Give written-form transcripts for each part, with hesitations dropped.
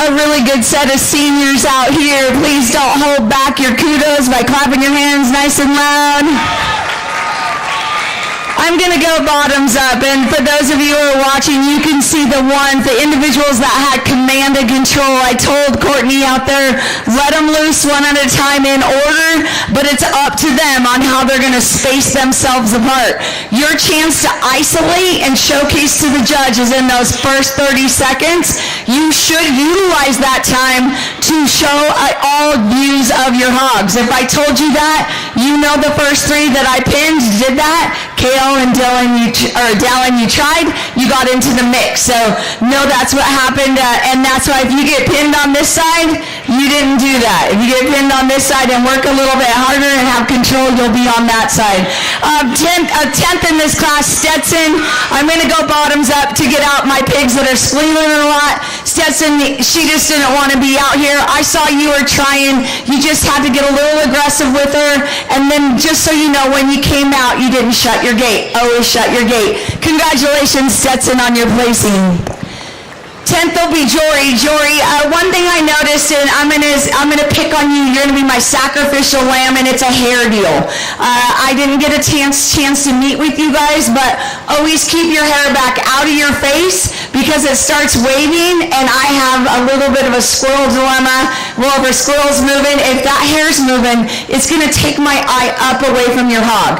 a really good set of seniors out here. Please don't hold back your kudos by clapping your hands nice and loud. I'm going to go bottoms up, and for those of you who are watching, you can see the individuals that had command and control. I told Courtney out there, let them loose one at a time in order, but it's up to them on how they're going to space themselves apart. Your chance to isolate and showcase to the judge is in those first 30 seconds. You should utilize that time to show all views of your hogs. If I told you that, you know the first three that I pinned did that. Kale and Dallin, you tried, you got into the mix. So know that's what happened, and that's why if you get pinned on this side, you didn't do that. If you get pinned on this side and work a little bit harder and have control, you'll be on that side. 10th in this class, Stetson. I'm going to go bottoms up to get out my pigs that are squealing a lot. Stetson, she just didn't want to be out here. I saw you were trying. You just had to get a little aggressive with her, and then just so you know, when you came out, you didn't shut your gate. Always shut your gate. Congratulations, Stetson, on your placing. 10th will be Jory. Jory, one thing I noticed, and I'm gonna pick on you. You're gonna be my sacrificial lamb, and it's a hair deal. I didn't get a chance to meet with you guys, but always keep your hair back out of your face because it starts waving, and I have a little bit of a squirrel dilemma. Well, if a squirrel's moving, if that hair's moving, it's gonna take my eye up away from your hog.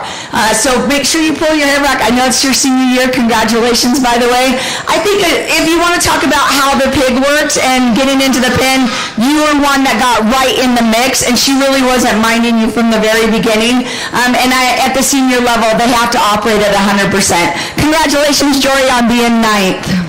So make sure you pull your hair back. I know it's your senior year. Congratulations, by the way. I think if you want to talk about how the pig works and getting into the pen, you were one that got right in the mix, and she really wasn't minding you from the very beginning. And at the senior level, they have to operate at 100%. Congratulations, Jory, on being 9th.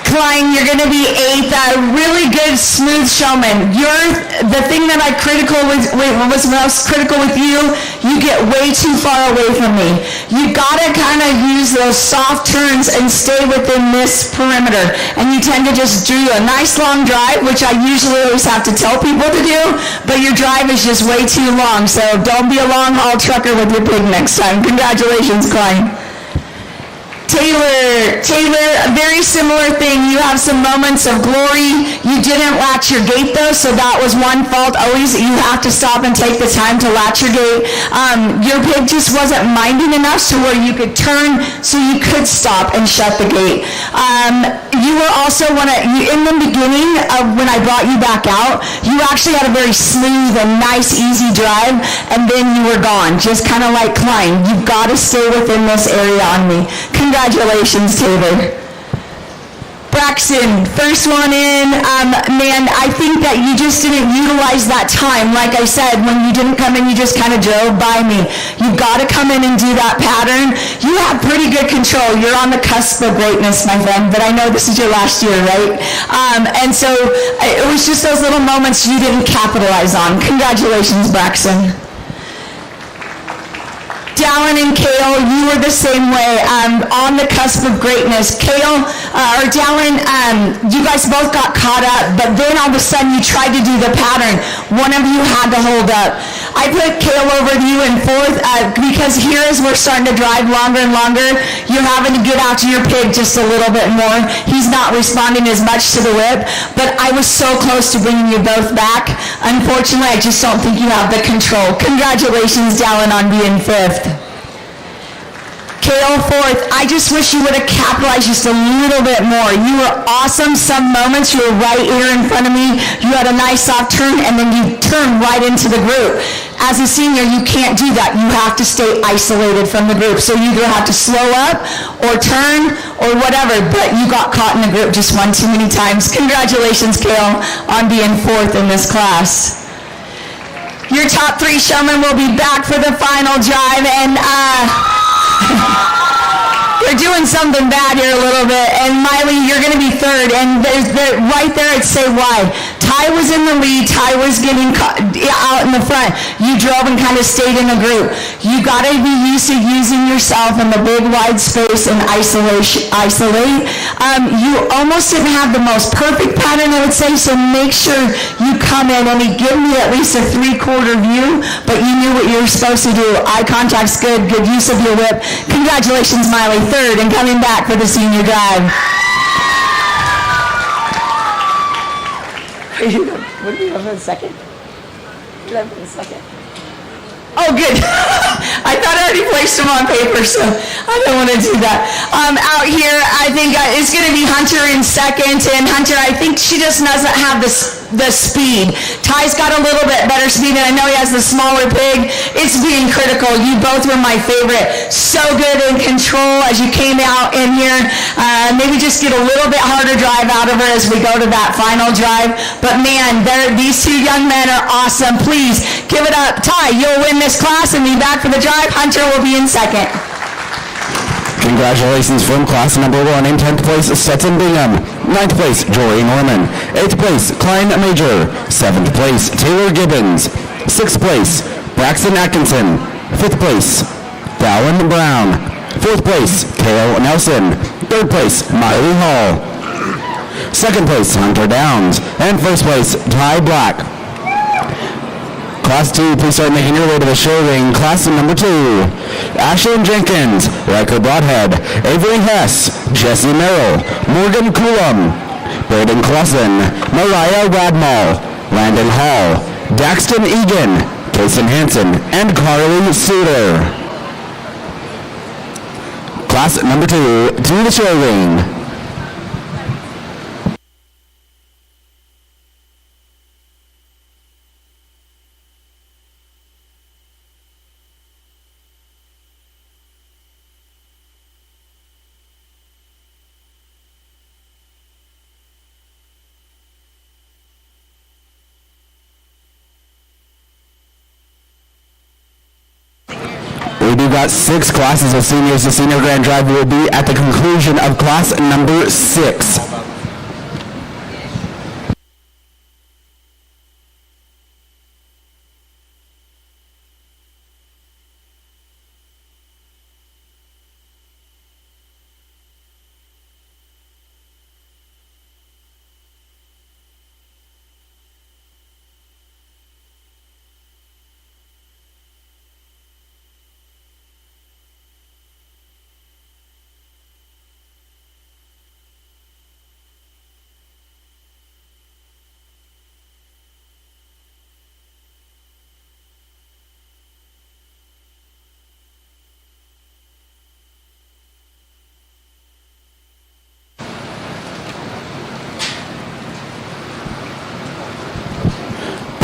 Klein, you're going to be 8th. Really good, smooth showman. The thing that was most critical with you, you get way too far away from me. You got to kind of use those soft turns and stay within this perimeter. And you tend to just do a nice long drive, which I usually always have to tell people to do, but your drive is just way too long. So don't be a long haul trucker with your pig next time. Congratulations, Klein. Taylor, a very similar thing. You have some moments of glory. You didn't latch your gate though, so that was one fault. Always you have to stop and take the time to latch your gate. Your pig just wasn't minding enough to where you could turn so you could stop and shut the gate. You were also in the beginning of when I brought you back out, you actually had a very smooth and nice, easy drive, and then you were gone, just kind of like Klein. You've got to stay within this area on me. Congratulations, Taylor. Braxton, first one in. Man, I think that you just didn't utilize that time. Like I said, when you didn't come in, you just kind of drove by me. You've got to come in and do that pattern. You have pretty good control. You're on the cusp of greatness, my friend, but I know this is your last year, right? And so it was just those little moments you didn't capitalize on. Congratulations, Braxton. Dallin and Kale, you were the same way, on the cusp of greatness. Dallin, you guys both got caught up, but then all of a sudden you tried to do the pattern. One of you had to hold up. I put Kale over to you in 4th because here as we're starting to drive longer and longer, you're having to get out to your pig just a little bit more. He's not responding as much to the whip, but I was so close to bringing you both back. Unfortunately, I just don't think you have the control. Congratulations, Dallin, on being 5th. Kale, 4th. I just wish you would have capitalized just a little bit more. You were awesome some moments. You were right here in front of me. You had a nice soft turn, and then you turned right into the group. As a senior, you can't do that. You have to stay isolated from the group. So you either have to slow up or turn or whatever, but you got caught in the group just one too many times. Congratulations, Kale, on being 4th in this class. Your top 3 showmen will be back for the final drive, and you're doing something bad here a little bit, and Miley, you're going to be 3rd, and right there it'd say why. Ty was in the lead. Ty was getting out in the front. You drove and kind of stayed in a group. You got to be used to using yourself in the big wide space and isolate. You almost didn't have the most perfect pattern, I would say, so make sure you come in, and he gave me at least a 3/4 view, but you knew what you were supposed to do. Eye contact's good use of your whip. Congratulations, Miley, 3rd and coming back for the senior drive. What do you have in a second? What do I have in a second? Oh, good. I thought I already placed them on paper, so I don't want to do that. Out here, I think it's going to be Hunter in second, and Hunter, I think she just doesn't have the speed. Ty's got a little bit better speed, and I know he has the smaller pig. It's being critical. You both were my favorite. So good in control as you came out in here. Maybe just get a little bit harder drive out of her as we go to that final drive. But man, these two young men are awesome. Please give it up. Ty, you'll win this class and be back for the drive. Hunter will be in second. Congratulations from class number 1. In 10th place, Stetson Bingham. 9th place, Jory Norman. 8th place, Klein Major. 7th place, Taylor Gibbons. 6th place, Braxton Atkinson. 5th place, Dallin Brown. 4th place, Kale Nelson. 3rd place, Miley Hall. 2nd place, Hunter Downs. And 1st place, Ty Black. Class 2, please start making your way to the show ring. Class number 2, Ashlyn Jenkins, Riker Broadhead, Avery Hess, Jesse Merrill, Morgan Coulomb, Braden Clausen, Mariah Radmall, Landon Hall, Daxton Egan, Kason Hansen, and Carly Suter. Class number 2, to the show ring. We do got 6 classes of seniors. The senior grand drive will be at the conclusion of class number 6.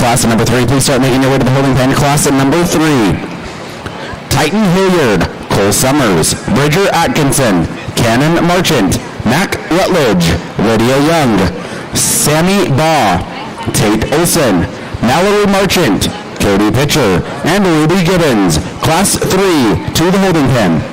Class number 3, please start making your way to the holding pen. Class number 3, Titan Hilliard, Cole Summers, Bridger Atkinson, Cannon Marchant, Mac Rutledge, Lydia Young, Sammy Baugh, Tate Olson, Mallory Marchant, Cody Pitcher, and Ruby Gibbons. Class 3, to the holding pen.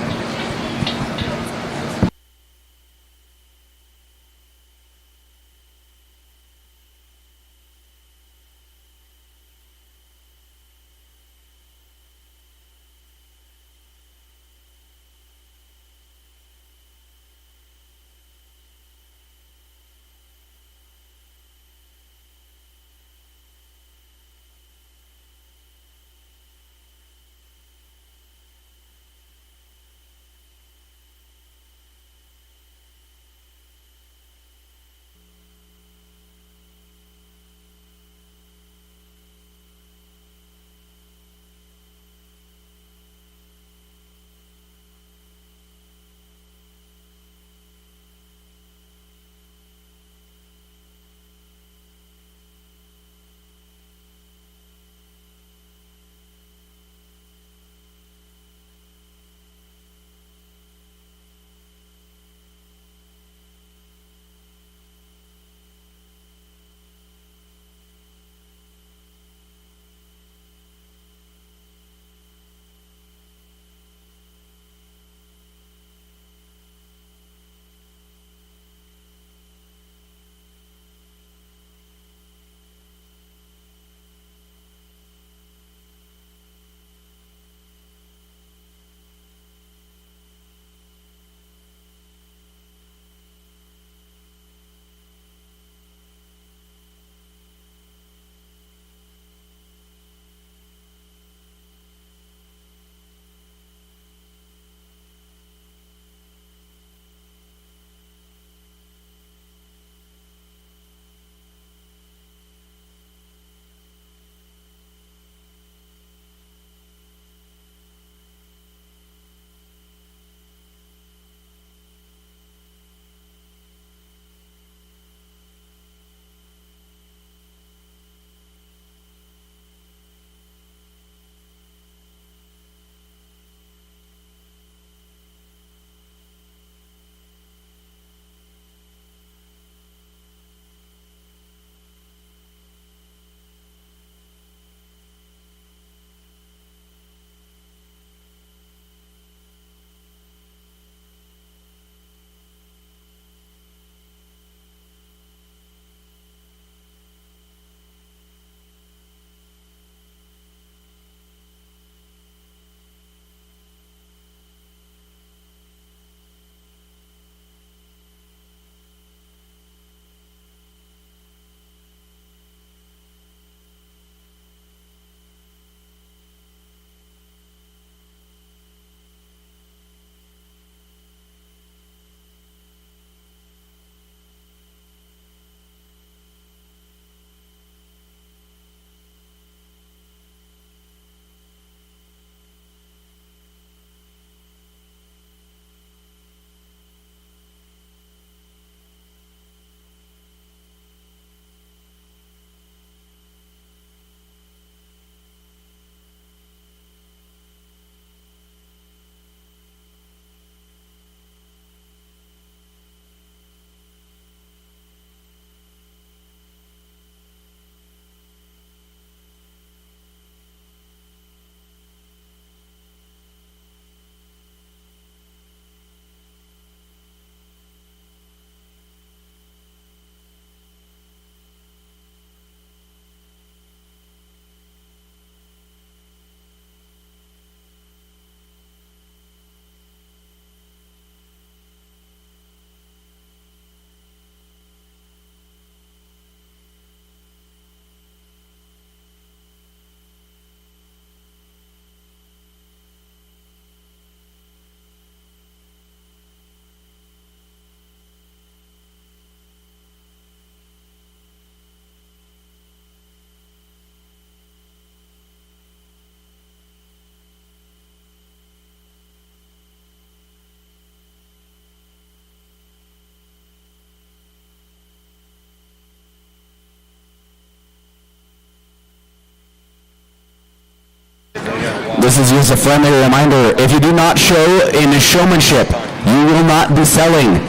This is just a friendly reminder. If you do not show in showmanship, you will not be selling.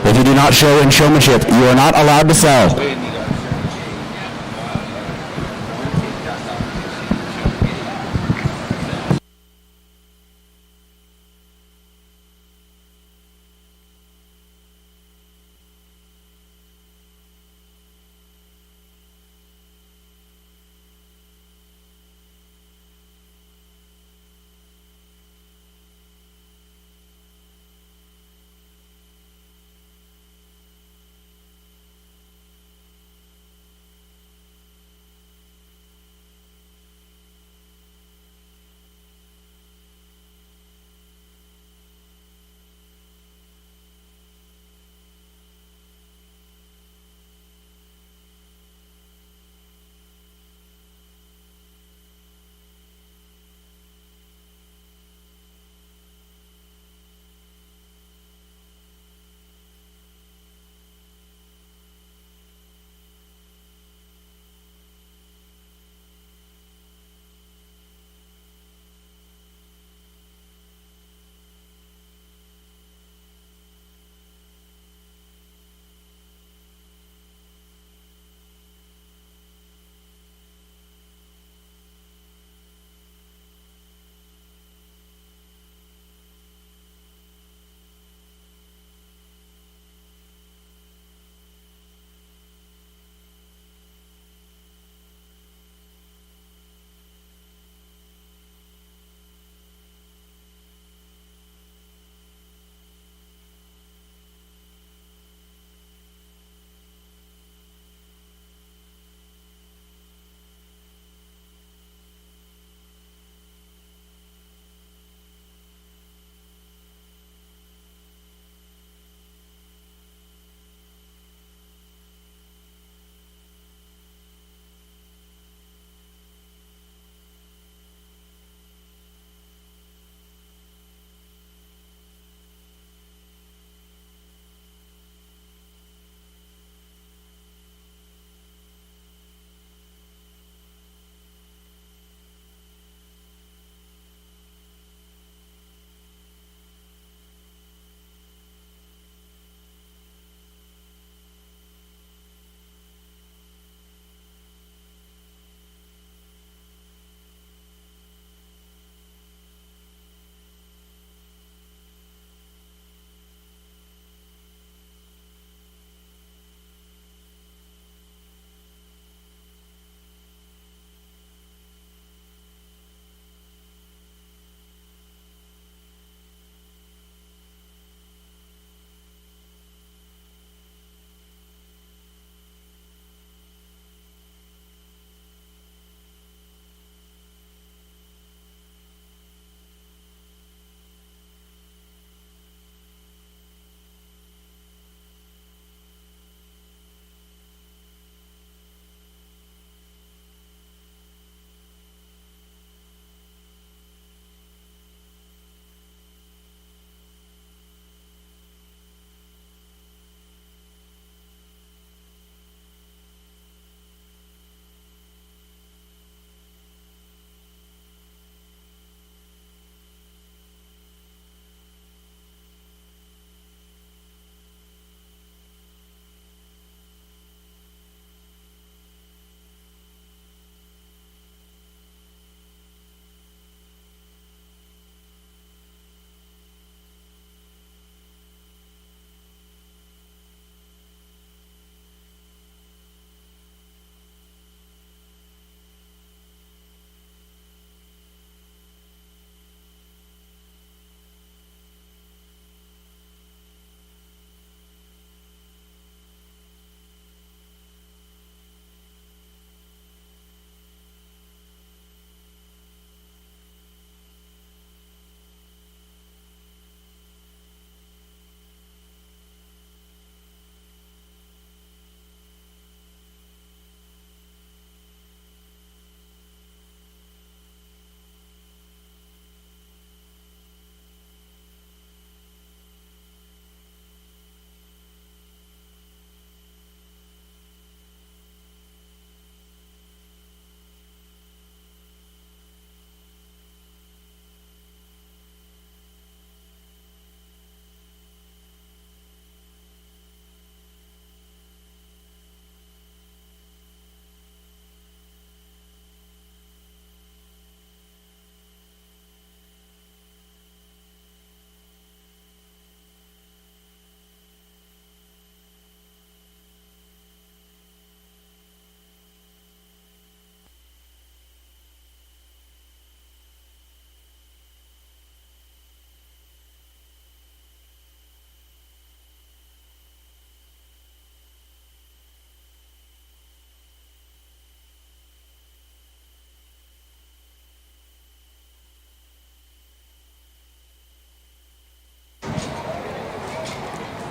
If you do not show in showmanship, you are not allowed to sell.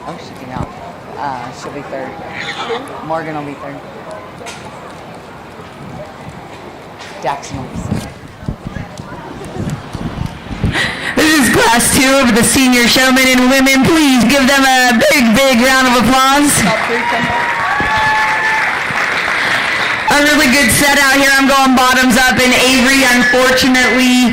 Oh, she came out. She'll be third. Morgan will be third. Jackson will be second. This is class 2 of the senior showmen and women. Please give them a big, big round of applause. A really good set out here. I'm going bottoms up, and Avery, unfortunately,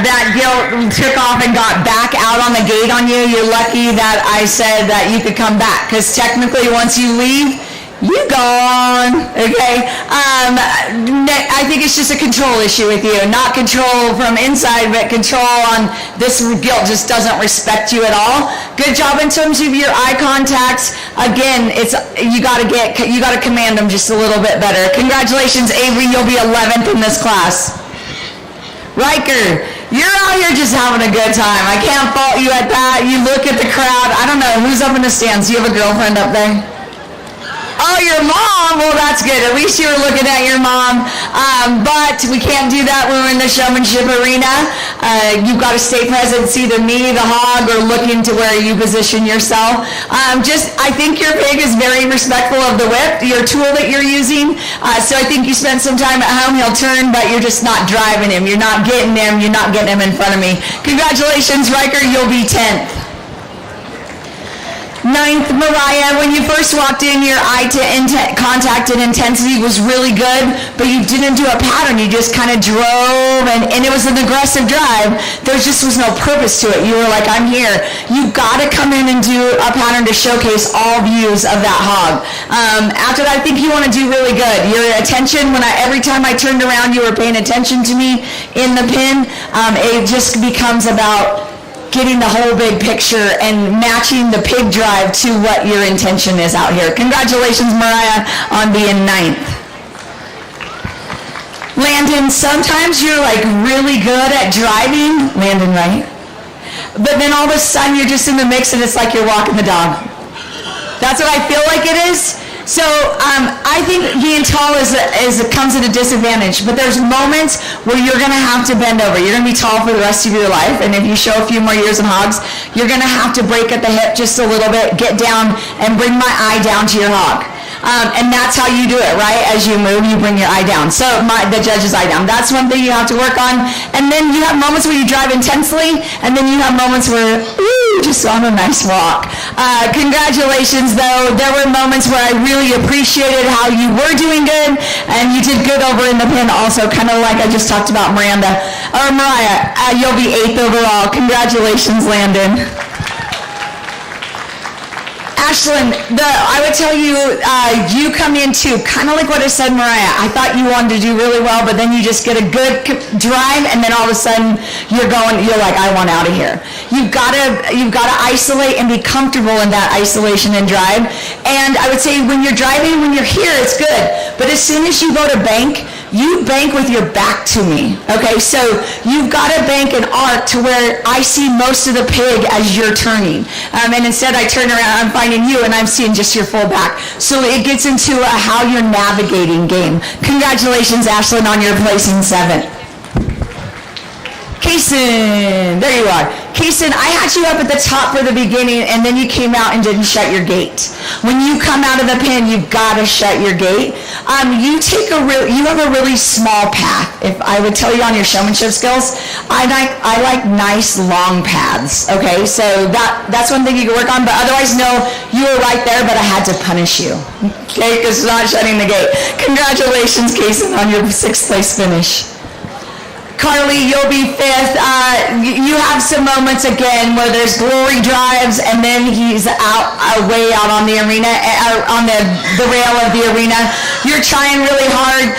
that gilt took off and got back out on the gate on you. You're lucky that I said that you could come back, because technically once you leave, you gone, okay? I think it's just a control issue with you. Not control from inside, but control on this gilt just doesn't respect you at all. Good job in terms of your eye contact. Again, you gotta command them just a little bit better. Congratulations, Avery, you'll be 11th in this class. Riker, you're out here just having a good time. I can't fault you at that. You look at the crowd. I don't know, who's up in the stands? Do you have a girlfriend up there? Oh, your mom? Well, that's good. At least you were looking at your mom. But we can't do that when we're in the showmanship arena. You've got to stay present. It's either me, the hog, or looking to where you position yourself. I think your pig is very respectful of the whip, your tool that you're using. So I think you spent some time at home. He'll turn, but you're just not driving him. You're not getting him. You're not getting him in front of me. Congratulations, Riker. You'll be 10th. 9th, Mariah, when you first walked in, your eye to contact and intensity was really good, but you didn't do a pattern. You just kind of drove, and it was an aggressive drive. There just was no purpose to it. You were like, I'm here. You got to come in and do a pattern to showcase all views of that hog. After that, I think you want to do really good. Your attention, every time I turned around, you were paying attention to me in the pin. It just becomes about getting the whole big picture and matching the pig drive to what your intention is out here. Congratulations, Mariah, on being 9th. Landon, sometimes you're like really good at driving. Landon, right? But then all of a sudden you're just in the mix and it's like you're walking the dog. That's what I feel like it is. So I think being tall comes at a disadvantage, but there's moments where you're going to have to bend over. You're going to be tall for the rest of your life, and if you show a few more years in hogs, you're going to have to break at the hip just a little bit, get down, and bring my eye down to your hog. And that's how you do it, right? As you move, you bring your eye down. So the judge's eye down. That's one thing you have to work on. And then you have moments where you drive intensely, and then you have moments where, just on a nice walk. Congratulations, though. There were moments where I really appreciated how you were doing good, and you did good over in the pin also, kind of like I just talked about Mariah. You'll be 8th overall. Congratulations, Landon. Ashlyn, I would tell you, you come in too, kind of like what I said, Mariah. I thought you wanted to do really well, but then you just get a good drive, and then all of a sudden you're like, I want out of here. You've got to isolate and be comfortable in that isolation and drive. And I would say when you're driving, when you're here, it's good. But as soon as you go to bank, you bank with your back to me, okay? So you've got to bank an arc to where I see most of the pig as you're turning. And instead I turn around, I'm finding you, and I'm seeing just your full back. So it gets into a how you're navigating game. Congratulations, Ashlyn, on your placing 7th. Kaysen, there you are. Kaysen, I had you up at the top for the beginning, and then you came out and didn't shut your gate. When you come out of the pen, you've got to shut your gate. You have a really small path. If I would tell you on your showmanship skills, I like nice long paths. Okay, so that's one thing you can work on. But otherwise, no, you were right there, but I had to punish you. Okay, because it's not shutting the gate. Congratulations, Kaysen, on your 6th place finish. Carly, you'll be 5th. You have some moments again where there's glory drives, and then he's way out on the arena, on the rail of the arena. You're trying really hard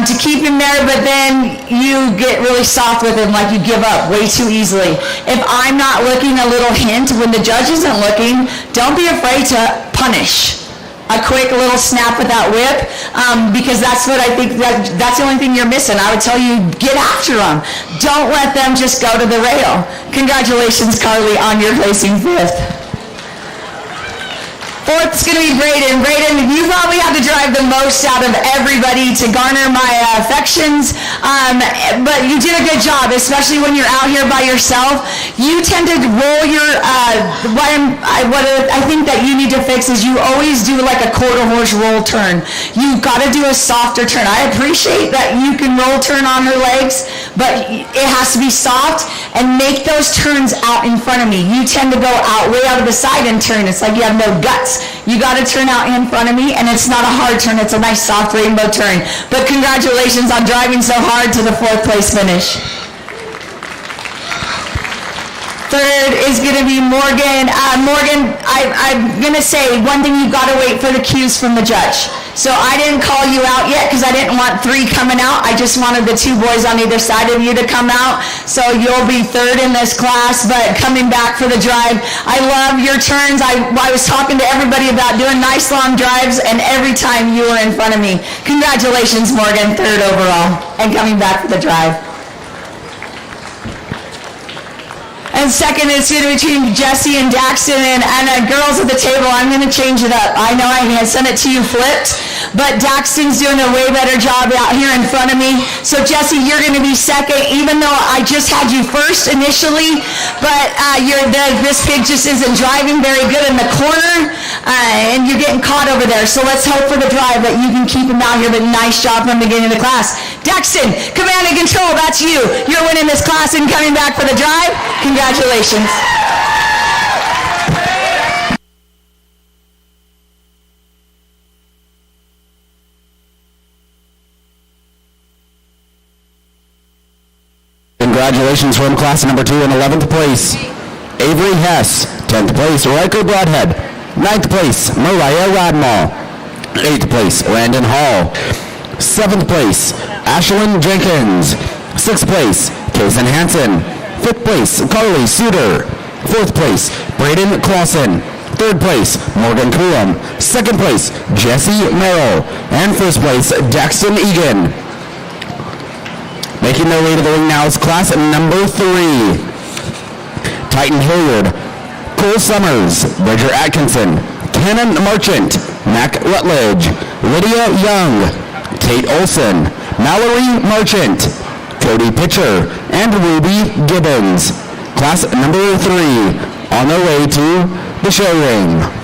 to keep him there, but then you get really soft with him, like you give up way too easily. If I'm not looking, a little hint when the judge isn't looking, don't be afraid to punish. A quick little snap with that whip, because that's what I think, that's the only thing you're missing. I would tell you, get after them. Don't let them just go to the rail. Congratulations, Carly, on your placing 5th. Fourth's going to be Braden. Braden, you probably have to drive the most out of everybody to garner my affections, but you did a good job, especially when you're out here by yourself. You tend to roll your, what I think that you need to fix is you always do like a quarter horse roll turn. You've got to do a softer turn. I appreciate that you can roll turn on her legs, but it has to be soft and make those turns out in front of me. You tend to go way out of the side and turn. It's like you have no guts. You got to turn out in front of me, and it's not a hard turn. It's a nice soft rainbow turn. But congratulations on driving so hard to the 4th place finish. Third is going to be Morgan. Morgan, I'm going to say one thing, you've got to wait for the cues from the judge. So I didn't call you out yet because I didn't want 3 coming out. I just wanted the 2 boys on either side of you to come out. So you'll be 3rd in this class, but coming back for the drive. I love your turns. I was talking to everybody about doing nice long drives, and every time you were in front of me. Congratulations, Morgan, 3rd overall, and coming back for the drive. And second is going to be between Jesse and Daxton, and girls at the table, I'm going to change it up. I know I had sent it to you flipped, but Daxton's doing a way better job out here in front of me. So Jesse, you're going to be second, even though I just had you first initially, but this pig just isn't driving very good in the corner, and you're getting caught over there. So let's hope for the drive that you can keep him out here, but nice job from the beginning of the class. Daxton, command and control, that's you. You're winning this class and coming back for the drive. Congratulations. Congratulations from class number 2 in 11th place, Avery Hess. 10th place, Riker Broadhead. 9th place, Mariah Radmall. 8th place, Landon Hall. 7th place, Ashlyn Jenkins. 6th place, Kaysen Hansen. 5th place, Carly Suter. 4th place, Braden Clausen. 3rd place, Morgan Coulomb. 2nd place, Jesse Merrill. And 1st place, Daxton Egan. Making their way to the ring now is class number 3. Titan Hilliard, Cole Summers, Bridger Atkinson, Cannon Marchant, Mac Rutledge, Lydia Young, Tate Olson, Mallory Marchant, Cody Pitcher, and Ruby Gibbons. Class number 3 on their way to the show ring.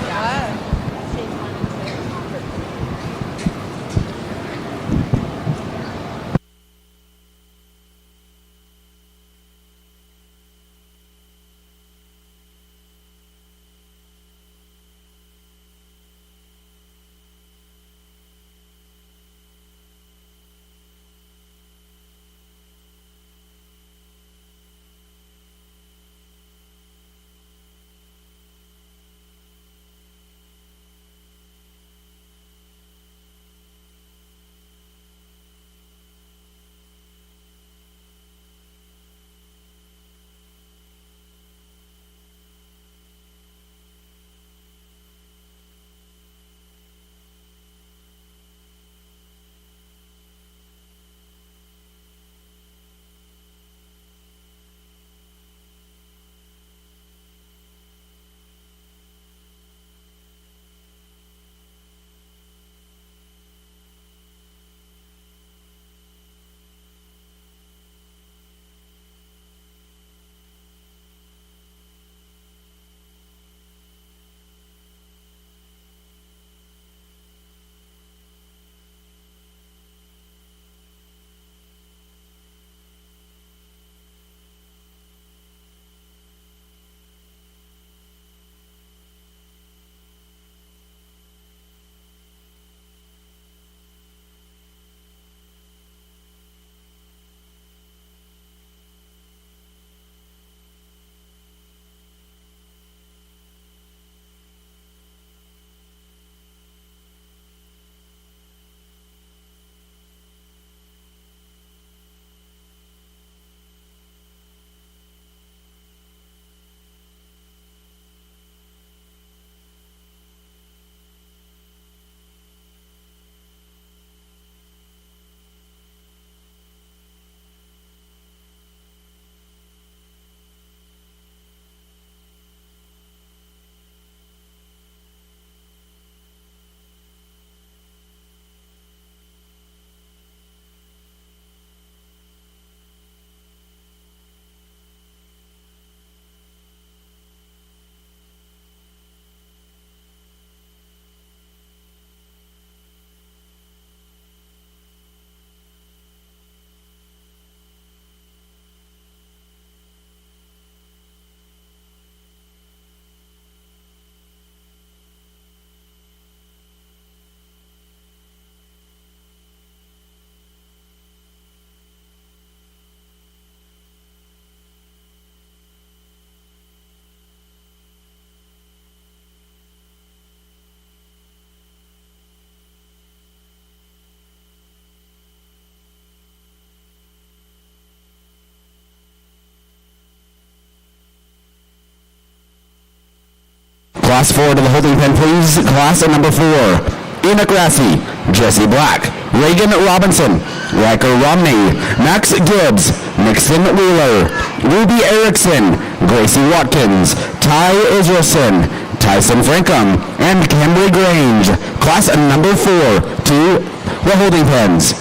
Cross forward to the holding pen, please. Class number 4. Enoch Grassi, Jesse Black, Reagan Robinson, Riker Romney, Max Gibbs, Nixon Wheeler, Ruby Erickson, Gracie Watkins, Ty Israelson, Tyson Frankham, and Cambry Grange. Class number 4 to the holding pens.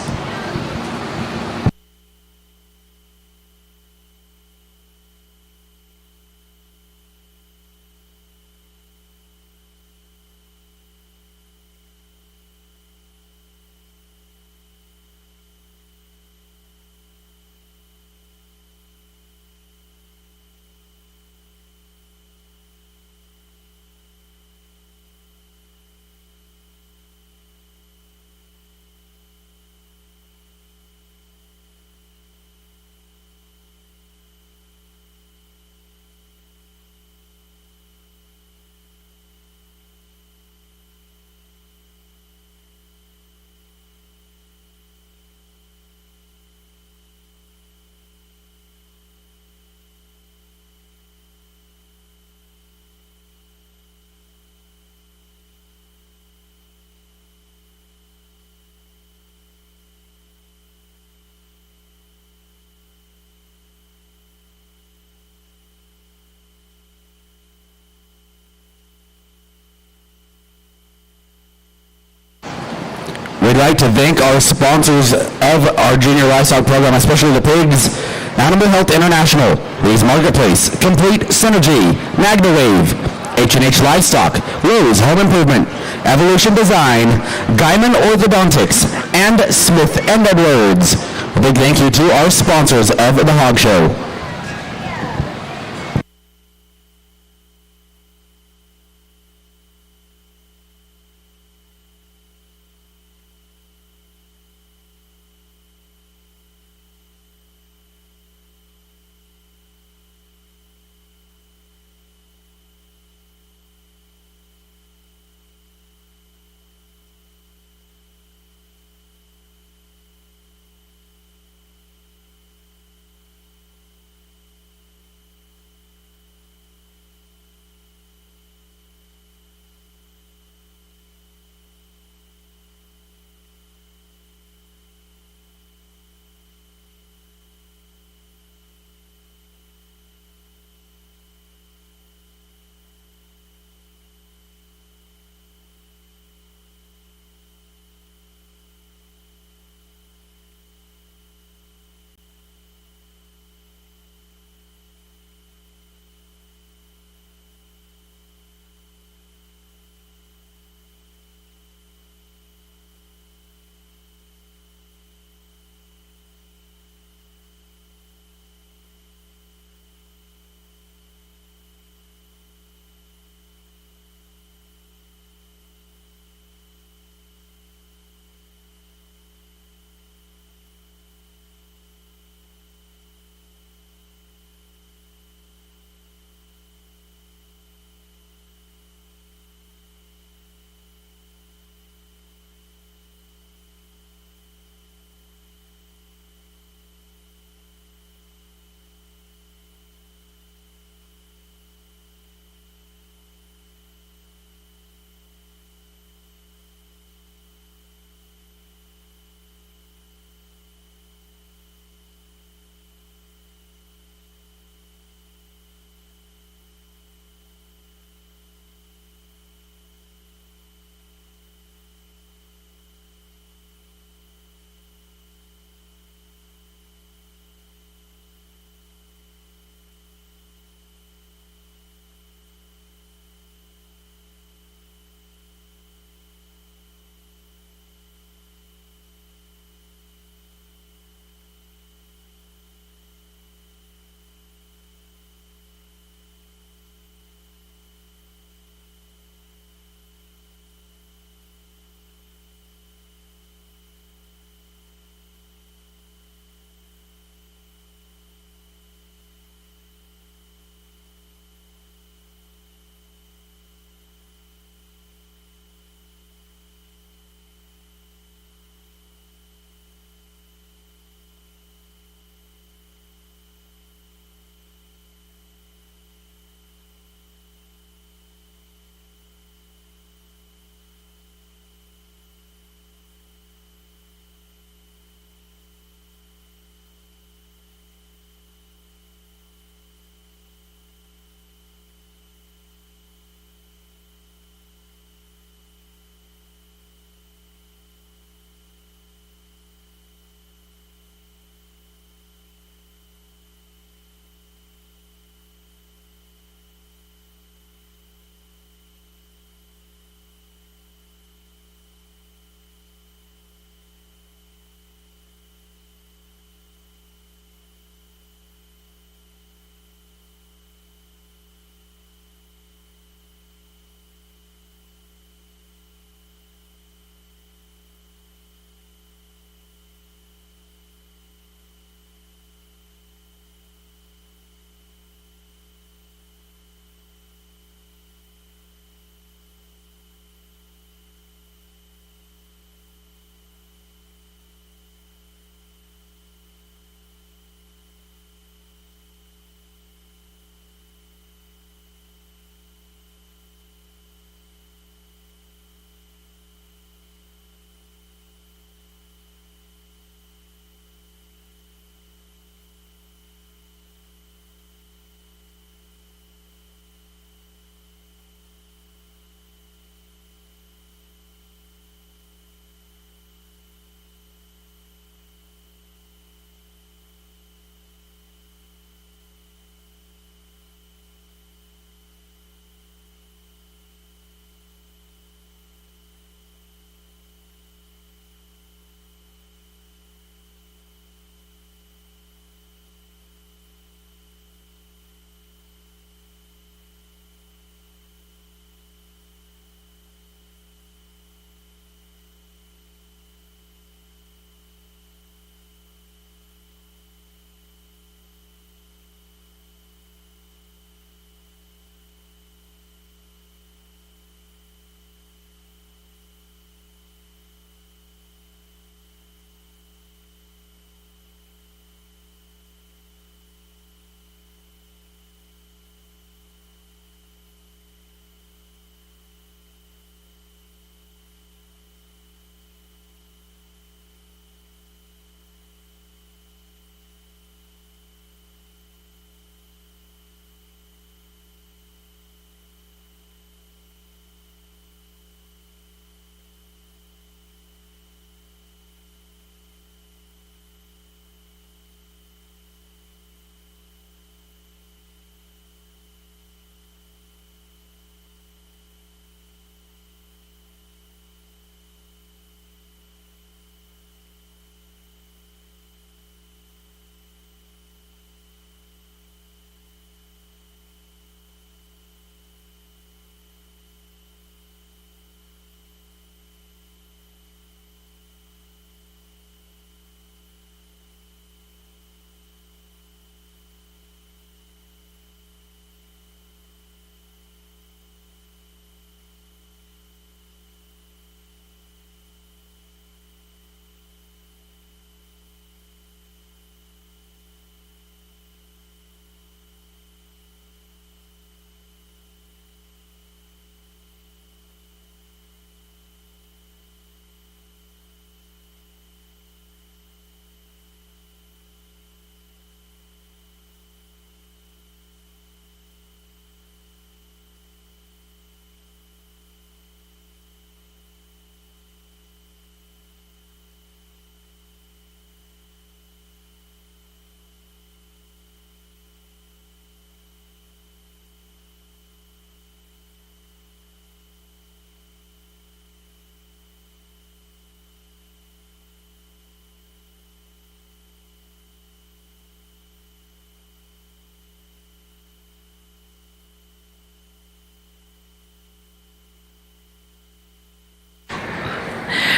We'd like to thank our sponsors of our Junior Livestock program, especially the pigs: Animal Health International, Lee's Marketplace, Complete Synergy, MagnaWave, H&H Livestock, Rose Home Improvement, Evolution Design, Guyman Orthodontics, and Smith & Edwards. A big thank you to our sponsors of the Hog Show.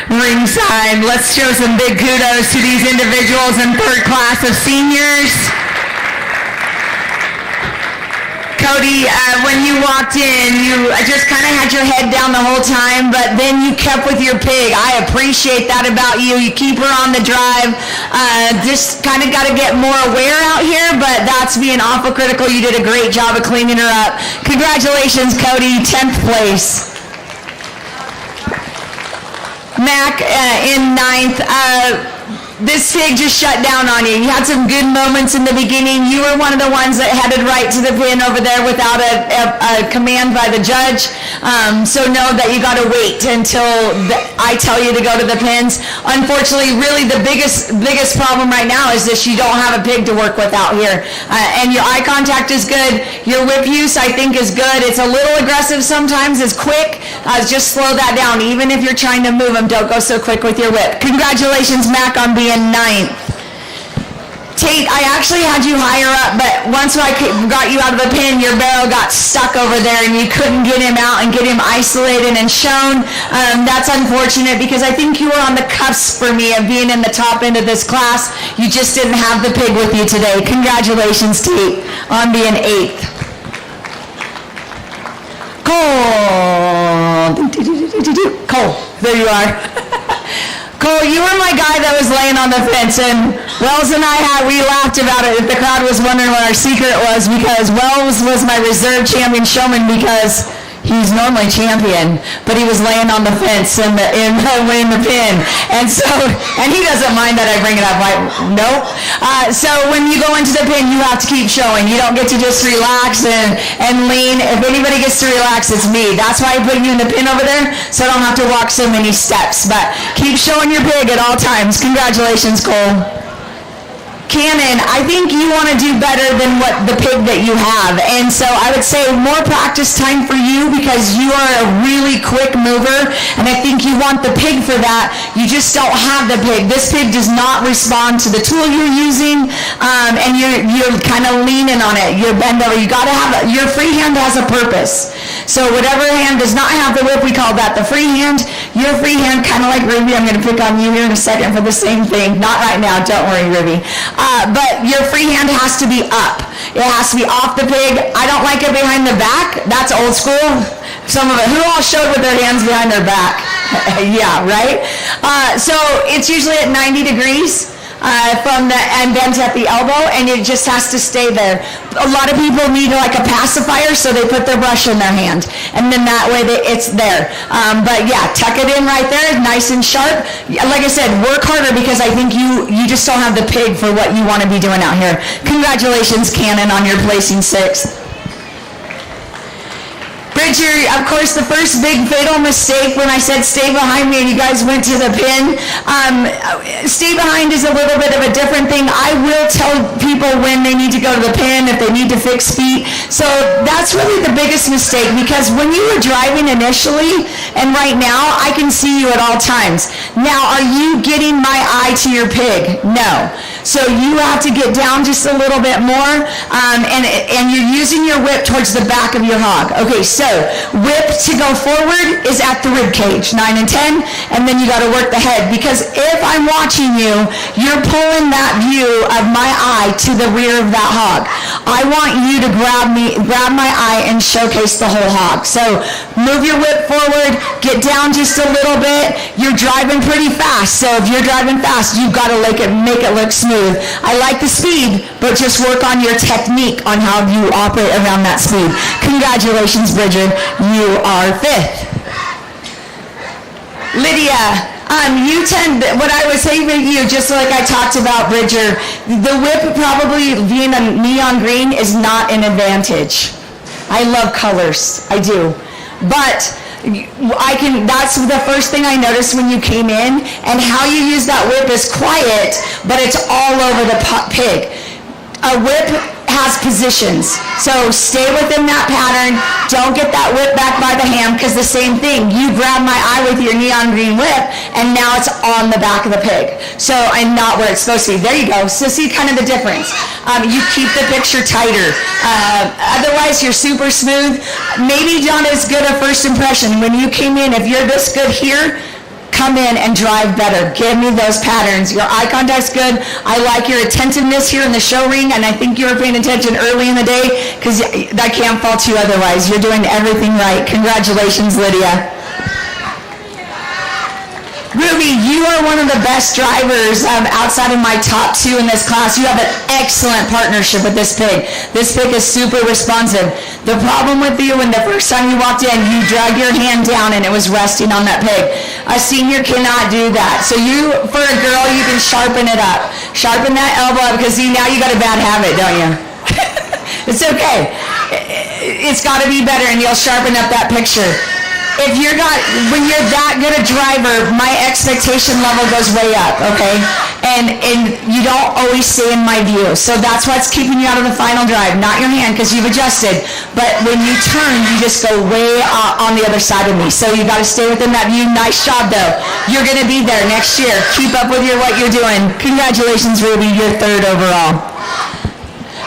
ringside. Let's show some big kudos to these individuals in third class of seniors. Cody, when you walked in, you just kind of had your head down the whole time, but then you kept with your pig. I appreciate that about you. You keep her on the drive. Just kind of got to get more aware out here, but that's being awful critical. You did a great job of cleaning her up. Congratulations, Cody, 10th place. Mac in 9th. This pig just shut down on you. You had some good moments in the beginning. You were one of the ones that headed right to the pin over there without a command by the judge. So know that you got to wait until I tell you to go to the pins. Unfortunately, really the biggest problem right now is that you don't have a pig to work with out here. And your eye contact is good. Your whip use, I think, is good. It's a little aggressive sometimes. It's quick. Just slow that down. Even if you're trying to move them, don't go so quick with your whip. Congratulations, Mac, on being 9th. Tate, I actually had you higher up, but once I got you out of the pin, your barrel got stuck over there and you couldn't get him out and get him isolated and shown. That's unfortunate because I think you were on the cusp for me of being in the top end of this class. You just didn't have the pig with you today. Congratulations, Tate, on being 8th. Cole, there you are. Cole, you were my guy that was laying on the fence, and Wells and we laughed about it. If the crowd was wondering what our secret was, because Wells was my reserve champion showman because he's normally champion, but he was laying on the fence in the pin. And he doesn't mind that I bring it up. Nope. So when you go into the pin, you have to keep showing. You don't get to just relax and lean. If anybody gets to relax, it's me. That's why I put you in the pin over there, so I don't have to walk so many steps. But keep showing your pig at all times. Congratulations, Cole. Cannon, I think you want to do better than what the pig that you have. And so I would say more practice time for you because you are a really quick mover, and I think you want the pig for that. You just don't have the pig. This pig does not respond to the tool you're using, and you're kind of leaning on it. You're bent over. You got to have your free hand has a purpose. So whatever hand does not have the whip, we call that the free hand. Your free hand, kind of like Ruby, I'm going to pick on you here in a second for the same thing. Not right now, don't worry, Ruby. But your free hand has to be up. It has to be off the pig. I don't like it behind the back. That's old school. Some of it. Who all showed with their hands behind their back? Yeah, right? So it's usually at 90 degrees. And bent at the elbow, and it just has to stay there. A lot of people need like a pacifier, so they put their brush in their hand, and then that way it's there. But yeah, tuck it in right there, nice and sharp. Like I said, work harder because I think you just don't have the pig for what you want to be doing out here. Congratulations, Cannon, on your placing 6th. Bridger, of course, the first big fatal mistake when I said stay behind me and you guys went to the pin. Stay behind is a little bit of a different thing. I will tell people when they need to go to the pin, if they need to fix feet. So that's really the biggest mistake because when you were driving initially and right now, I can see you at all times. Now, are you getting my eye to your pig? No. So you have to get down just a little bit more, and you're using your whip towards the back of your hog. Okay, so whip to go forward is at the rib cage, 9 and 10, and then you got to work the head because if I'm watching you, you're pulling that view of my eye to the rear of that hog. I want you to grab my eye and showcase the whole hog. So move your whip forward, get down just a little bit. You're driving pretty fast, so if you're driving fast, you've got to make it look smooth. I like the speed, but just work on your technique on how you operate around that speed. Congratulations, Bridget. You are 5th. Lydia, what I was saying to you, just like I talked about, Bridger, the whip probably being a neon green is not an advantage. I love colors. I do. But that's the first thing I noticed when you came in, and how you use that whip is quiet, but it's all over the pig. A whip has positions, so stay within that pattern. Don't get that whip back by the ham, because the same thing, you grab my eye with your neon green whip, and now it's on the back of the pig, so I'm not where it's supposed to be. There you go. So see kind of the difference. You keep the picture tighter. Otherwise, you're super smooth. Maybe not as good a first impression. When you came in, if you're this good here, come in and drive better. Give me those patterns. Your eye contact's good. I like your attentiveness here in the show ring, and I think you were paying attention early in the day, because I can't fault you otherwise. You're doing everything right. Congratulations, Lydia. Ruby, you are one of the best drivers outside of my top 2 in this class. You have an excellent partnership with this pig. This pig is super responsive. The problem with you, when the first time you walked in, you dragged your hand down and it was resting on that pig. A senior cannot do that. So you, for a girl, you can sharpen it up. Sharpen that elbow up, because see, now you got a bad habit, don't you? It's okay. It's got to be better, and you'll sharpen up that picture. If you're not, when you're that good a driver, my expectation level goes way up, okay? And you don't always stay in my view. So that's what's keeping you out of the final drive, not your hand, because you've adjusted. But when you turn, you just go way on the other side of me. So you got to stay within that view. Nice job, though. You're going to be there next year. Keep up with what you're doing. Congratulations, Ruby. You're 3rd overall.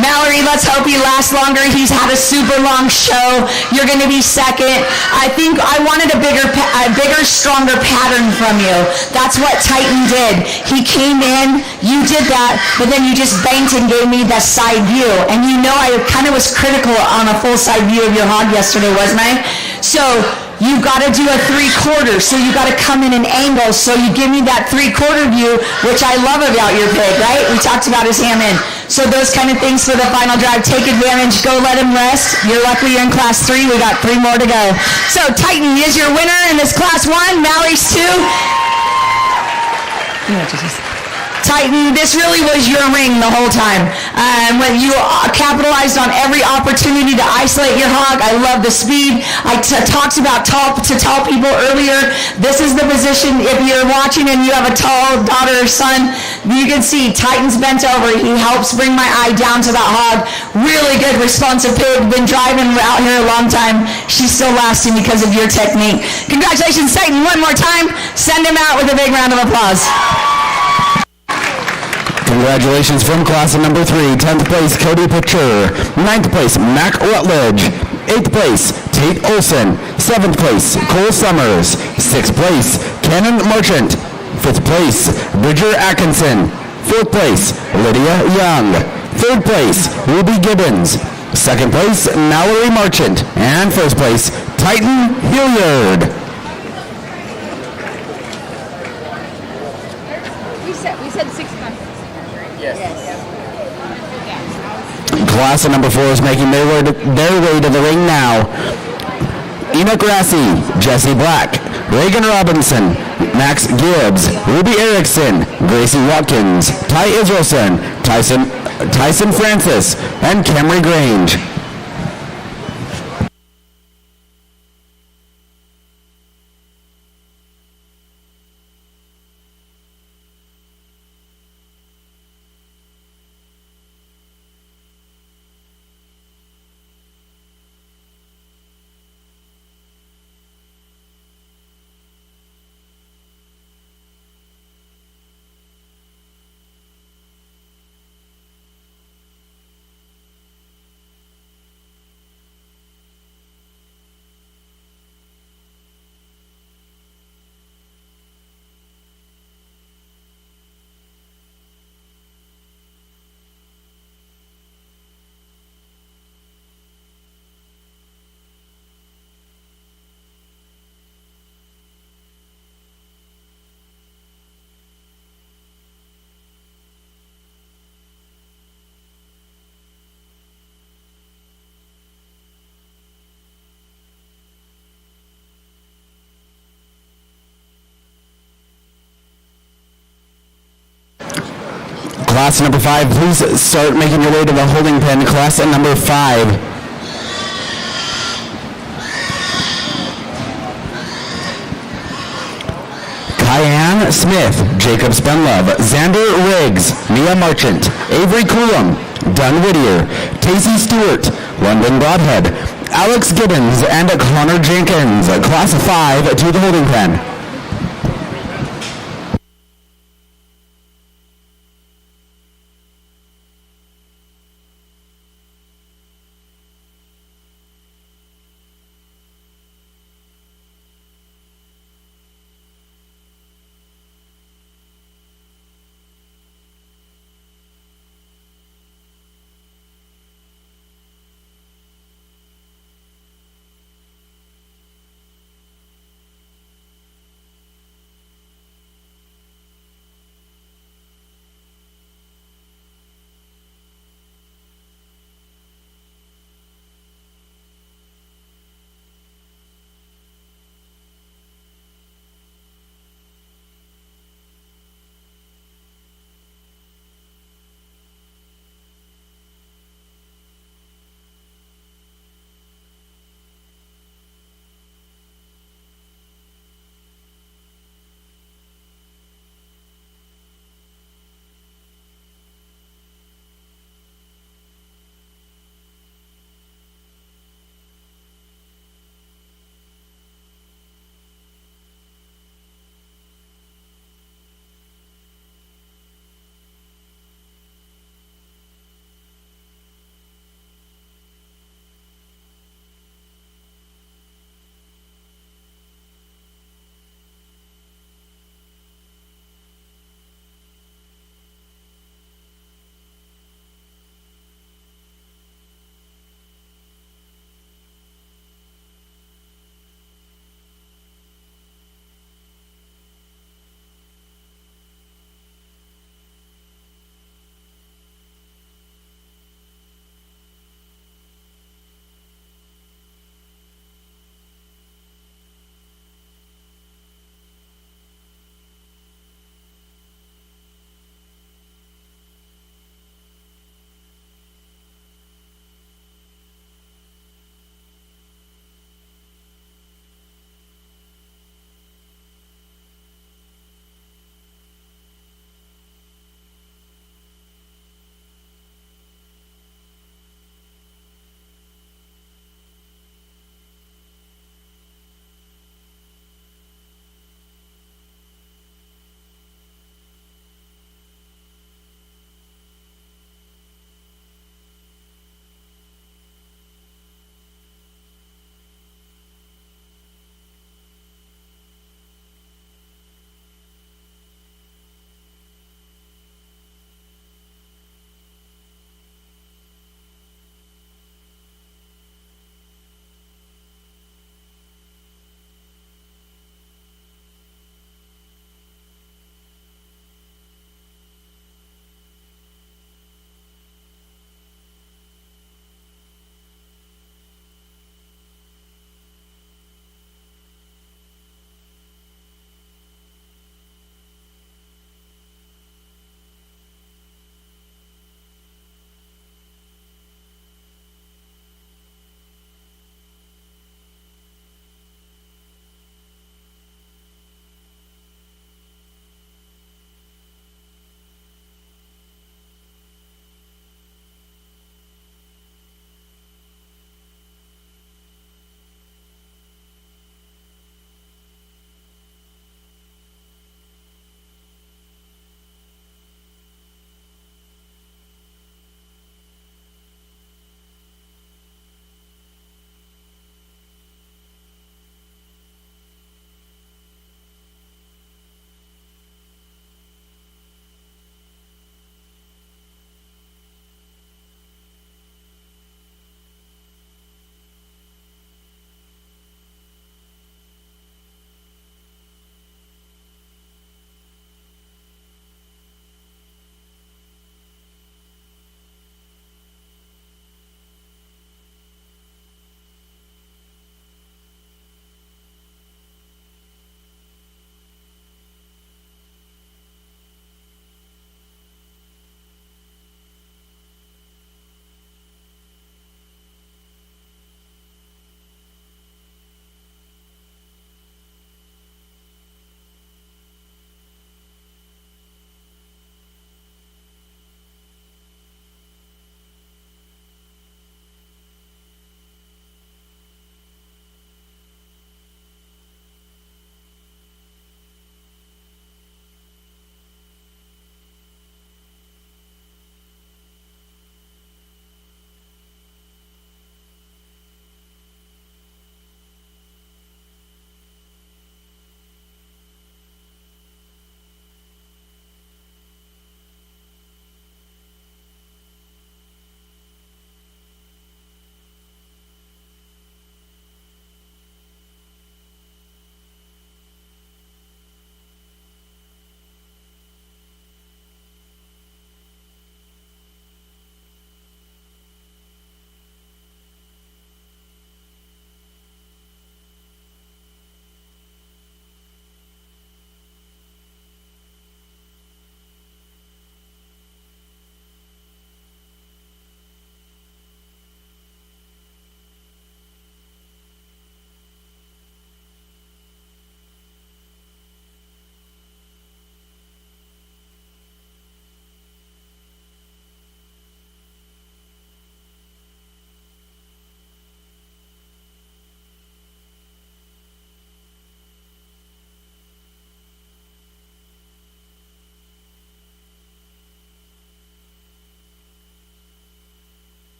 Mallory, let's hope he lasts longer. He's had a super long show. You're going to be 2nd. I think I wanted a bigger, stronger pattern from you. That's what Titan did. He came in, you did that, but then you just banked and gave me the side view. And you know I kind of was critical on a full side view of your hog yesterday, wasn't I? So you got to do a 3/4, so you got to come in an angle, so you give me that 3/4 view, which I love about your pig, right? We talked about his ham in. So those kind of things for the final drive. Take advantage. Go let him rest. You're lucky you're in class 3. We got 3 more to go. So Titan is your winner in this class 1. Mallory's 2. Titan, this really was your ring the whole time. When you capitalized on every opportunity to isolate your hog. I love the speed. I talked about tall people earlier. This is the position. If you're watching and you have a tall daughter or son, you can see Titan's bent over. He helps bring my eye down to that hog. Really good responsive pig. Been driving out here a long time. She's still lasting because of your technique. Congratulations, Titan, one more time. Send him out with a big round of applause. Congratulations from class number 3. 10th place, Cody Picture. 9th place, Mac Rutledge. 8th place, Tate Olson. 7th place, Cole Summers. 6th place, Cannon Marchant. 5th place, Bridger Atkinson. 4th place, Lydia Young. 3rd place, Ruby Gibbons. 2nd place, Mallory Marchant. And 1st place, Titan Hilliard. We said 6 months. Yes. Class number 4 is making their way to the ring now. Enoch Grassi, Jesse Black, Reagan Robinson, Max Gibbs, Ruby Erickson, Gracie Watkins, Ty Israelson, Tyson Francis, and Camry Grange. Class number 5, please start making your way to the holding pen. Class number 5. Kyan Smith, Jacob Spenlove, Xander Riggs, Mia Marchant, Avery Coulomb, Dunn Whittier, Casey Stewart, London Broadhead, Alex Gibbons, and Connor Jenkins. Class 5 to the holding pen.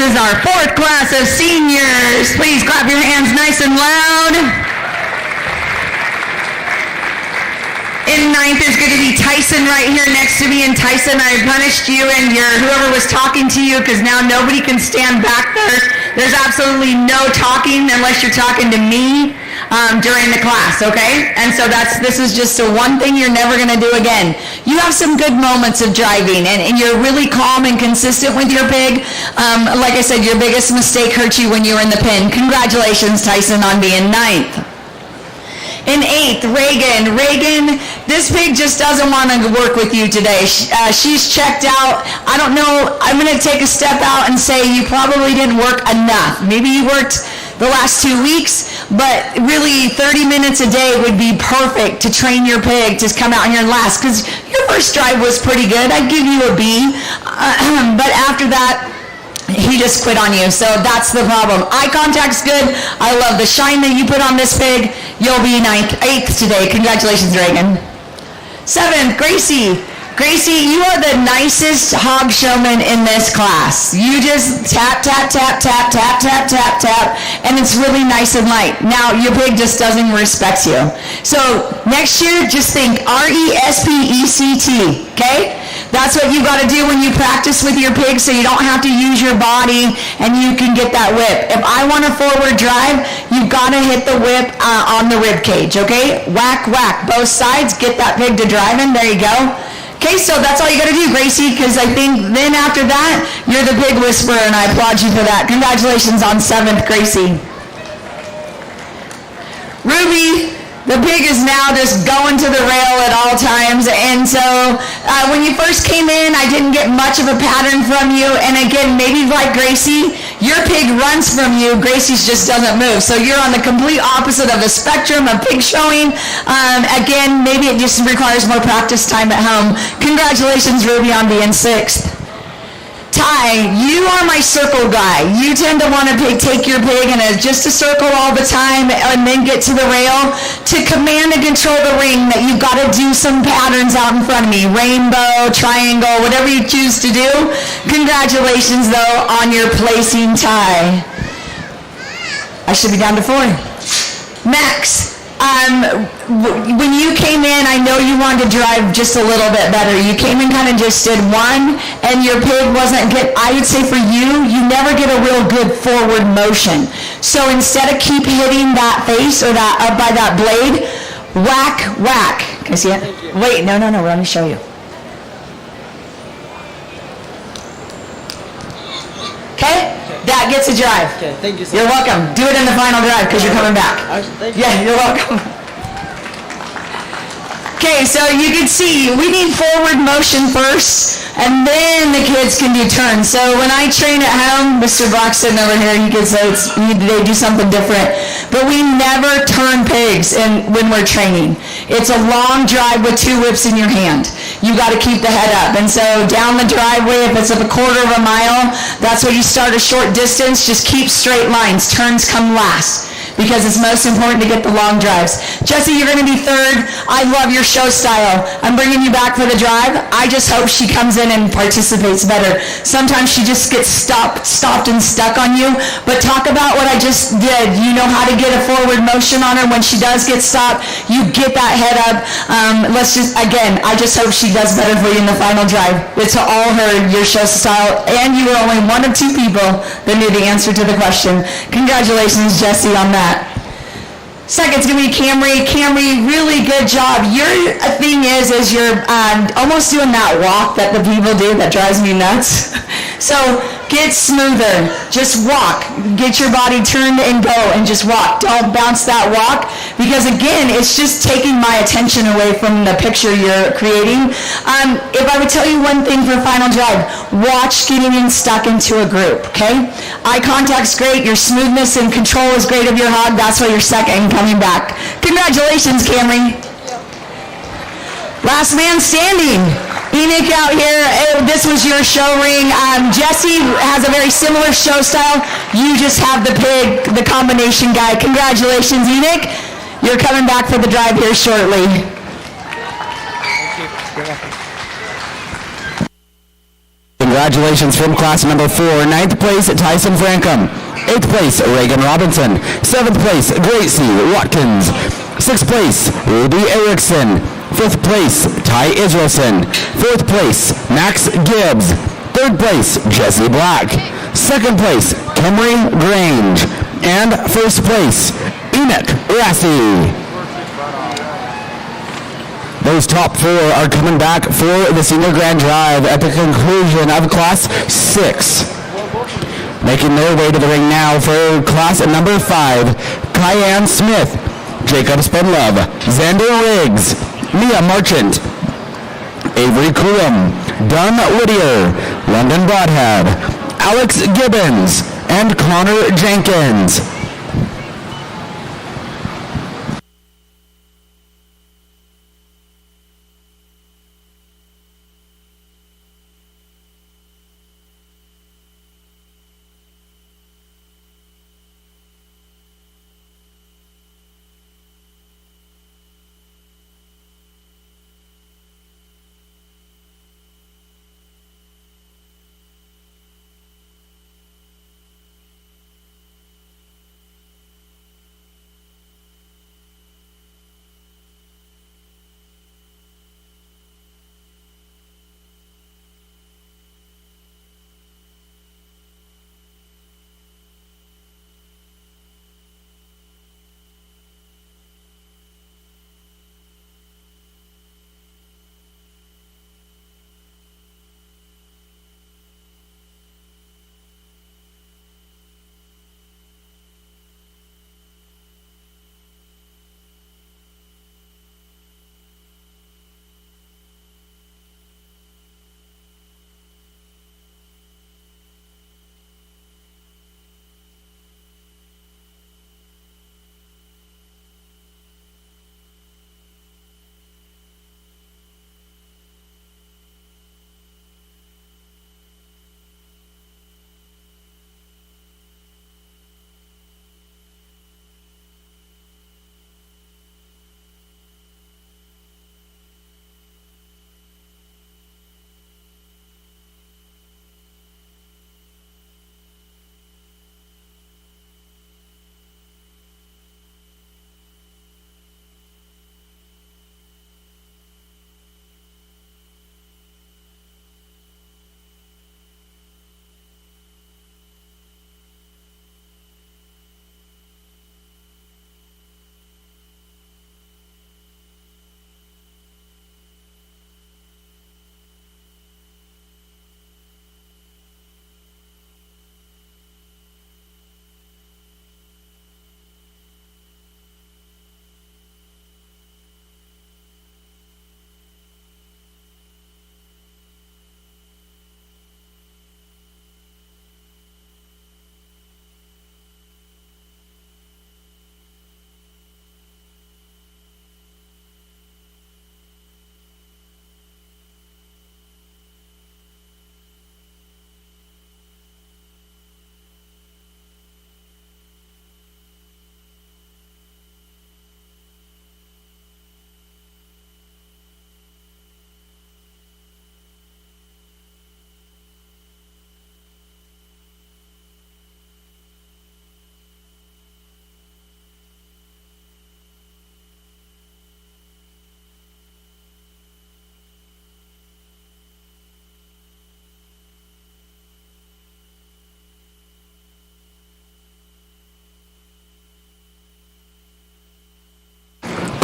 is our 4th class of seniors. Please clap your hands nice and loud. In 9th is going to be Tyson right here next to me. And Tyson, I punished you and whoever was talking to you because now nobody can stand back there. There's absolutely no talking unless you're talking to me during the class, okay? And so this is just the one thing you're never going to do again. You have some good moments of driving and you're really calm and consistent with your pig. Like I said, your biggest mistake hurt you when you were in the pen. Congratulations, Tyson, on being 9th. In 8th, Reagan. Reagan, this pig just doesn't want to work with you today. She's checked out. I don't know. I'm going to take a step out and say you probably didn't work enough. Maybe you worked the last 2 weeks, but really 30 minutes a day would be perfect to train your pig to come out here and last because your first drive was pretty good. I'd give you a B. But after that, he just quit on you, so that's the problem. Eye contact's good. I love the shine that you put on this pig. You'll be 8th today. Congratulations, Reagan. 7th, Gracie. Gracie, you are the nicest hog showman in this class. You just tap, tap, tap, tap, tap, tap, tap, tap, and it's really nice and light. Now, your pig just doesn't respect you. So next year, just think RESPECT, okay? That's what you got to do when you practice with your pig so you don't have to use your body and you can get that whip. If I want a forward drive, you've got to hit the whip on the rib cage, okay? Whack, whack, both sides, get that pig to driving. There you go. Okay, so that's all you got to do, Gracie, because I think then after that, you're the pig whisperer, and I applaud you for that. Congratulations on 7th, Gracie. Ruby, the pig is now just going to the rail at all times, and so when you first came in, I didn't get much of a pattern from you, and again, maybe like Gracie, your pig runs from you, Gracie's just doesn't move, so you're on the complete opposite of the spectrum of pig showing. Again, maybe it just requires more practice time at home. Congratulations, Ruby, on being 6th. Ty, you are my circle guy. You tend to want to take your pig in just a circle all the time and then get to the rail. To command and control the ring, that you've got to do some patterns out in front of me. Rainbow, triangle, whatever you choose to do. Congratulations, though, on your placing, Ty. I should be down to 4. Max. When you came in, I know you wanted to drive just a little bit better. You came in kind of just did 1, and your pig wasn't good. I would say for you, you never get a real good forward motion. So instead of keep hitting that face or that up by that blade, whack, whack. Can I see it? Wait, no, let me show you. Okay? That gets a drive. Okay, thank you so You're welcome. Do it in the final drive because you're coming back. Thank you. Yeah, you're welcome. Okay, so you can see we need forward motion first, and then the kids can do turns. So when I train at home, Mr. Brock's sitting over here, you can say they do something different. But we never turn pigs when we're training. It's a long drive with 2 whips in your hand. You got to keep the head up. And so down the driveway, if it's a quarter of a mile, that's where you start a short distance. Just keep straight lines. Turns come last, because it's most important to get the long drives. Jessie, you're going to be 3rd. I love your show style. I'm bringing you back for the drive. I just hope she comes in and participates better. Sometimes she just gets stopped and stuck on you, but talk about what I just did. You know how to get a forward motion on her when she does get stopped. You get that head up. I just hope she does better for you in the final drive. It's all her, your show style, and you were only 1 of 2 people that knew the answer to the question. Congratulations, Jessie, on that. Second's going to be Camry. Camry, really good job. Your thing is you're almost doing that walk that the people do that drives me nuts. So get smoother. Just walk. Get your body turned and go and just walk. Don't bounce that walk, because again, it's just taking my attention away from the picture you're creating. If I would tell you one thing for final drive, watch getting stuck into a group, okay? Eye contact's great. Your smoothness and control is great of your hog. That's why you're 2nd and coming back. Congratulations, Camry. Last man standing. Enoch out here, this was your show ring. Jessie has a very similar show style. You just have the pig, the combination guy. Congratulations, Enoch. You're coming back for the drive here shortly. Thank you. You're welcome. Congratulations from class number 4. 9th place, Tyson Frankham. 8th place, Reagan Robinson. 7th place, Gracie Watkins. 6th place, Ruby Erickson. 5th place, Ty Israelson. 4th place, Max Gibbs. 3rd place, Jesse Black. 2nd place, Camry Grange. And 1st place, Enoch Rassi. Those top 4 are coming back for the Senior Grand Drive at the conclusion of Class 6. Making their way to the ring now for Class number 5, Kyan Smith, Jacob Spudlove, Xander Riggs, Mia Marchant, Avery Coulomb, Dunn Whittier, London Broadhead, Alex Gibbons, and Connor Jenkins.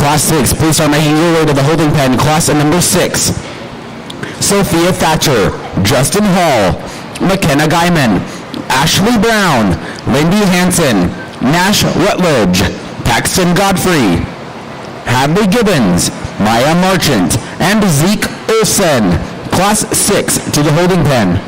Class 6, please start making your way to the holding pen. Class number 6. Sophia Thatcher, Justin Hall, McKenna Guyman, Ashley Brown, Lindy Hansen, Nash Rutledge, Paxton Godfrey, Hadley Gibbons, Maya Marchant, and Zeke Olsen. Class 6 to the holding pen.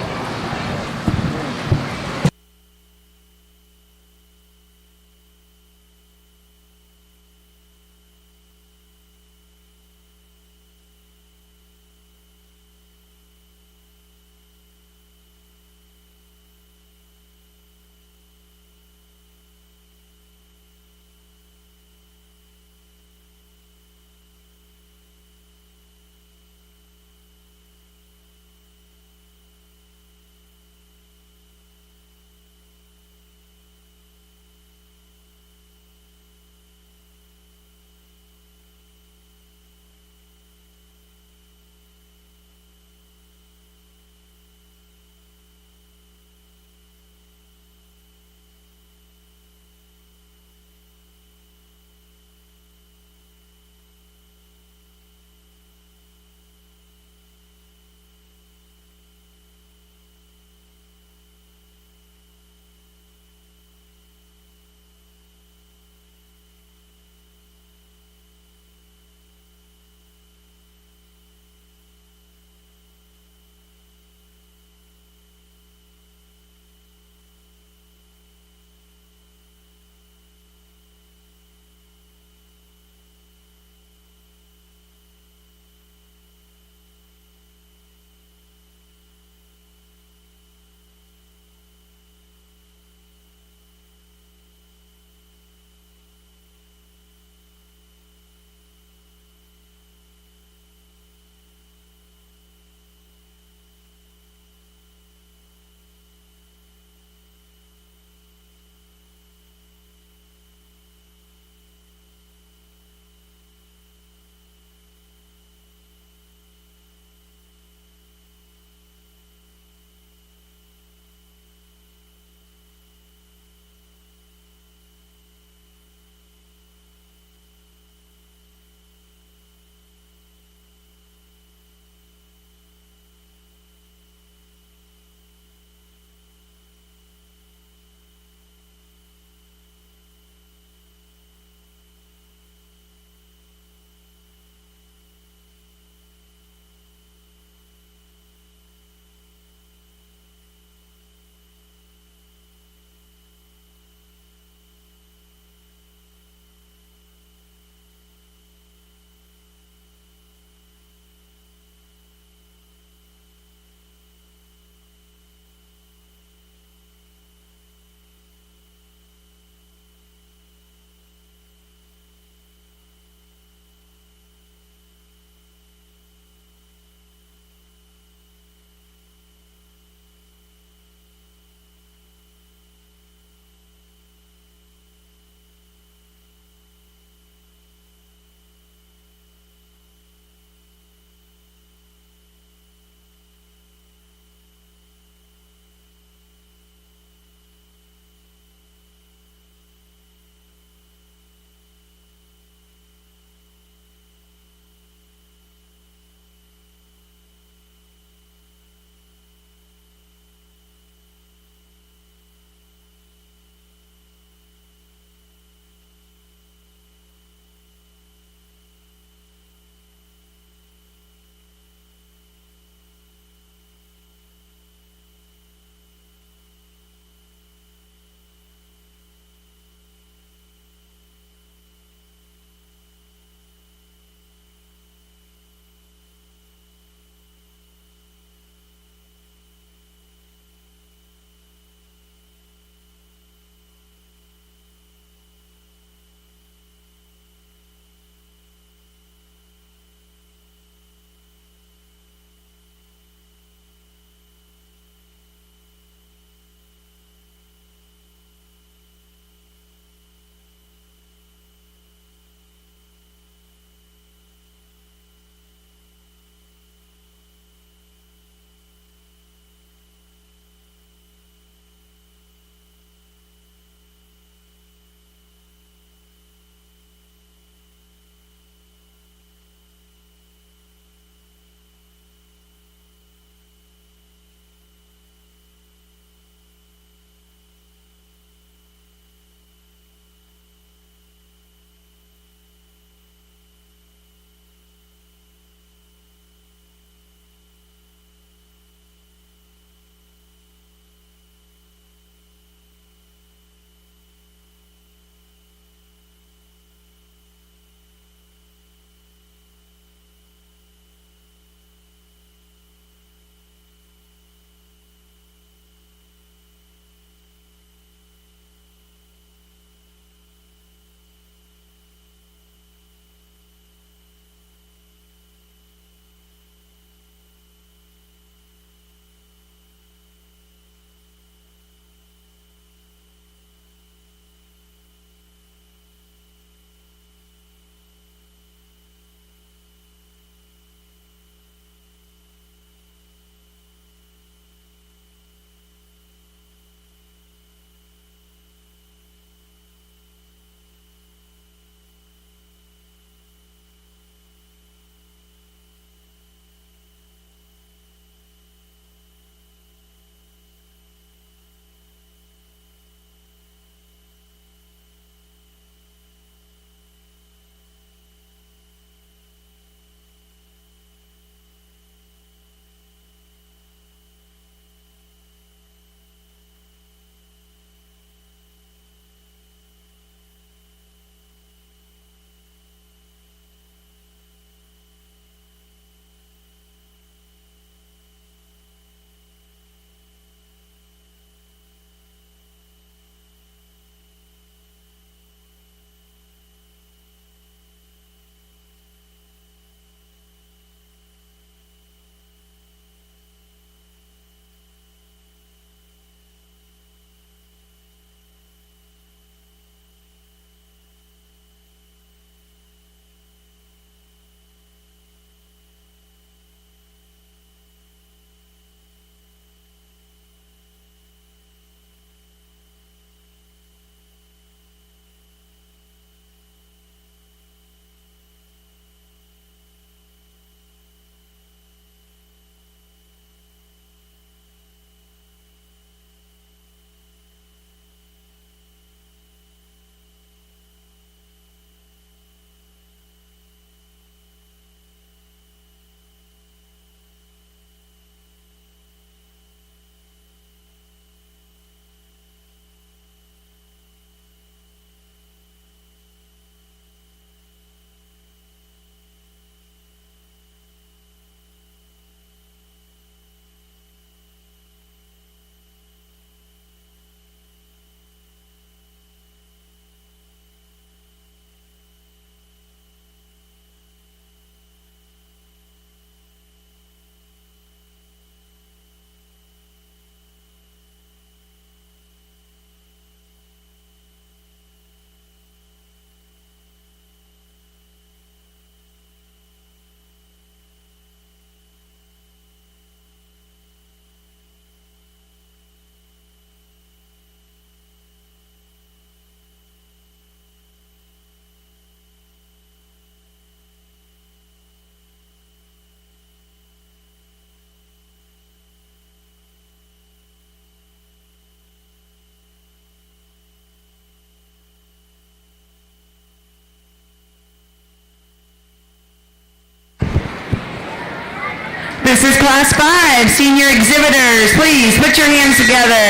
This is class 5, senior exhibitors. Please put your hands together.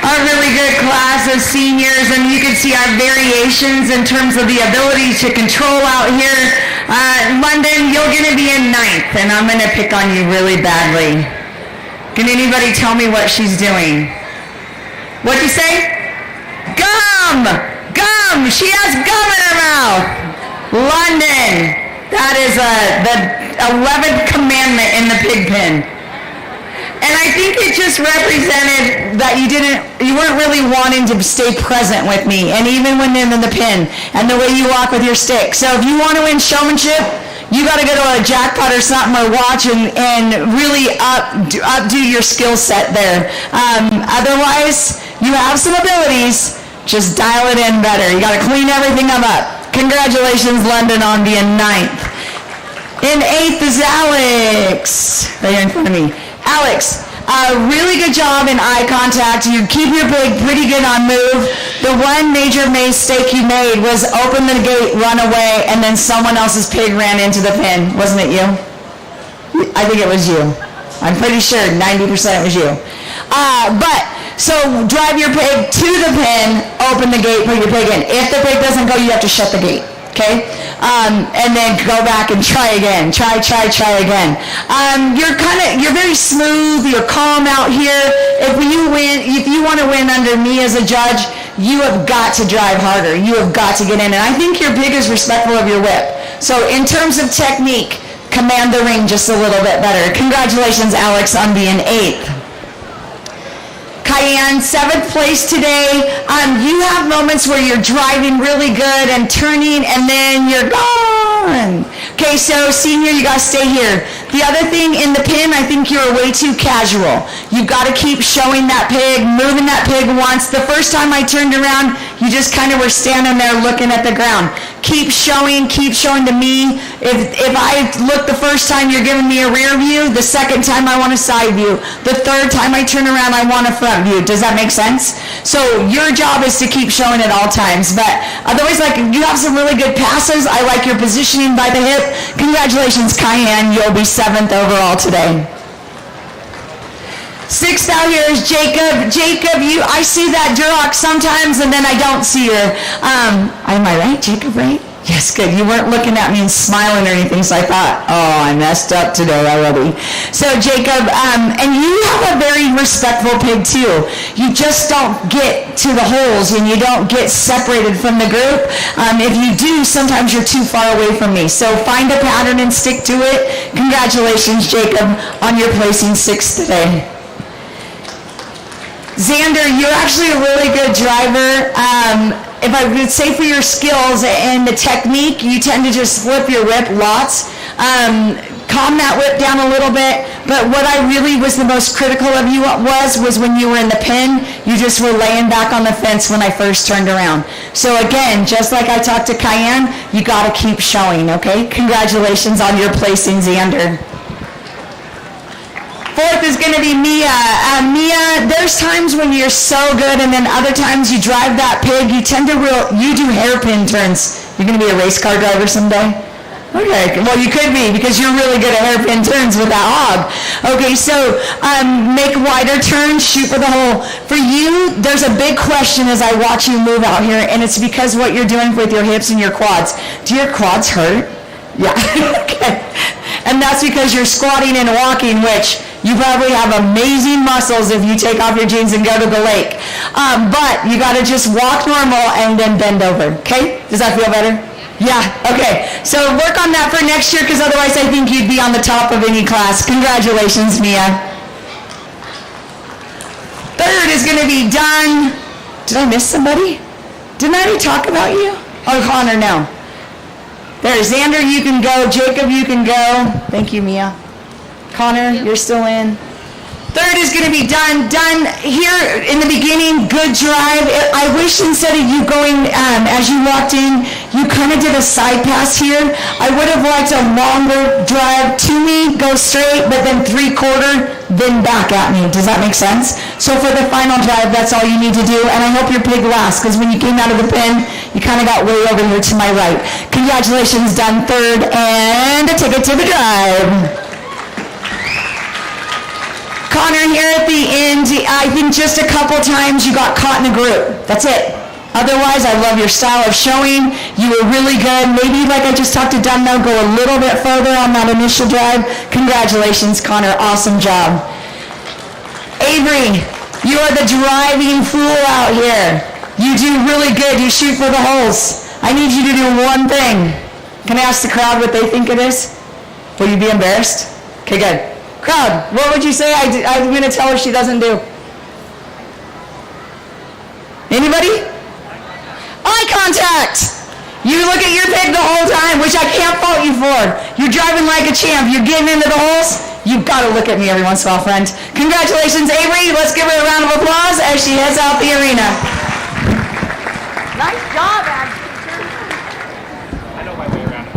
A really good class of seniors, and you can see our variations in terms of the ability to control out here. London, you're going to be in 9th, and I'm going to pick on you really badly. Can anybody tell me what she's doing? What'd you say? Gum! Gum! She has gum in her mouth! London! That is the 11th commandment in the pig pen. And I think it just represented that you weren't really wanting to stay present with me, and even when in the pen, and the way you walk with your stick. So if you want to win showmanship, you got to go to a jackpot or something or watch and really updo your skill set there. Otherwise, you have some abilities, just dial it in better. You got to clean everything up. Congratulations, London, on being 9th. In 8th is Alex, right here in front of me. Alex, really good job in eye contact. You keep your pig pretty good on move. The one major mistake you made was open the gate, run away, and then someone else's pig ran into the pen. Wasn't it you? I think it was you. I'm pretty sure 90% it was you. So drive your pig to the pen, open the gate, put your pig in. If the pig doesn't go, you have to shut the gate. Okay, and then go back and try again. Try again. You're very smooth. You're calm out here. If you want to win under me as a judge, you have got to drive harder. You have got to get in. And I think your pig is respectful of your whip. So in terms of technique, command the ring just a little bit better. Congratulations, Alex, on being 8th. Cayenne, 7th place today. You have moments where you're driving really good and turning, and then you're gone. Okay, so senior, you got to stay here. The other thing in the pen, I think you're way too casual. You've got to keep showing that pig, moving that pig once. The first time I turned around, you just kind of were standing there looking at the ground. Keep showing to me. If I look the first time, you're giving me a rear view. The second time, I want a side view. The third time I turn around, I want a front view. Does that make sense? So your job is to keep showing at all times. But otherwise, you have some really good passes. I like your positioning by the hip. Congratulations, Cayenne. You'll be 7th overall today. 6th out here is Jacob. Jacob, I see that Duroc sometimes, and then I don't see her. Am I right, Jacob, right? Yes, good. You weren't looking at me and smiling or anything, so I thought, oh, I messed up today already. So, Jacob, and you have a very respectful pig, too. You just don't get to the holes, and you don't get separated from the group. If you do, sometimes you're too far away from me. So find a pattern and stick to it. Congratulations, Jacob, on your placing 6th today. Xander, you're actually a really good driver. If I would say for your skills and the technique, you tend to just flip your whip lots. Calm that whip down a little bit. But what I really was the most critical of you was when you were in the pen, you just were laying back on the fence when I first turned around. So again, just like I talked to Cayenne, you got to keep showing, okay? Congratulations on your placing, Xander. 4th is going to be Mia. Mia, there's times when you're so good, and then other times you drive that pig. You do hairpin turns. You're going to be a race car driver someday? Okay, well, you could be, because you're really good at hairpin turns with that hog. Okay, so make wider turns, shoot for the hole. For you, there's a big question as I watch you move out here, and it's because what you're doing with your hips and your quads. Do your quads hurt? Yeah, okay. And that's because you're squatting and walking, which you probably have amazing muscles if you take off your jeans and go to the lake. But you got to just walk normal and then bend over, okay? Does that feel better? Yeah, okay. So work on that for next year, because otherwise I think you'd be on the top of any class. Congratulations, Mia. 3rd is going to be done. Did I miss somebody? Didn't I already talk about you? Oh, Connor, no. There, Xander, you can go. Jacob, you can go. Thank you, Mia. Connor, you're still in. 3rd is going to be done. Done here in the beginning, good drive. I wish instead of you going as you walked in, you kind of did a side pass here. I would have liked a longer drive to me, go straight, but then 3/4, then back at me. Does that make sense? So for the final drive, that's all you need to do. And I hope your pig lasts, because when you came out of the pen, You kind of got way over here to my right. Congratulations, done third, and a ticket to the drive. Connor, here at the end, I think just a couple times you got caught in a group. That's it. Otherwise, I love your style of showing. You were really good. Maybe, like I just talked to Dunno, go a little bit further on that initial drive. Congratulations, Connor. Awesome job. Avery, you are the driving fool out here. You do really good. You shoot for the holes. I need you to do one thing. Can I ask the crowd what they think it is? Will you be embarrassed? Okay, good. Crowd, what would you say I'm going to tell her she doesn't do? Anybody? Eye contact! You look at your pig the whole time, which I can't fault you for. You're driving like a champ. You're getting into the holes. You've got to look at me every once in a while, friend. Congratulations, Avery. Let's give her a round of applause as she heads out the arena. Nice job, Ashley. I know my way around it.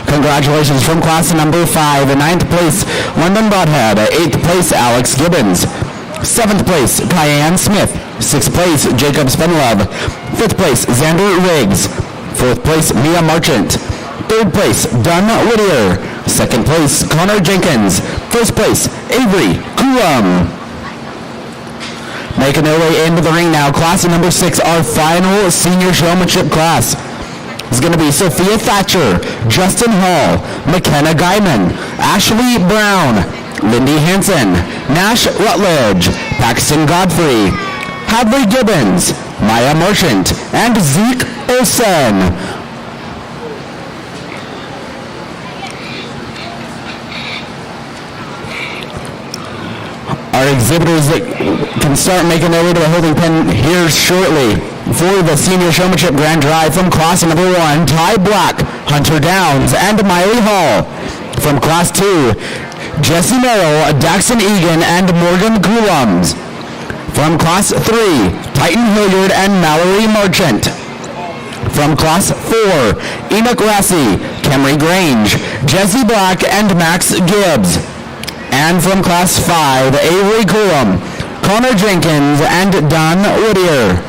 Congratulations from class number 5. In 9th place, London Broadhead. 8th place, Alex Gibbons. 7th place, Kyan Smith. 6th place, Jacob Spenlove. 5th place, Xander Riggs. 4th place, Mia Marchant. 3rd place, Dunn Whittier. 2nd place, Connor Jenkins. 1st place, Avery Kulam. Making their way into the ring now, class number 6, our final senior showmanship class. It's going to be Sophia Thatcher, Justin Hall, McKenna Guyman, Ashley Brown, Lindy Hansen, Nash Rutledge, Paxton Godfrey, Hadley Gibbons, Maya Marchant, and Zeke Olsen. Our exhibitors that can start making their way to the holding pen here shortly. For the Senior Showmanship Grand Drive from class number 1, Ty Black, Hunter Downs, and Miley Hall. From class 2, Jesse Merrill, Daxon Egan, and Morgan Coulomms. From class 3, Titan Hilliard and Mallory Marchant. From class 4, Enoch Lassie, Camry Grange, Jesse Black, and Max Gibbs. And from class 5, Avery Coulomb, Connor Jenkins, and Don Whittier.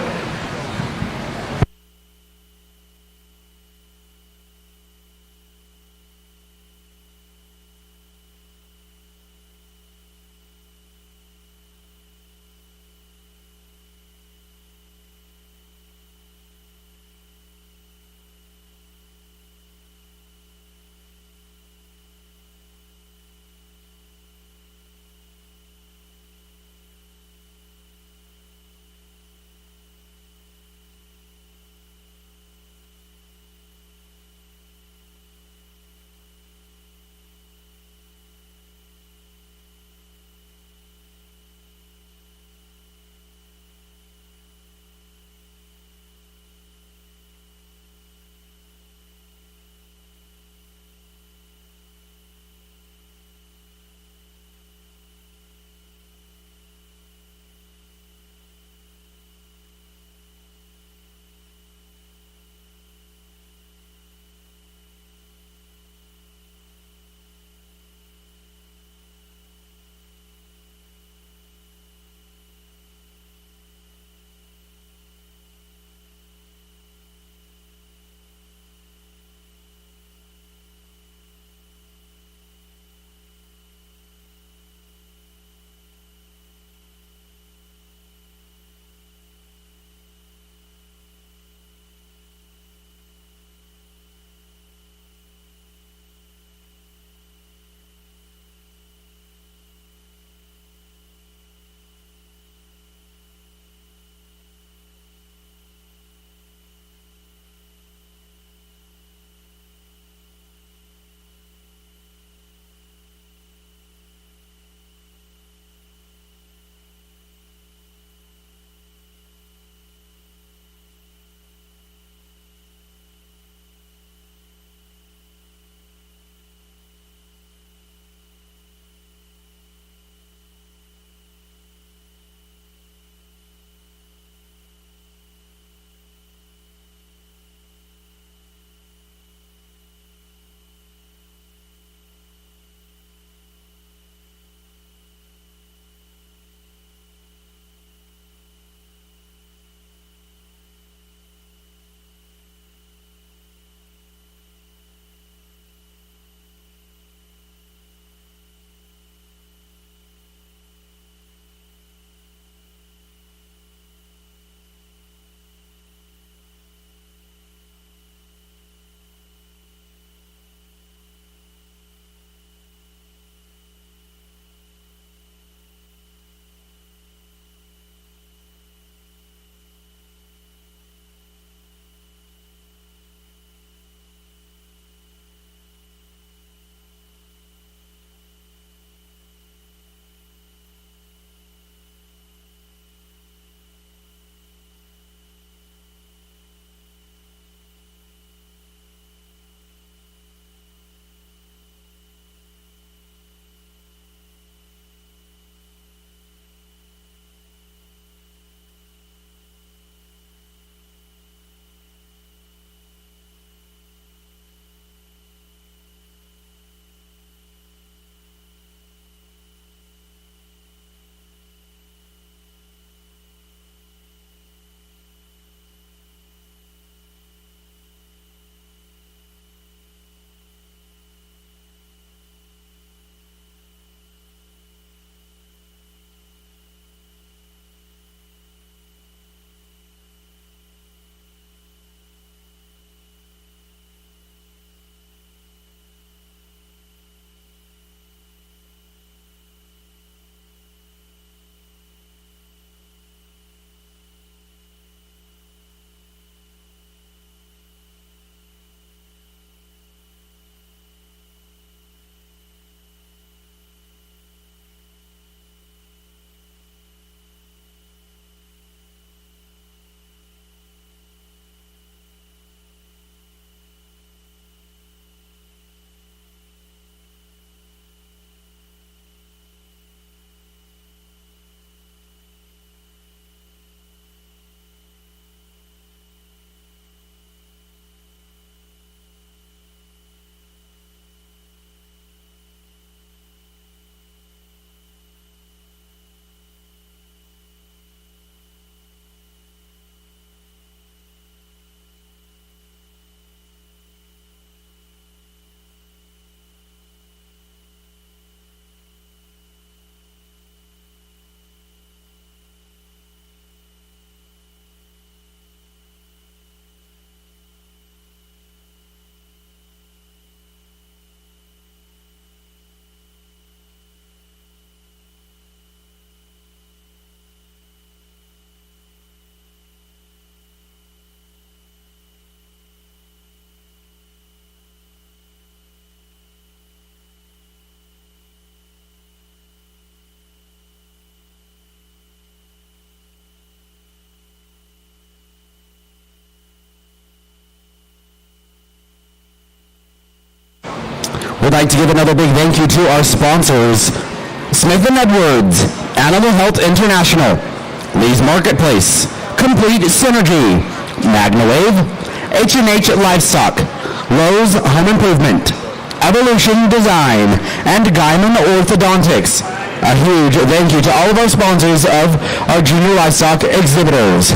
We'd like to give another big thank you to our sponsors, Smith & Edwards, Animal Health International, Lee's Marketplace, Complete Synergy, MagnaWave, H&H Livestock, Lowe's Home Improvement, Evolution Design, and Guyman Orthodontics. A huge thank you to all of our sponsors of our Junior Livestock exhibitors.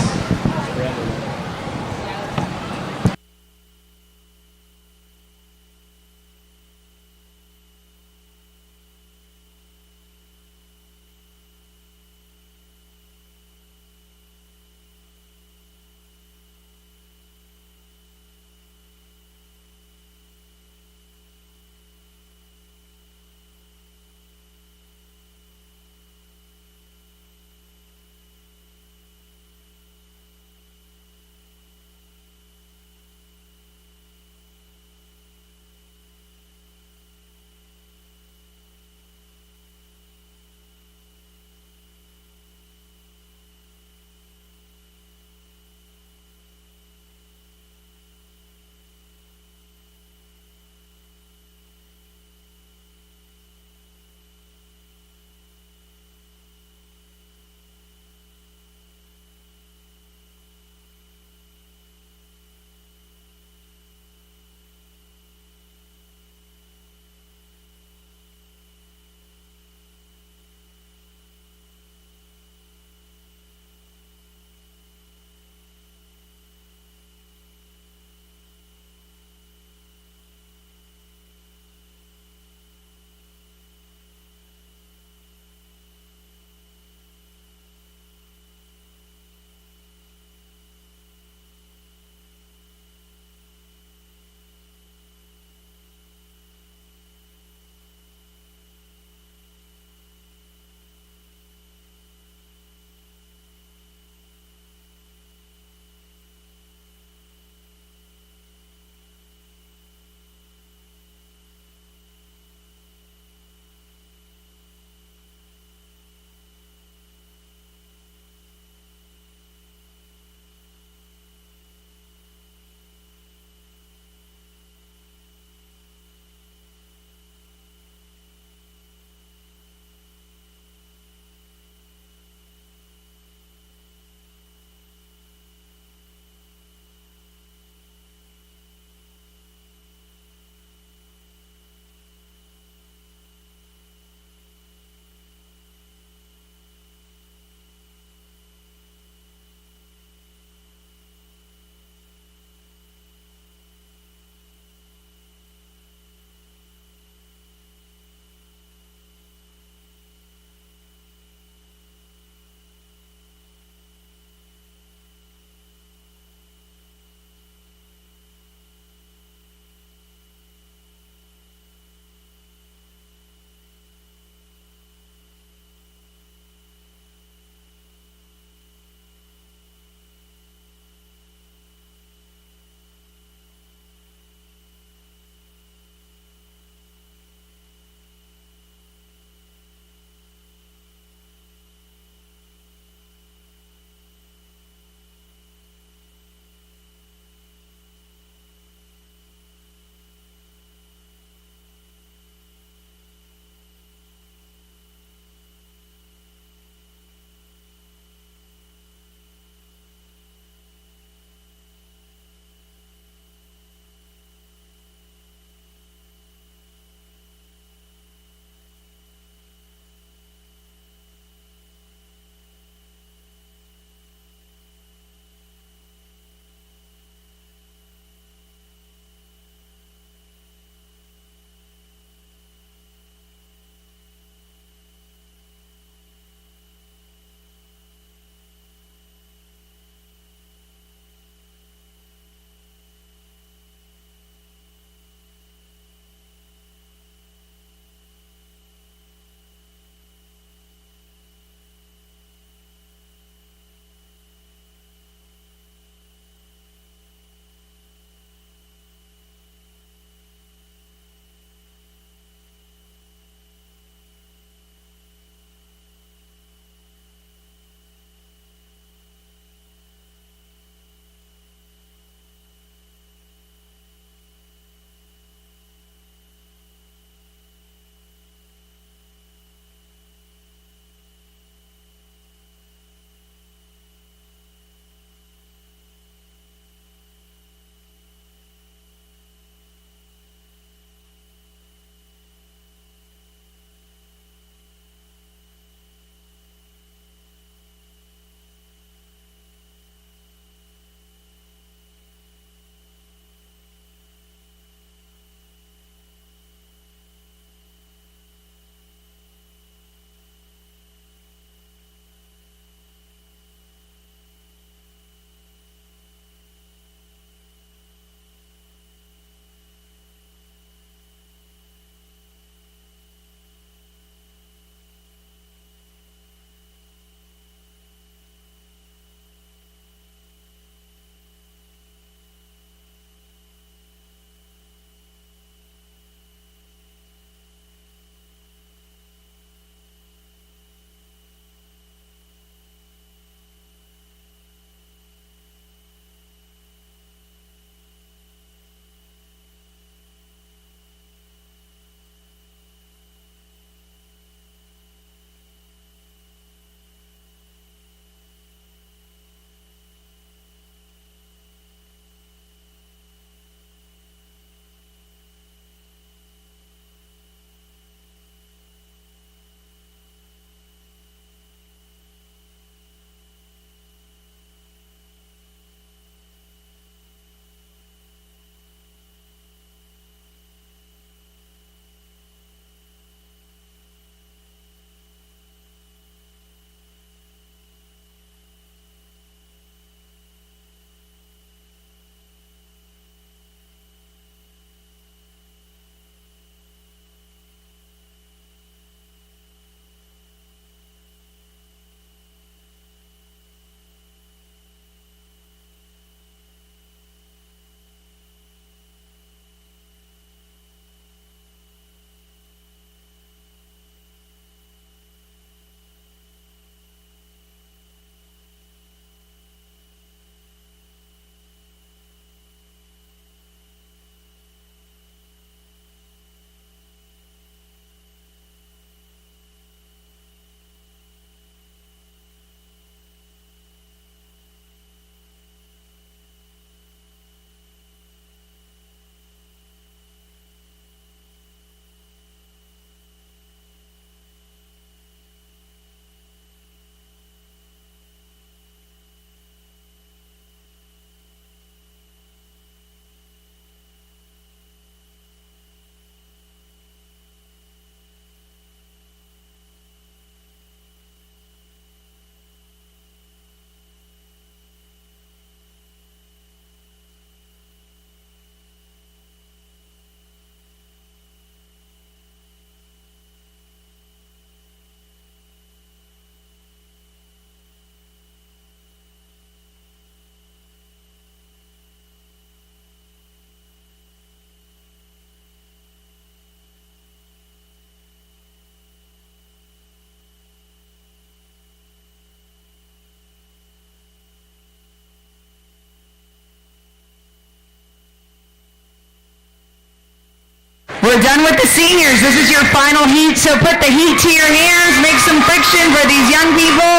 done with the seniors. This is your final heat, so put the heat to your hands, make some friction for these young people.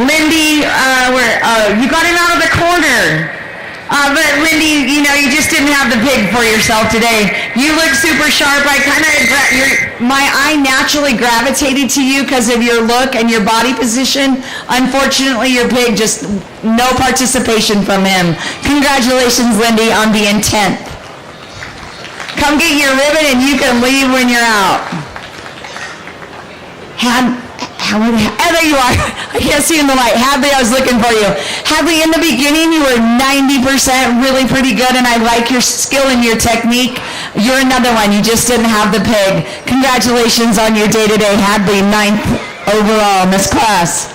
Lindy, you got him out of the corner. But Lindy, you know, you just didn't have the pig for yourself today. You look super sharp. My eye naturally gravitated to you because of your look and your body position. Unfortunately, your pig, just no participation from him. Congratulations, Lindy, on being 10th. Come get your ribbon and you can leave when you're out. There you are. I can't see in the light. Hadley, I was looking for you. Hadley, in the beginning, you were 90% really pretty good, and I like your skill and your technique. You're another one. You just didn't have the pig. Congratulations on your day-to-day, Hadley, 9th overall in this class.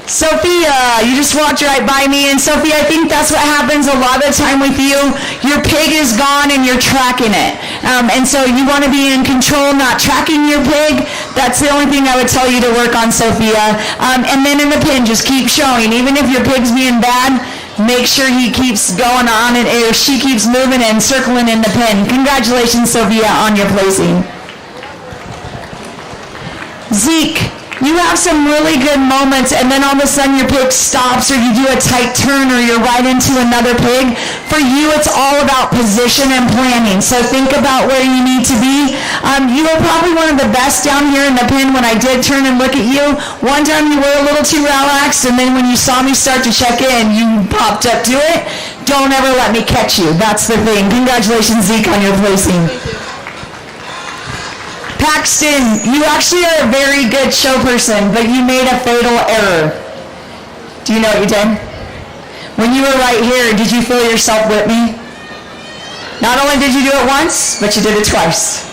Sophia, you just walked right by me, and Sophia, I think that's what happens a lot of the time with you. Your pig is gone and you're tracking it. And so you want to be in control, not tracking your pig. That's the only thing I would tell you to work on, Sophia. And then in the pin, just keep showing. Even if your pig's being bad, make sure he keeps going on it, or she keeps moving and circling in the pin. Congratulations, Sophia, on your placing. Zeke, you have some really good moments, and then all of a sudden your pig stops, or you do a tight turn, or you're right into another pig. For you, it's all about position and planning. So think about where you need to be. You were probably one of the best down here in the pen when I did turn and look at you. One time you were a little too relaxed, and then when you saw me start to check in, you popped up to it. Don't ever let me catch you. That's the thing. Congratulations, Zeke, on your placing. Paxton, you actually are a very good show person, but you made a fatal error. Do you know what you did? When you were right here, did you feel yourself whip me? Not only did you do it once, but you did it twice.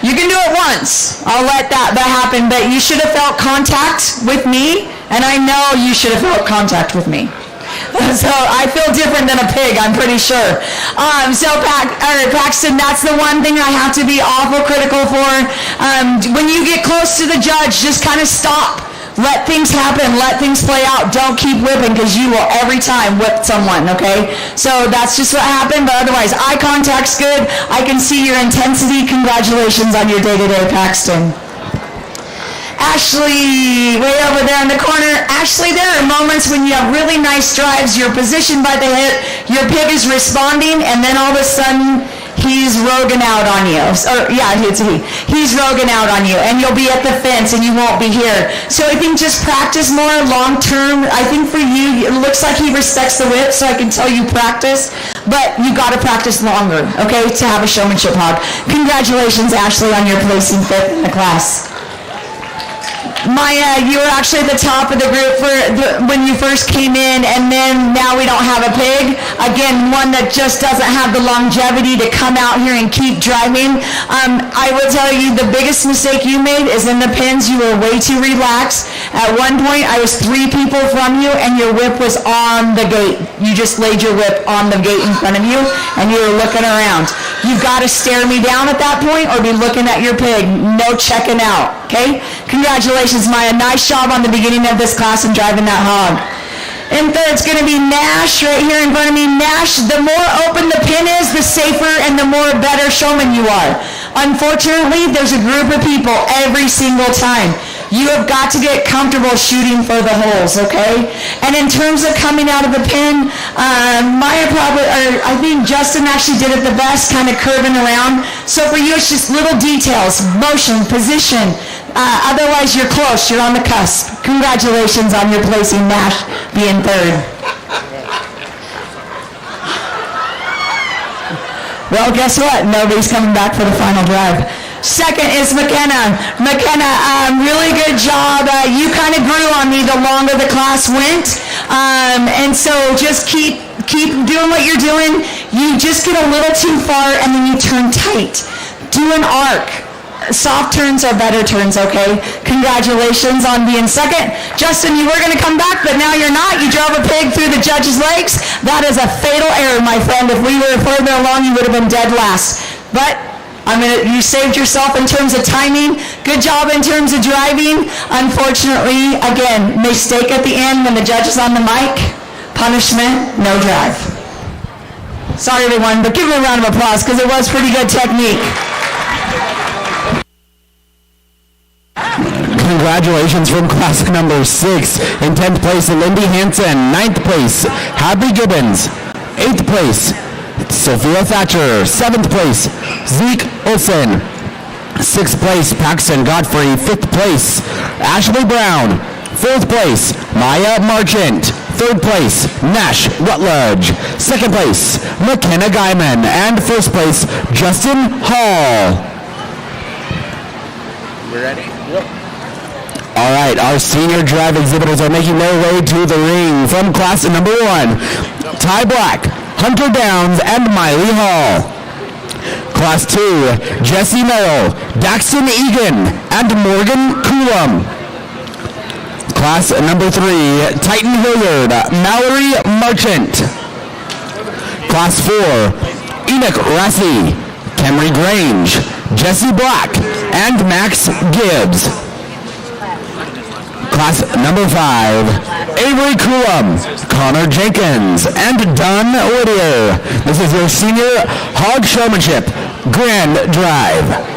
You can do it once. I'll let that happen, but you should have felt contact with me, and I know you should have felt contact with me. So I feel different than a pig, I'm pretty sure. Paxton, that's the one thing I have to be awful critical for. When you get close to the judge, just kind of stop. Let things happen. Let things play out. Don't keep whipping, because you will every time whip someone, okay? So that's just what happened, but otherwise, eye contact's good. I can see your intensity. Congratulations on your day-to-day, Paxton. Ashley, way over there in the corner. Ashley, there are moments when you have really nice drives, you're positioned by the hip, your pig is responding, and then all of a sudden, he's roguing out on you. He's roguing out on you, and you'll be at the fence, and you won't be here. So I think just practice more long term. I think for you, it looks like he respects the whip, so I can tell you practice, but you got to practice longer, okay, to have a showmanship hog. Congratulations, Ashley, on your placing 5th in the class. Maya, you were actually at the top of the group when you first came in, and then now we don't have a pig. Again, one that just doesn't have the longevity to come out here and keep driving. I will tell you, the biggest mistake you made is in the pins. You were way too relaxed. At one point, I was 3 people from you, and your whip was on the gate. You just laid your whip on the gate in front of you, and you were looking around. You've got to stare me down at that point or be looking at your pig. No checking out, okay? Congratulations, Maya. Nice job on the beginning of this class and driving that hog. And third's going to be Nash right here in front of me. Nash, the more open the pin is, the safer and the more better showman you are. Unfortunately, there's a group of people every single time. You have got to get comfortable shooting for the holes, okay? And in terms of coming out of the pin, I think Justin actually did it the best, kind of curving around. So for you, it's just little details, motion, position. Otherwise, you're close. You're on the cusp. Congratulations on your placing, Nash, being 3rd. Well, guess what? Nobody's coming back for the final drive. 2nd is McKenna. McKenna, really good job. You kind of grew on me the longer the class went. And so just keep doing what you're doing. You just get a little too far, and then you turn tight. Do an arc. Soft turns are better turns, okay? Congratulations on being 2nd. Justin, you were going to come back, but now you're not. You drove a pig through the judge's legs. That is a fatal error, my friend. If we were further along, you would have been dead last. But you saved yourself in terms of timing. Good job in terms of driving. Unfortunately, again, mistake at the end when the judge is on the mic. Punishment, no drive. Sorry, everyone, but give him a round of applause because it was pretty good technique. Congratulations from class number 6. In 10th place, Lindy Hansen. 9th place, Hadley Gibbons. 8th place, Sophia Thatcher. 7th place, Zeke Olson. 6th place, Paxton Godfrey. 5th place, Ashley Brown. 4th place, Maya Marchant. 3rd place, Nash Rutledge. 2nd place, McKenna Guyman. And 1st place, Justin Hall. We ready? All right, our senior drive exhibitors are making their way to the ring. From class number 1, Ty Black, Hunter Downs, and Miley Hall. Class 2, Jesse Merrill, Daxton Egan, and Morgan Coulomb. Class number 3, Titan Hilliard, Mallory Marchant. Class 4, Enoch Rassi, Camry Grange, Jesse Black, and Max Gibbs. Class number 5, Avery Coulomb, Connor Jenkins, and Don Whittier. This is your senior hog showmanship grand drive.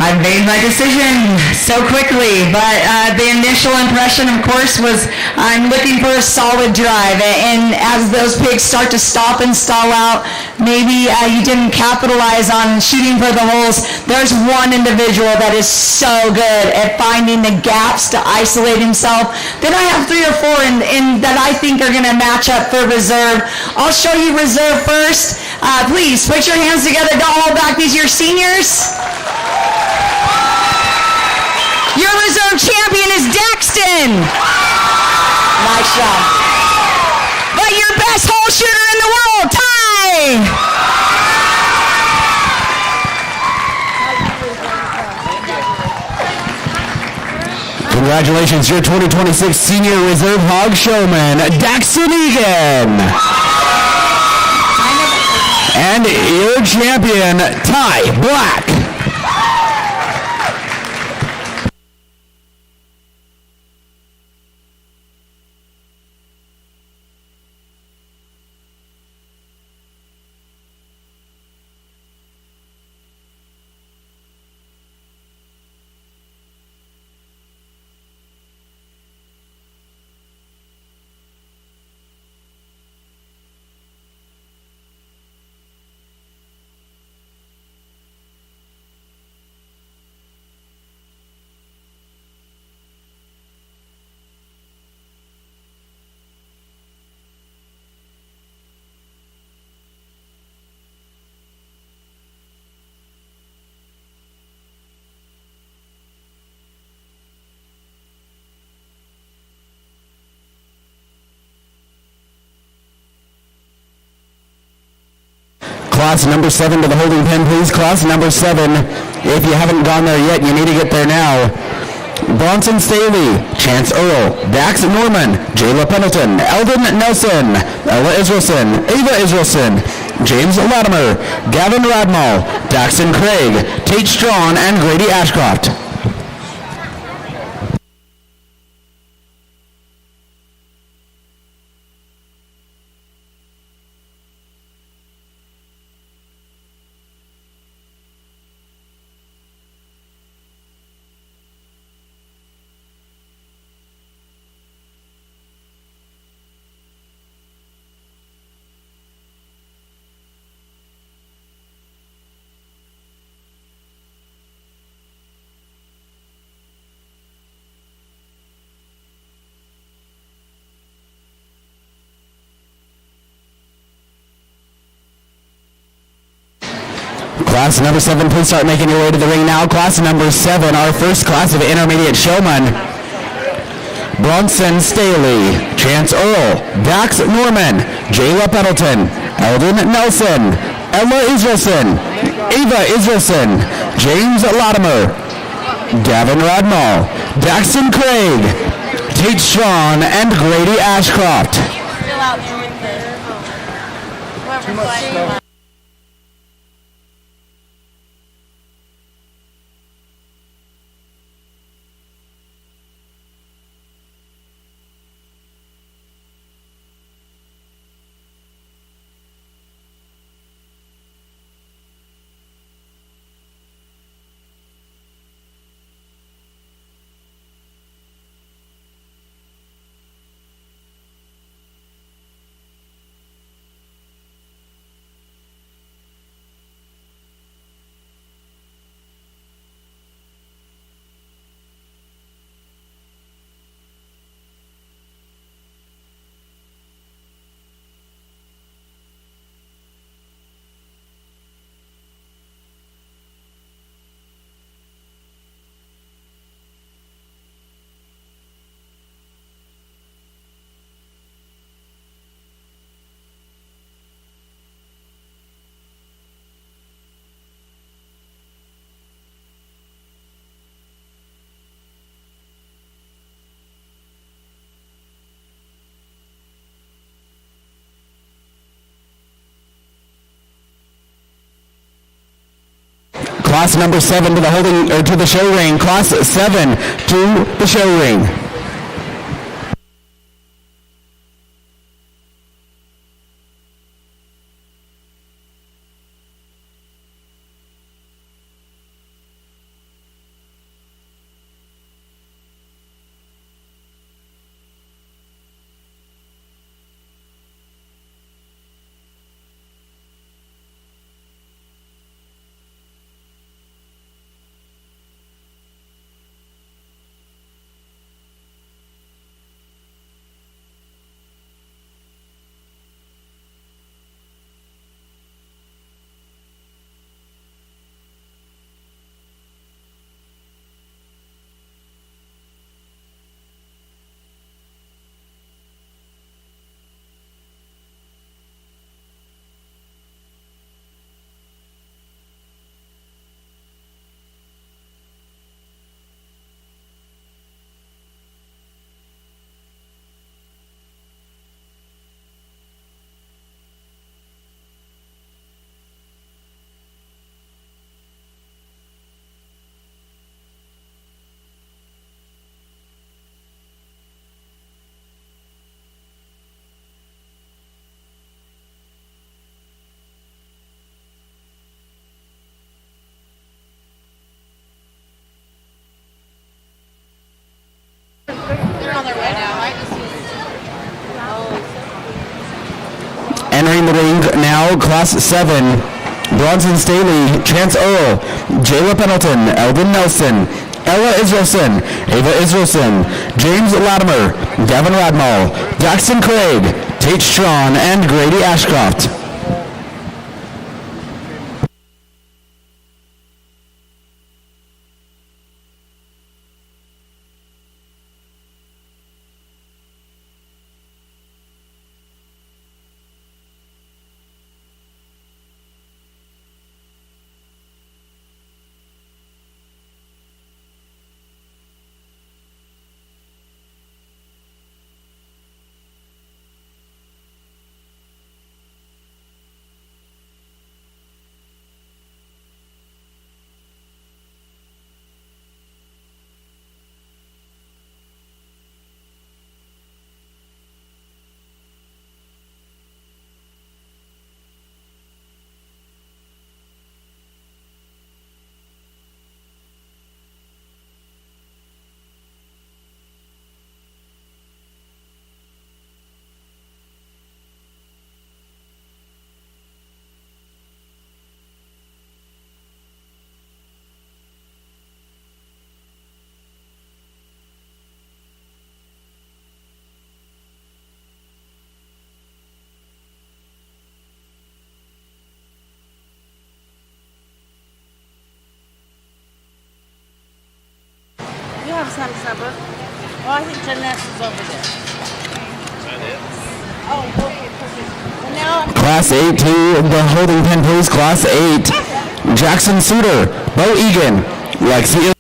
I made my decision so quickly, but the initial impression, of course, was I'm looking for a solid drive. And as those pigs start to stop and stall out, maybe you didn't capitalize on shooting for the holes. There's one individual that is so good at finding the gaps to isolate himself. Then I have 3 or 4 in that I think are going to match up for reserve. I'll show you reserve first. Please put your hands together. Don't hold back. These are your seniors. Your reserve champion is Daxton. Nice job. But your best hole shooter in the world, Ty. Congratulations, your 2026 Senior Reserve Hog Showman, Daxton Egan. And your champion, Ty Black. Class number 7 to the holding pen, please. Class number 7. If you haven't gone there yet, you need to get there now. Bronson Staley, Chance Earl, Dax Norman, Jayla Pendleton, Eldon Nelson, Ella Israelson, Ava Israelson, James Latimer, Gavin Radmal, Daxton Craig, Tate Strawn, and Grady Ashcroft. Class number 7, please start making your way to the ring now. Class number 7, our first class of intermediate showmen. Bronson Staley, Chance Earl, Dax Norman, Jayla Pendleton, Eldon Nelson, Ella Israelson, Ava Israelson, James Latimer, Gavin Radmal, Daxton Craig, Tate Strawn, and Grady Ashcroft. Fill out whoever's playing. Class number 7 to the holding or to the show ring. Class 7 to the show ring. on their way now. I just Entering the ring now, Class 7. Bronson Staley, Chance Earl, Jayla Pendleton, Eldon Nelson, Ella Israelson, Ava Israelson, James Latimer, Gavin Radmal, Jackson Craig, Tate Strawn, and Grady Ashcroft. You have some supper. Oh, I think Jeanette's is over there. Oh, okay, perfect. And now I'm Class 8 to the holding pen, please. Class 8. Jackson Suter, Bo Egan, Lexi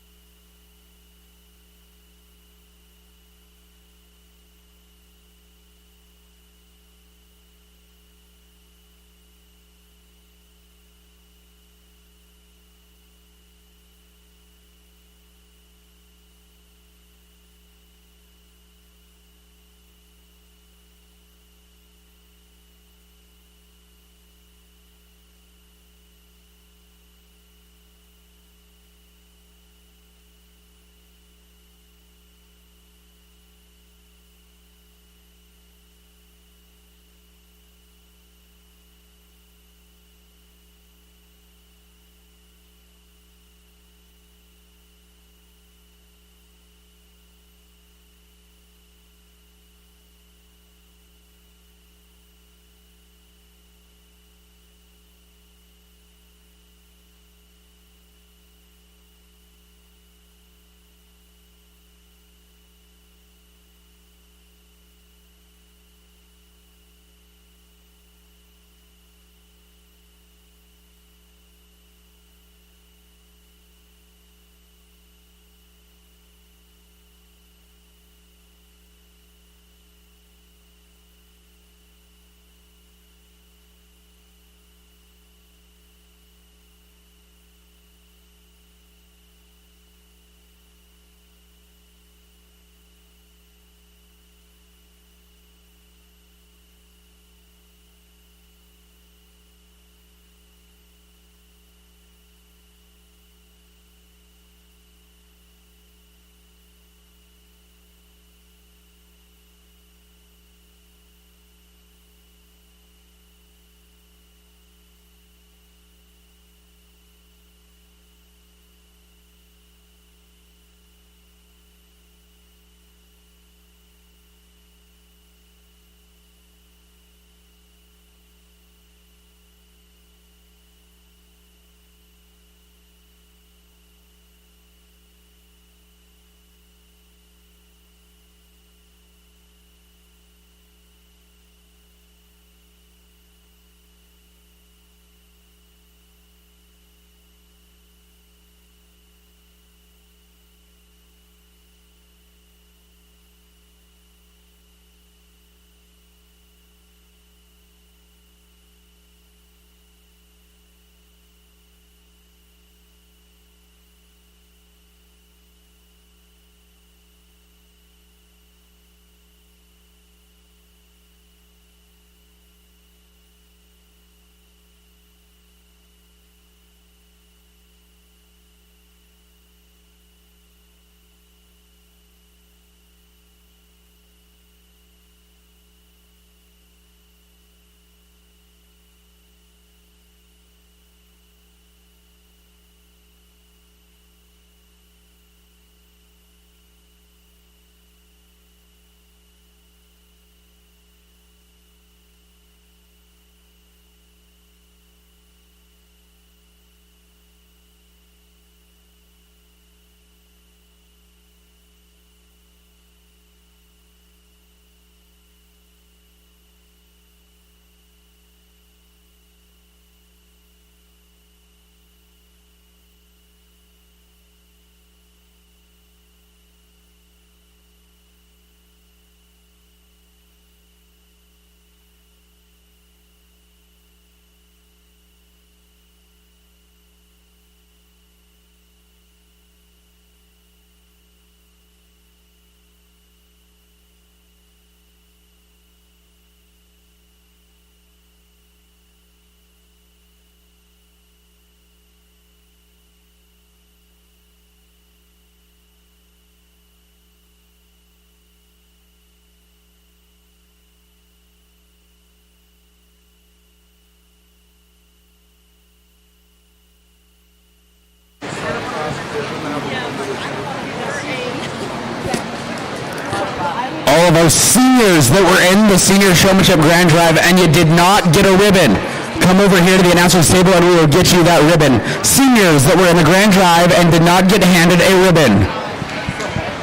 All of those seniors that were in the senior showmanship grand drive and you did not get a ribbon, come over here to the announcer's table and we will get you that ribbon. Seniors that were in the grand drive and did not get handed a ribbon.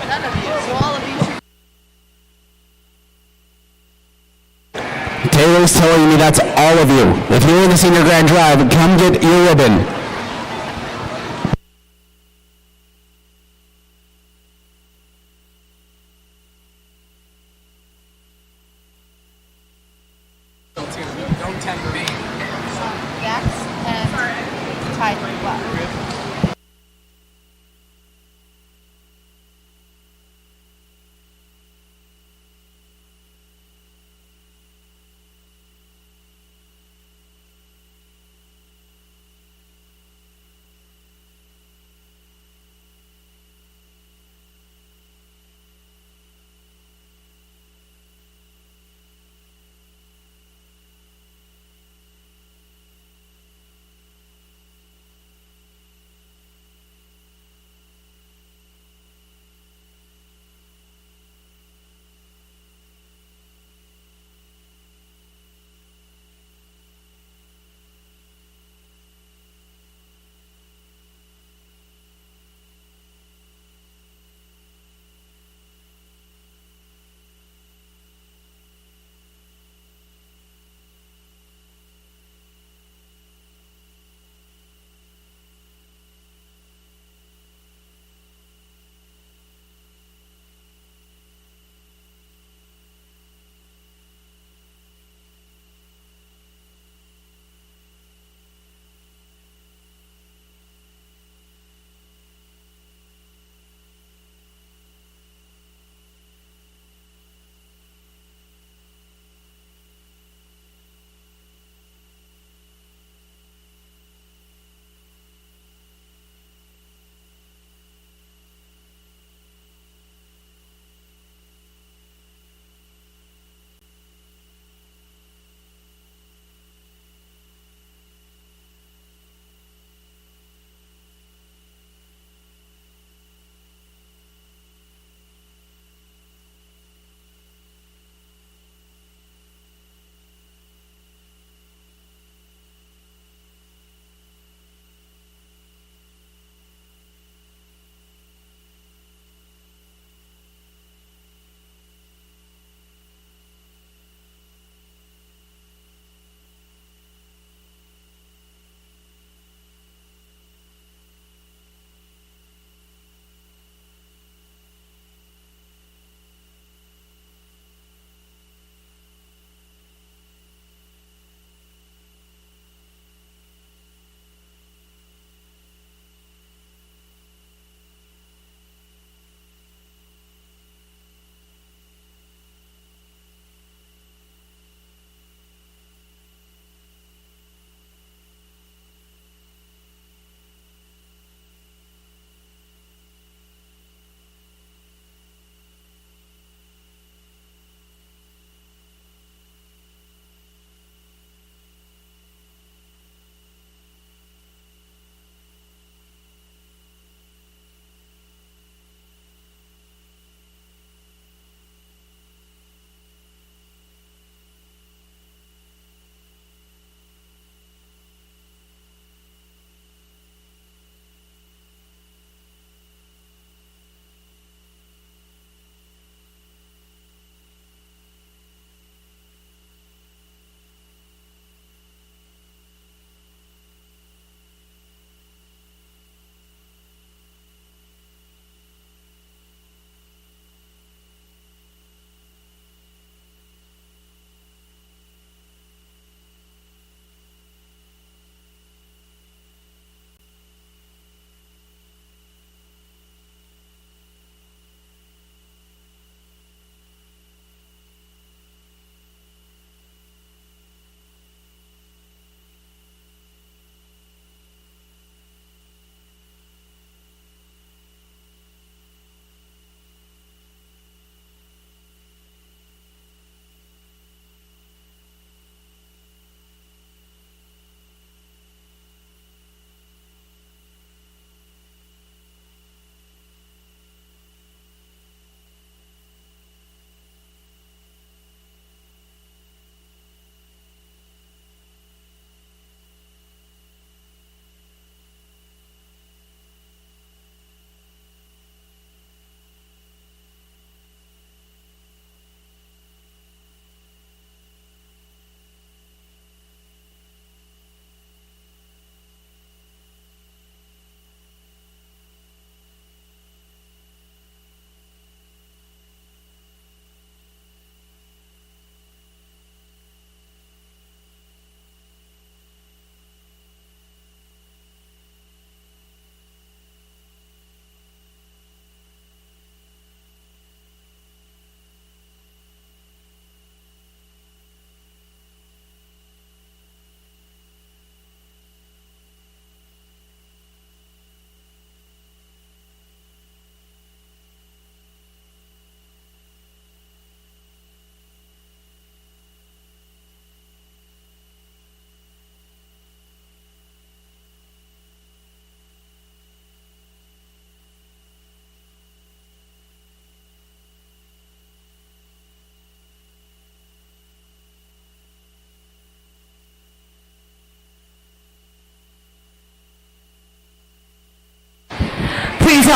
None of you, so all of you should. Taylor's telling me that's all of you. If you're in the senior grand drive, come get your ribbon. Don't tempt me. Yaks and tied what?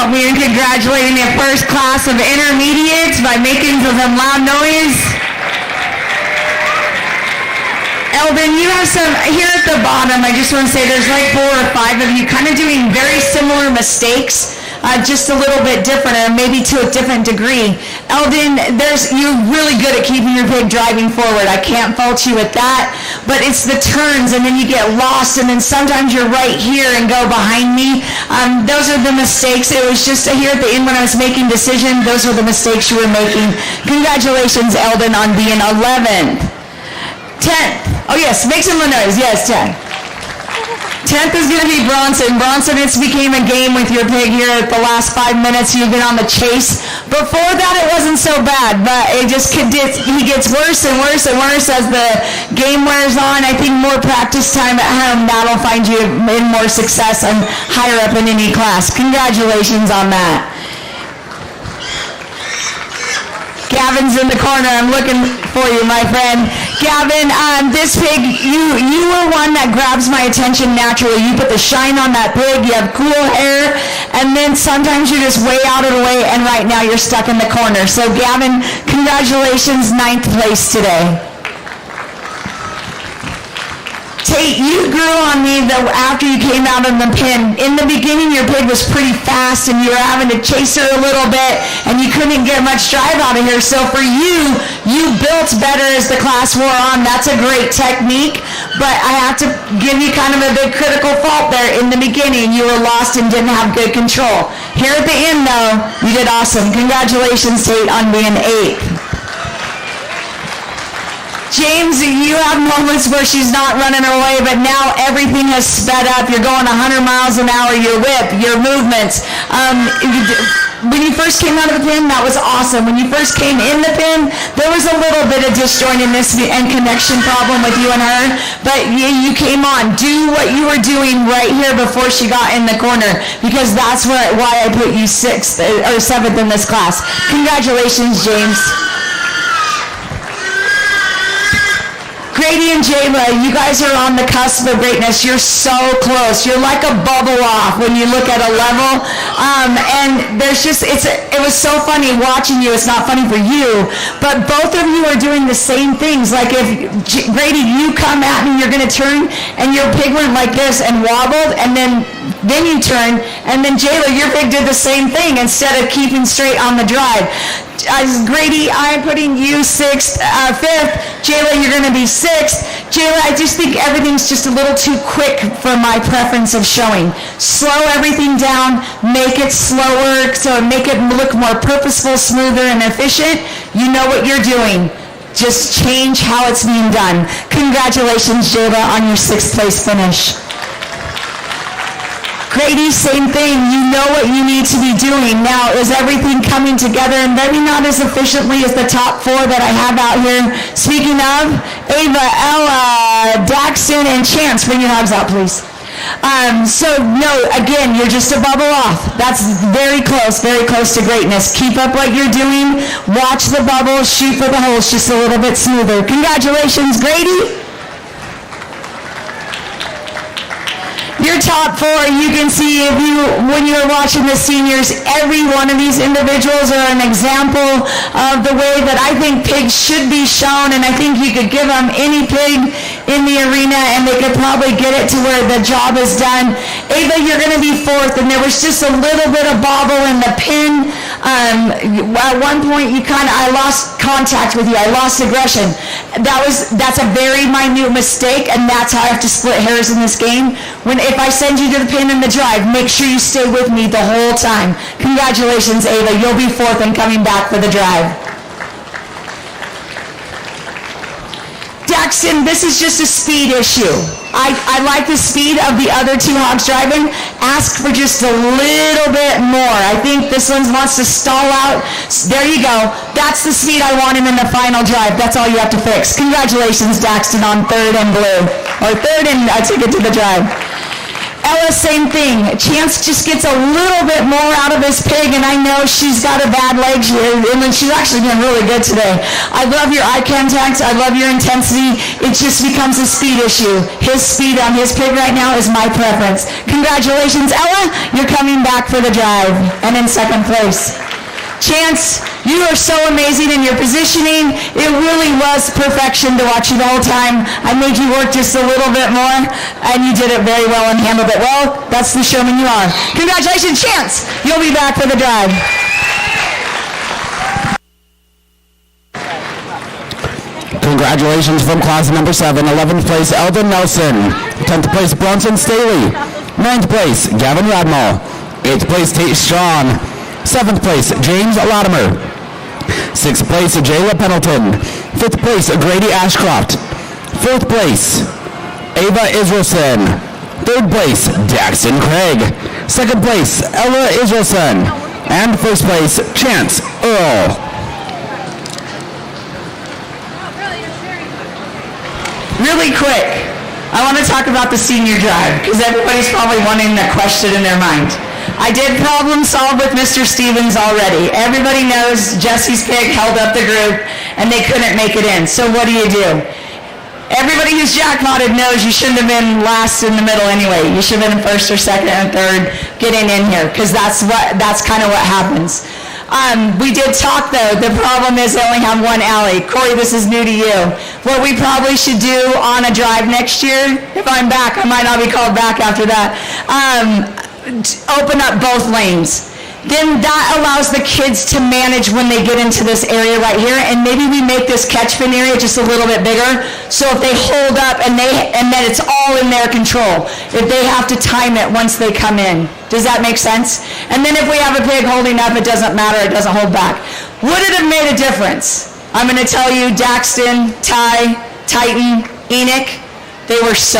help me in congratulating the first class of intermediates by making some loud noise? Eldon, you have some, here at the bottom, I just want to say there's like 4 or 5 of you kind of doing very similar mistakes, just a little bit different, or maybe to a different degree. Eldon, you're really good at keeping your pig driving forward. I can't fault you with that, but it's the turns, and then you get lost, and then sometimes you're right here and go behind me. Those are the mistakes. It was just here at the end when I was making decisions, those were the mistakes you were making. Congratulations, Eldon, on being 11th. 10th. Oh, yes, make some noise. Yes, 10th. 10th is going to be Bronson. Bronson, it's became a game with your pig here at the last 5 minutes. You've been on the chase. Before that, it wasn't so bad, but he gets worse and worse and worse as the game wears on. I think more practice time at home, that'll find you in more success and higher up in any class. Congratulations on that. Gavin's in the corner. I'm looking for you, my friend. Gavin, this pig, you were one that grabs my attention naturally. You put the shine on that pig. You have cool hair. And then sometimes you're just way out of the way, and right now you're stuck in the corner. So, Gavin, congratulations, 9th place today. Tate, you grew on me after you came out of the pen. In the beginning, your pig was pretty fast, and you were having to chase her a little bit, and you couldn't get much drive out of here. So for you, you built better as the class wore on. That's a great technique, but I have to give you kind of a big critical fault there. In the beginning, you were lost and didn't have good control. Here at the end, though, you did awesome. Congratulations, Tate, on being 8th. James, you have moments where she's not running away, but now everything has sped up. You're going 100 miles an hour, your whip, your movements. When you first came out of the pen, that was awesome. When you first came in the pen, there was a little bit of disjointedness and connection problem with you and her, but you came on. Do what you were doing right here before she got in the corner, because that's why I put you 6th or 7th in this class. Congratulations, James. Grady and Jayla, you guys are on the cusp of greatness. You're so close. You're like a bubble off when you look at a level. And there's just, it was so funny watching you. It's not funny for you, but both of you are doing the same things. Like if, Grady, you come at me, you're going to turn, and your pig went like this and wobbled, and then you turn, and then Jayla, your pig did the same thing instead of keeping straight on the drive. Grady, I'm putting you 5th. Jayla, you're going to be 6th. Jayla, I just think everything's just a little too quick for my preference of showing. Slow everything down, make it slower, so make it look more purposeful, smoother, and efficient. You know what you're doing. Just change how it's being done. Congratulations, Jayla, on your 6th place finish. Grady, same thing. You know what you need to be doing. Now, is everything coming together? And maybe not as efficiently as the top 4 that I have out here. Speaking of, Ava, Ella, Daxton, and Chance, bring your hogs out, please. So, no, again, you're just a bubble off. That's very close to greatness. Keep up what you're doing. Watch the bubbles. Shoot for the holes just a little bit smoother. Congratulations, Grady. Your top 4, you can see when you were watching the seniors, every one of these individuals are an example of the way that I think pigs should be shown, and I think you could give them any pig in the arena and they could probably get it to where the job is done. Ava, you're going to be 4th, and there was just a little bit of bobble in the pin. At one point, I lost contact with you. I lost aggression. That's a very minute mistake, and that's how I have to split hairs in this game. If I send you to the pin and the drive, make sure you stay with me the whole time. Congratulations, Ava. You'll be 4th and coming back for the drive. Daxton, this is just a speed issue. I like the speed of the other 2 hogs driving. Ask for just a little bit more. I think this one wants to stall out. There you go. That's the speed I want him in the final drive. That's all you have to fix. Congratulations, Daxton, on 3rd and blue. Or 3rd and a ticket to the drive. Ella, same thing. Chance just gets a little bit more out of this pig, and I know she's got a bad leg, and she's actually been really good today. I love your eye contact. I love your intensity. It just becomes a speed issue. His speed on his pig right now is my preference. Congratulations, Ella. You're coming back for the drive and in second place. Chance, you are so amazing in your positioning. It really was perfection to watch you the whole time. I made you work just a little bit more, and you did it very well and handled it well. That's the showman you are. Congratulations, Chance. You'll be back for the drive. Congratulations from class number 7, 11th place, Eldon Nelson. 10th place, Bronson Staley. 9th place, Gavin Radmal. 8th place, Tate Strong. 7th place, James Latimer. 6th place, Jayla Pendleton. 5th place, Grady Ashcroft. 4th place, Ava Israelson. 3rd place, Daxton Craig. 2nd place, Ella Israelson. And 1st place, Chance Earl. Really quick, I want to talk about the senior drive, because everybody's probably wanting that question in their mind. I did problem solve with Mr. Stevens already. Everybody knows Jesse's pig held up the group and they couldn't make it in. So what do? Everybody who's jackpotted knows you shouldn't have been last in the middle anyway. You should have been first or second and third getting in here, because that's kind of what happens. We did talk though. The problem is they only have one alley. Corey, this is new to you. What we probably should do on a drive next year, if I'm back, I might not be called back after that, open up both lanes. Then that allows the kids to manage when they get into this area right here, and maybe we make this catch bin area just a little bit bigger, so if they hold up and then it's all in their control, if they have to time it once they come in. Does that make sense? And then if we have a pig holding up, it doesn't matter, it doesn't hold back. Would it have made a difference? I'm going to tell you, Daxton, Ty, Titan, Enoch, they were so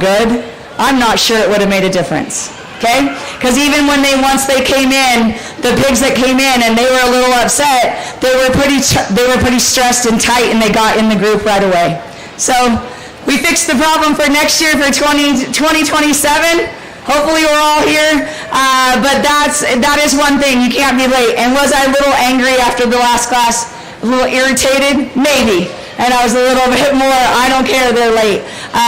good. I'm not sure it would have made a difference. Okay? Because even when once they came in, the pigs that came in and they were a little upset, they were pretty stressed and tight, and they got in the group right away. So we fixed the problem for next year for 2027. Hopefully we're all here, but that is one thing. You can't be late. And was I a little angry after the last class? A little irritated? Maybe. And I was a little bit more, I don't care, they're late.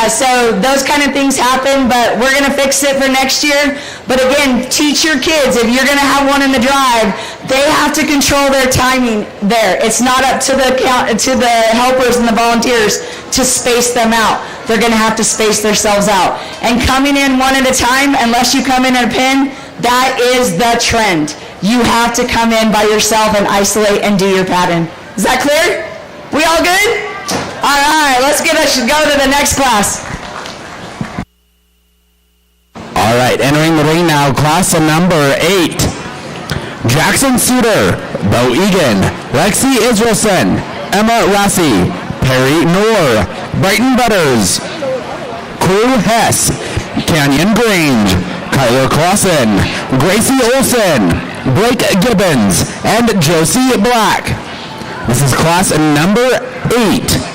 So those kind of things happen, but we're going to fix it for next year. But again, teach your kids, if you're going to have one in the drive, they have to control their timing there. It's not up to the helpers and the volunteers to space them out. They're going to have to space themselves out. And coming in one at a time, unless you come in a pin, that is the trend. You have to come in by yourself and isolate and do your pattern. Is that clear? We all good? All right, let's go to the next class. All right, entering the ring now, class number 8. Jackson Suter, Bo Egan, Lexi Israelson, Emma Rassi, Perry Noor, Brighton Butters, Crew Hess, Canyon Grange, Kyler Clausen, Gracie Olson, Blake Gibbons, and Josie Black. This is class number 8.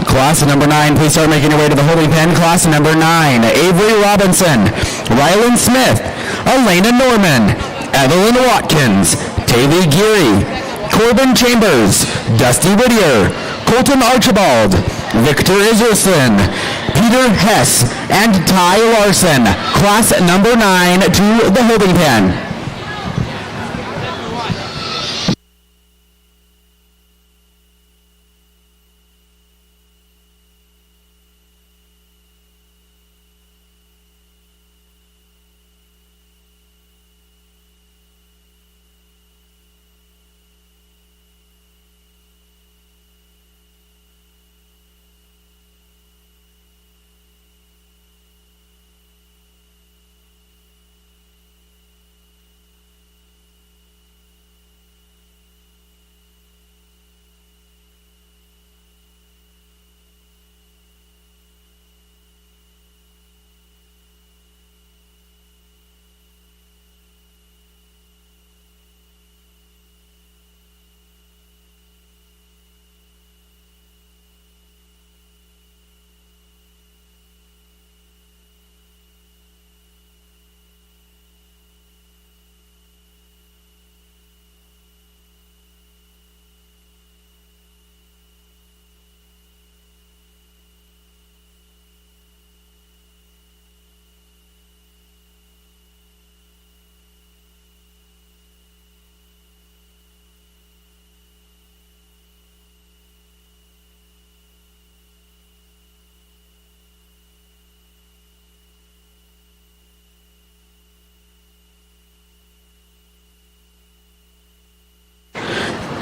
Class number 9, please start making your way to the holding pen. Class number 9, Avery Robinson, Rylan Smith, Elena Norman, Evelyn Watkins, Tavy Geary, Corbin Chambers, Dusty Whittier, Colton Archibald, Victor Israelson, Peter Hess, and Ty Larson. Class number 9 to the holding pen.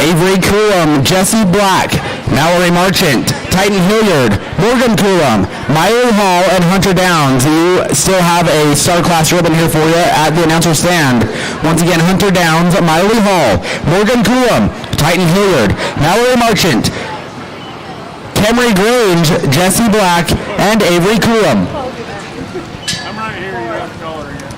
Avery Coulomb, Jesse Black, Mallory Marchant, Titan Hilliard, Morgan Coulomb, Miley Hall, and Hunter Downs. You still have a star class ribbon here for you at the announcer stand. Once again, Hunter Downs, Miley Hall, Morgan Coulomb, Titan Hilliard, Mallory Marchant, Camry Grange, Jesse Black, and Avery Coulomb. I'm right here. You have to call her again.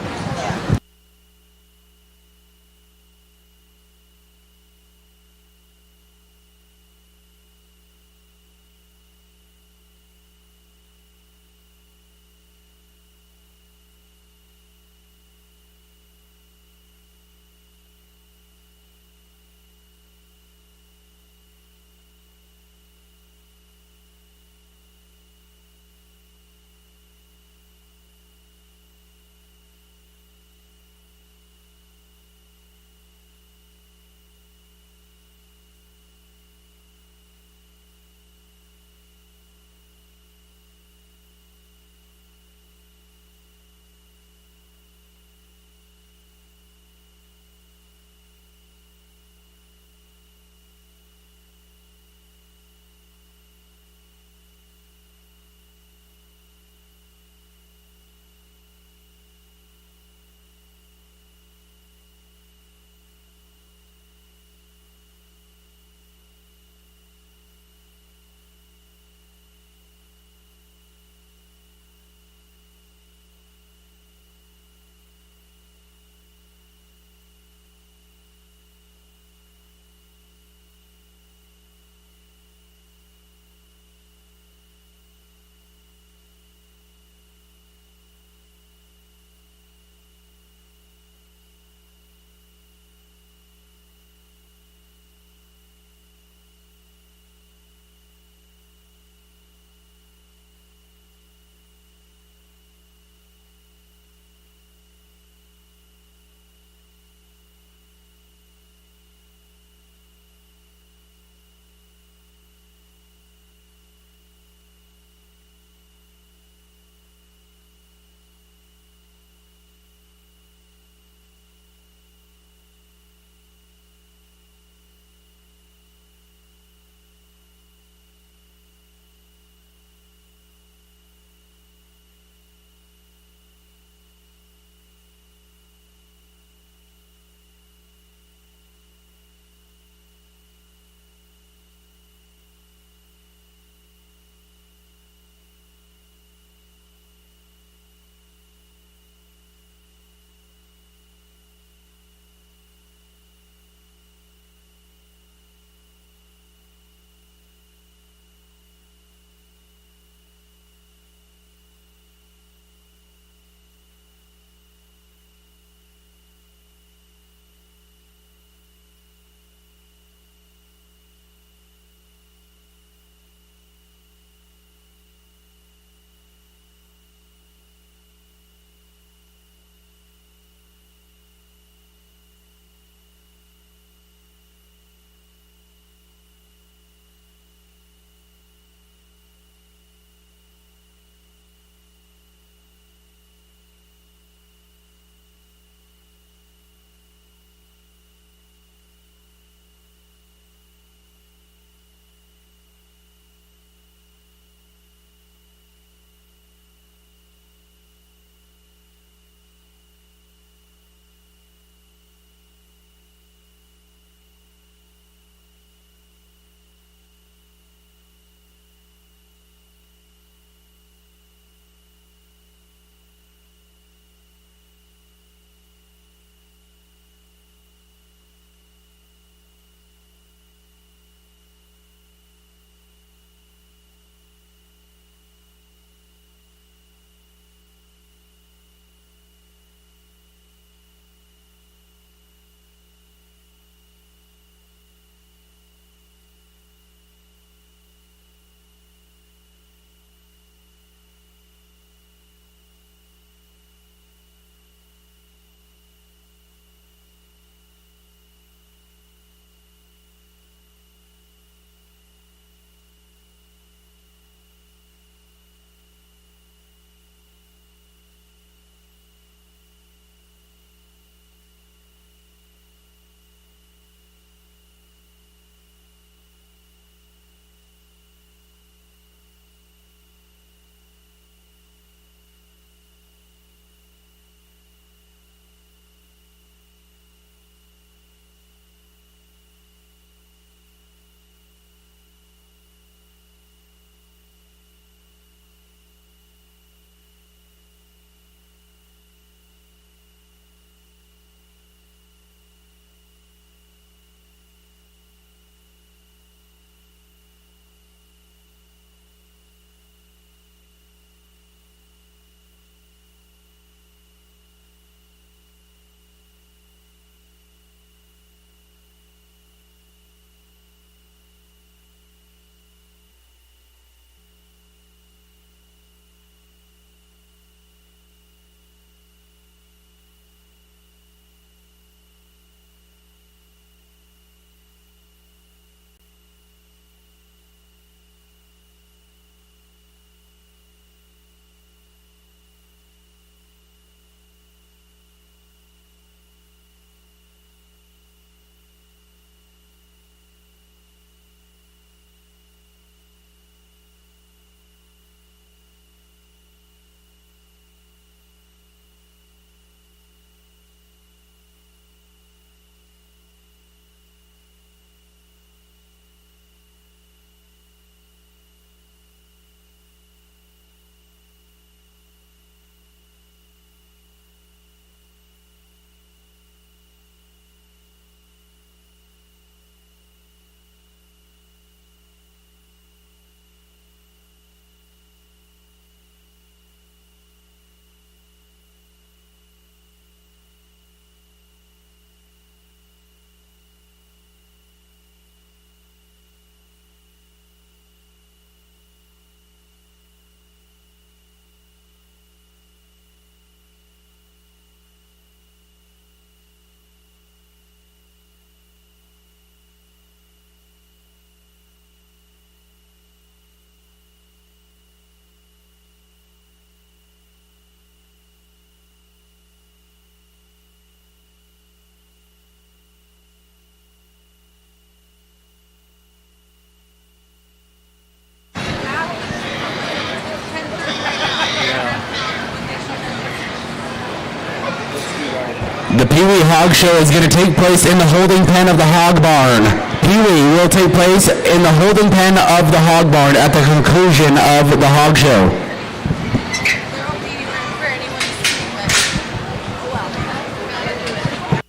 The Pee Wee Hog Show is going to take place in the holding pen of the hog barn. Pee Wee will take place in the holding pen of the hog barn at the conclusion of the hog show. There won't be any room for anyone to see, but oh well, we gotta do it.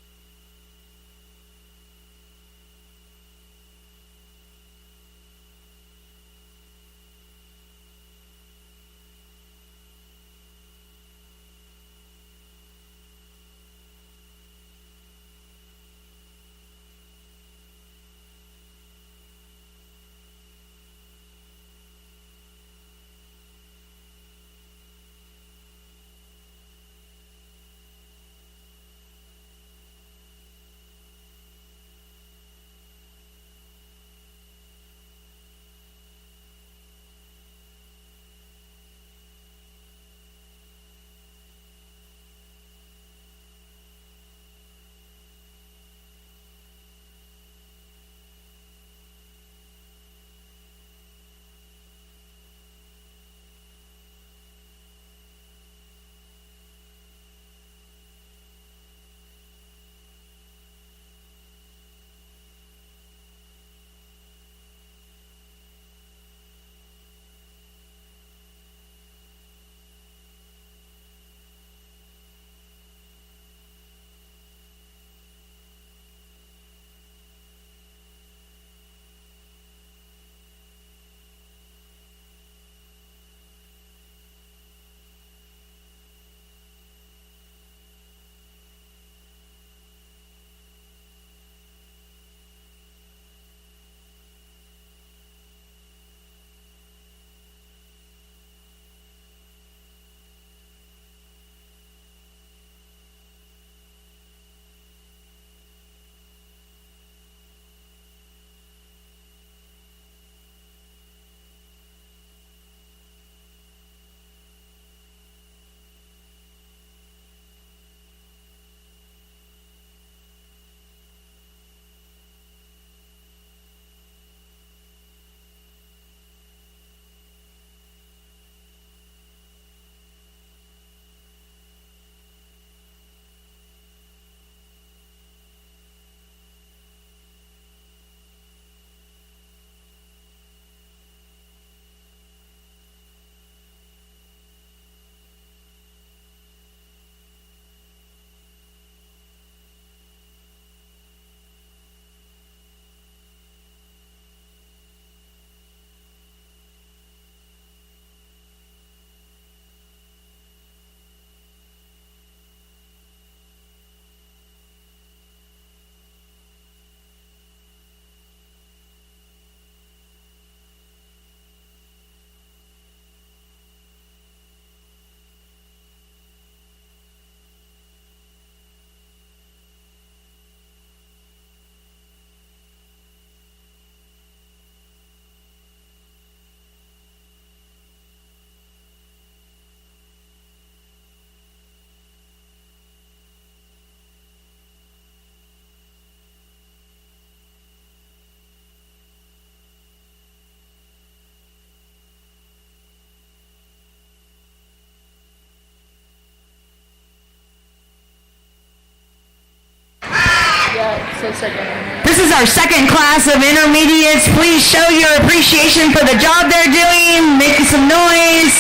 This is our second class of intermediates. Please show your appreciation for the job they're doing. Make some noise.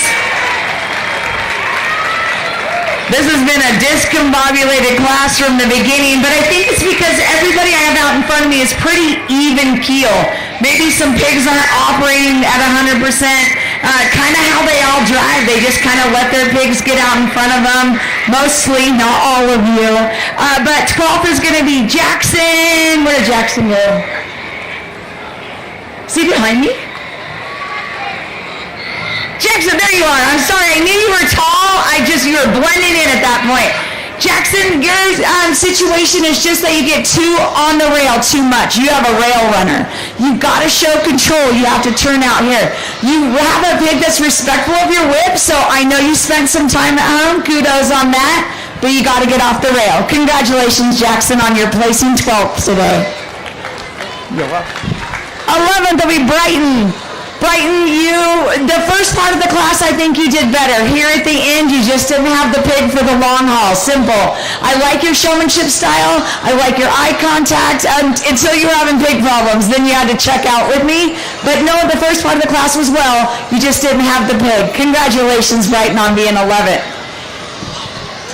This has been a discombobulated class from the beginning, but I think it's because everybody I have out in front of me is pretty even keel. Maybe some pigs aren't operating at 100%. Kind of how they all drive. They just kind of let their pigs get out in front of them. Mostly, not all of you. But 12th is going to be Jackson. Where did Jackson go? Is he behind me? Jackson, there you are. I'm sorry. I knew you were tall. You were blending in at that point. Jackson, your situation is just that you get too on the rail too much. You have a rail runner. You've got to show control. You have to turn out here. You have a pig that's respectful of your whip, so I know you spent some time at home. Kudos on that. But you got to get off the rail. Congratulations, Jackson, on your placing 12th today. You're welcome. 11th will be Brighton. Brighton, the first part of the class, I think you did better. Here at the end, you just didn't have the pig for the long haul. Simple. I like your showmanship style. I like your eye contact until you were having pig problems. Then you had to check out with me. But no, the first part of the class was well. You just didn't have the pig. Congratulations, Brighton, on being 11th.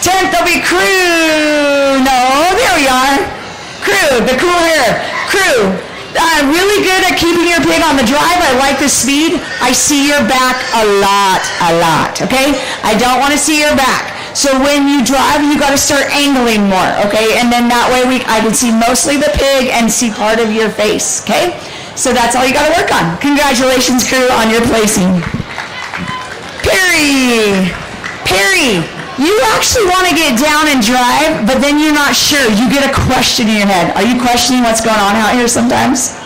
10th will be Crew. No, there we are. Crew, the cool hair. Crew. Really good at keeping your pig on the drive. I like the speed. I see your back a lot, okay? I don't want to see your back. So when you drive, you got to start angling more, okay? And then that way I can see mostly the pig and see part of your face, okay? So that's all you got to work on. Congratulations, Crew, on your placing. Perry, you actually want to get down and drive, but then you're not sure. You get a question in your head. Are you questioning what's going on out here sometimes?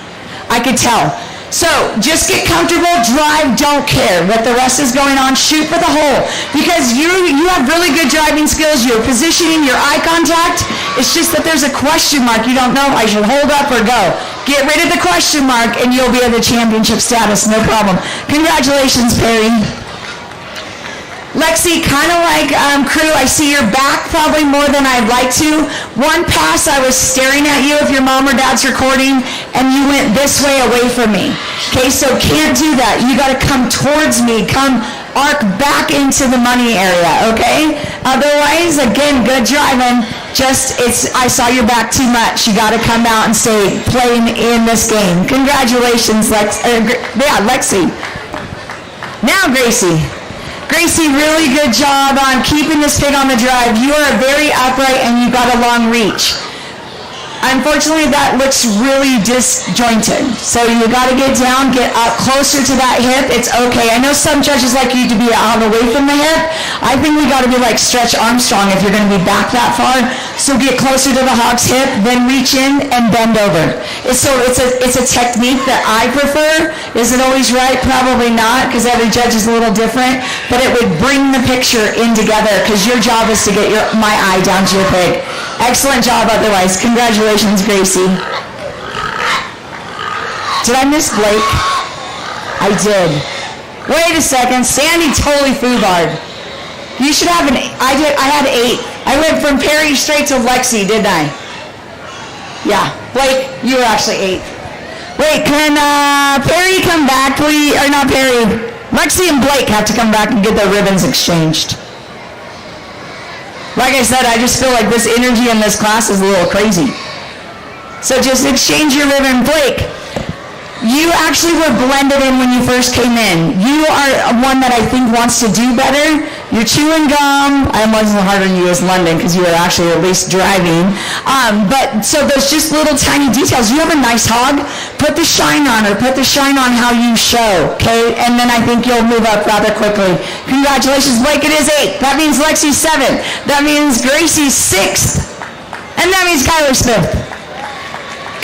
I could tell. So just get comfortable, drive, don't care what the rest is going on. Shoot for the hole. Because you have really good driving skills. Your positioning, your eye contact. It's just that there's a question mark. You don't know if I should hold up or go. Get rid of the question mark and you'll be at the championship status. No problem. Congratulations, Perry. Lexi, kind of like Crew, I see your back probably more than I'd like to. One pass, I was staring at you if your mom or dad's recording, and you went this way away from me. Okay, so can't do that. You got to come towards me. Come arc back into the money area, okay? Otherwise, again, good driving. I saw your back too much. You got to come out and stay playing in this game. Congratulations, Lexi. Now, Gracie. Gracie, really good job on keeping this pig on the drive. You are very upright and you got a long reach. Unfortunately, that looks really disjointed. So you got to get down, get up closer to that hip. It's okay. I know some judges like you to be out away from the hip. I think we got to be like Stretch Armstrong if you're going to be back that far. So get closer to the hog's hip, then reach in and bend over. It's a technique that I prefer. Is it always right? Probably not, because every judge is a little different. But it would bring the picture in together, because your job is to get my eye down to your pig. Excellent job otherwise. Congratulations, Gracie. Did I miss Blake? I did. Wait a second. Sandy totally foobarred. You should have I had 8. I went from Perry straight to Lexi, didn't I? Yeah. Blake, you were actually 8. Wait, can Perry come back, please? Or not Perry. Lexi and Blake have to come back and get their ribbons exchanged. Like I said, I just feel like this energy in this class is a little crazy. So just exchange your ribbon. Blake, you actually were blended in when you first came in. You are one that I think wants to do better. You're chewing gum. I wasn't harder than you as London because you were actually at least driving. But so there's just little tiny details. You have a nice hog. Put the shine on her. Put the shine on how you show, okay? And then I think you'll move up rather quickly. Congratulations, Blake. It is 8. That means Lexi's 7th. That means Gracie's 6th. And that means Kyler's 5th.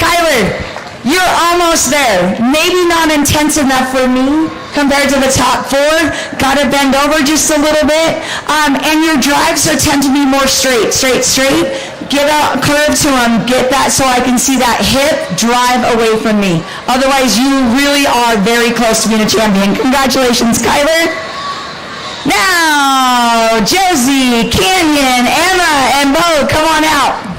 Kyler, you're almost there. Maybe not intense enough for me compared to the top 4. Got to bend over just a little bit. And your drives tend to be more straight. Get a curve to them. Get that so I can see that hip drive away from me. Otherwise, you really are very close to being a champion. Congratulations, Kyler. Now, Josie, Canyon, Emma, and Bo, come on out.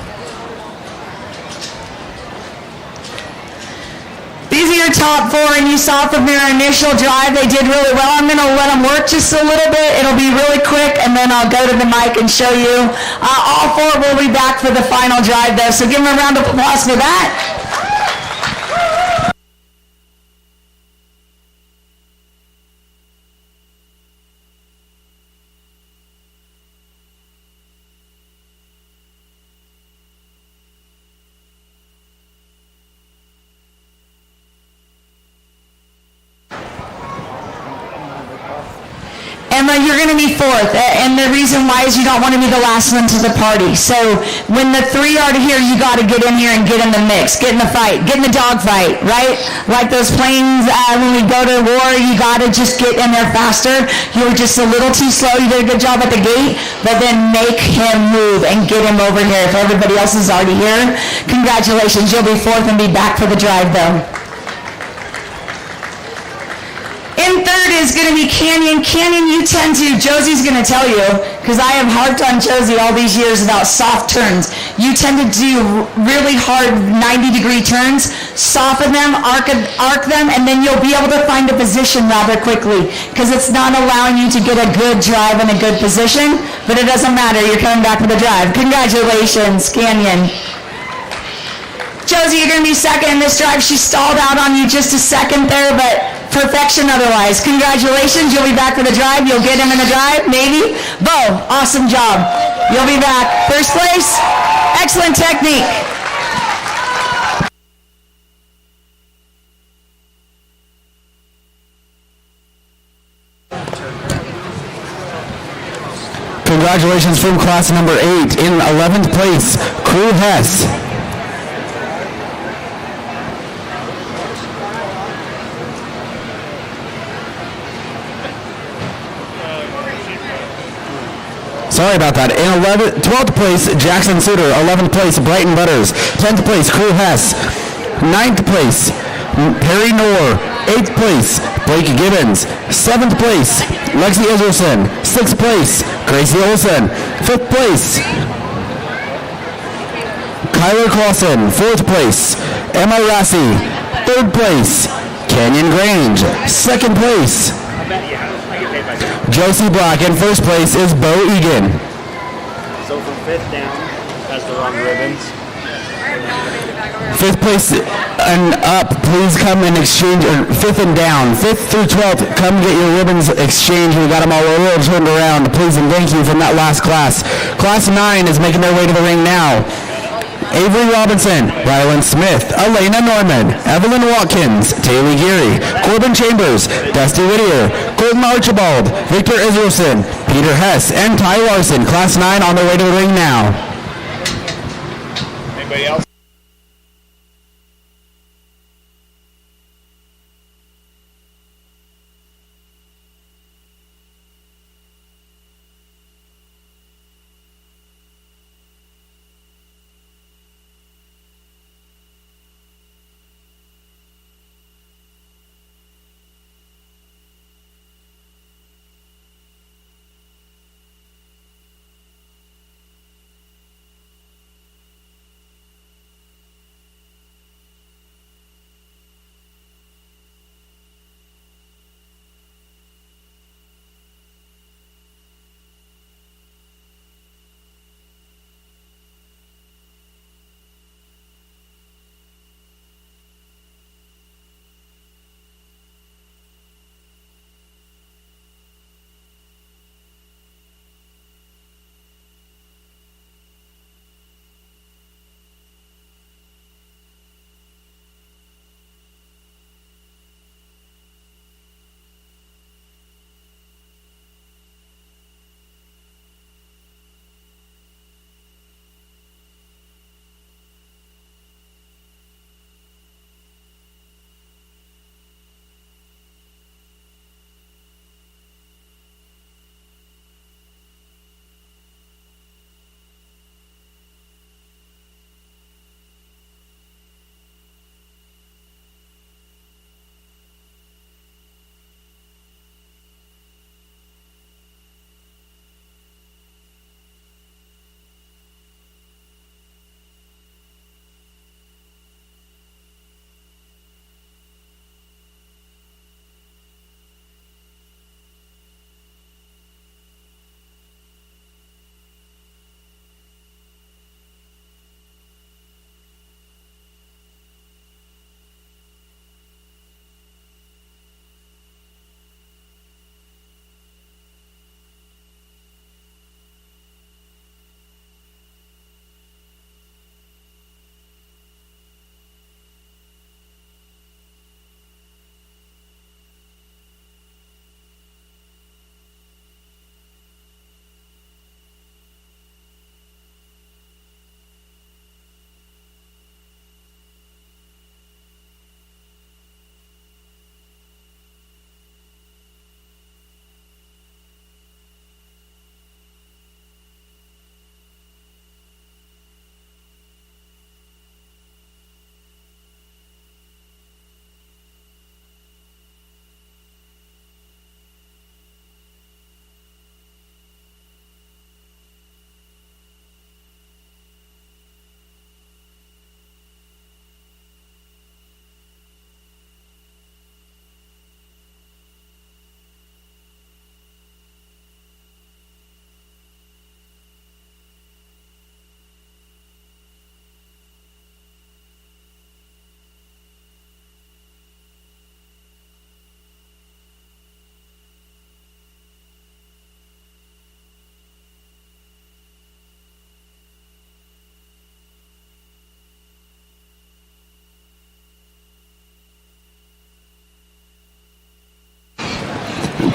These are your top 4, and you saw from their initial drive, they did really well. I'm going to let them work just a little bit. It'll be really quick, and then I'll go to the mic and show you. All 4 will be back for the final drive, though, so give them a round of applause for that. Emma, you're going to be 4th, and the reason why is you don't want to be the last one to the party. So when the 3 are here, you got to get in here and get in the mix, get in the fight, get in the dog fight, right? Like those planes when we go to war, you got to just get in there faster. You were just a little too slow. You did a good job at the gate, but then make him move and get him over here. If everybody else is already here, congratulations. You'll be 4th and be back for the drive, though. going to be Canyon. Canyon, you tend to, Josie's going to tell you, because I have harped on Josie all these years about soft turns. You tend to do really hard 90-degree turns, soften them, arc them, and then you'll be able to find a position rather quickly, because it's not allowing you to get a good drive and a good position, but it doesn't matter. You're coming back with a drive. Congratulations, Canyon. Josie, you're going to be second in this drive. She stalled out on you just a second there, but perfection otherwise. Congratulations. You'll be back for the drive. You'll get him in the drive, maybe. Bo, awesome job. You'll be back. First place, excellent technique. Congratulations from class number 8 in 11th place, Crew Hess. Sorry about that. In 12th place, Jackson Suter. 11th place, Brighton Butters. 10th place, Crew Hess. 9th place, Perry Knorr. 8th place, Blake Gibbons. 7th place, Lexi Israelson. 6th place, Gracie Olson. 5th place, Kyler Clausen. 4th place, Emma Rassi. 3rd place, Canyon Grange. 2nd place, Josie Black. In 1st place is Bo Egan. So from 5th down, that's the wrong ribbons. 5th place and up, please come and exchange, or 5th and down. 5th through 12th, come get your ribbons exchanged. We got them all over turned around. Please and thank you from that last class. Class 9 is making their way to the ring now. Avery Robinson, Rylan Smith, Elena Norman, Evelyn Watkins, Taylor Geary, Corbin Chambers, Dusty Whittier, Colton Archibald, Victor Israelson, Peter Hess, and Ty Larson. Class 9 on their way to the ring now. Anybody else?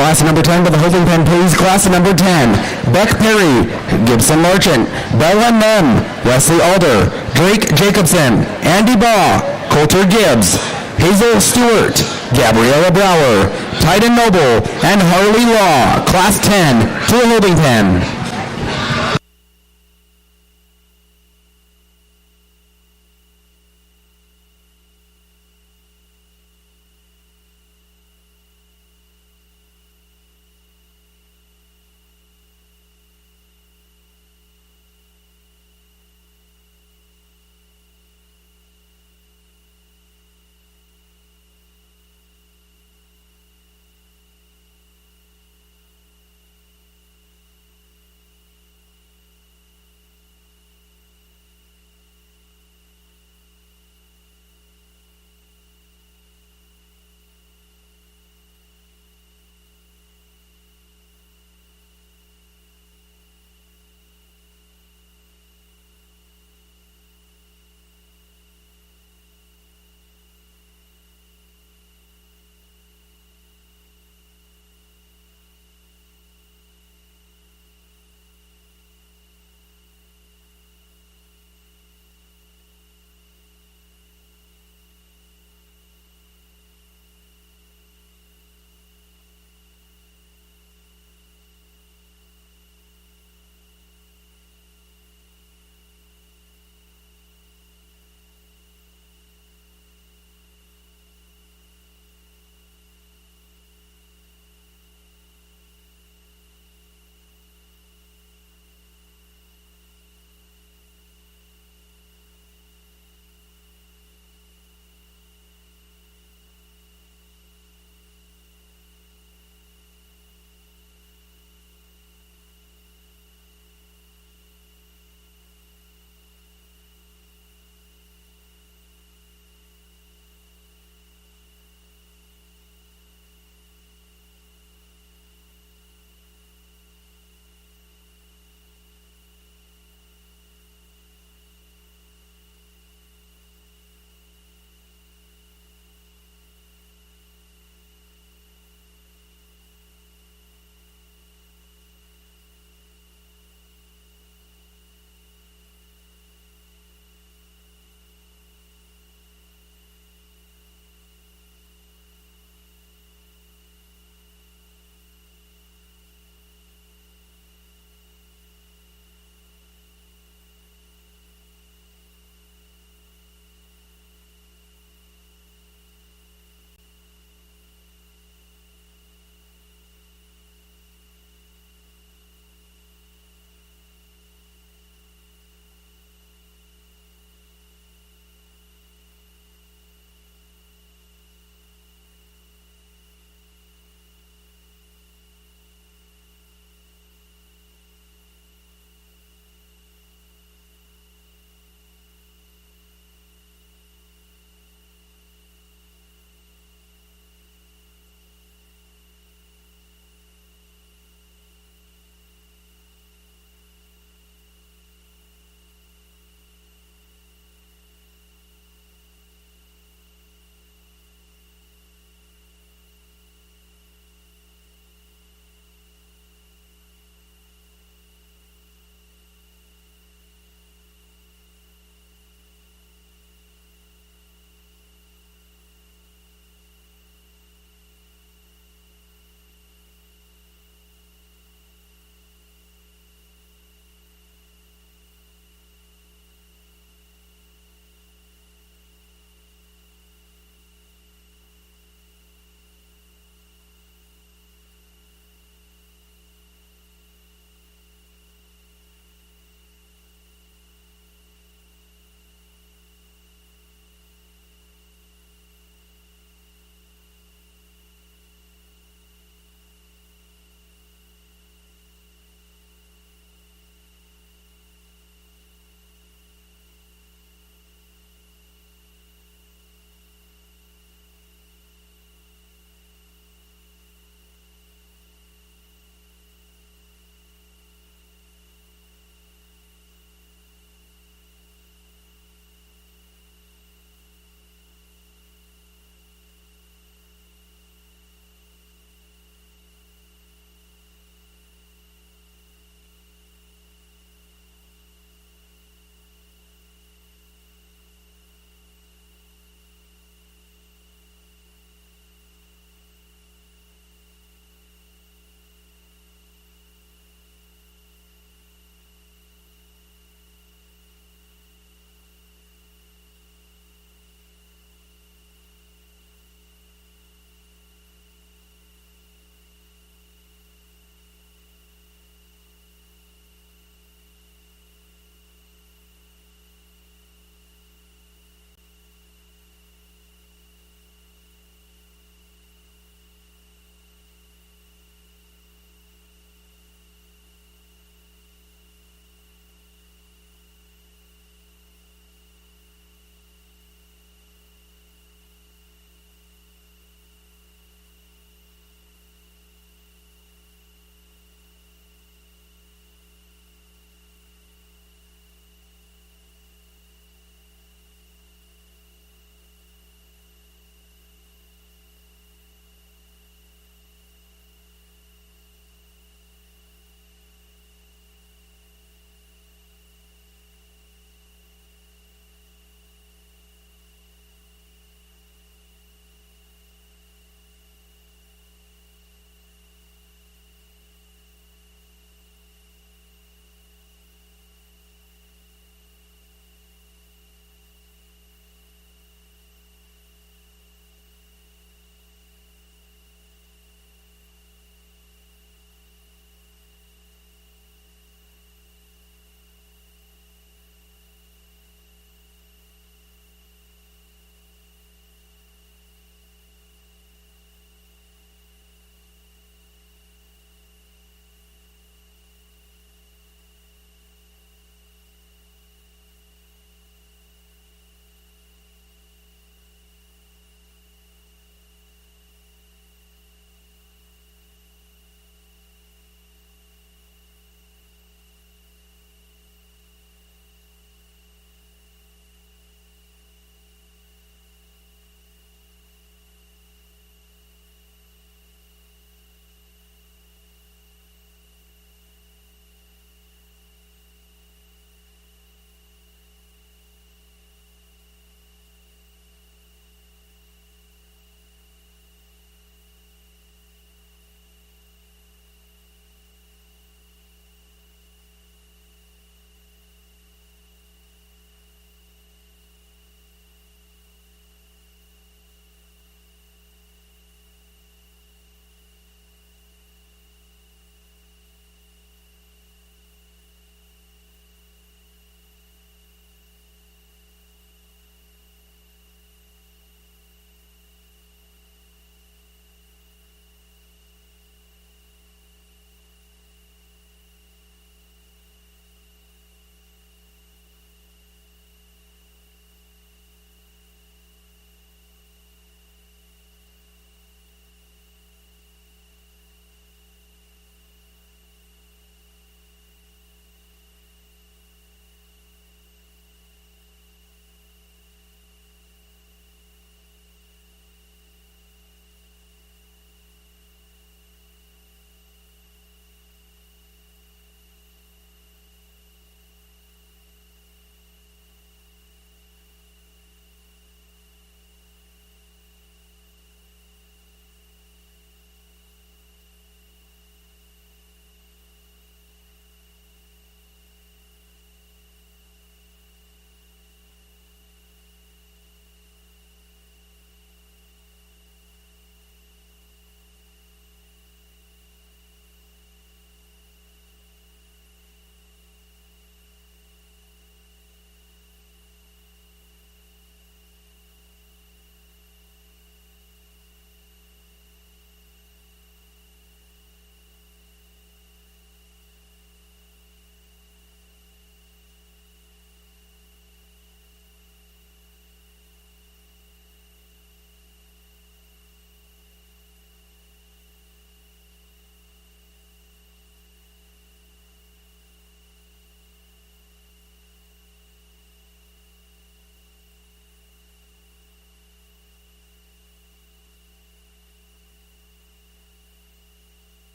Class number 10 to the holding pen, please. Class number 10. Beck Perry, Gibson Marchant, Bella Mem, Wesley Alder, Drake Jacobson, Andy Baugh, Coulter Gibbs, Hazel Stewart, Gabriella Brower, Titan Noble, and Harley Law. Class 10 to the holding pen.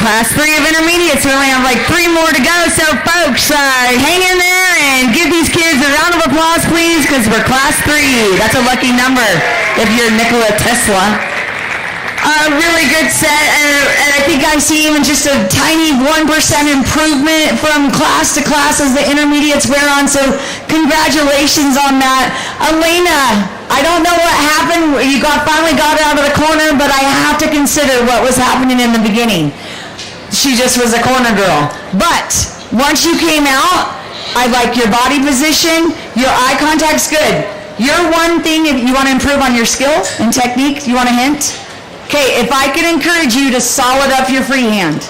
Class 3 of intermediates. We only have like 3 more to go. So folks, hang in there and give these kids a round of applause, please, because we're Class 3. That's a lucky number if you're Nikola Tesla. A really good set, and I think I see even just a tiny 1% improvement from class to class as the intermediates wear on, so congratulations on that. Elena, I don't know what happened. You finally got out of the corner, but I have to consider what was happening in the beginning. She just was a corner girl. But once you came out, I like your body position. Your eye contact's good. Your one thing, if you want to improve on your skill and technique, you want a hint? Okay, if I can encourage you to solid up your free hand.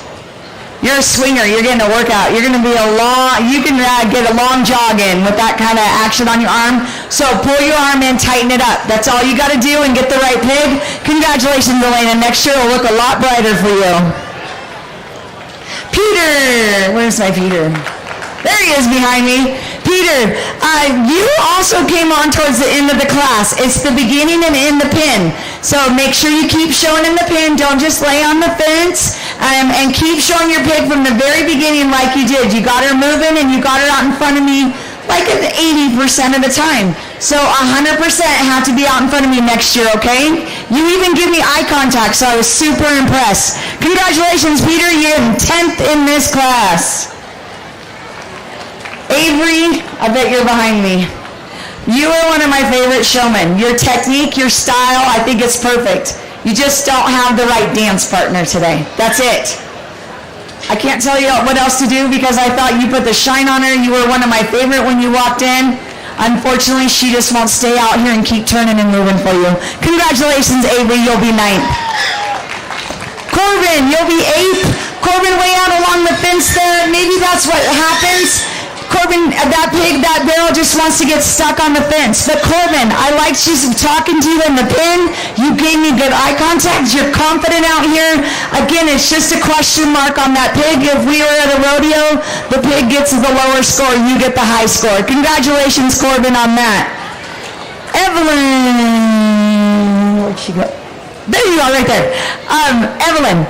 You're a swinger. You're getting a workout. You're going to be you can get a long jog in with that kind of action on your arm. So pull your arm in, tighten it up. That's all you got to do and get the right pig. Congratulations, Elena. Next year will look a lot brighter for you. Peter. Where's my Peter? There he is behind me. Peter, you also came on towards the end of the class. It's the beginning and end the pin. So make sure you keep showing in the pin. Don't just lay on the fence. And keep showing your pig from the very beginning like you did. You got her moving and you got her out in front of me like 80% of the time. So 100% have to be out in front of me next year, okay? You even give me eye contact, so I was super impressed. Congratulations, Peter. You're 10th in this class. Avery, I bet you're behind me. You are one of my favorite showmen. Your technique, your style, I think it's perfect. You just don't have the right dance partner today. That's it. I can't tell you what else to do because I thought you put the shine on her. You were one of my favorite when you walked in. Unfortunately, she just won't stay out here and keep turning and moving for you. Congratulations, Avery. You'll be 9th. Corbin, you'll be 8th. Corbin, way out along the fence there. Maybe that's what happens. Corbin, that pig, that barrel just wants to get stuck on the fence. But Corbin, I liked you talking to you in the pen. You gave me good eye contact. You're confident out here. Again, it's just a question mark on that pig. If we were at a rodeo, the pig gets the lower score. You get the high score. Congratulations, Corbin, on that. Evelyn, where'd she go? There you are, right there. Evelyn,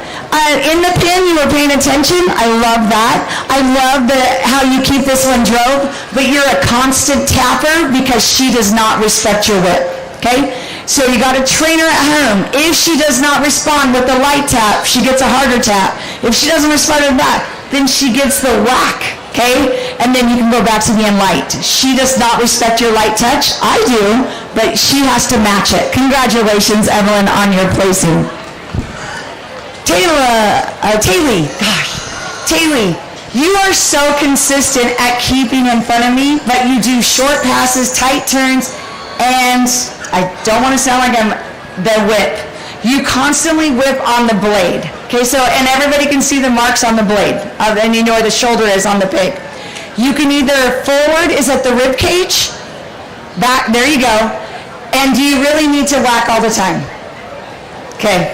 in the pin, you were paying attention. I love that. I love how you keep this one drove, but you're a constant tapper because she does not respect your whip, okay? So you got to train her at home. If she does not respond with the light tap, she gets a harder tap. If she doesn't respond with that, then she gets the whack, okay? And then you can go back to being light. She does not respect your light touch. I do, but she has to match it. Congratulations, Evelyn, on your placing. Taylor, you are so consistent at keeping in front of me, but you do short passes, tight turns, and I don't want to sound like I'm the whip. You constantly whip on the blade. Okay, so, and everybody can see the marks on the blade, and you know where the shoulder is on the pig. You can either forward is at the rib cage, back, there you go, and do you really need to whack all the time? Okay,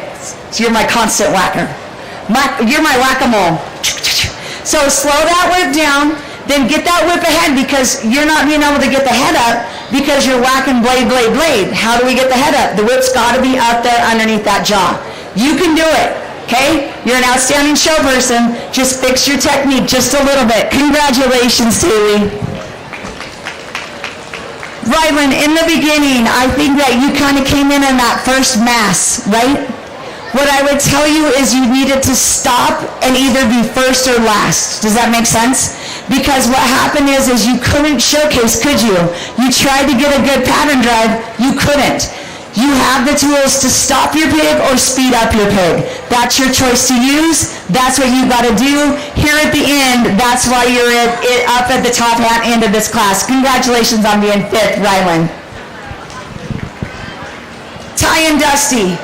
so you're my constant whacker. You're my whack-a-mole. So slow that whip down, then get that whip ahead because you're not being able to get the head up because you're whacking blade, blade, blade. How do we get the head up? The whip's got to be up there underneath that jaw. You can do it, okay? You're an outstanding show person. Just fix your technique just a little bit. Congratulations, Taylor. Rylan, in the beginning, I think that you kind of came in that first mass, right? What I would tell you is you needed to stop and either be first or last. Does that make sense? Because what happened is you couldn't showcase, could you? You tried to get a good pattern drive, you couldn't. You have the tools to stop your pig or speed up your pig. That's your choice to use. That's what you got to do. Here at the end, that's why you're up at the top end of this class. Congratulations on being 5th, Rylan. Ty and Dusty.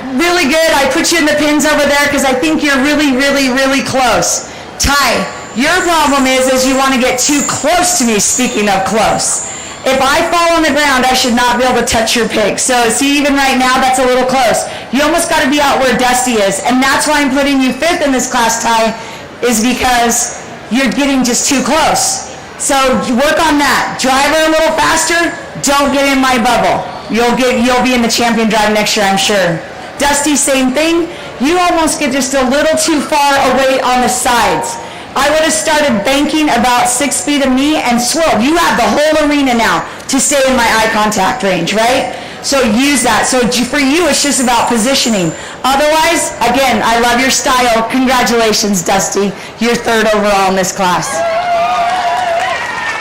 Really good. I put you in the pins over there because I think you're really, really, really close. Ty, your problem is you want to get too close to me, speaking of close. If I fall on the ground, I should not be able to touch your pig. So see, even right now, that's a little close. You almost got to be out where Dusty is. And that's why I'm putting you 5th in this class, Ty, is because you're getting just too close. So work on that. Drive her a little faster. Don't get in my bubble. You'll be in the champion drive next year, I'm sure. Dusty, same thing. You almost get just a little too far away on the sides. I would have started banking about 6 feet of me and swirled. You have the whole arena now to stay in my eye contact range, right? So use that. So for you, it's just about positioning. Otherwise, again, I love your style. Congratulations, Dusty. You're third overall in this class.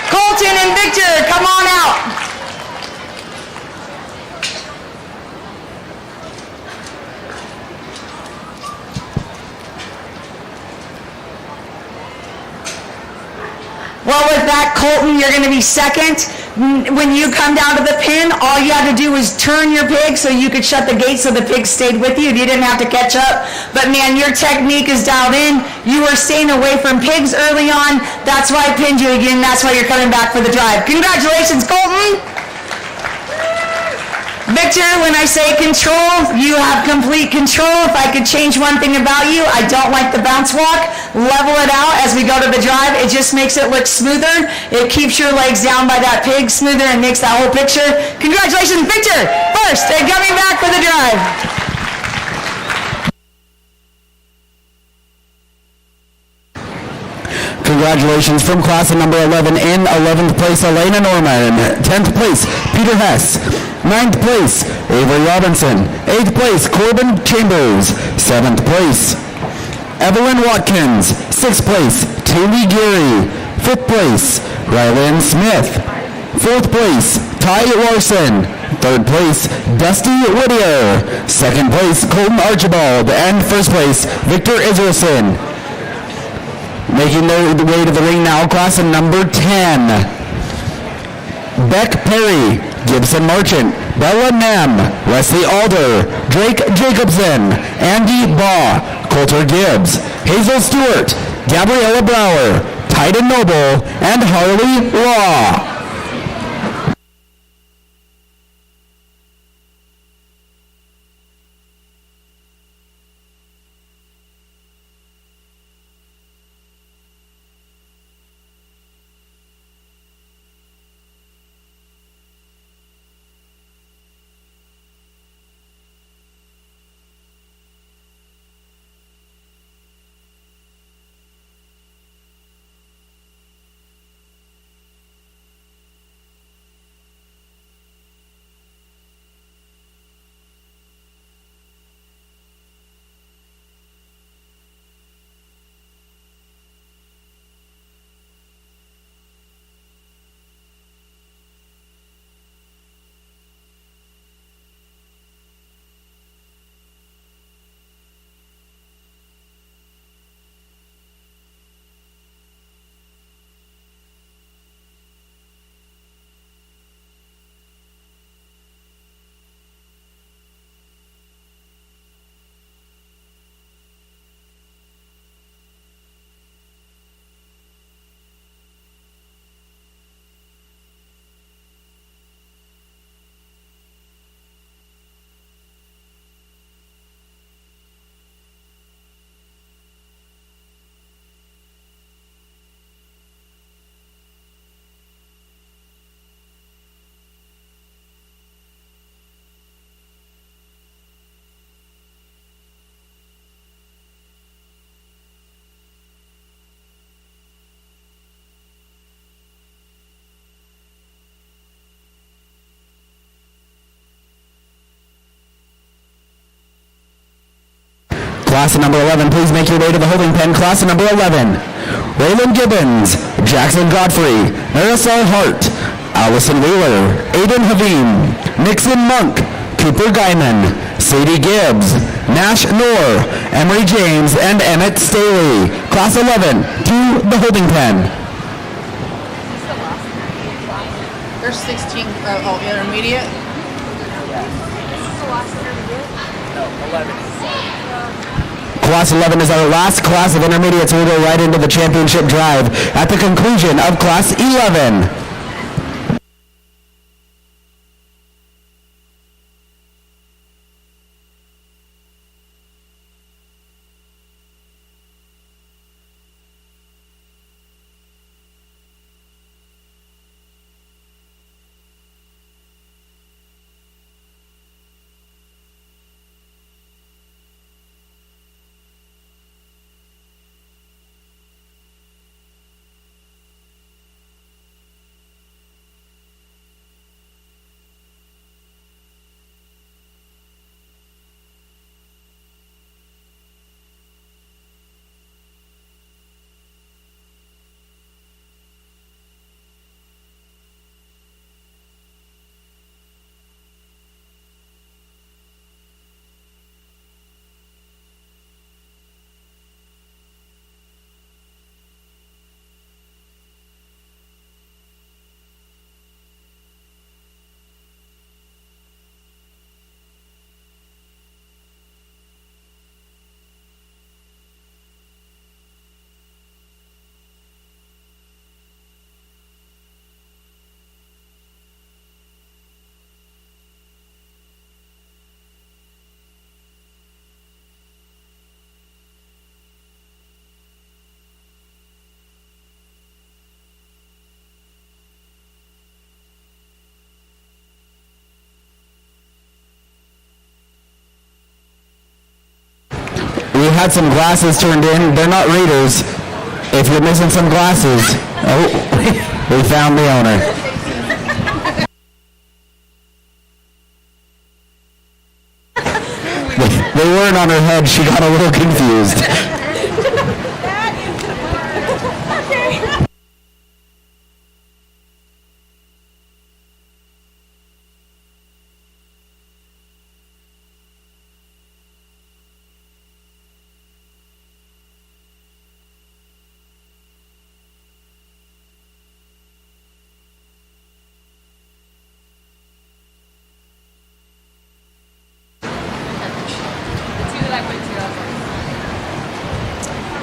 Colton and Victor, come on out. Well, with that, Colton, you're going to be second. When you come down to the pin, all you had to do was turn your pig so you could shut the gate so the pig stayed with you. You didn't have to catch up. But man, your technique is dialed in. You were staying away from pigs early on. That's why I pinned you again. That's why you're coming back for the drive. Congratulations, Colton. Victor, when I say control, you have complete control. If I could change one thing about you, I don't like the bounce walk. Level it out as we go to the drive. It just makes it look smoother. It keeps your legs down by that pig smoother and makes that whole picture. Congratulations, Victor, first and coming back for the drive. Congratulations from class of number 11. In 11th place, Elena Norman. 10th place, Peter Hess. 9th place, Avery Robinson. 8th place, Corbin Chambers. 7th place, Evelyn Watkins. 6th place, Tammy Geary. 5th place, Rylan Smith. 4th place, Ty Larson. 3rd place, Dusty Whittier. 2nd place, Colton Archibald. And 1st place, Victor Israelson. Making their way to the ring now, class of number 10. Beck Perry, Gibson Marchant, Bella Nem, Wesley Alder, Drake Jacobson, Andy Baugh, Coulter Gibbs, Hazel Stewart, Gabriella Brower, Titan Noble, and Harley Law. Class of number 11, please make your way to the holding pen. Class of number 11, Raylan Gibbons, Jackson Godfrey, Marisol Hart, Allison Wheeler, Aiden Haveen, Nixon Monk, Cooper Guyman, Sadie Gibbs, Nash Noor, Emery James, and Emmett Staley. Class 11, to the holding pen. There's 16 intermediate. Class 11 is our last class of intermediates. We'll go right into the championship drive at the conclusion of Class 11. had some glasses turned in. They're not readers. If you're missing some glasses, oh, we found the owner. They weren't on her head. She got a little confused.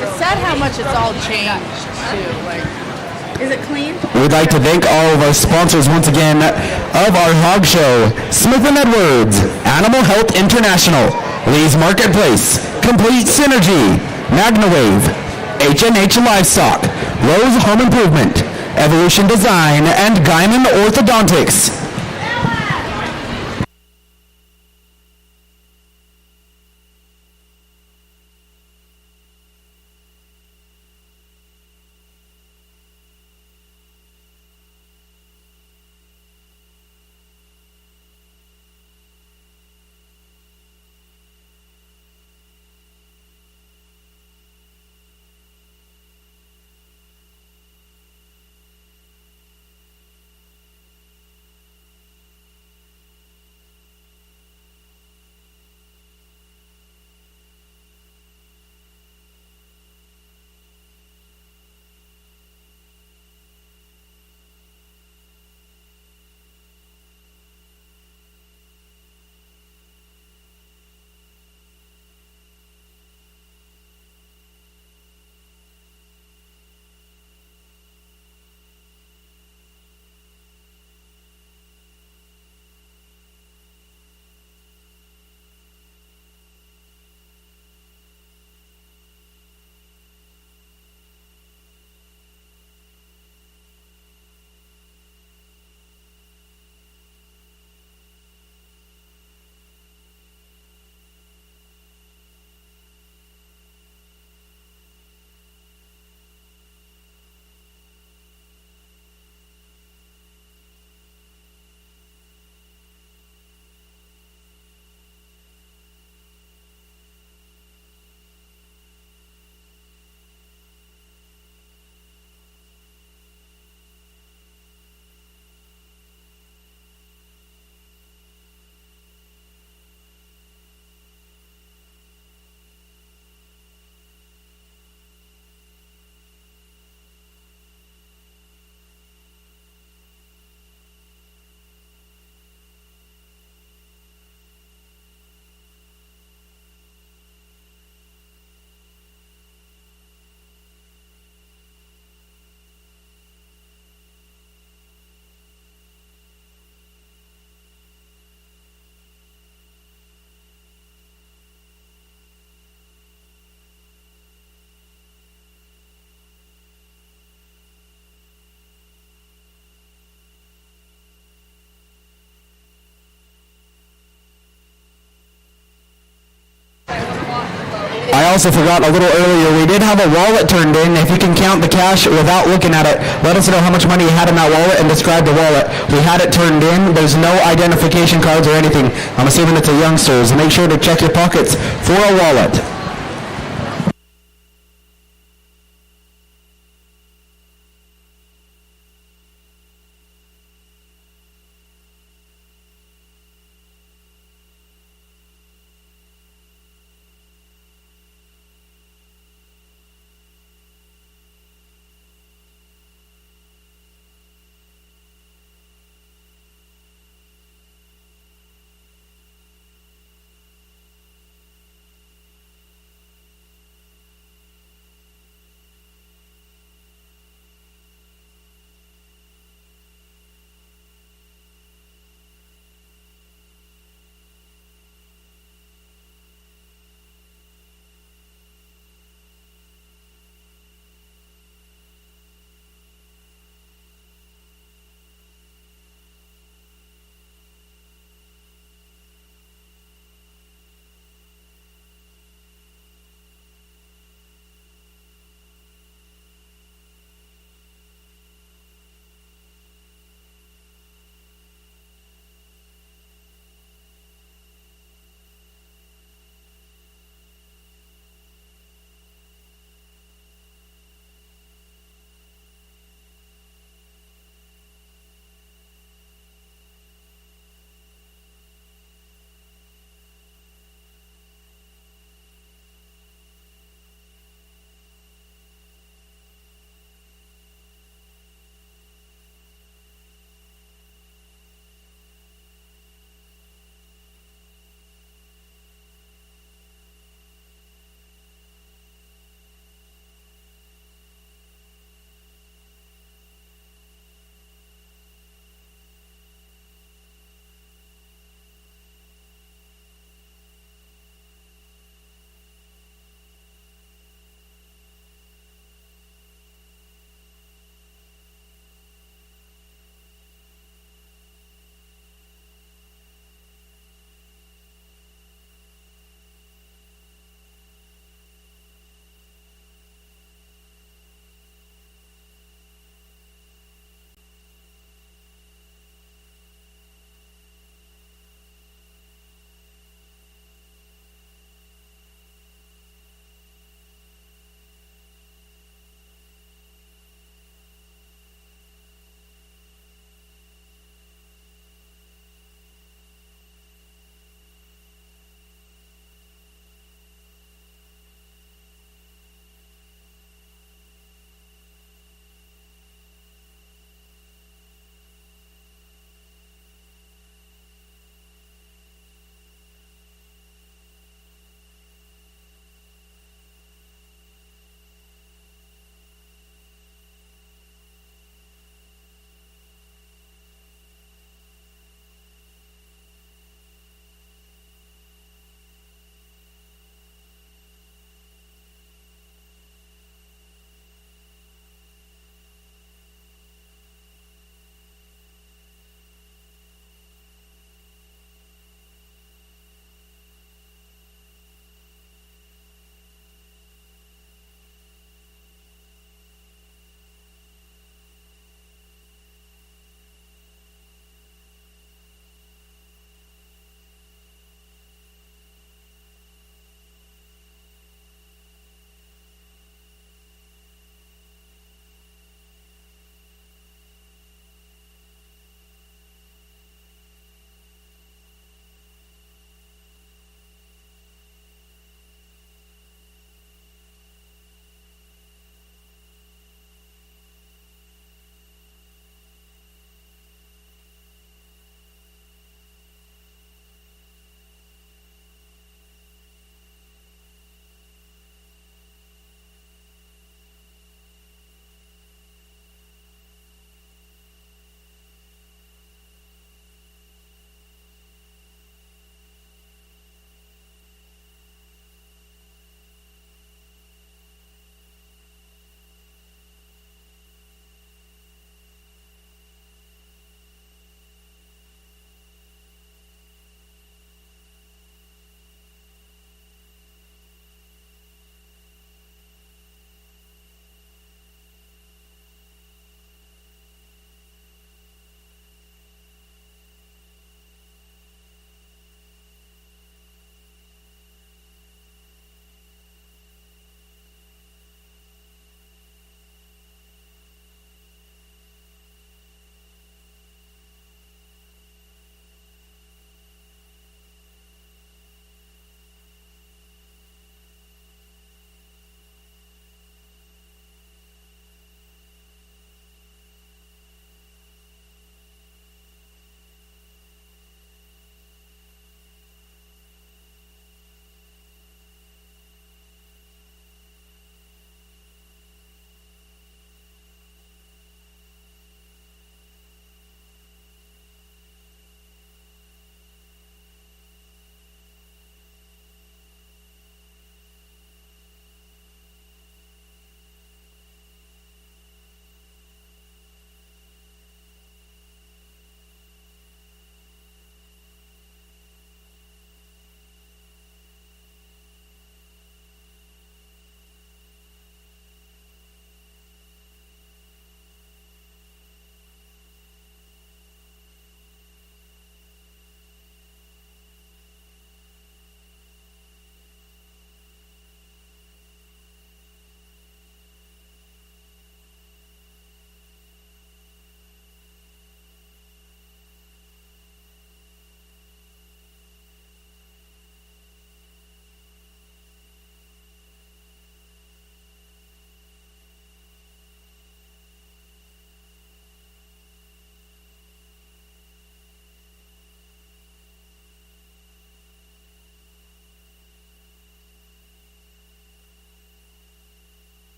It's sad how much it's all changed too. Like, is it clean? We'd like to thank all of our sponsors once again of our hog show: Smith & Edwards, Animal Health International, Lee's Marketplace, Complete Synergy, MagnaWave, H&H Livestock, Lowe's Home Improvement, Evolution Design, and Guyman Orthodontics. I also forgot a little earlier, we did have a wallet turned in. If you can count the cash without looking at it, let us know how much money you had in that wallet and describe the wallet. We had it turned in. There's no identification cards or anything. I'm assuming it's a youngster's. Make sure to check your pockets for a wallet.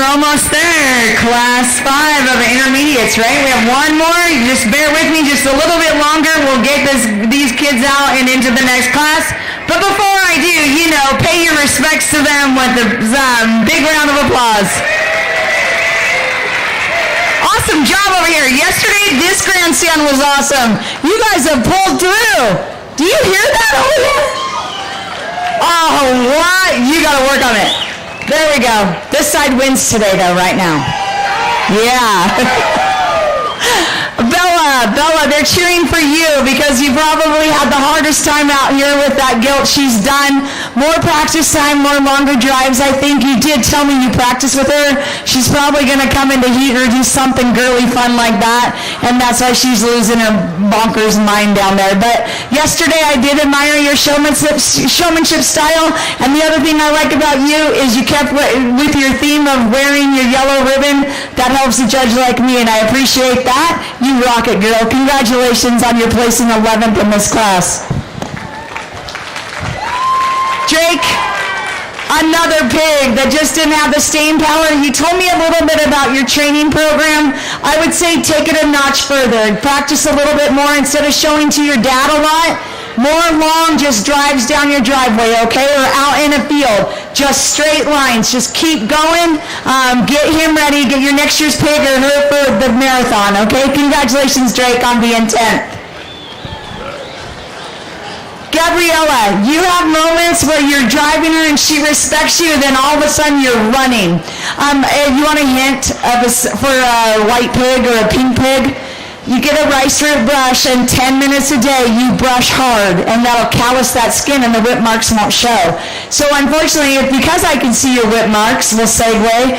almost there. Class 5 of intermediates, right? We have one more. Just bear with me just a little bit longer. We'll get these kids out and into the next class. But before I do, pay your respects to them with a big round of applause. Awesome job over here. Yesterday, this grandstand was awesome. You guys have pulled through. Do you hear that over there? Oh, what? You got to work on it. There we go. This side wins today, though, right now. Yeah. Bella, they're cheering for you because you probably had the hardest time out here with that guilt. She's done more practice time, more longer drives. I think you did tell me you practiced with her. She's probably going to come into heat or do something girly fun like that, and that's why she's losing her bonkers mind down there. But yesterday I did admire your showmanship style, and the other thing I like about you is you kept with your theme of wearing your yellow ribbon. That helps a judge like me, and I appreciate that. You rock it, girl. Congratulations on your placing 11th in this class. Drake, another pig that just didn't have the staying power. He told me a little bit about your training program. I would say take it a notch further. Practice a little bit more instead of showing to your dad a lot. More long just drives down your driveway, okay, or out in a field. Just straight lines. Just keep going. Get him ready. Get your next year's pig or her for the marathon, okay? Congratulations, Drake, on being 10th. Gabriella, you have moments where you're driving her and she respects you, then all of a sudden you're running. You want a hint for a white pig or a pink pig? You get a rice root brush, and 10 minutes a day you brush hard, and that'll callus that skin and the whip marks won't show. So unfortunately, because I can see your whip marks, we'll segue,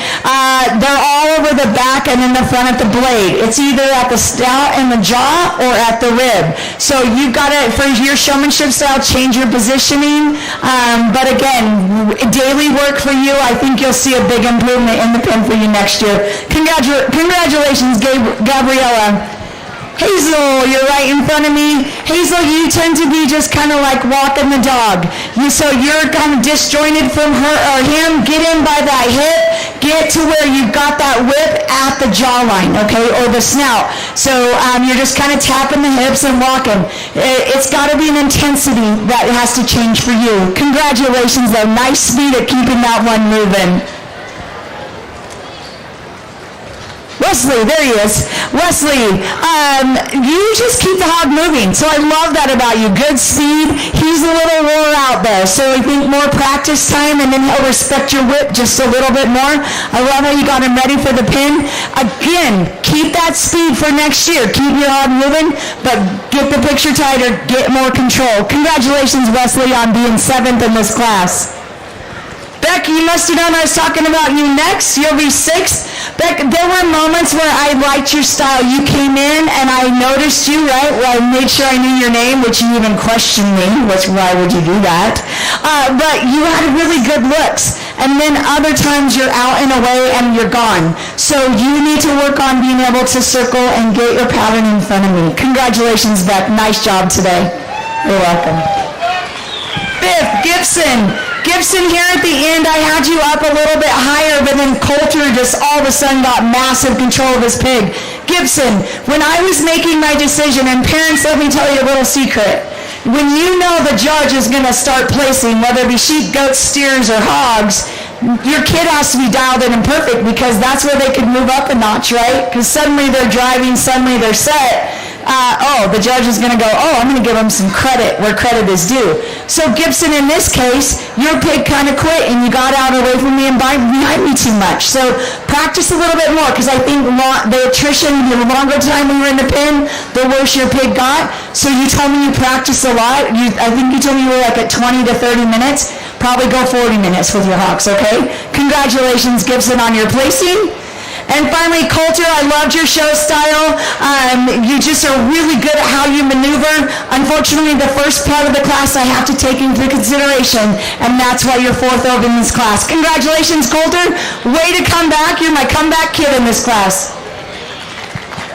they're all over the back and in the front at the blade. It's either at the snout and the jaw or at the rib. So you've got to, for your showmanship style, change your positioning. But again, daily work for you. I think you'll see a big improvement in the pen for you next year. Congratulations, Gabriella. Hazel, you're right in front of me. Hazel, you tend to be just kind of like walking the dog. So you're kind of disjointed from her or him. Get in by that hip. Get to where you've got that whip at the jawline, okay, or the snout. So you're just kind of tapping the hips and walking. It's got to be an intensity that has to change for you. Congratulations, though. Nice speed at keeping that one moving. Wesley, there he is. Wesley, you just keep the hog moving. So I love that about you. Good speed. He's a little wore out though. So I think more practice time and then he'll respect your whip just a little bit more. I love how you got him ready for the pin. Again, keep that speed for next year. Keep your hog moving, but get the picture tighter, get more control. Congratulations, Wesley, on being 7th in this class. Beck, you must have known I was talking about you next. You'll be 6th. Beck, there were moments where I liked your style. You came in and I noticed you, right? Well, I made sure I knew your name, which you even questioned me. Why would you do that? But you had really good looks. And then other times you're out and away and you're gone. So you need to work on being able to circle and get your pattern in front of me. Congratulations, Beck. Nice job today. You're welcome. 5th, Gibson. Gibson, here at the end, I had you up a little bit higher, but then Coulter just all of a sudden got massive control of his pig. Gibson, when I was making my decision, and parents, let me tell you a little secret. When you know the judge is going to start placing, whether it be sheep, goats, steers, or hogs, your kid has to be dialed in and perfect because that's where they could move up a notch, right? Because suddenly they're driving, suddenly they're set. The judge is going to go, I'm going to give them some credit where credit is due. So Gibson, in this case, your pig kind of quit and you got out away from me and behind me too much. So practice a little bit more because I think the attrition, the longer time we were in the pen, the worse your pig got. So you told me you practiced a lot. I think you told me you were like at 20 to 30 minutes. Probably go 40 minutes with your hawks, okay? Congratulations, Gibson, on your placing. And finally, Coulter, I loved your show style. You just are really good at how you maneuver. Unfortunately, the first part of the class I have to take into consideration, and that's why you're 4th over in this class. Congratulations, Coulter. Way to come back. You're my comeback kid in this class.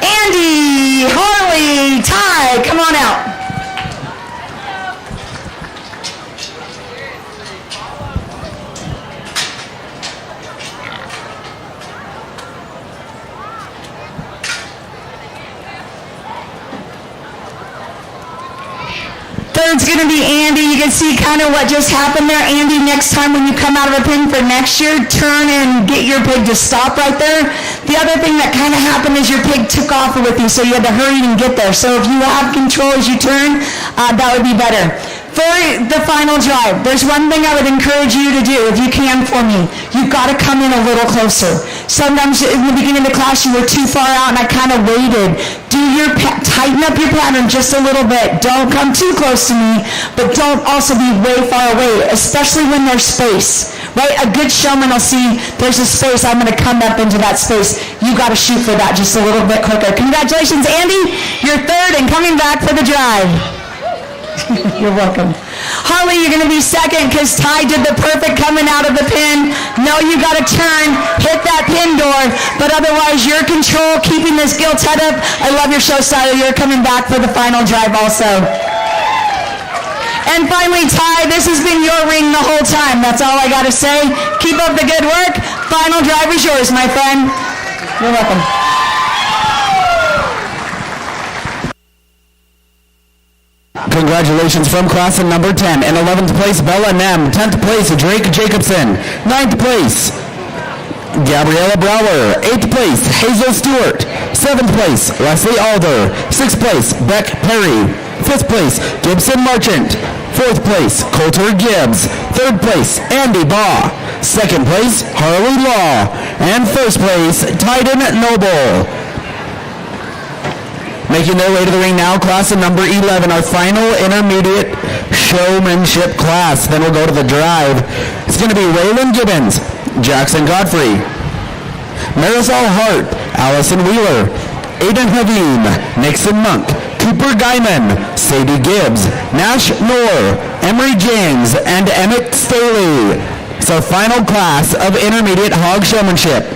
Andy, Harley, Ty, come on out. third's going to be Andy. You can see kind of what just happened there. Andy, next time when you come out of a pen for next year, turn and get your pig to stop right there. The other thing that kind of happened is your pig took off with you, so you had to hurry and get there. So if you have control as you turn, that would be better. For the final drive, there's one thing I would encourage you to do, if you can for me. You've got to come in a little closer. Sometimes in the beginning of the class you were too far out and I kind of waited. Tighten up your pattern just a little bit. Don't come too close to me, but don't also be way far away, especially when there's space. Right? A good showman will see there's a space, I'm going to come up into that space. You got to shoot for that just a little bit quicker. Congratulations, Andy. You're third and coming back for the drive. You're welcome. Harley, you're going to be second because Ty did the perfect coming out of the pin. No, you got to turn, hit that pin door, but otherwise your control, keeping this gilt head up. I love your show style. You're coming back for the final drive also. And finally, Ty, this has been your ring the whole time. That's all I got to say. Keep up the good work. Final drive is yours, my friend. You're welcome. Congratulations from class in number 10. In 11th place, Bella Nem. 10th place, Drake Jacobson. 9th place, Gabriella Brower. 8th place, Hazel Stewart. 7th place, Leslie Alder. 6th place, Beck Perry. 5th place, Gibson Marchant. 4th place, Coulter Gibbs. 3rd place, Andy Baugh. 2nd place, Harley Law. And 1st place, Titan Noble. Making their way to the ring now, class in number 11, our final intermediate showmanship class. Then we'll go to the drive. It's going to be Waylon Gibbons, Jackson Godfrey, Marisol Hart, Allison Wheeler, Aiden Haveen, Nixon Monk, Cooper Guyman, Sadie Gibbs, Nash Noor, Emery James, and Emmett Staley. It's our final class of intermediate hog showmanship.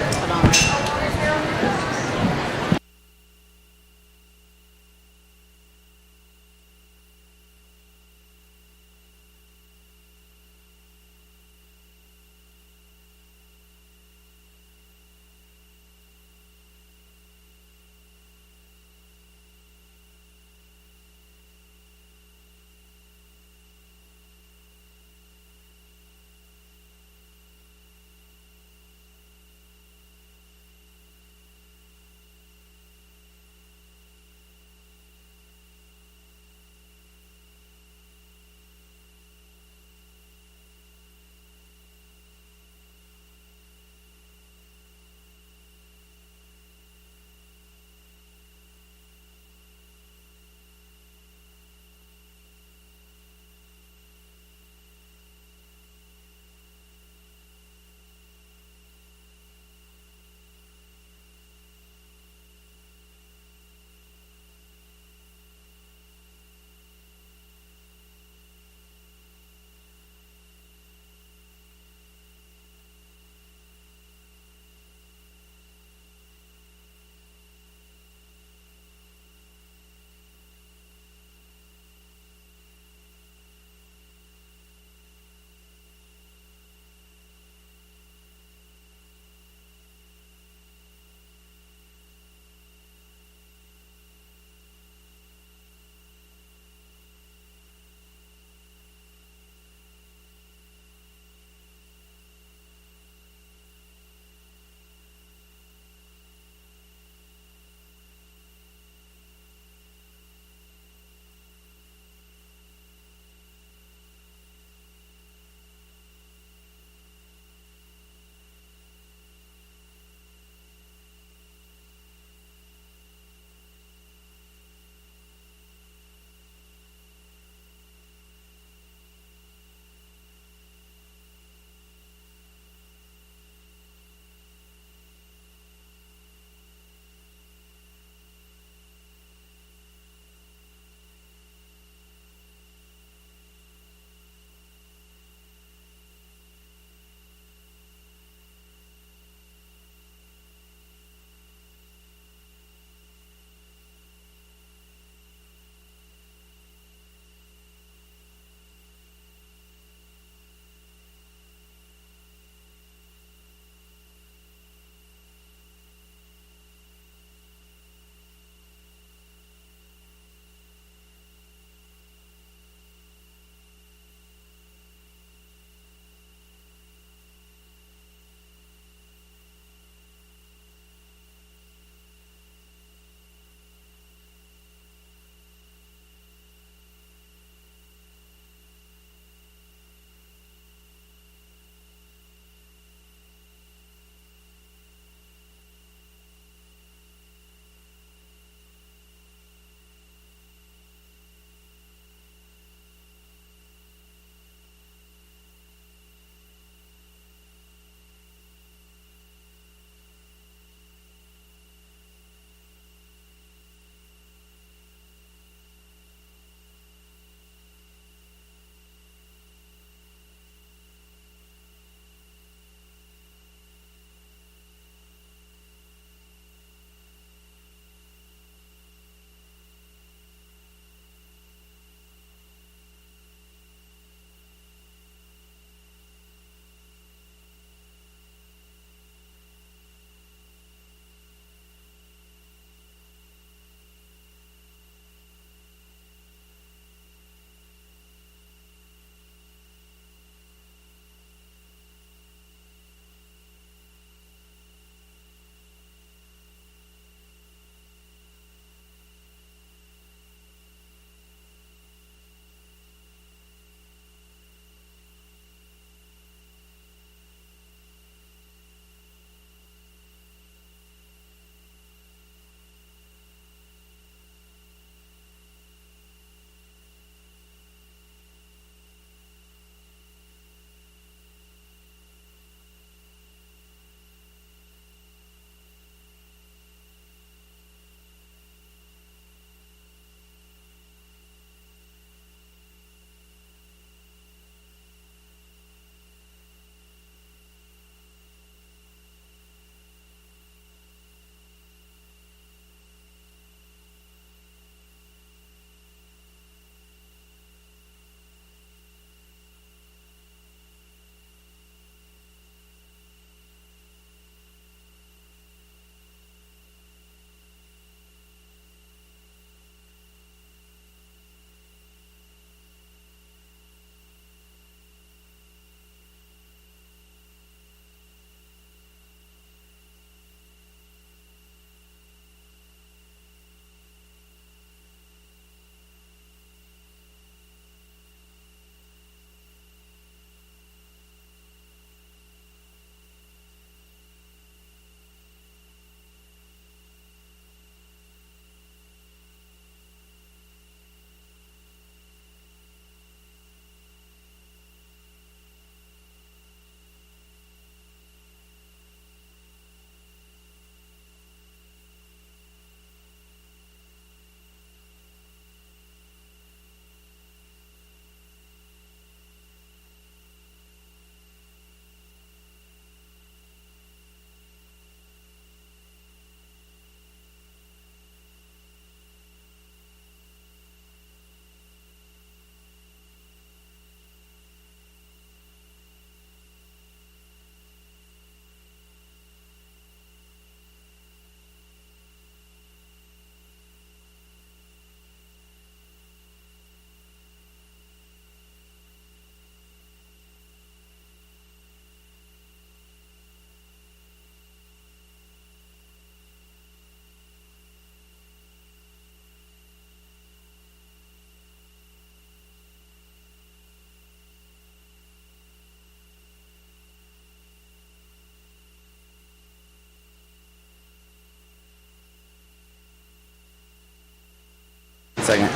second.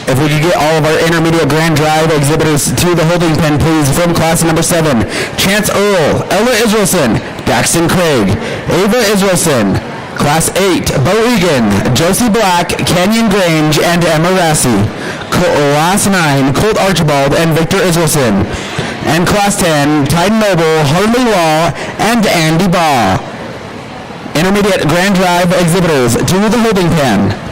If we could get all of our intermediate Grand Drive exhibitors to the holding pen, please, from class number 7. Chance Earl, Ella Israelson, Daxton Craig, Ava Israelson. Class 8, Bo Egan, Josie Black, Canyon Grange, and Emma Rassi. Class 9, Colt Archibald and Victor Israelson. And Class 10, Titan Noble, Harley Law, and Andy Baugh. Intermediate Grand Drive exhibitors to the holding pen.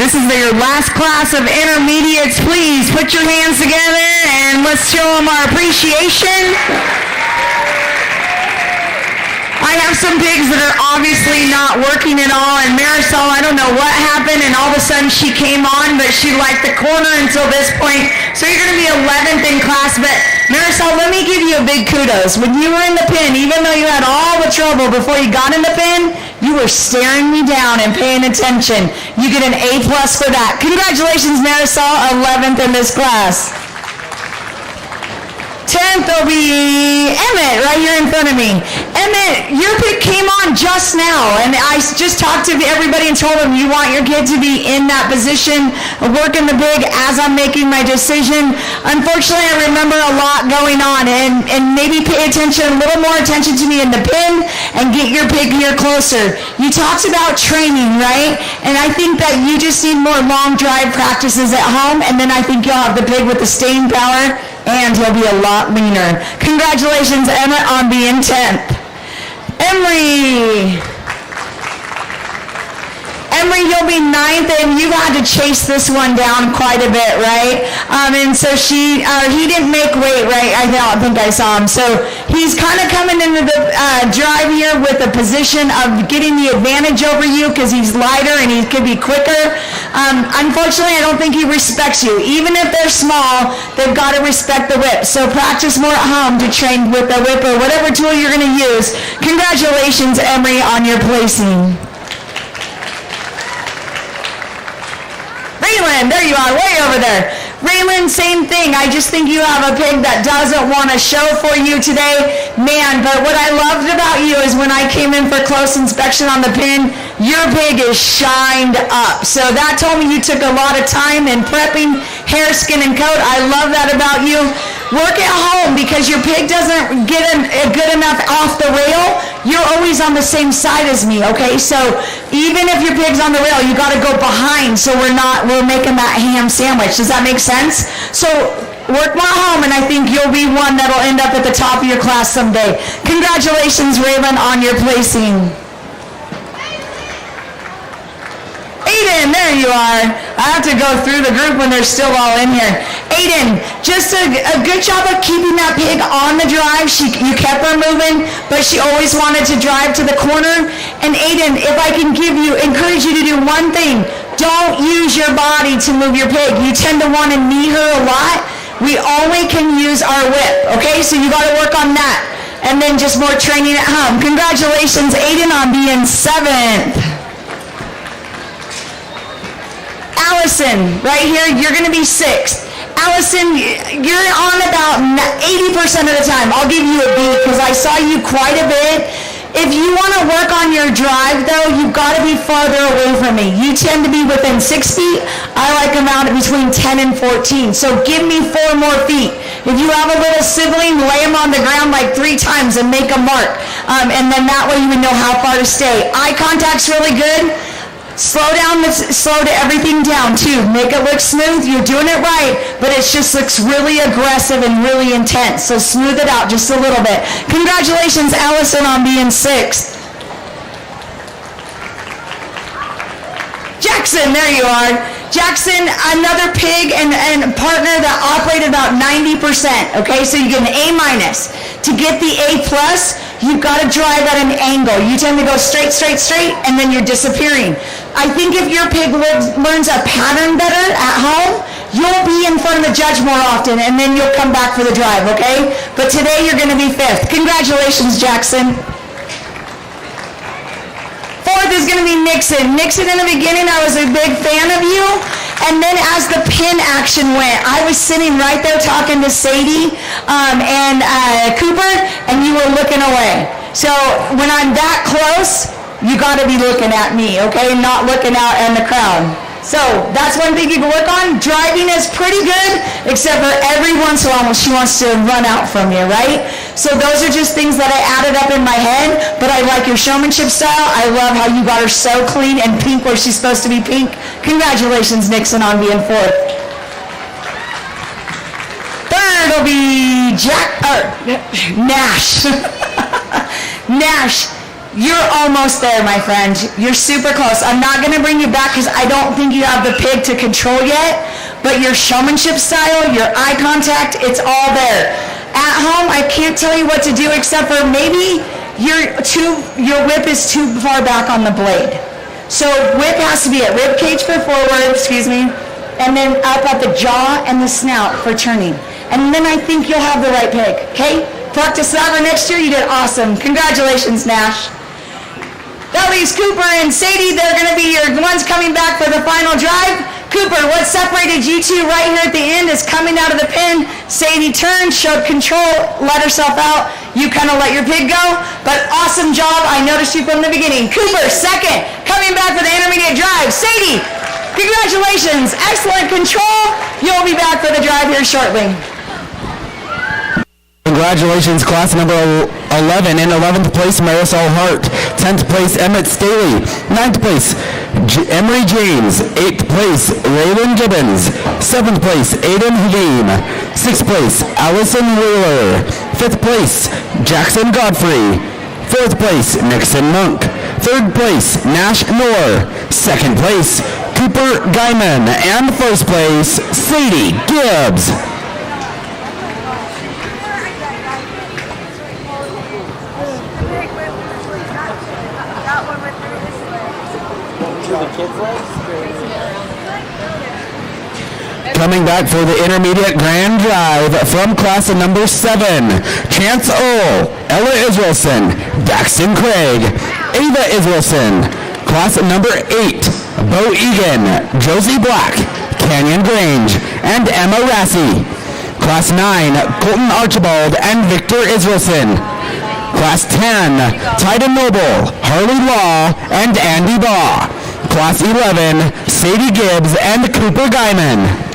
This is your last class of intermediates. Please put your hands together and let's show them our appreciation. I have some pigs that are obviously not working at all, and Marisol, I don't know what happened, and all of a sudden she came on, but she liked the corner until this point. So you're going to be 11th in class, but Marisol, let me give you a big kudos. When you were in the pen, even though you had all the trouble before you got in the pen, you were staring me down and paying attention. You get an A+ for that. Congratulations, Marisol, 11th in this class. 10th will be Emmett, right here in front of me. Emmett, your pick came on just now, and I just talked to everybody and told them you want your kid to be in that position of working the pig as I'm making my decision. Unfortunately, I remember a lot going on, and maybe pay attention, a little more attention to me in the pen and get your pig here closer. You talked about training, right? And I think that you just need more long drive practices at home, and then I think you'll have the pig with the staying power, and he'll be a lot leaner. Congratulations, Emmett, on being 10th. Emery, you'll be 9th, and you've had to chase this one down quite a bit, right? And so he didn't make weight, right? I don't think I saw him. So he's kind of coming into the drive here with a position of getting the advantage over you because he's lighter and he could be quicker. Unfortunately, I don't think he respects you. Even if they're small, they've got to respect the whip. So practice more at home to train with the whip or whatever tool you're going to use. Congratulations, Emery, on your placing. Raylan, there you are, way over there. Raylan, same thing. I just think you have a pig that doesn't want to show for you today. Man, but what I loved about you is when I came in for close inspection on the pen, your pig is shined up. So that told me you took a lot of time in prepping hair, skin, and coat. I love that about you. Work at home because your pig doesn't get good enough off the rail. You're always on the same side as me, okay? So even if your pig's on the rail, you got to go behind so we're making that ham sandwich. Does that make sense? So work more at home, and I think you'll be one that'll end up at the top of your class someday. Congratulations, Raylan, on your placing. Aiden, there you are. I have to go through the group when they're still all in here. Aiden, just a good job of keeping that pig on the drive. You kept her moving, but she always wanted to drive to the corner. And Aiden, if I can encourage you to do one thing, don't use your body to move your pig. You tend to want to knee her a lot. We only can use our whip, okay? So you got to work on that. And then just more training at home. Congratulations, Aiden, on being 7th. Allison, right here, you're going to be 6th. Allison, you're on about 80% of the time. I'll give you a B because I saw you quite a bit. If you want to work on your drive, though, you've got to be farther away from me. You tend to be within 6 feet. I like them out between 10 and 14. So give me 4 more feet. If you have a little sibling, lay them on the ground like 3 times and make a mark. And then that way you would know how far to stay. Eye contact's really good. Slow to everything down too. Make it look smooth. You're doing it right, but it just looks really aggressive and really intense. So smooth it out just a little bit. Congratulations, Allison, on being 6th. Jackson, there you are. Jackson, another pig and partner that operated about 90%. Okay, so you get an A-. To get the A+, you've got to drive at an angle. You tend to go straight, and then you're disappearing. I think if your pig learns a pattern better at home, you'll be in front of the judge more often, and then you'll come back for the drive, okay? But today you're going to be 5th. Congratulations, Jackson. 4th is going to be Nixon. Nixon, in the beginning, I was a big fan of you. And then as the pin action went, I was sitting right there talking to Sadie and Cooper, and you were looking away. So when I'm that close, you got to be looking at me, okay? Not looking out in the crowd. So that's one thing you can work on. Driving is pretty good, except for every once in a while she wants to run out from you, right? So those are just things that I added up in my head, but I like your showmanship style. I love how you got her so clean and pink where she's supposed to be pink. Congratulations, Nixon, on being 4th. 3rd will be Nash. Nash. You're almost there, my friend. You're super close. I'm not going to bring you back because I don't think you have the pig to control yet, but your showmanship style, your eye contact, it's all there. At home, I can't tell you what to do except for maybe your whip is too far back on the blade. So whip has to be at rib cage for forward, and then up at the jaw and the snout for turning. And then I think you'll have the right pig, okay? Practice that for next year. You did awesome. Congratulations, Nash. That leaves Cooper and Sadie. They're going to be your ones coming back for the final drive. Cooper, what separated you two right here at the end is coming out of the pen. Sadie turned, showed control, let herself out. You kind of let your pig go, but awesome job. I noticed you from the beginning. Cooper, second, coming back for the intermediate drive. Sadie, congratulations. Excellent control. You'll be back for the drive here shortly. Congratulations, class number 11. In 11th place, Marisol Hart. 10th place, Emmett Staley. 9th place, Emery James. 8th place, Raylan Gibbons. 7th place, Aiden Hedin. 6th place, Allison Wheeler. 5th place, Jackson Godfrey. 4th place, Nixon Monk. 3rd place, Nash Moore. 2nd place, Cooper Guyman. And 1st place, Sadie Gibbs. Coming back for the intermediate grand drive from class number 7, Chance Earl, Ella Israelson, Daxton Craig, Ava Israelson. Class number 8, Bo Egan, Josie Black, Canyon Grange, and Emma Rassi. Class 9, Colton Archibald and Victor Israelson. Class 10, Titan Noble, Harley Law, and Andy Baugh. Class 11, Sadie Gibbs and Cooper Guyman.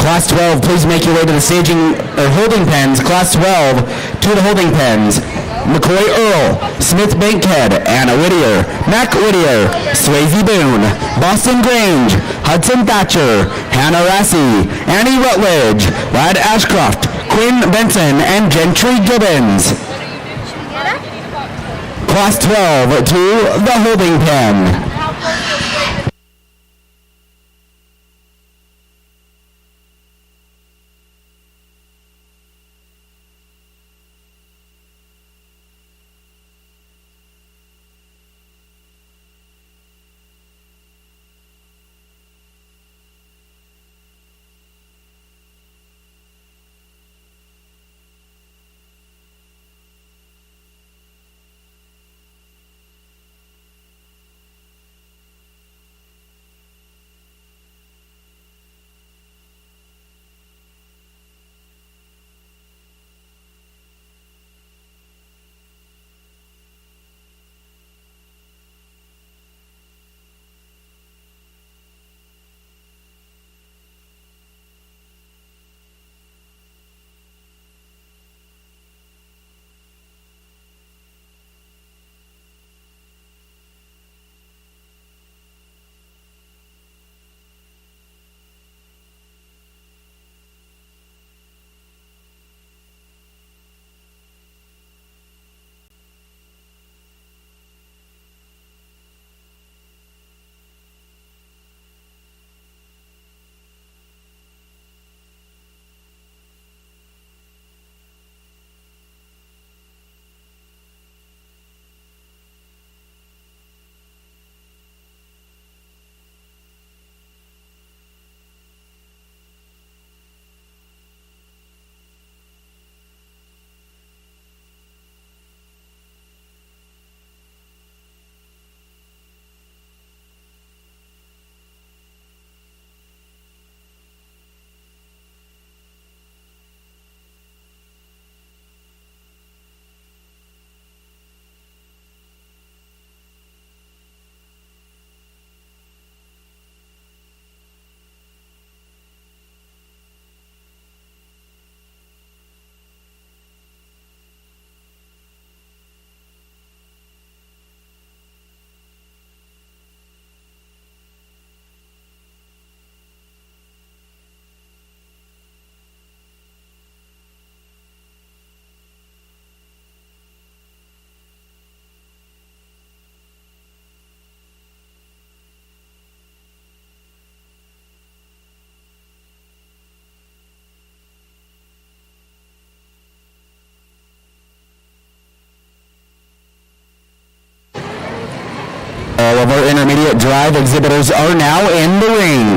Class 12, please make your way to the holding pens. Class 12, to the holding pens. McCoy Earl, Smith Bankhead, Anna Whittier, Mac Whittier, Swayze Boone, Boston Grange, Hudson Thatcher, Hannah Rassi, Annie Rutledge, Ladd Ashcroft, Quinn Benson, and Gentry Gibbons. Class 12, to the holding pen. Intermediate Drive exhibitors are now in the ring.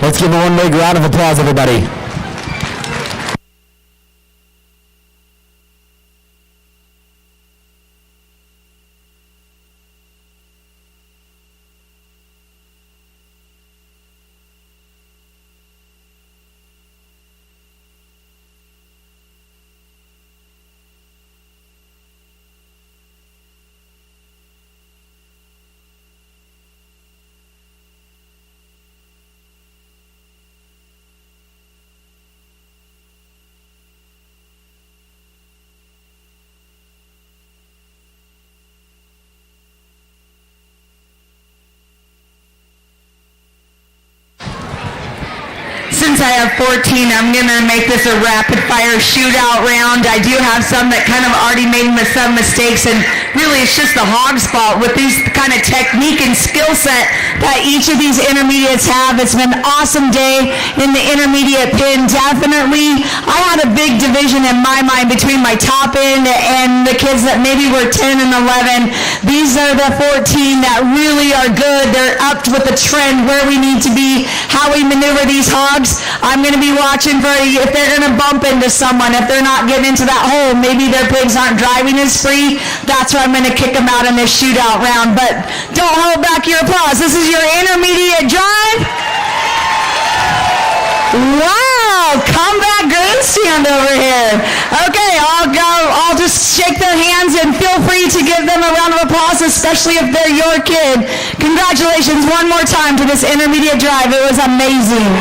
Let's give them one big round of applause, everybody. Since I have 14, I'm going to make this a rapid-fire shootout round. I do have some that kind of already made some mistakes, and really it's just the hog's fault with these kind of technique and skill set that each of these intermediates have. It's been an awesome day in the intermediate pin. Definitely, I had a big division in my mind between my top end and the kids that maybe were 10 and 11. These are the 14 that really are good. They're up with the trend where we need to be, how we maneuver these hogs. I'm going to be watching for if they're going to bump into someone, if they're not getting into that hole, maybe their pigs aren't driving as free. That's where I'm going to kick them out in this shootout round. But don't hold back your applause. This is your intermediate drive. Wow, comeback grandstand over here. Okay, I'll just shake their hands and feel free to give them a round of applause, especially if they're your kid. Congratulations one more time to this intermediate drive. It was amazing.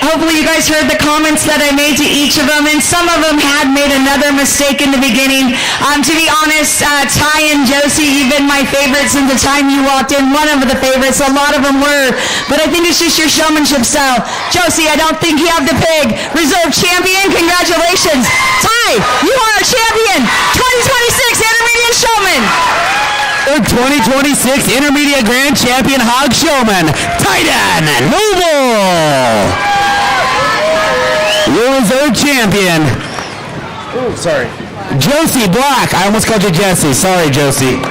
Hopefully you guys heard the comments that I made to each of them, and some of them had made another mistake in the beginning. To be honest, Ty and Josie, you've been my favorites since the time you walked in. One of the favorites, a lot of them were, but I think it's just your showmanship style. Josie, I don't think you have the pig. Reserve champion, congratulations. Ty, you are our champion, 2026 Intermediate Showman. 2026 Intermediate Grand Champion Hog Showman, Titan Noble. Your reserve champion. Oh, sorry. Josie Black. I almost called you Jessie. Sorry, Josie.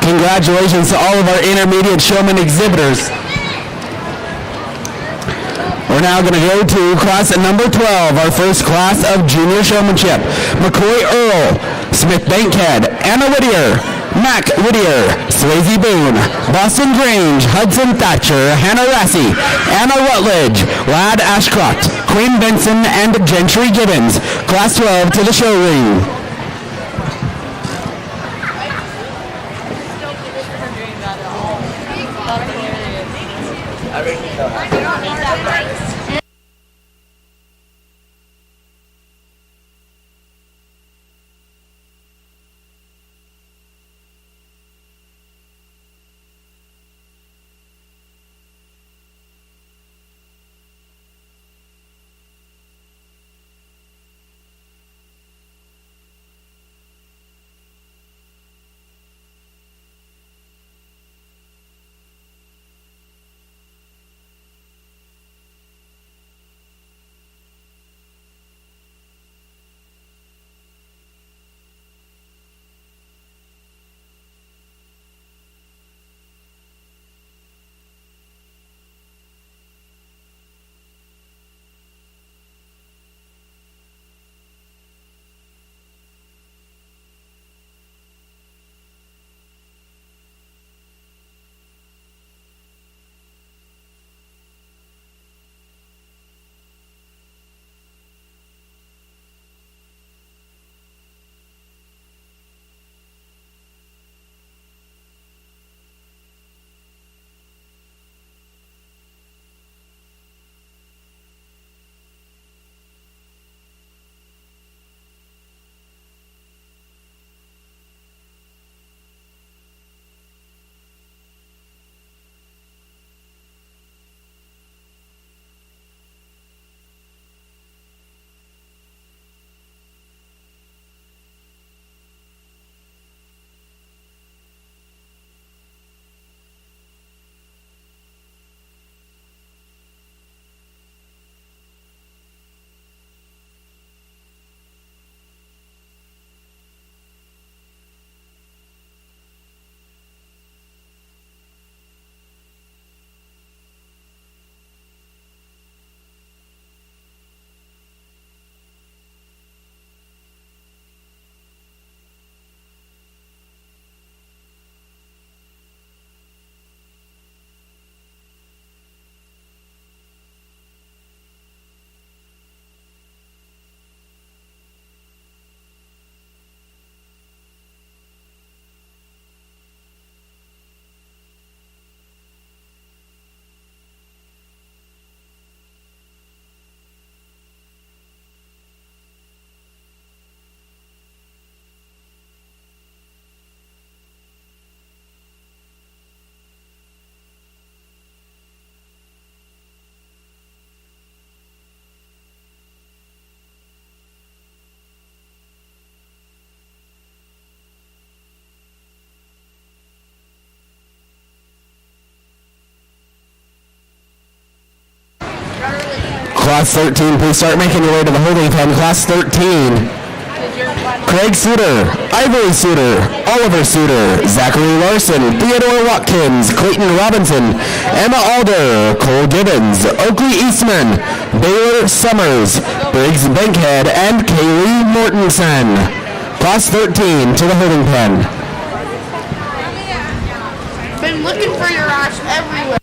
Congratulations to all of our intermediate showman exhibitors. We're now going to go to class number 12, our first class of junior showmanship. McCoy Earl, Smith Bankhead, Anna Whittier, Mac Whittier, Swayze Boone, Boston Grange, Hudson Thatcher, Hannah Rassey, Anna Rutledge, Lad Ashcroft, Queen Benson, and Gentry Gibbons. Class 12 to the show ring. Class 13, please start making your way to the holding pen. Class 13. Craig Suter, Ivory Suter, Oliver Suter, Zachary Larson, Theodore Watkins, Clayton Robinson, Emma Alder, Cole Gibbons, Oakley Eastman, Baylor Summers, Briggs Bankhead, and Kaylee Mortensen. Class 13 to the holding pen. Been looking for your ass everywhere.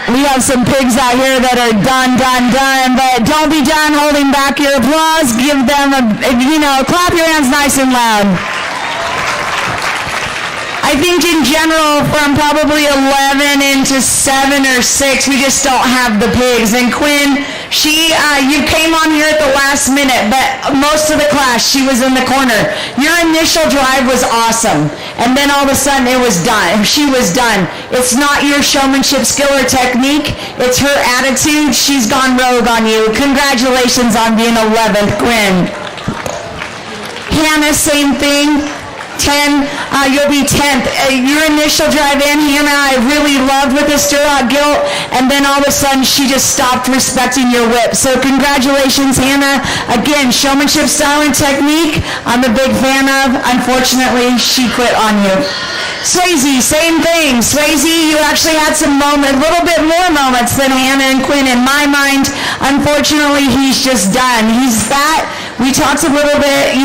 We have some pigs out here that are done, but don't be done holding back your applause. Give them clap your hands nice and loud. I think in general, from probably 11 into 7 or 6, we just don't have the pigs. And Quinn, you came on here at the last minute, but most of the class, she was in the corner. Your initial drive was awesome. And then all of a sudden, it was done. She was done. It's not your showmanship, skill, or technique. It's her attitude. She's gone rogue on you. Congratulations on being 11th, Quinn. Hannah, same thing. 10, you'll be 10th. Your initial drive in, Hannah, I really loved with the stir-out gilt, and then all of a sudden she just stopped respecting your whip. So congratulations, Hannah. Again, showmanship, style, and technique, I'm a big fan of. Unfortunately, she quit on you. Swayze, same thing. Swayze, you actually had some moments, a little bit more moments than Hannah and Quinn. In my mind, unfortunately, he's just done. He's that. We talked a little bit,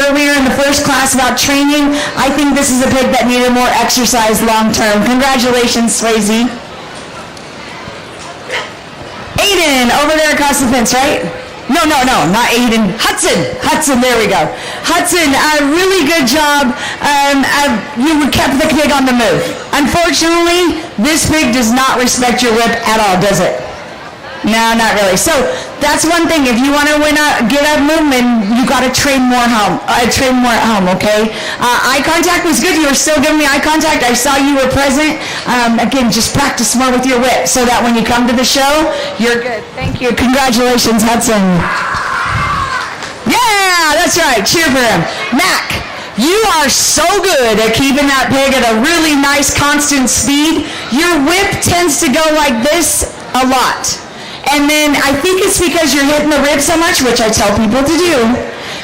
earlier in the first class about training. I think this is a pig that needed more exercise long term. Congratulations, Swayze. Aiden, over there across the fence, right? No, not Aiden. Hudson, there we go. Hudson, really good job. You kept the pig on the move. Unfortunately, this pig does not respect your whip at all, does it? No, not really. So that's one thing. If you want to get a movement, you got to train more at home, okay? Eye contact was good. You were still giving me eye contact. I saw you were present. Again, just practice more with your whip so that when you come to the show, you're good. Thank you. Congratulations, Hudson. Yeah, that's right. Cheer for him. Mac, you are so good at keeping that pig at a really nice constant speed. Your whip tends to go like this a lot. And then I think it's because you're hitting the rib so much, which I tell people to do.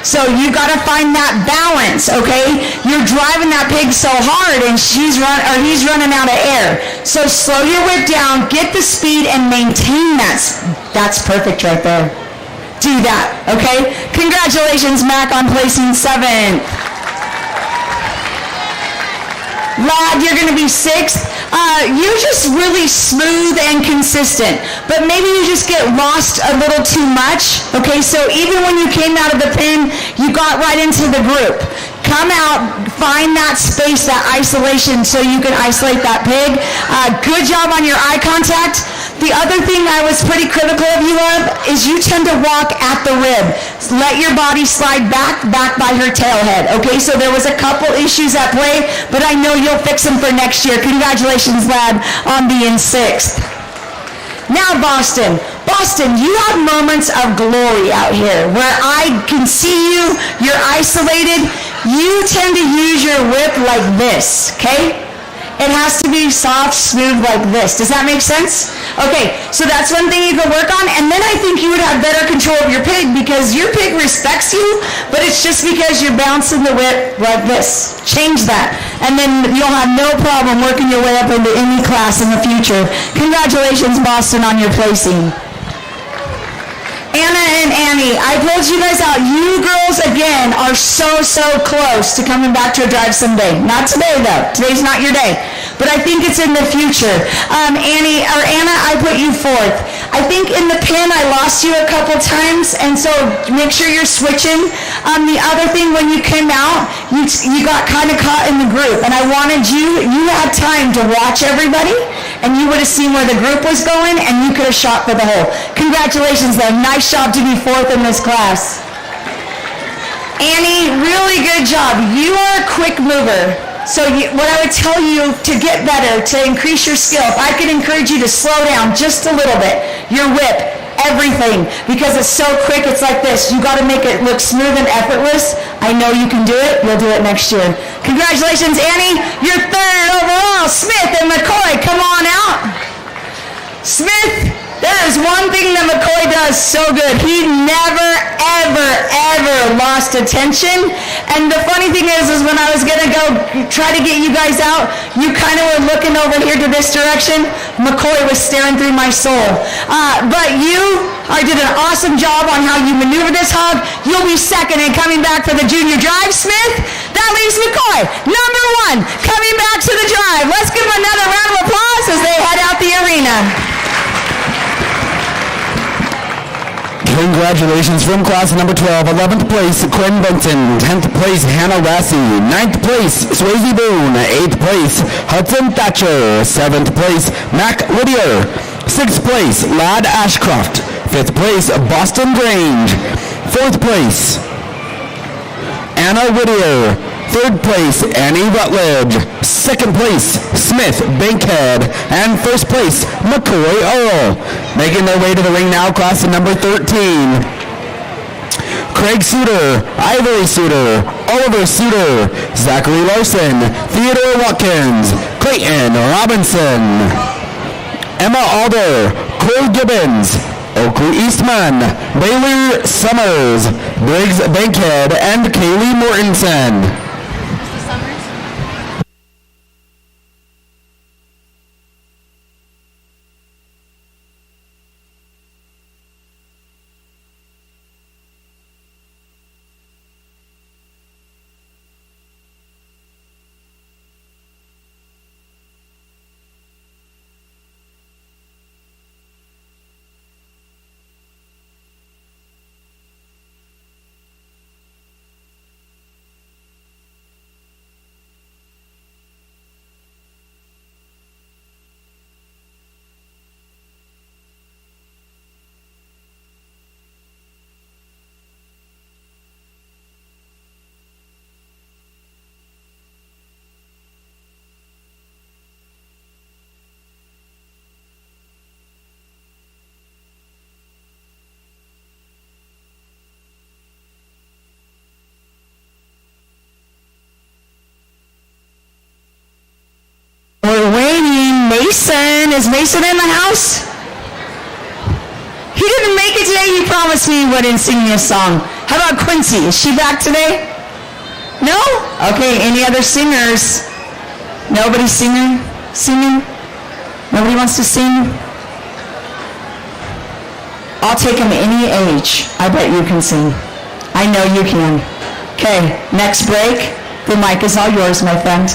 So you got to find that balance, okay? You're driving that pig so hard and he's running out of air. So slow your whip down, get the speed, and maintain that. That's perfect right there. Do that, okay? Congratulations, Mac, on placing 7th. Lad, you're going to be 6th. You're just really smooth and consistent, but maybe you just get lost a little too much, okay? So even when you came out of the pen, you got right into the group. Come out, find that space, that isolation, so you can isolate that pig. Good job on your eye contact. The other thing I was pretty critical of you of is you tend to walk at the rib. Let your body slide back by her tail head. Okay, so there was a couple issues at play, but I know you'll fix them for next year. Congratulations, lad, on being 6th. Now, Boston. Boston, you have moments of glory out here where I can see you, you're isolated. You tend to use your whip like this, okay? It has to be soft, smooth like this. Does that make sense? Okay, so that's one thing you can work on, and then I think you would have better control of your pig because your pig respects you, but it's just because you're bouncing the whip like this. Change that, and then you'll have no problem working your way up into any class in the future. Congratulations, Boston, on your placing. Anna and Annie, I pulled you guys out. You girls, again, are so close to coming back to a drive someday. Not today, though. Today's not your day. But I think it's in the future. Anna, I put you 4th. I think in the pen, I lost you a couple times, and so make sure you're switching. The other thing, when you came out, you got kind of caught in the group, and I wanted you had time to watch everybody, and you would have seen where the group was going, and you could have shot for the hole. Congratulations, though. Nice job to be 4th in this class. Annie, really good job. You are a quick mover. So what I would tell you to get better, to increase your skill, if I could encourage you to slow down just a little bit, your whip, everything, because it's so quick, it's like this. You got to make it look smooth and effortless. I know you can do it. You'll do it next year. Congratulations, Annie. You're 3rd overall. Smith and McCoy, come on out. Smith, there is one thing that McCoy does so good. He never, ever lost attention. And the funny thing is when I was going to go try to get you guys out, you kind of were looking over here to this direction. McCoy was staring through my soul. But you did an awesome job on how you maneuver this hog. You'll be 2nd and coming back for the junior drive, Smith. That leaves McCoy, number 1, coming back to the drive. Let's give him another round of applause as they head out the arena. arena. Congratulations from class number 12. 11th place, Quinn Benson. 10th place, Hannah Lassie. 9th place, Swayze Boone. 8th place, Hudson Thatcher. 7th place, Mac Whittier. 6th place, Lad Ashcroft. 5th place, Boston Grange. 4th place, Anna Whittier. 3rd place, Annie Rutledge. 2nd place, Smith Bankhead. And 1st place, McCoy Earl. Making their way to the ring now, class number 13. Craig Suter, Ivory Suter, Oliver Suter, Zachary Larson, Theodore Watkins, Clayton Robinson, Emma Alder, Cole Gibbons, Oakley Eastman, Baylor Summers, Briggs Bankhead, and Kaylee Mortensen. We're waiting. Mason. Is Mason in the house? He didn't make it today. He promised me he wouldn't sing me a song. How about Quincy? Is she back today? No? Okay, any other singers? Nobody singing? Singing? Nobody wants to sing? I'll take them any age. I bet you can sing. I know you can. Okay, next break. The mic is all yours, my friend.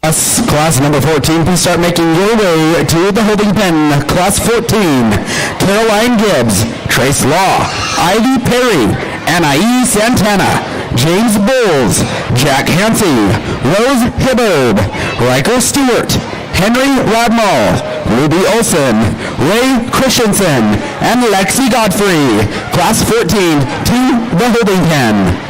Class number 14, please start making your way to the holding pen. Class 14, Caroline Gibbs, Trace Law, Ivy Perry, Anai Santana, James Bowles, Jack Hansey, Rose Hibbard, Riker Stewart, Henry Radmal, Ruby Olson, Ray Christensen, and Lexi Godfrey. Class 14 to the holding pen.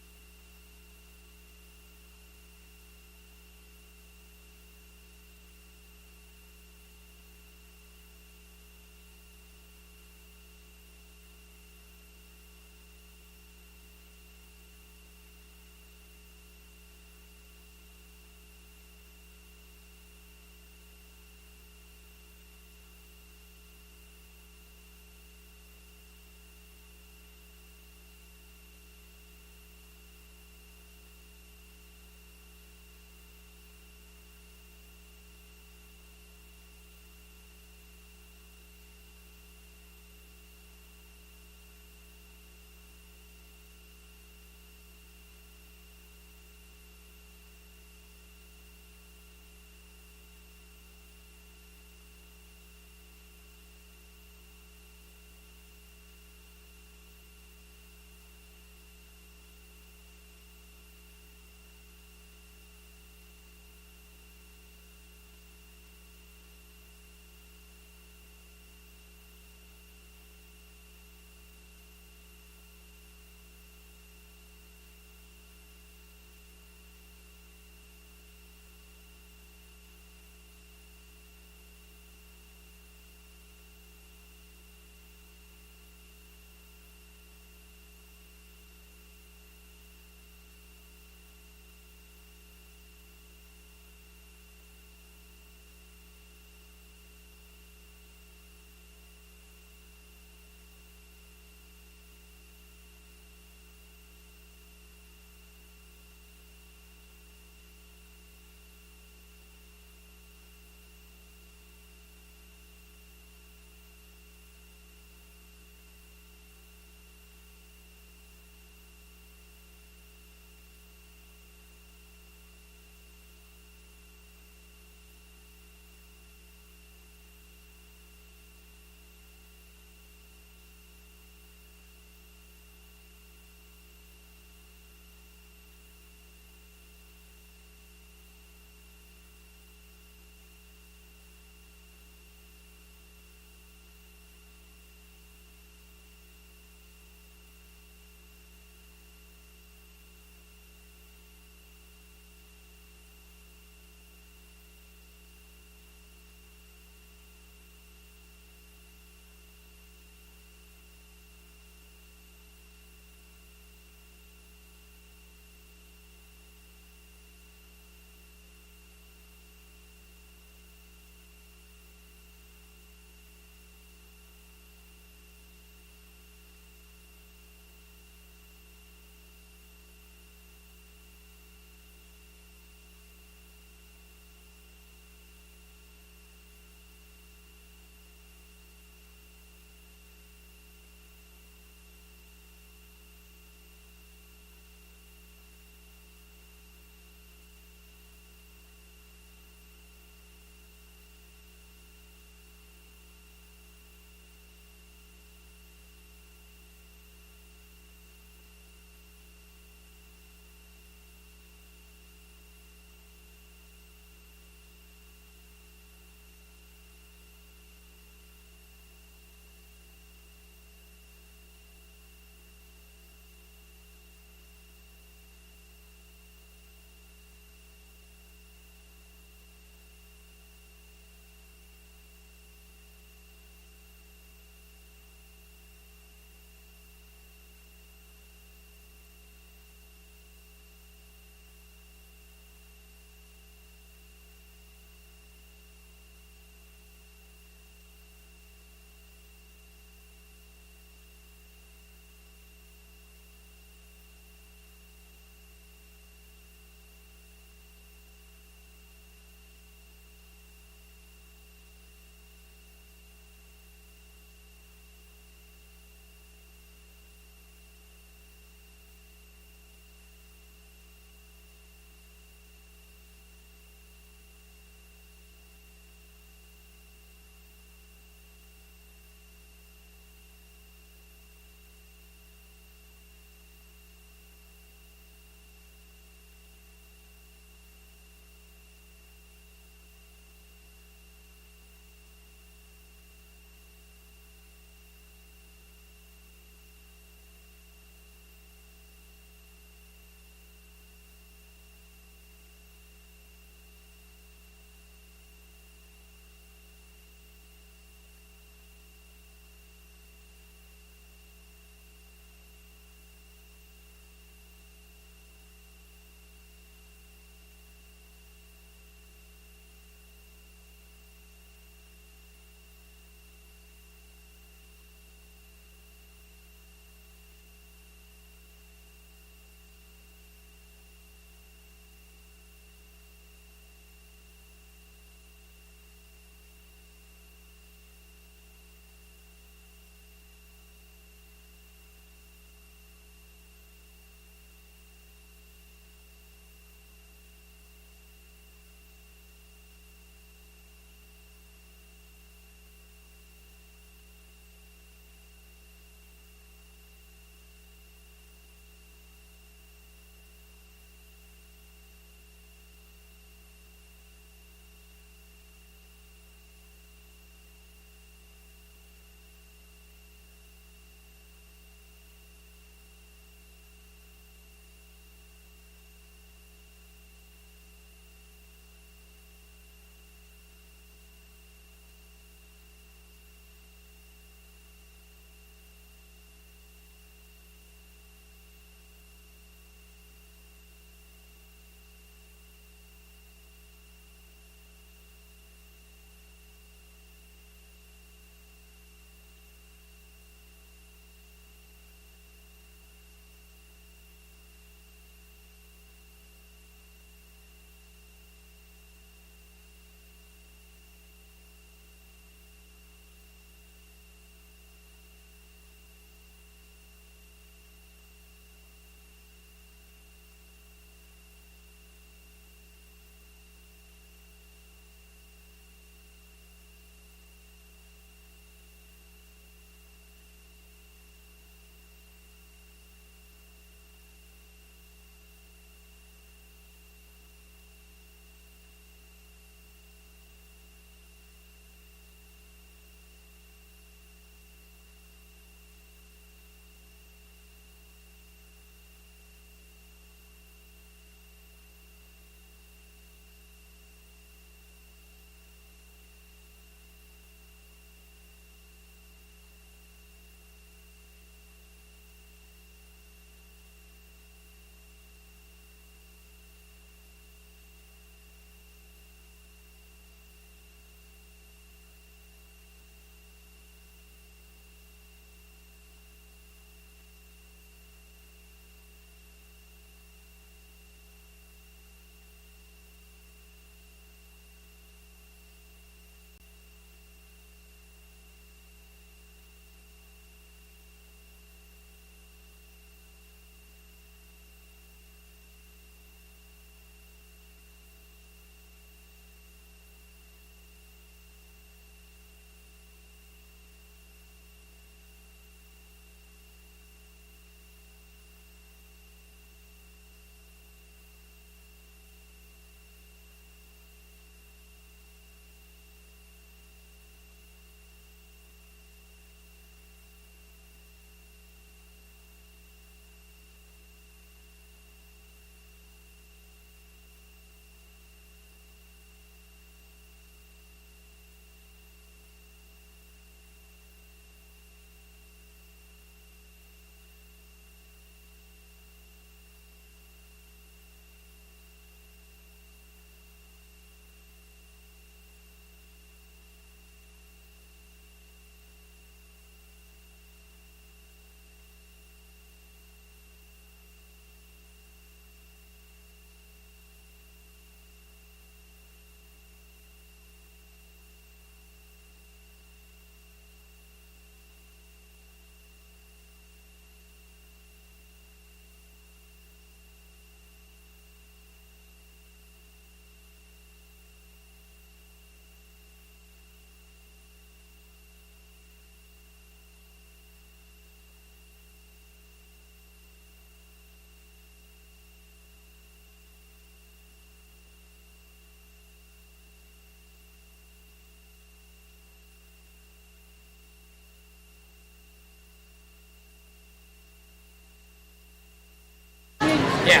Yeah.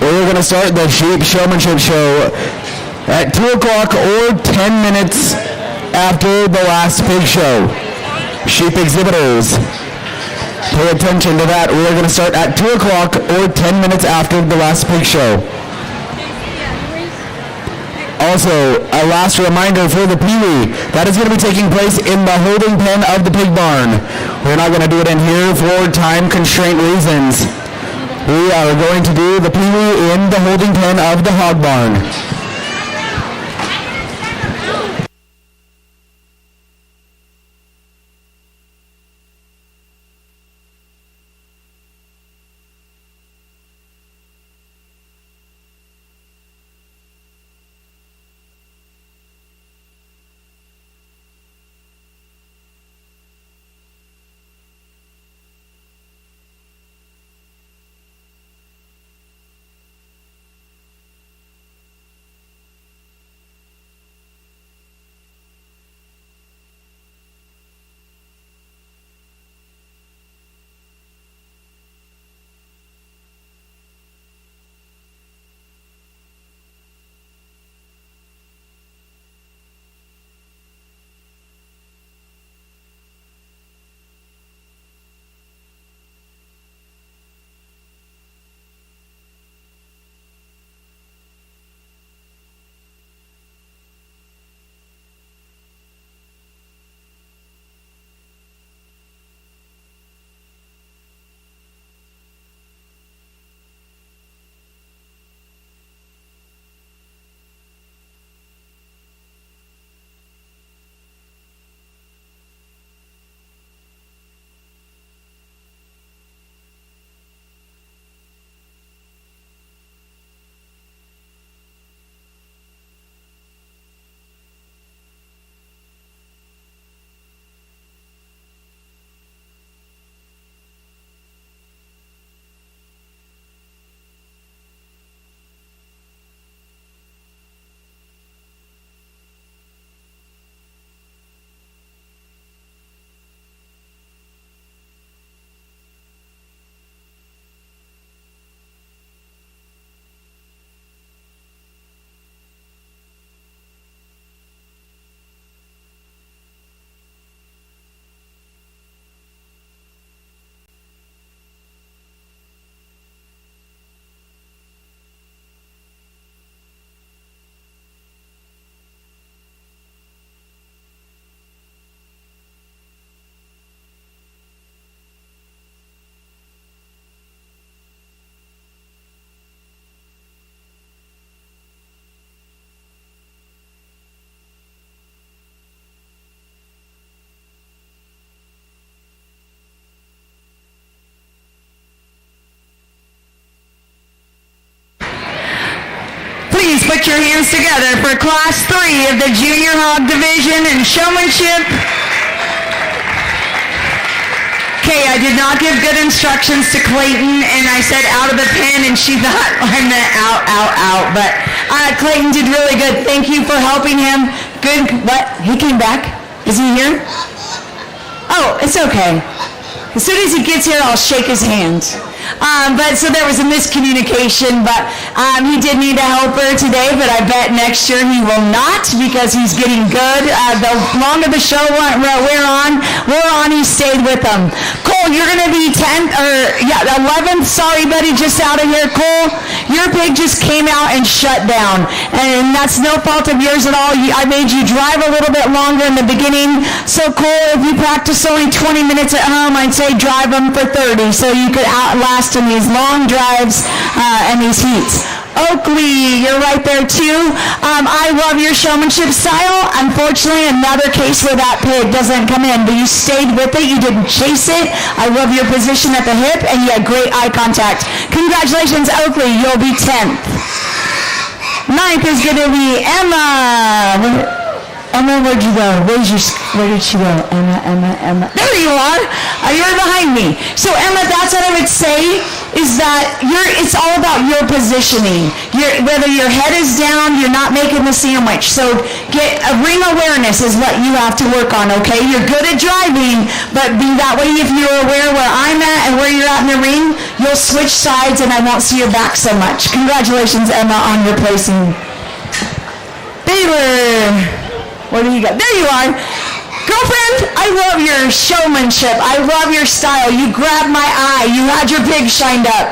We're going to start the sheep showmanship show at 2 o'clock or 10 minutes after the last pig show. Sheep exhibitors, pay attention to that. We're going to start at 2 o'clock or 10 minutes after the last pig show. Also, a last reminder for the Pee-wee. That is going to be taking place in the holding pen of the pig barn. We're not going to do it in here for time constraint reasons. We are going to do the Pee-wee in the holding pen of the hog barn. Please put your hands together for Class 3 of the Junior Hog Division in Showmanship. Okay, I did not give good instructions to Clayton, and I said out of the pen, and she thought I meant out. But Clayton did really good. Thank you for helping him. Good. What? He came back? Is he here? Oh, it's okay. As soon as he gets here, I'll shake his hand. But so there was a miscommunication, but he did need a helper today, but I bet next year he will not because he's getting good. The longer the show we're on, he stayed with them. Cole, you're going to be 11th. Sorry, buddy, just out of here. Cole, your pig just came out and shut down, and that's no fault of yours at all. I made you drive a little bit longer in the beginning. So, Cole, if you practice only 20 minutes at home, I'd say drive them for 30 so you could outlast in these long drives and these heats. Oakley, you're right there too. I love your showmanship style. Unfortunately, another case where that pig doesn't come in, but you stayed with it. You didn't chase it. I love your position at the hip, and you had great eye contact. Congratulations, Oakley. You'll be 10th. 9th is going to be Emma. Emma, where'd you go? Where did she go? Emma. There you are. You're behind me. So, Emma, that's what I would say. is that it's all about your positioning. Whether your head is down, you're not making the sandwich. So ring awareness is what you have to work on, okay? You're good at driving, but be that way if you're aware where I'm at and where you're at in the ring, you'll switch sides and I won't see your back so much. Congratulations, Emma, on your placing. Baylor, what do you got? There you are. Girlfriend, I love your showmanship. I love your style. You grabbed my eye. You had your pig shined up.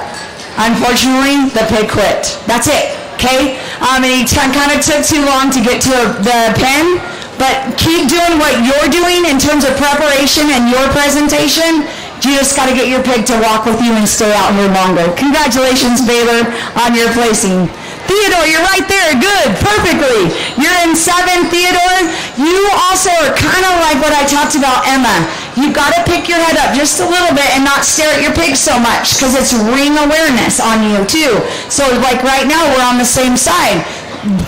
Unfortunately, the pig quit. That's it, okay? And he kind of took too long to get to the pen, but keep doing what you're doing in terms of preparation and your presentation. You just got to get your pig to walk with you and stay out here longer. Congratulations, Baylor, on your placing. Theodore, you're right there. Good. Perfectly. You're in 7th, Theodore. You also are kind of like what I talked about, Emma. You've got to pick your head up just a little bit and not stare at your pig so much because it's ring awareness on you, too. So, like right now, we're on the same side.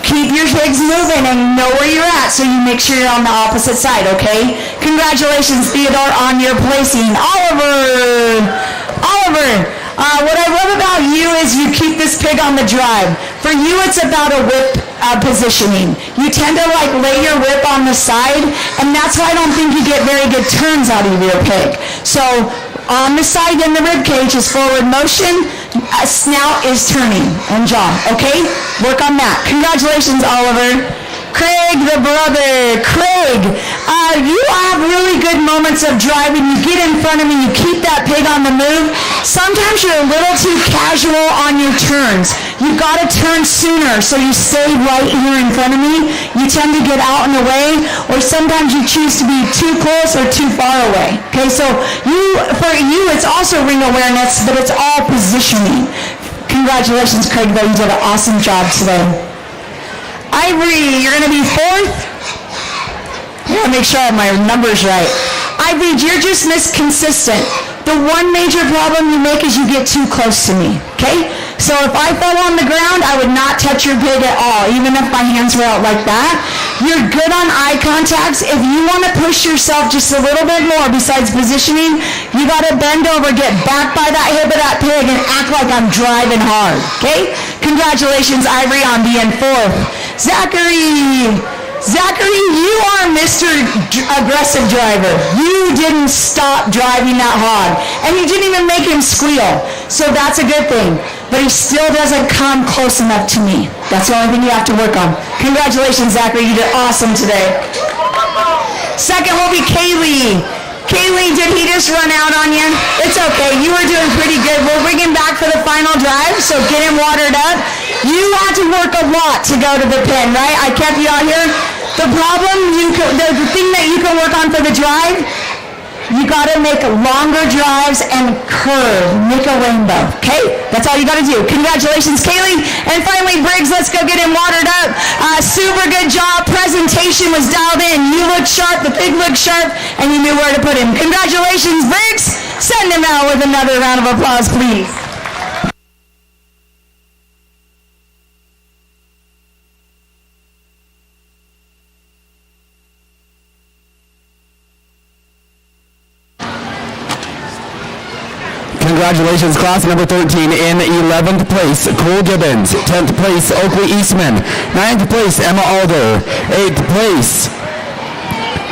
Keep your pigs moving and know where you're at so you make sure you're on the opposite side, okay? Congratulations, Theodore, on your placing. Oliver! What I love about you is you keep this pig on the drive. For you, it's about a whip positioning. You tend to lay your whip on the side, and that's why I don't think you get very good turns out of your pig. So on the side in the rib cage is forward motion, snout is turning, and jaw, okay? Work on that. Congratulations, Oliver. Craig, the brother. Craig, you have really good moments of driving. You get in front of me. You keep that pig on the move. Sometimes you're a little too casual on your turns. You've got to turn sooner so you stay right here in front of me. You tend to get out in the way, or sometimes you choose to be too close or too far away. Okay, so for you, it's also ring awareness, but it's all positioning. Congratulations, Craig, though. You did an awesome job today. Ivory, you're going to be 4th? I got to make sure I have my numbers right. Ivory, you're just consistent. The one major problem you make is you get too close to me, okay? So if I fell on the ground, I would not touch your pig at all, even if my hands were out like that. You're good on eye contacts. If you want to push yourself just a little bit more besides positioning, you got to bend over, get back by that hip of that pig, and act like I'm driving hard, okay? Congratulations, Ivory, on being 4th. Zachary, you are Mr. Aggressive Driver. You didn't stop driving that hog, and you didn't even make him squeal. So that's a good thing. But he still doesn't come close enough to me. That's the only thing you have to work on. Congratulations, Zachary. You did awesome today. 2nd will be Kaylee. Kaylee, did he just run out on you? It's okay. You were doing pretty good. We'll bring him back for the final drive, so get him watered up. You had to work a lot to go to the pen, right? I kept you out here. The problem, the thing that you can work on for the drive, you got to make longer drives and curve. Make a rainbow, okay? That's all you got to do. Congratulations, Kaylee. And finally, Briggs, let's go get him watered up. Super good job. Presentation was dialed in. You looked sharp, the pig looked sharp, and you knew where to put him. Congratulations, Briggs. Send him out with another round of applause, please. Congratulations, class number 13. In 11th place, Cole Gibbons. 10th place, Oakley Eastman. 9th place, Emma Alder. 8th place,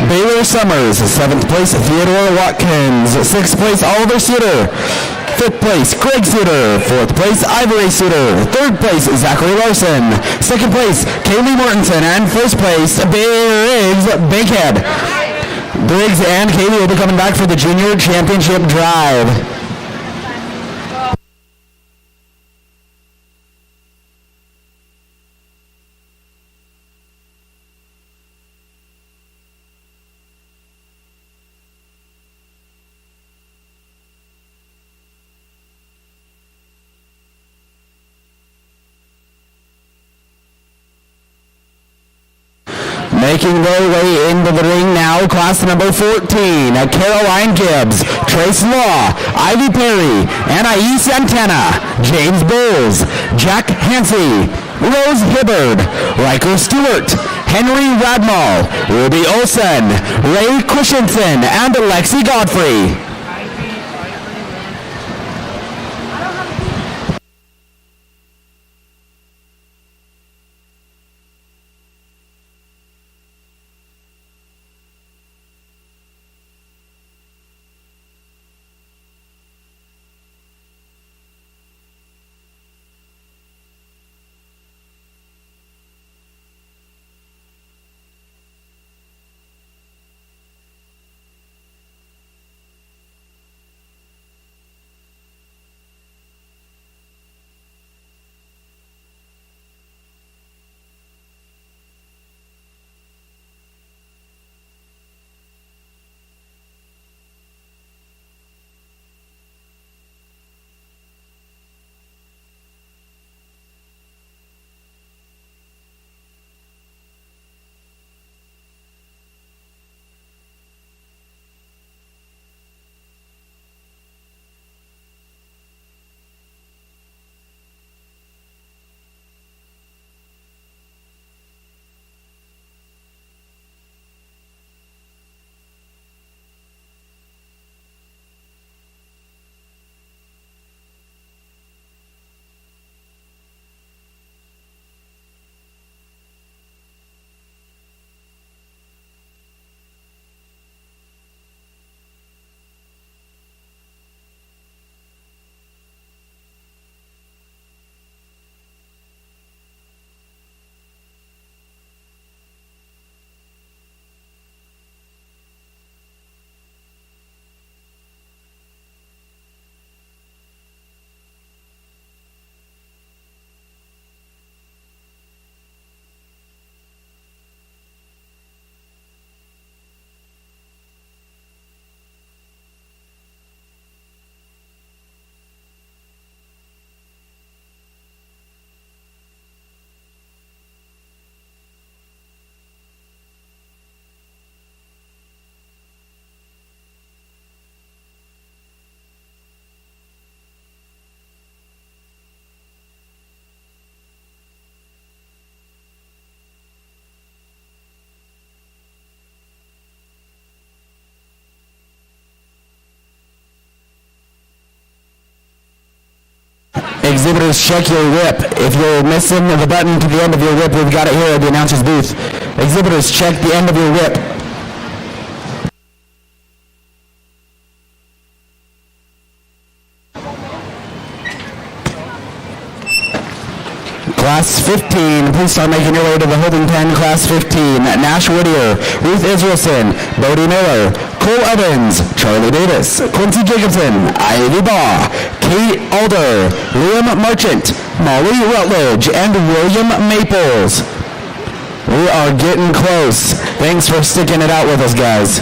Baylor Summers. 7th place, Theodore Watkins. 6th place, Oliver Suter. 5th place, Craig Suter. 4th place, Ivory Suter. 3rd place, Zachary Larson. 2nd place, Kaylee Mortensen. And 1st place, Briggs Bankhead. Briggs and Kaylee will be coming back for the Junior Championship Drive. Making their way into the ring now, class number 14, Caroline Gibbs, Trace Law, Ivy Perry, Anais Santana, James Bowles, Jack Hansey, Rose Hibbard, Riker Stewart, Henry Radmal, Ruby Olsen, Ray Christensen, and Alexi Godfrey. Exhibitors, check your whip. If you're missing the button to the end of your whip, we've got it here at the announcer's booth. Exhibitors, check the end of your whip. Class 15, please start making your way to the holding pen. Class 15, Nash Whittier, Ruth Israelson, Bodie Miller, Cole Evans, Charlie Davis, Quincy Jacobson, Ivy Baugh, Kate Alder, Liam Marchant, Molly Rutledge, and William Maples. We are getting close. Thanks for sticking it out with us, guys.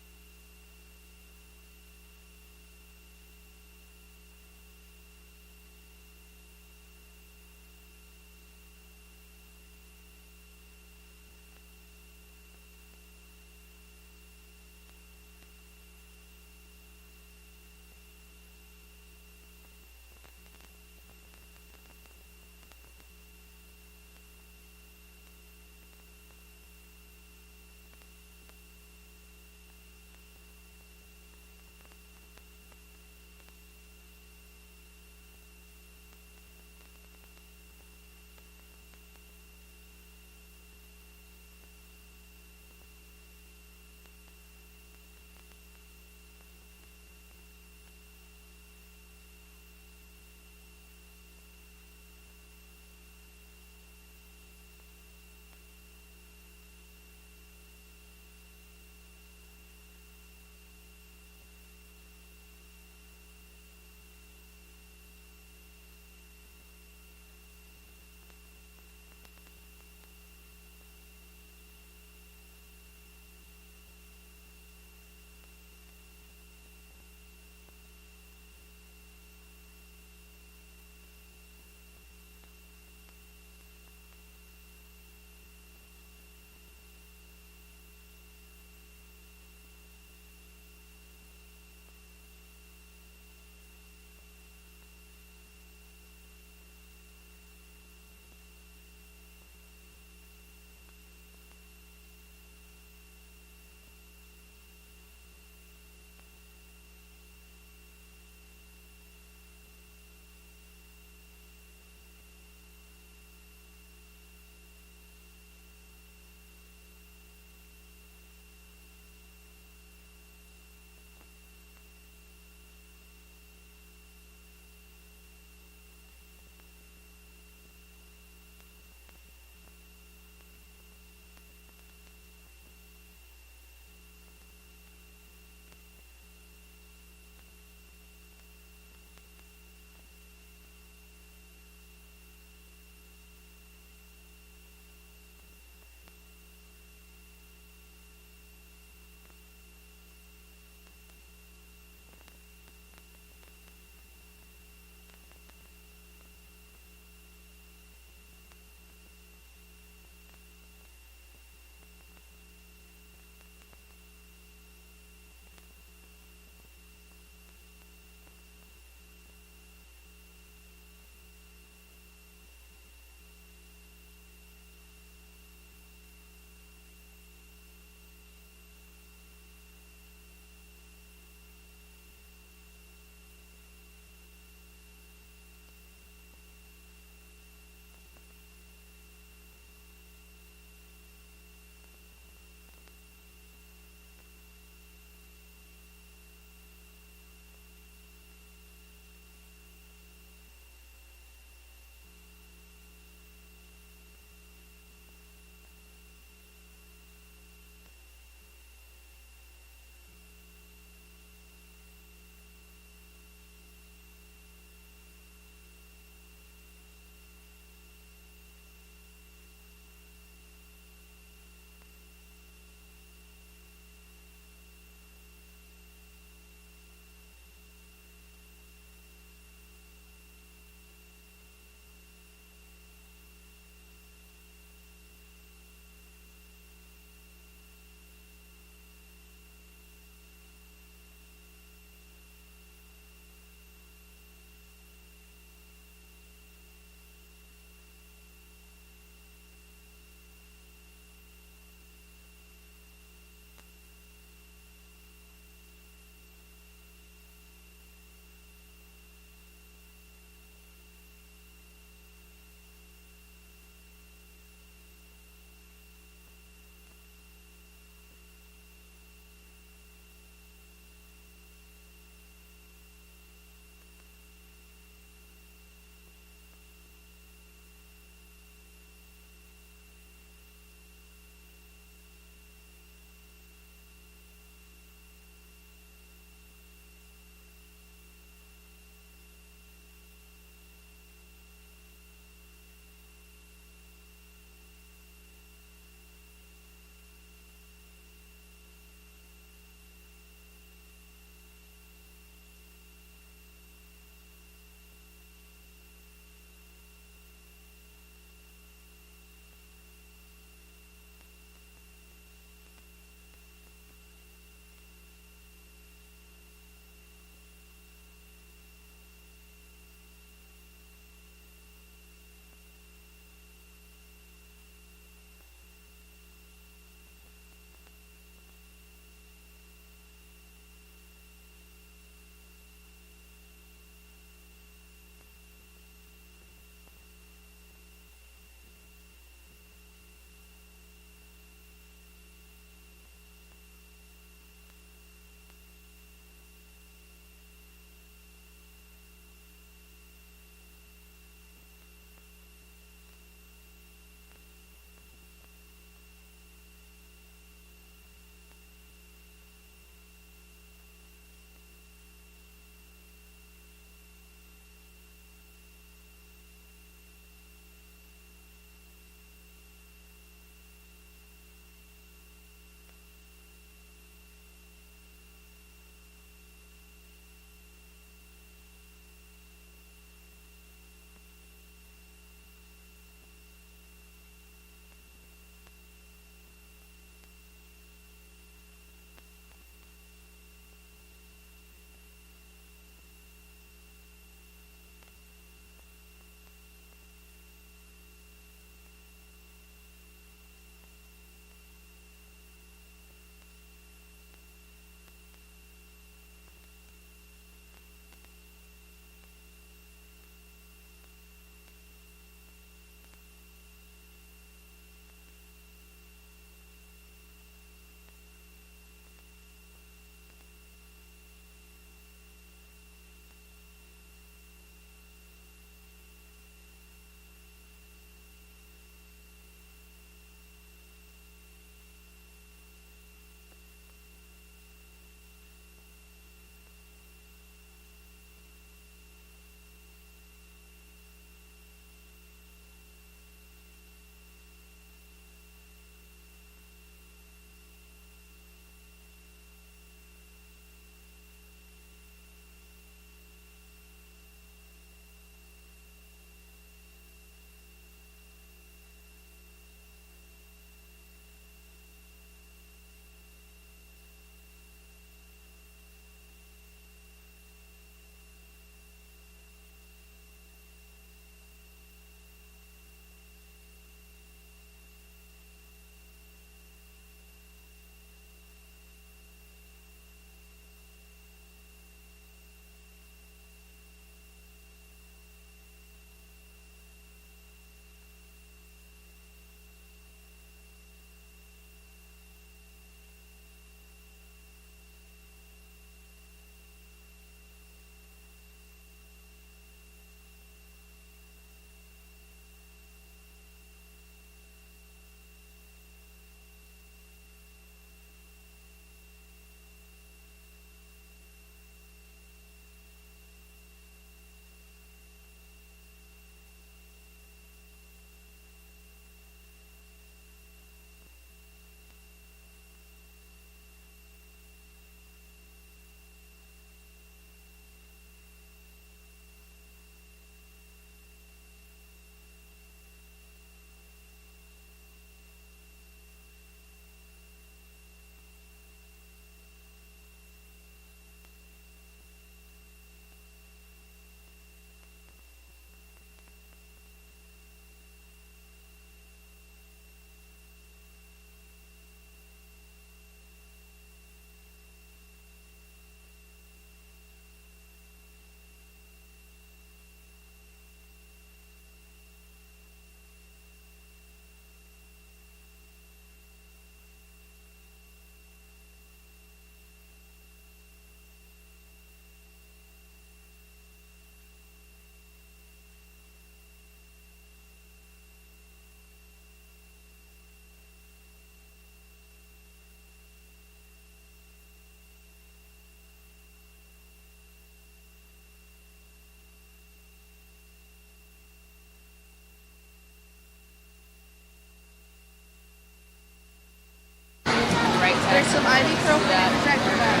Ivy, throw that. Protect your back.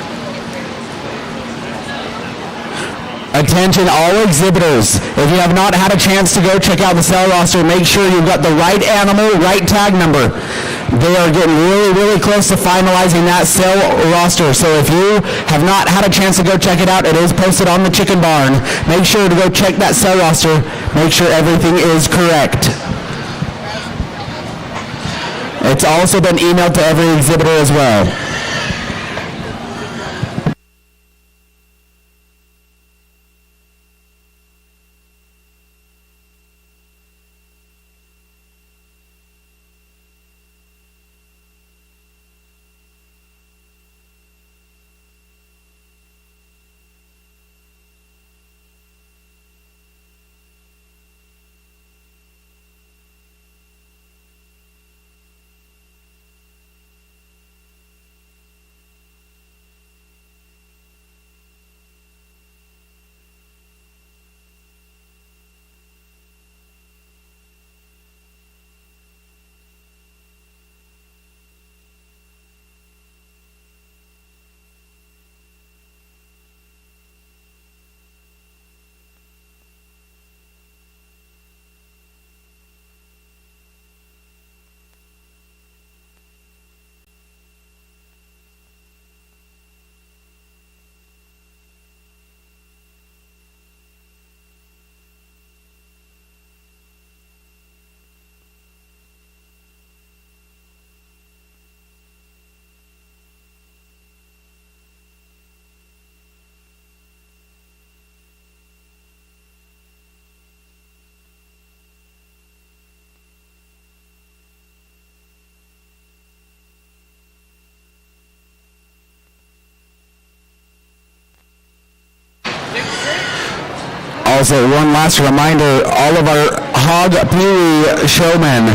Attention all exhibitors. If you have not had a chance to go check out the sale roster, make sure you've got the right animal, right tag number. They are getting really, really close to finalizing that sale roster. So if you have not had a chance to go check it out, it is posted on the chicken barn. Make sure to go check that sale roster. Make sure everything is correct. It's also been emailed to every exhibitor as well. Also, one last reminder, all of our hog peewee showmen,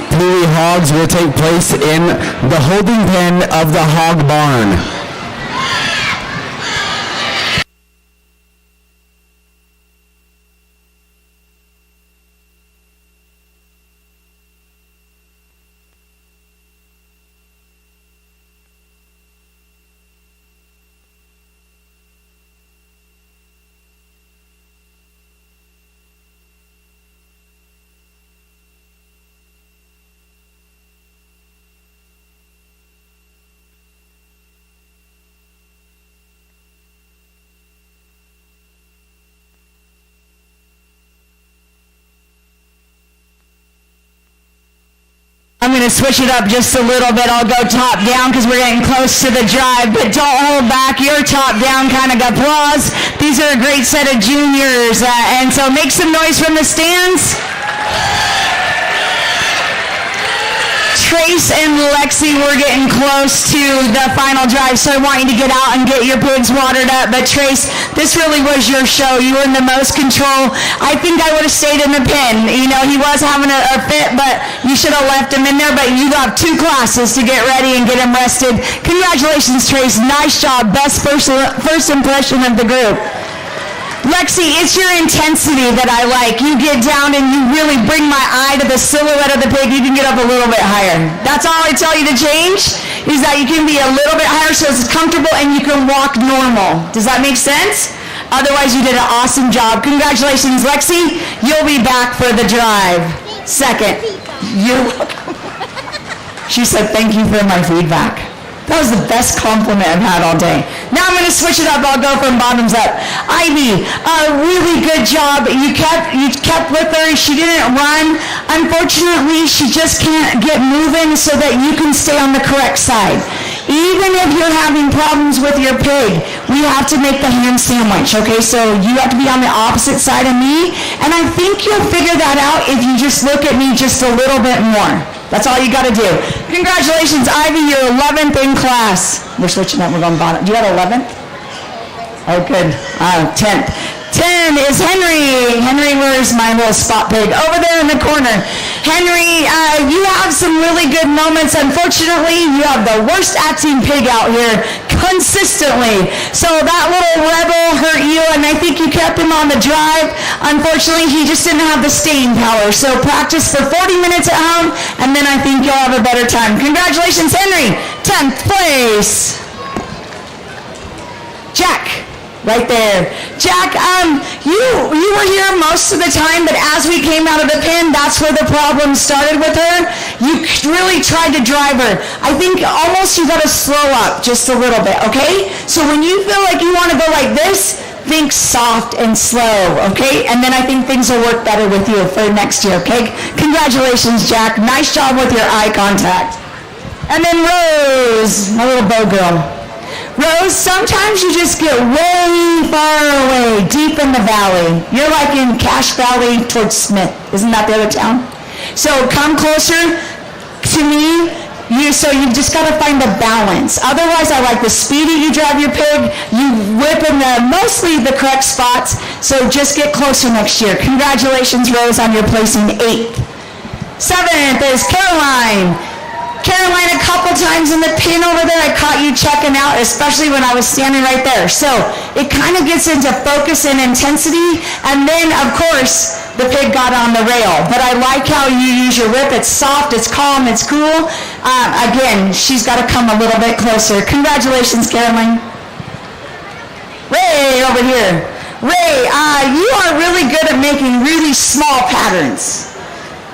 peewee hogs will take place in the holding pen of the hog barn. I'm going to switch it up just a little bit. I'll go top down because we're getting close to the drive, but don't hold back your top down kind of applause. These are a great set of juniors, and so make some noise from the stands. Trace and Lexi, we're getting close to the final drive, so I want you to get out and get your pigs watered up. But Trace, this really was your show. You were in the most control. I think I would have stayed in the pen. You know, he was having a fit, but you should have left him in there. But you got 2 classes to get ready and get him rested. Congratulations, Trace. Nice job. Best first impression of the group. Lexi, it's your intensity that I like. You get down and you really bring my eye to the silhouette of the pig. You can get up a little bit higher. That's all I tell you to change, is that you can be a little bit higher so it's comfortable and you can walk normal. Does that make sense? Otherwise, you did an awesome job. Congratulations, Lexi. You'll be back for the drive. Second, she said, thank you for my feedback. That was the best compliment I've had all day. Now I'm going to switch it up. I'll go from bottoms up. Ivy, really good job. You kept with her. She didn't run. Unfortunately, she just can't get moving so that you can stay on the correct side. Even if you're having problems with your pig, we have to make the ham sandwich, okay? So you have to be on the opposite side of me, and I think you'll figure that out if you just look at me just a little bit more. That's all you got to do. Congratulations, Ivy, you're 11th in class. We're switching up, we're going bottom. Do you have 11th? Oh, good. 10th. 10 is Henry. Henry, where's my little spot pig? Over there in the corner. Henry, you have some really good moments. Unfortunately, you have the worst acting pig out here consistently. So that little rebel hurt you, and I think you kept him on the drive. Unfortunately, he just didn't have the staying power. So practice for 40 minutes at home, and then I think you'll have a better time. Congratulations, Henry, 10th place. Jack, right there. Jack, you were here most of the time, but as we came out of the pen, that's where the problem started with her. You really tried to drive her. I think almost you got to slow up just a little bit, okay? So when you feel like you want to go like this, think soft and slow, okay? And then I think things will work better with you for next year, okay? Congratulations, Jack. Nice job with your eye contact. And then Rose, my little bow girl. Rose, sometimes you just get way far away, deep in the valley. You're like in Cache Valley towards Smith. Isn't that the other town? So come closer to me. So you've just got to find the balance. Otherwise, I like the speed that you drive your pig. You whip in mostly the correct spots. So just get closer next year. Congratulations, Rose, on your placing 8th. 7th is Caroline. Caroline, a couple times in the pin over there, I caught you checking out, especially when I was standing right there. So it kind of gets into focus and intensity, and then, of course, the pig got on the rail. But I like how you use your whip. It's soft, it's calm, it's cool. Again, she's got to come a little bit closer. Congratulations, Caroline. Ray, over here. Ray, you are really good at making really small patterns.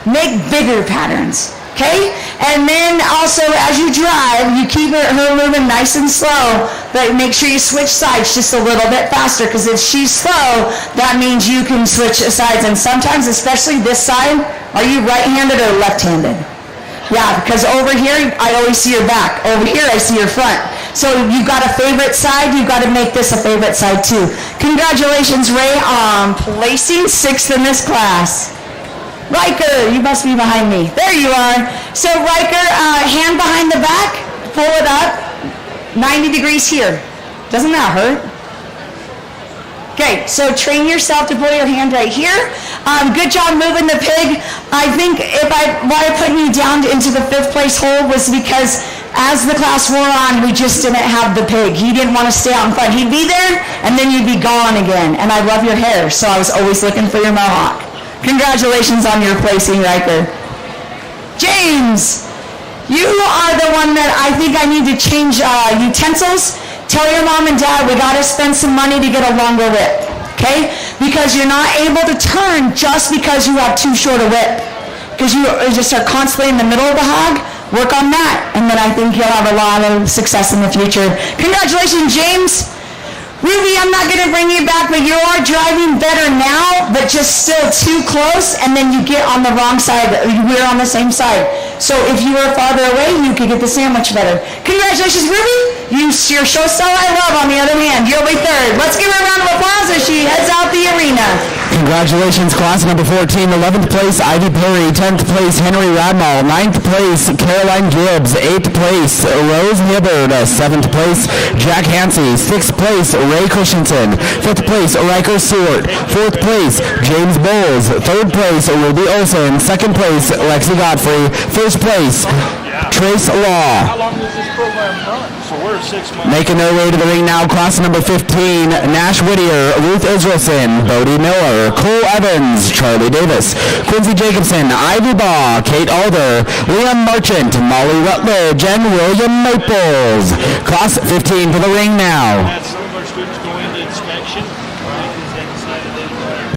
Make bigger patterns. Okay? And then also as you drive, you keep her moving nice and slow, but make sure you switch sides just a little bit faster, because if she's slow, that means you can switch sides. And sometimes, especially this side, are you right-handed or left-handed? Yeah, because over here, I always see your back. Over here, I see your front. So you've got a favorite side, you've got to make this a favorite side too. Congratulations, Ray, on placing 6th in this class. Riker, you must be behind me. There you are. So Riker, hand behind the back, pull it up, 90 degrees here. Doesn't that hurt? Okay, so train yourself to pull your hand right here. Good job moving the pig. I think why I put you down into the 5th place hole was because as the class wore on, we just didn't have the pig. He didn't want to stay out in front. He'd be there, and then you'd be gone again. And I love your hair, so I was always looking for your mohawk. Congratulations on your placing, Riker. James, you are the one that I think I need to change utensils. Tell your mom and dad we got to spend some money to get a longer whip, okay? Because you're not able to turn just because you have too short a whip. Because you just are constantly in the middle of the hog. Work on that, and then I think you'll have a lot of success in the future. Congratulations, James. Ruby, I'm not going to bring you back, but you are driving better now, but just still too close, and then you get on the wrong side. We're on the same side. So if you were farther away, you could get the sandwich better. Congratulations, Ruby. Your show star I love, on the other hand. You'll be 3rd. Let's give her a round of applause as she heads out the arena. Congratulations, class number 14. 11th place, Ivy Perry. 10th place, Henry Radmall. 9th place, Caroline Gibbs. 8th place, Rose Hibbard. 7th place, Jack Hansey. 6th place, Ray Christensen. 5th place, Riker Stewart. 4th place, James Bowles. 3rd place, Ruby Olson. 2nd place, Lexi Godfrey. 1st place, Trace Law. How long does this program run? So we're 6 months. Making their way to the ring now, class number 15, Nash Whittier, Ruth Israelson, Bodie Miller, Cole Evans, Charlie Davis, Quincy Jacobson, Ivy Baugh, Kate Alder, Liam Marchant, Molly Rutledge, and William Maples. Class 15 for the ring now. Had some of our students go into inspection. Because they decided they were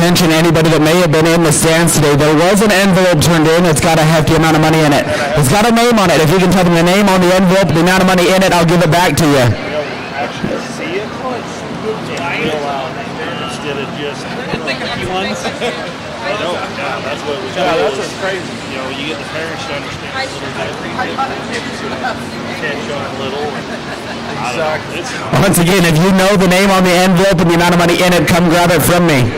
attention anybody that may have been in the stands today. There was an envelope turned in. It's got a hefty amount of money in it. It's got a name on it. If you can tell me the name on the envelope, the amount of money in it, I'll give it back to you. Actually see it. Instead of just ones. No, yeah, that's what was That's what's crazy. You know, you get the parents to understand a little bit. Catch on a little. Exactly. Once again, if you know the name on the envelope and the amount of money in it, come grab it from me.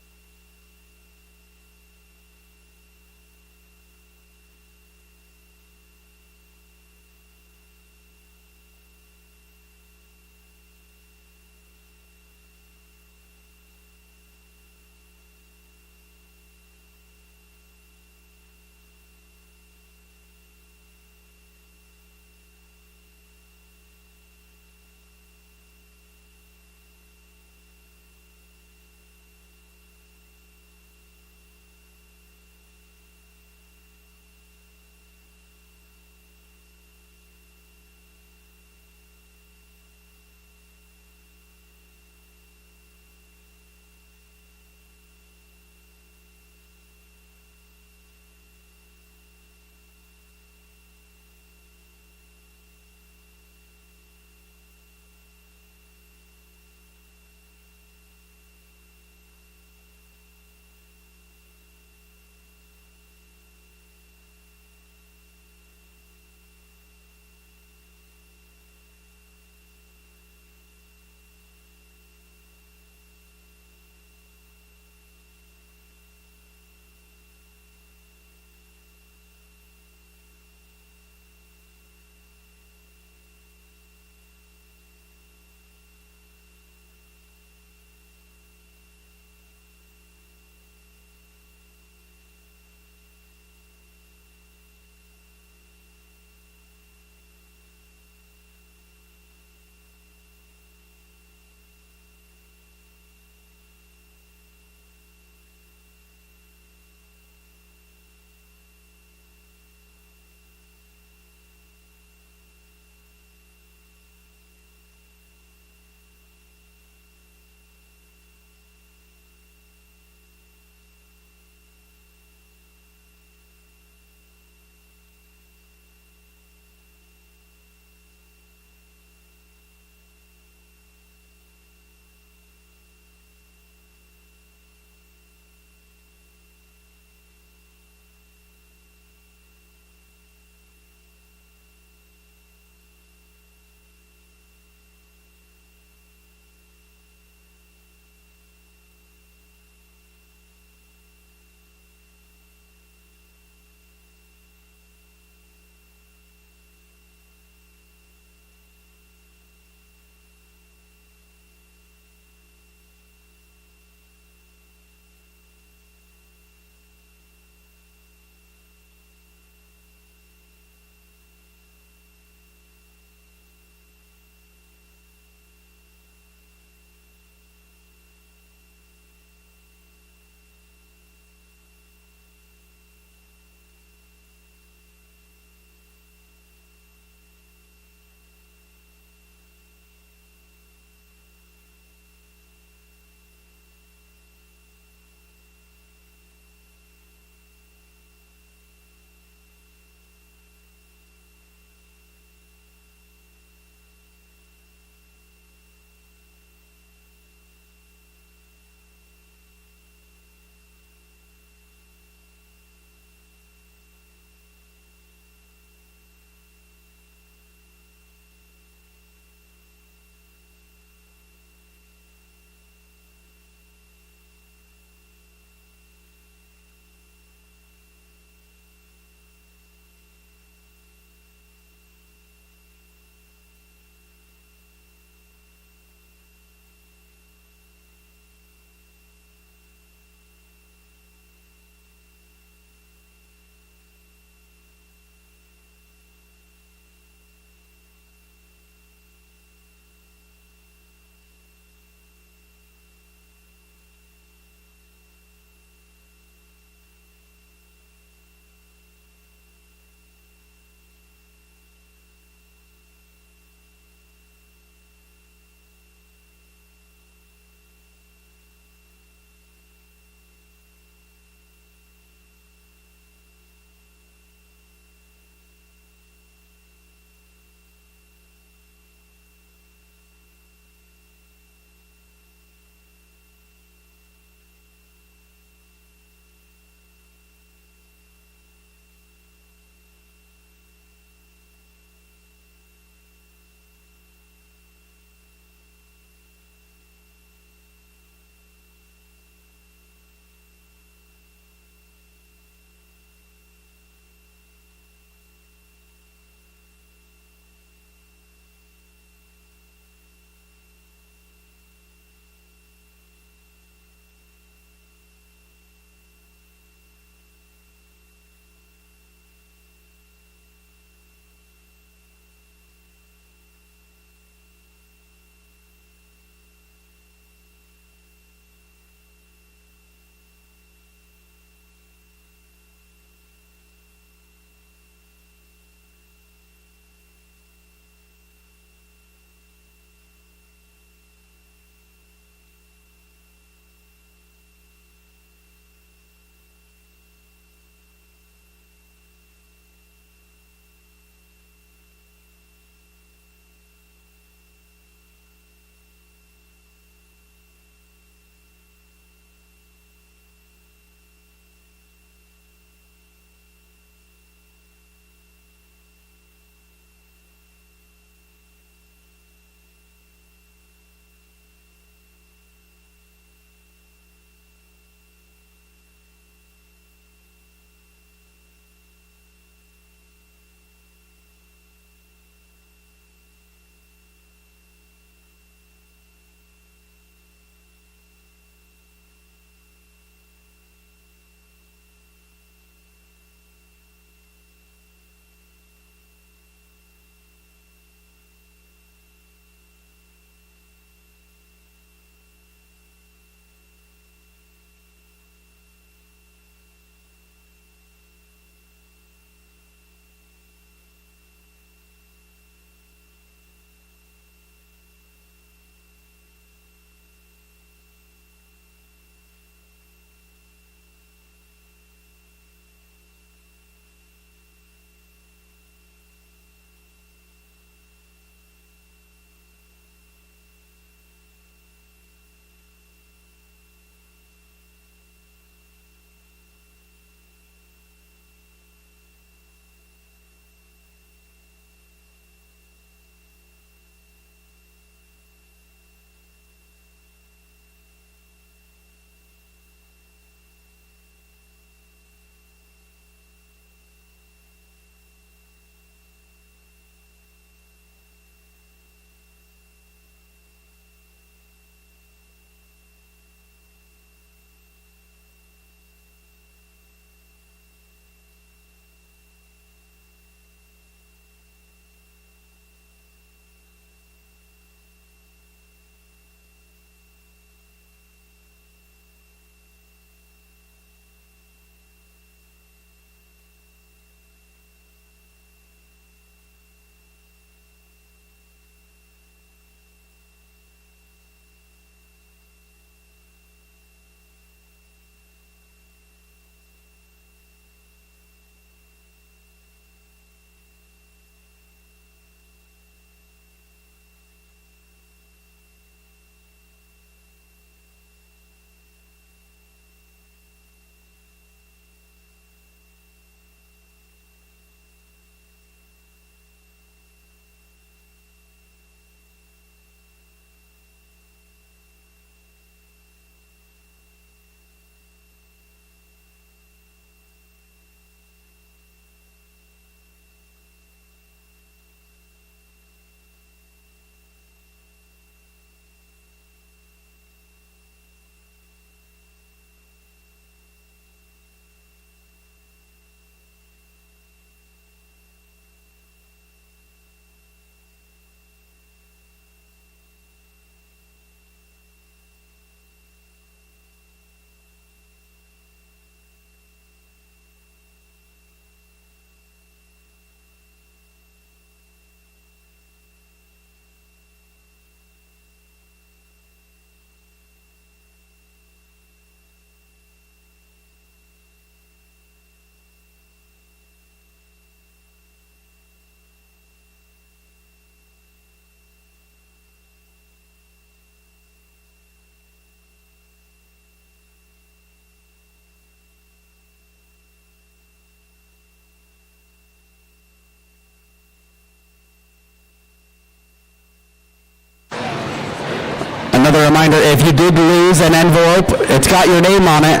did lose an envelope. It's got your name on it,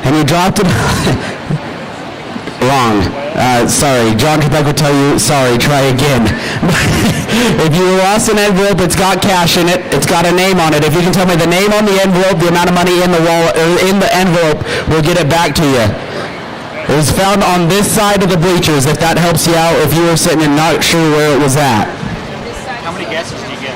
and you dropped it. Wrong. Sorry. John Quebec would tell you, sorry, try again. If you lost an envelope, it's got cash in it. It's got a name on it. If you can tell me the name on the envelope, the amount of money in the wallet, or in the envelope, we'll get it back to you. It was found on this side of the bleachers, if that helps you out, if you were sitting and not sure where it was at. How many guesses do you get?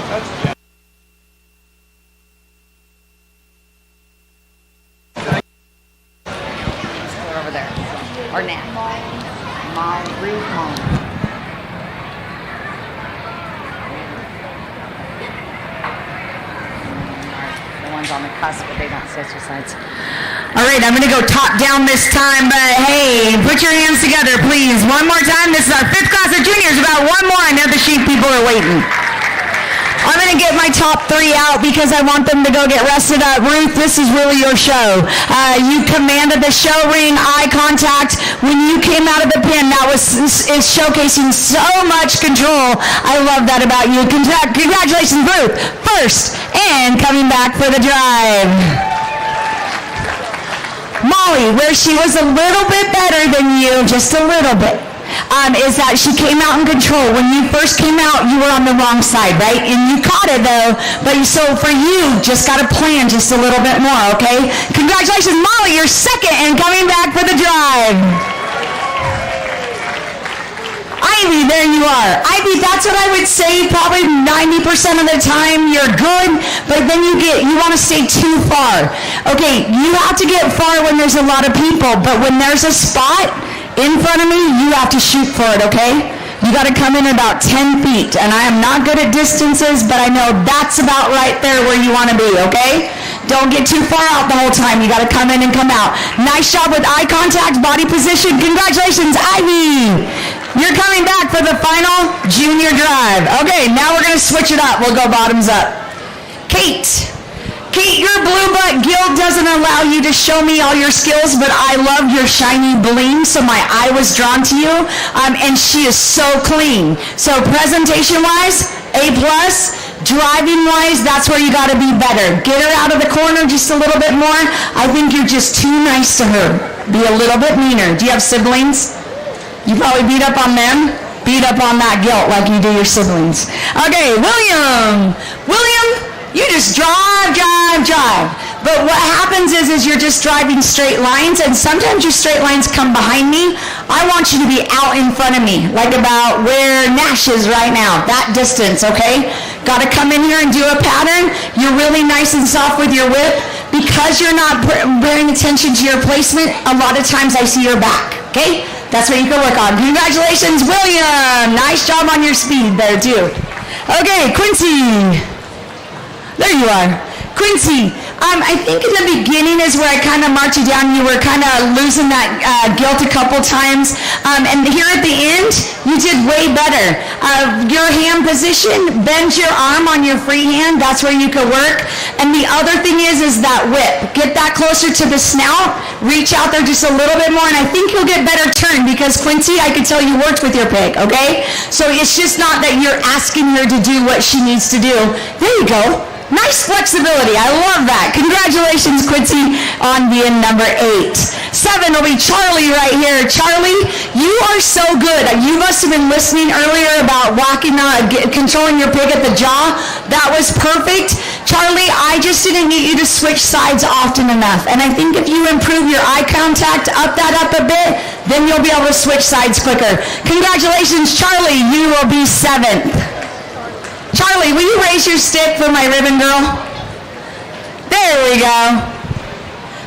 Over there. Or Nat. Mom, Ruth, Mom. The ones on the cusp, but they don't switch your sides. All right, I'm going to go top down this time, but hey, put your hands together, please. One more time. This is our 5th class of juniors. About one more. I know the sheep people are waiting. I'm going to get my top 3 out because I want them to go get rested up. Ruth, this is really your show. You commanded the show ring, eye contact. When you came out of the pen, that is showcasing so much control. I love that about you. Congratulations, Ruth. First, and coming back for the drive. Molly, where she was a little bit better than you, just a little bit, is that she came out in control. When you first came out, you were on the wrong side, right? And you caught it, though. But so for you, just got to plan just a little bit more, okay? Congratulations, Molly. You're second and coming back for the drive. Ivy, there you are. Ivy, that's what I would say probably 90% of the time you're good, but then you want to stay too far. Okay, you have to get far when there's a lot of people, but when there's a spot in front of me, you have to shoot for it, okay? You got to come in about 10 feet, and I am not good at distances, but I know that's about right there where you want to be, okay? Don't get too far out the whole time. You got to come in and come out. Nice job with eye contact, body position. Congratulations, Ivy. You're coming back for the final junior drive. Okay, now we're going to switch it up. We'll go bottoms up. Kate, your blue butt guild doesn't allow you to show me all your skills, but I love your shiny bling, so my eye was drawn to you. And she is so clean. So presentation-wise, A+. Driving-wise, that's where you got to be better. Get her out of the corner just a little bit more. I think you're just too nice to her. Be a little bit meaner. Do you have siblings? You probably beat up on them. Beat up on that guilt like you do your siblings. Okay, William, you just drive. But what happens is you're just driving straight lines, and sometimes your straight lines come behind me. I want you to be out in front of me, like about where Nash is right now, that distance, okay? Got to come in here and do a pattern. You're really nice and soft with your whip. Because you're not paying attention to your placement, a lot of times I see your back, okay? That's what you can work on. Congratulations, William. Nice job on your speed there, too. Okay, Quincy. There you are. Quincy, I think in the beginning is where I kind of marked you down. You were kind of losing that guilt a couple times. And here at the end, you did way better. Your hand position, bend your arm on your free hand. That's where you could work. And the other thing is that whip. Get that closer to the snout. Reach out there just a little bit more. And I think you'll get better turn because, Quincy, I could tell you worked with your pig, okay? So it's just not that you're asking her to do what she needs to do. There you go. Nice flexibility. I love that. Congratulations, Quincy, on being number 8. 7 will be Charlie right here. Charlie, you are so good. You must have been listening earlier about controlling your pig at the jaw. That was perfect. Charlie, I just didn't get you to switch sides often enough. And I think if you improve your eye contact, up a bit, then you'll be able to switch sides quicker. Congratulations, Charlie. You will be 7th. Charlie, will you raise your stick for my ribbon girl? There we go.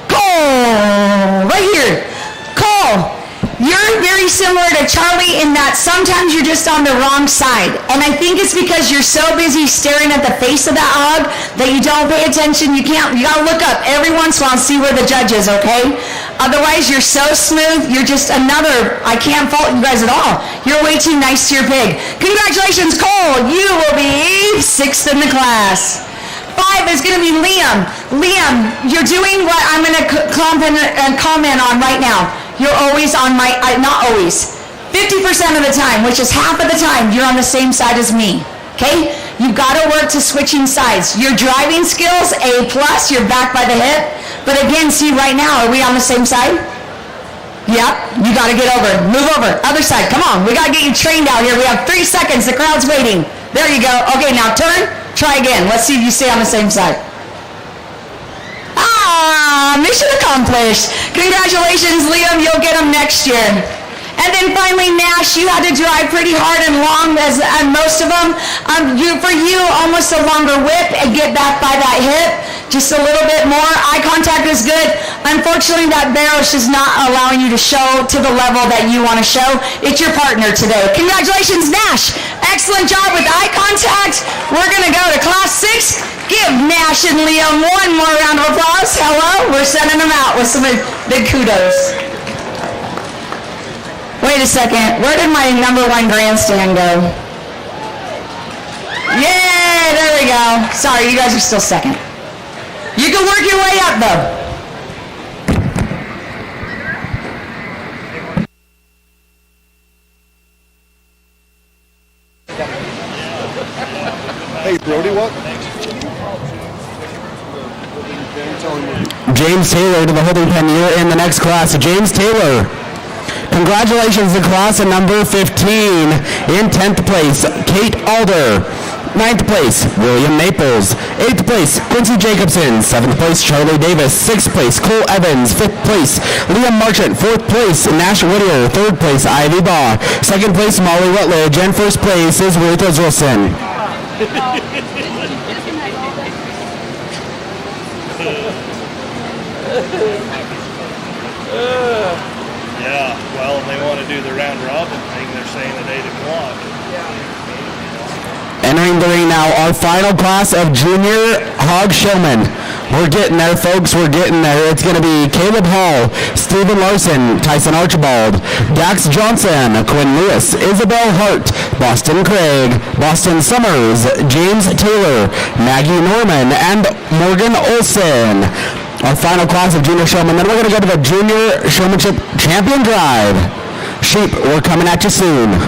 Cole, right here. Cole, you're very similar to Charlie in that sometimes you're just on the wrong side. And I think it's because you're so busy staring at the face of that hog that you don't pay attention. You gotta look up every once in a while and see where the judge is, okay? Otherwise, you're so smooth, you're just I can't fault you guys at all. You're way too nice to your pig. Congratulations, Cole. You will be 6th in the class. 5 is going to be Liam. Liam, you're doing what I'm going to comment on right now. You're always on not always, 50% of the time, which is half of the time, you're on the same side as me. Okay? You've got to work to switching sides. Your driving skills, A+, you're back by the hip. But again, see right now, are we on the same side? Yep, you got to get over. Move over. Other side. Come on. We got to get you trained out here. We have 3 seconds. The crowd's waiting. There you go. Okay, now turn. Try again. Let's see if you stay on the same side. Mission accomplished. Congratulations, Liam. You'll get them next year. And then finally, Nash, you had to drive pretty hard and long as most of them. For you, almost a longer whip and get back by that hip. Just a little bit more. Eye contact is good. Unfortunately, that barrel is just not allowing you to show to the level that you want to show. It's your partner today. Congratulations, Nash. Excellent job with eye contact. We're going to go to class 6. Give Nash and Liam one more round of applause. Hello. We're sending them out with some big kudos. Wait a second. Where did my number 1 grandstand go? Yeah, there we go. Sorry, you guys are still second. You can work your way up, though. Hey, Brody, what? James Taylor to the holding pen. You're in the next class. James Taylor. Congratulations to class of number 15. In 10th place, Kate Alder. 9th place, William Maples. 8th place, Quincy Jacobson. 7th place, Charlie Davis. 6th place, Cole Evans. 5th place, Liam Marchant. 4th place, Nash Whittier. 3rd place, Ivy Baugh. 2nd place, Molly Rutledge. And 1st place is Ruth Israelson. Yeah, well, they want to do the round robin thing. They're saying at 8 o'clock. Entering the ring now, our final class of junior hog showmen. We're getting there, folks. We're getting there. It's going to be Caleb Hall, Stephen Larson, Tyson Archibald, Dax Johnson, Quinn Lewis, Isabel Hart, Boston Craig, Boston Summers, James Taylor, Maggie Norman, and Morgan Olson. Our final class of junior showmen. Then we're going to go to the Junior Showmanship Champion Drive. Sheep, we're coming at you soon.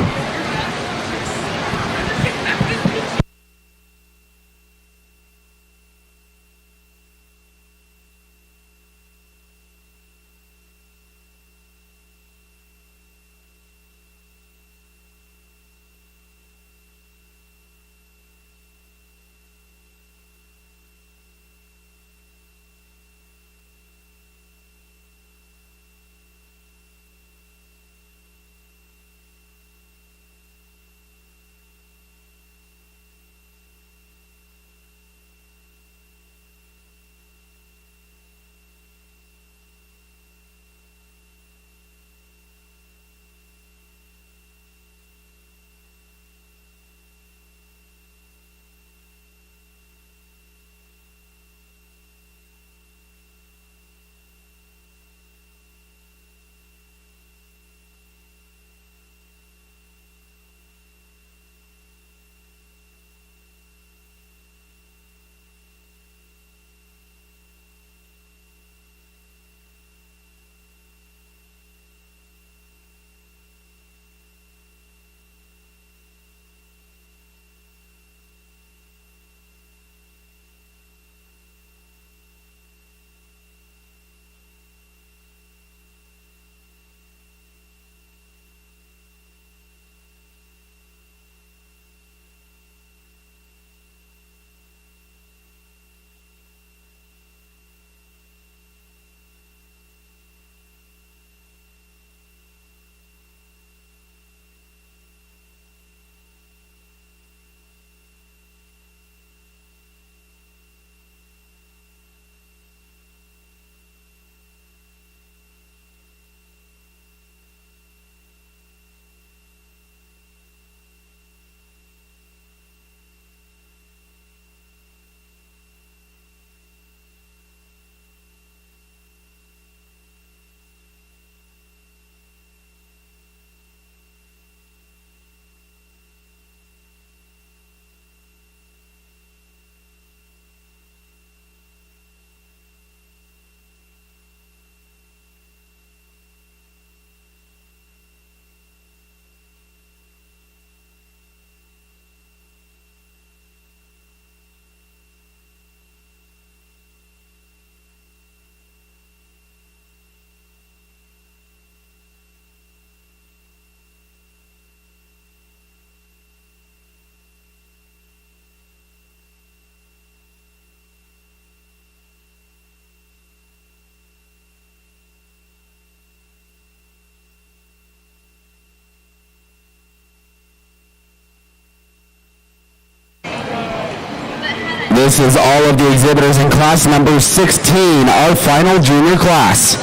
This is all of the exhibitors in class number 16, our final junior class.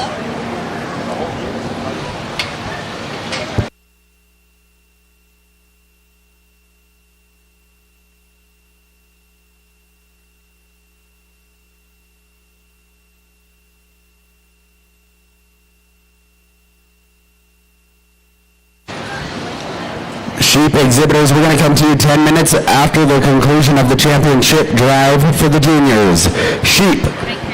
Sheep exhibitors, we're going to come to you 10 minutes after the conclusion of the championship drive for the juniors. Sheep,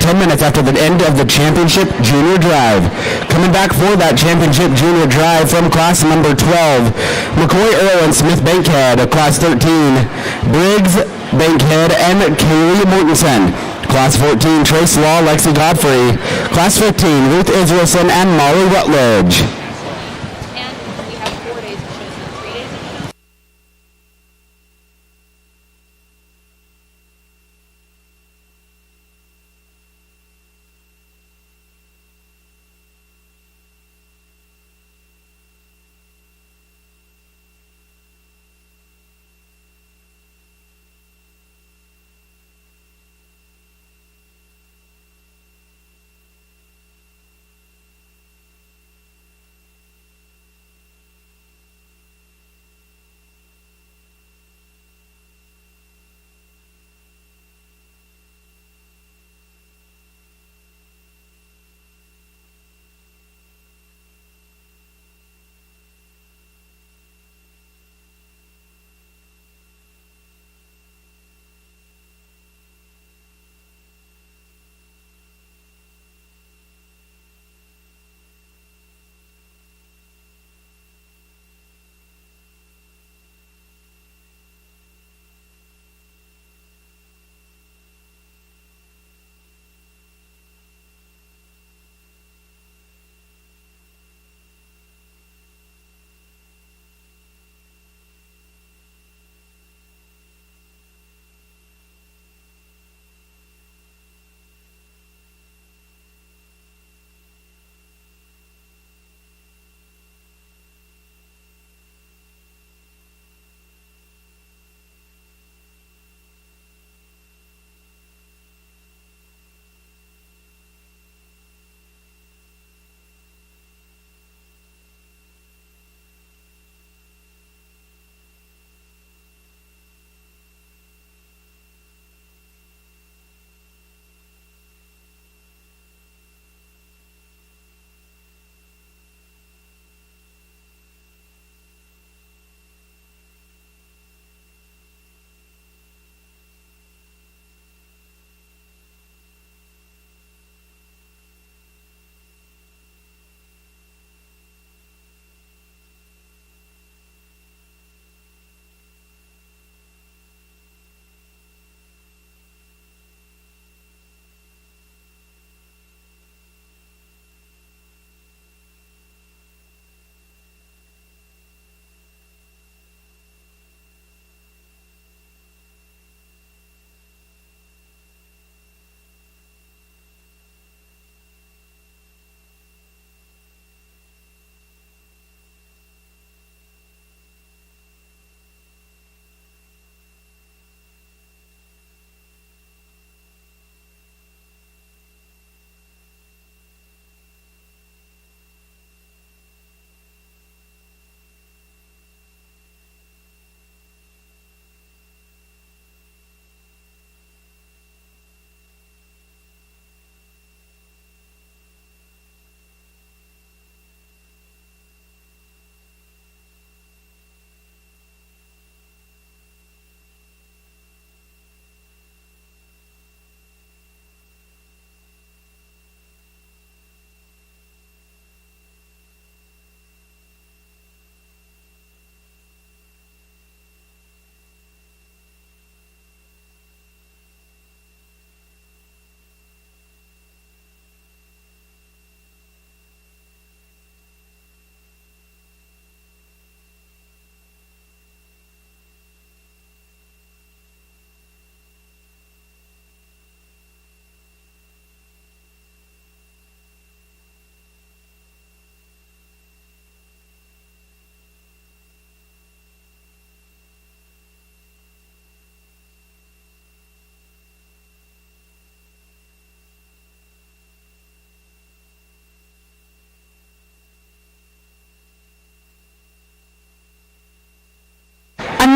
10 minutes after the end of the championship junior drive. Coming back for that championship junior drive from class number 12, McCoy Earl and Smith Bankhead, class 13, Briggs Bankhead and Kaylee Mortensen. Class 14, Trace Law, Lexi Godfrey. Class 15, Ruth Israelson and Molly Rutledge. And we have 4 days of shows and 3 days of shows.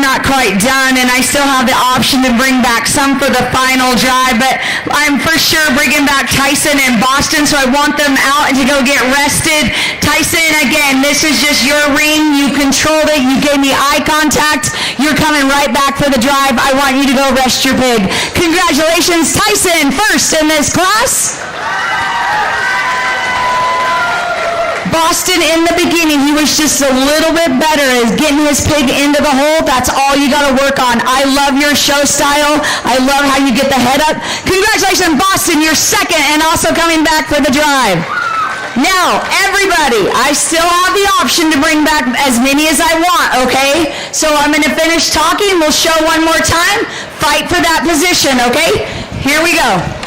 not quite done, and I still have the option to bring back some for the final drive, but I'm for sure bringing back Tyson and Boston, so I want them out and to go get rested. Tyson, again, this is just your ring. You controlled it. You gave me eye contact. You're coming right back for the drive. I want you to go rest your pig. Congratulations, Tyson, first in this class. Boston, in the beginning, he was just a little bit better at getting his pig into the hole. That's all you got to work on. I love your show style. I love how you get the head up. Congratulations, Boston, you're second and also coming back for the drive. Now, everybody, I still have the option to bring back as many as I want, okay? So I'm going to finish talking. We'll show one more time. Fight for that position, okay? Here we go.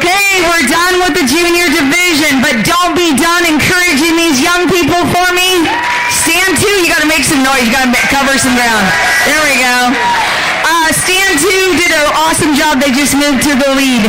Okay, we're done with the junior division, but don't be done encouraging these young people for me. Stand 2, you gotta make some noise, you gotta cover some ground. There we go. Stand 2 did an awesome job. They just moved to the lead.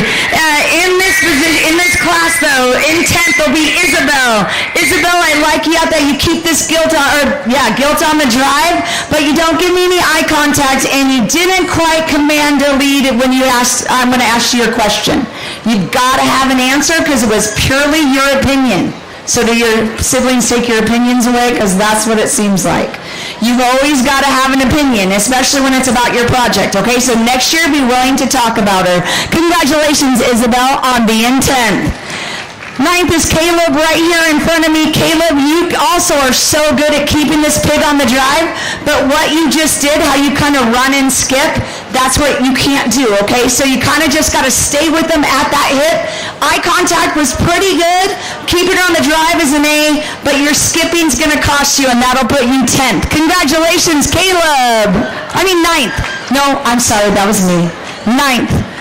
In this class, though, in 10th will be Isabel. Isabel, I like you out there. You keep this guilt on the drive, but you don't give me any eye contact, and you didn't quite command a lead when you asked. I'm going to ask you your question. You've got to have an answer because it was purely your opinion. So do your siblings take your opinions away? Because that's what it seems like. You've always got to have an opinion, especially when it's about your project, okay? So next year, be willing to talk about her. Congratulations, Isabel, on being 10th. 9th is Caleb right here in front of me. Caleb, you also are so good at keeping this pig on the drive, but what you just did, how you kind of run and skip, that's what you can't do, okay? So you kind of just got to stay with them at that hip. Eye contact was pretty good. Keep it on the drive is an A, but your skipping's going to cost you, and that'll put you 10th. Congratulations, Caleb. 9th. No, I'm sorry, that was me. 9th.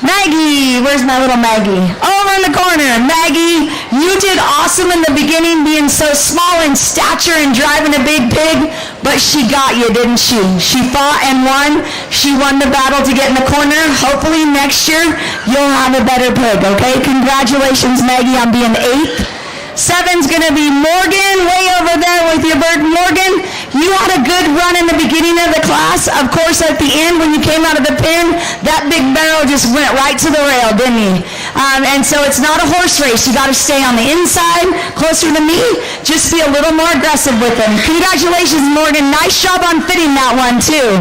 Maggie, where's my little Maggie? Over in the corner. Maggie, you did awesome in the beginning being so small in stature and driving a big pig, but she got you, didn't she? She fought and won. She won the battle to get in the corner. Hopefully next year you'll have a better pig, okay? Congratulations, Maggie, on being 8th. 7's going to be Morgan, way over there with your bird. Morgan, you had a good run in the beginning of the class. Of course, at the end, when you came out of the pen, that big barrel just went right to the rail, didn't he? And so it's not a horse race. You got to stay on the inside, closer to me. Just be a little more aggressive with them. Congratulations, Morgan. Nice job on fitting that one, too.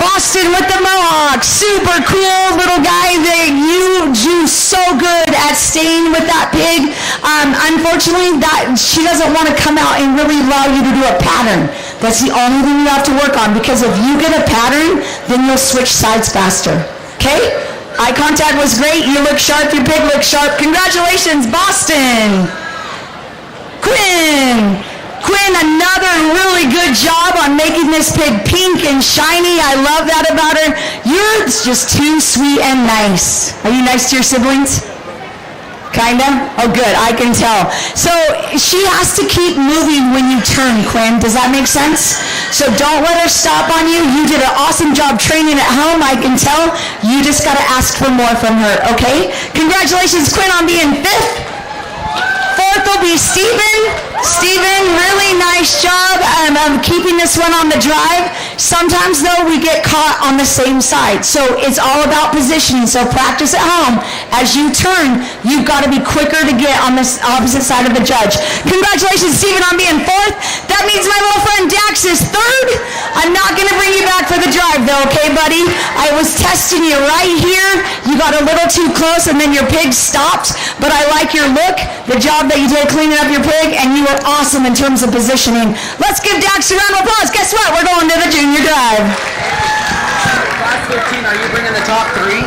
Boston with the mohawk, super cool little guy. You do so good at staying with that pig. Unfortunately, she doesn't want to come out and really allow you to do a pattern. That's the only thing you have to work on, because if you get a pattern, then you'll switch sides faster. Okay? Eye contact was great. You look sharp. Your pig looks sharp. Congratulations, Boston. Quinn, another really good job on making this pig pink and shiny. I love that about her. You're just too sweet and nice. Are you nice to your siblings? Kinda? Oh, good. I can tell. So she has to keep moving when you turn, Quinn. Does that make sense? So don't let her stop on you. You did an awesome job training at home, I can tell. You just got to ask for more from her, okay? Congratulations, Quinn, on being 5th. 4th will be Stephen. Stephen, really nice job of keeping this one on the drive. Sometimes, though, we get caught on the same side. So it's all about positioning. So practice at home. As you turn, you've got to be quicker to get on the opposite side of the judge. Congratulations, Stephen, on being 4th. That means my little friend Dax is 3rd. I'm not going to bring you back for the drive, though, okay, buddy? I was testing you right here. You got a little too close, and then your pig stopped. But I like your look, the job that you did cleaning up your pig, and you were awesome in terms of positioning. Let's give Dax a round of applause. Guess what? We're going to the junior drive. Class 13, are you bringing the top 3?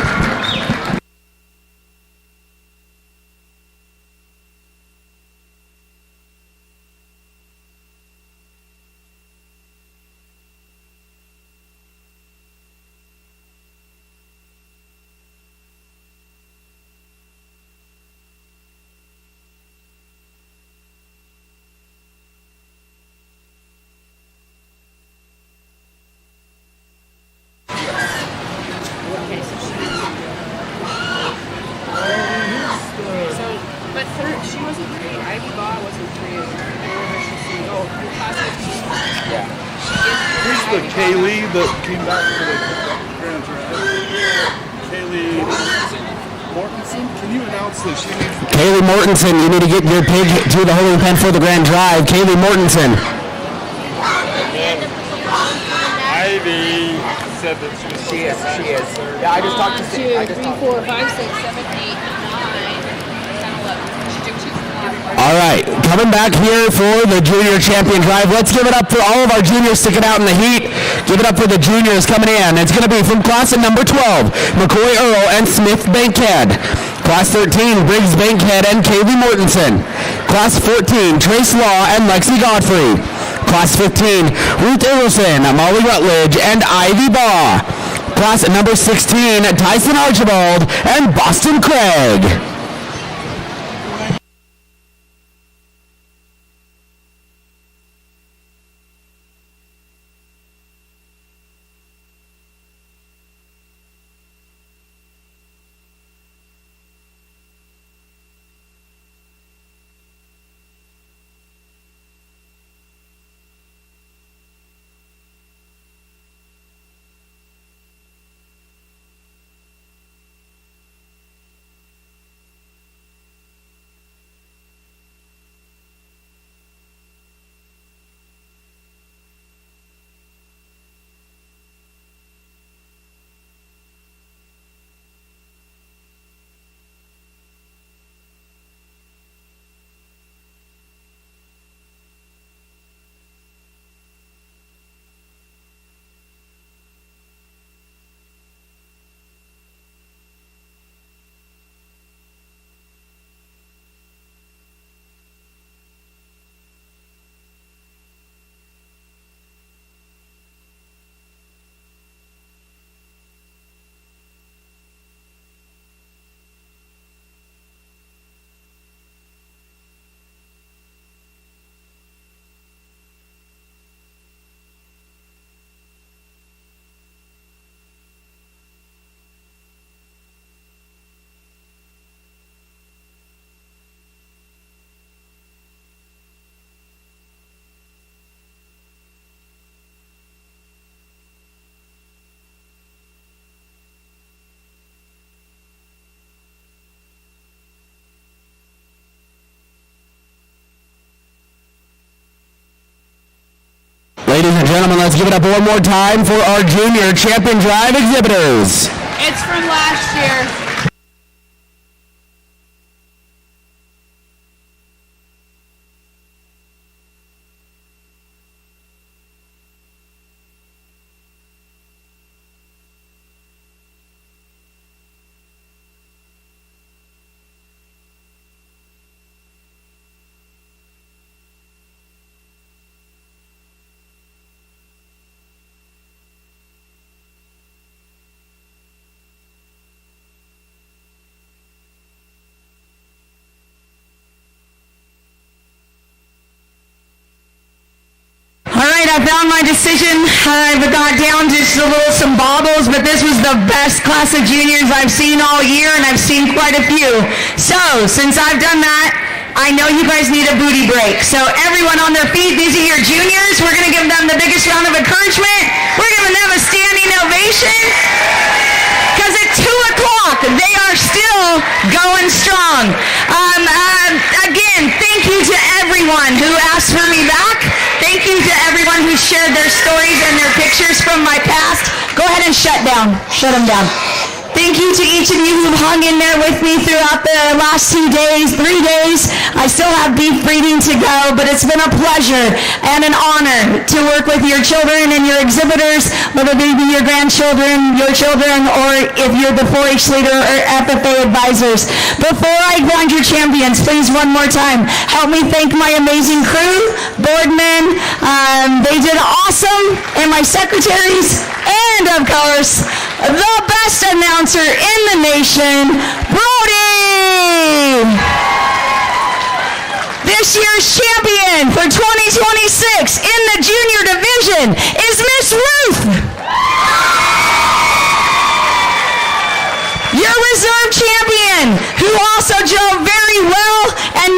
Kaylee that came back for the Grand Drive. Kaylee Mortensen, can you announce that she needs to... Kaylee Mortensen, you need to get your pig to the holding pen for the Grand Drive. Kaylee Mortensen. Ivy said that she was... She is. Yeah, I just talked to Steve. 1, 2, 3, 4, 5, 6, 7, 8, 9, 10, 11. She took 2 from All right, coming back here for the Junior Champion Drive. Let's give it up for all of our juniors sticking out in the heat. Give it up for the juniors coming in. It's going to be from class of number 12, McCoy Earl and Smith Bankhead. Class 13, Briggs Bankhead and Kaylee Mortensen. Class 14, Trace Law and Lexi Godfrey. Class 15, Ruth Errolson, Molly Rutledge, and Ivy Baugh. Class number 16, Tyson Archibald and Boston Craig. Ladies and gentlemen, let's give it up one more time for our junior champion drive exhibitors. It's from last year. All right, I found my decision. I've got down just some baubles, but this was the best class of juniors I've seen all year, and I've seen quite a few. So, since I've done that, I know you guys need a booty break. So everyone on their feet, these are your juniors. We're going to give them the biggest round of encouragement. We're giving them a standing ovation. Because at 2 o'clock, they are still going strong. Again, thank you to everyone who asked for me back. Thank you to everyone who shared their stories and their pictures from my past. Go ahead and shut them down. Thank you to each of you who've hung in there with me throughout the last 3 days. I still have beef breeding to go, but it's been a pleasure and an honor to work with your children and your exhibitors, whether they be your grandchildren, your children, or if you're the 4-H leader or FFA advisors. Before I find your champions, please one more time, help me thank my amazing crew, boardmen. They did awesome, and my secretaries, and of course, the best announcer in the nation, Brody! This year's champion for 2026 in the junior division is Miss Ruth. Your reserve champion, who also drove very well and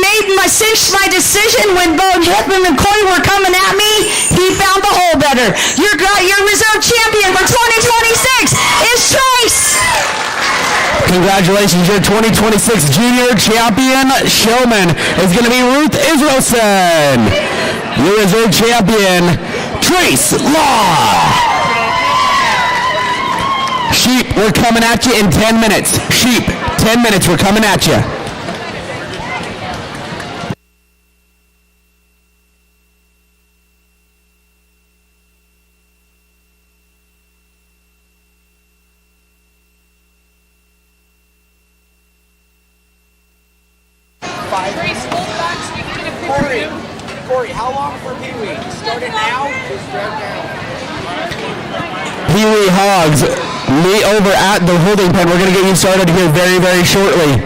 cinched my decision when both Hip and McCoy were coming at me. He found the hole better. Your reserve champion for 2026 is Trace. Congratulations, your 2026 junior champion showman is going to be Ruth Israelson. Your reserve champion, Trace Law. Sheep, we're coming at you in 10 minutes. Sheep, 10 minutes, we're coming at you. Corey, how long for Pee Wee? Start it now? Start now. Pee-wee hogs, meet over at the holding pen. We're going to get you started here very, very shortly.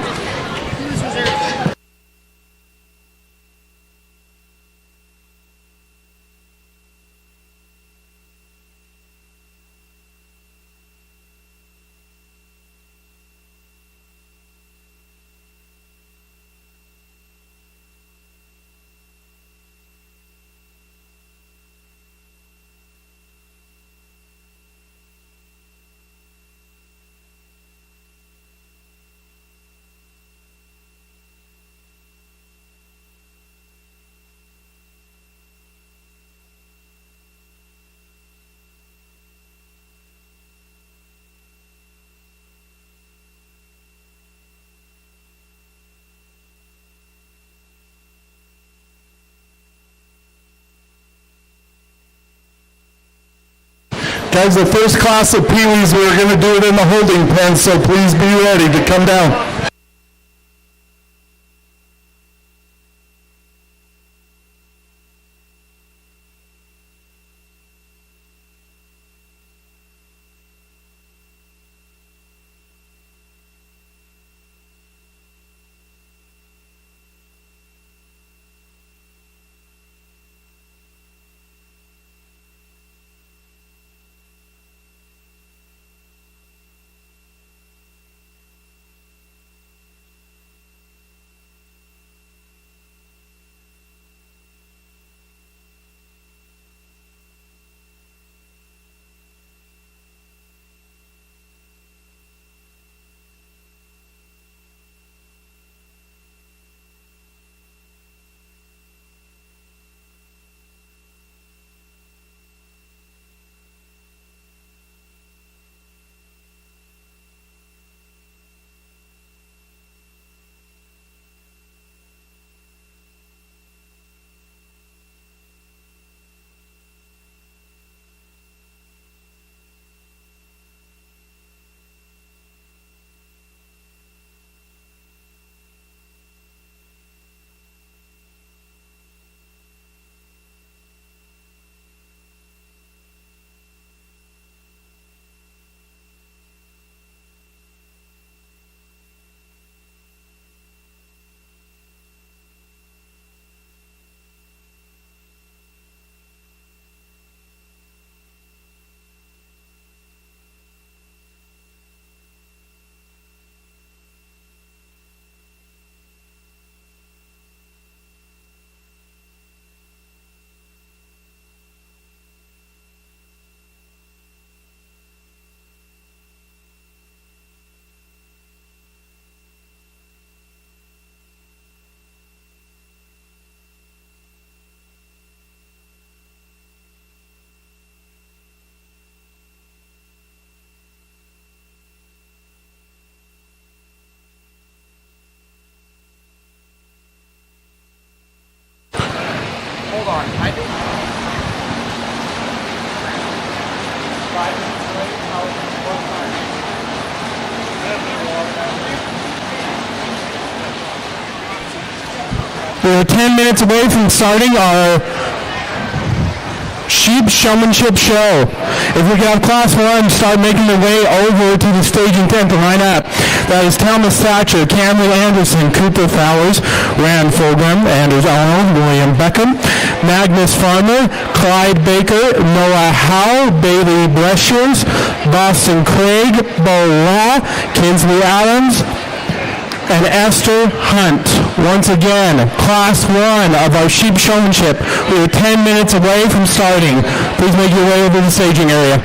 Guys, the first class of Pee-wees, we're going to do it in the holding pen, so please be ready to come down. Hold on. I do. 5 minutes late. What time? We're 10 minutes away from starting our sheep showmanship show. If we could have class 1 start making their way over to the staging tent to line up. That is Thomas Thatcher, Cameron Anderson, Cooper Fowers, Rand Fulgham, Anders Arnold, William Beckham, Magnus Farmer, Clyde Baker, Noah Howe, Bailey Bleshers, Boston Craig, Bo Law, Kinsley Adams, and Esther Hunt. Once again, class 1 of our sheep showmanship. We are 10 minutes away from starting. Please make your way over to the staging area.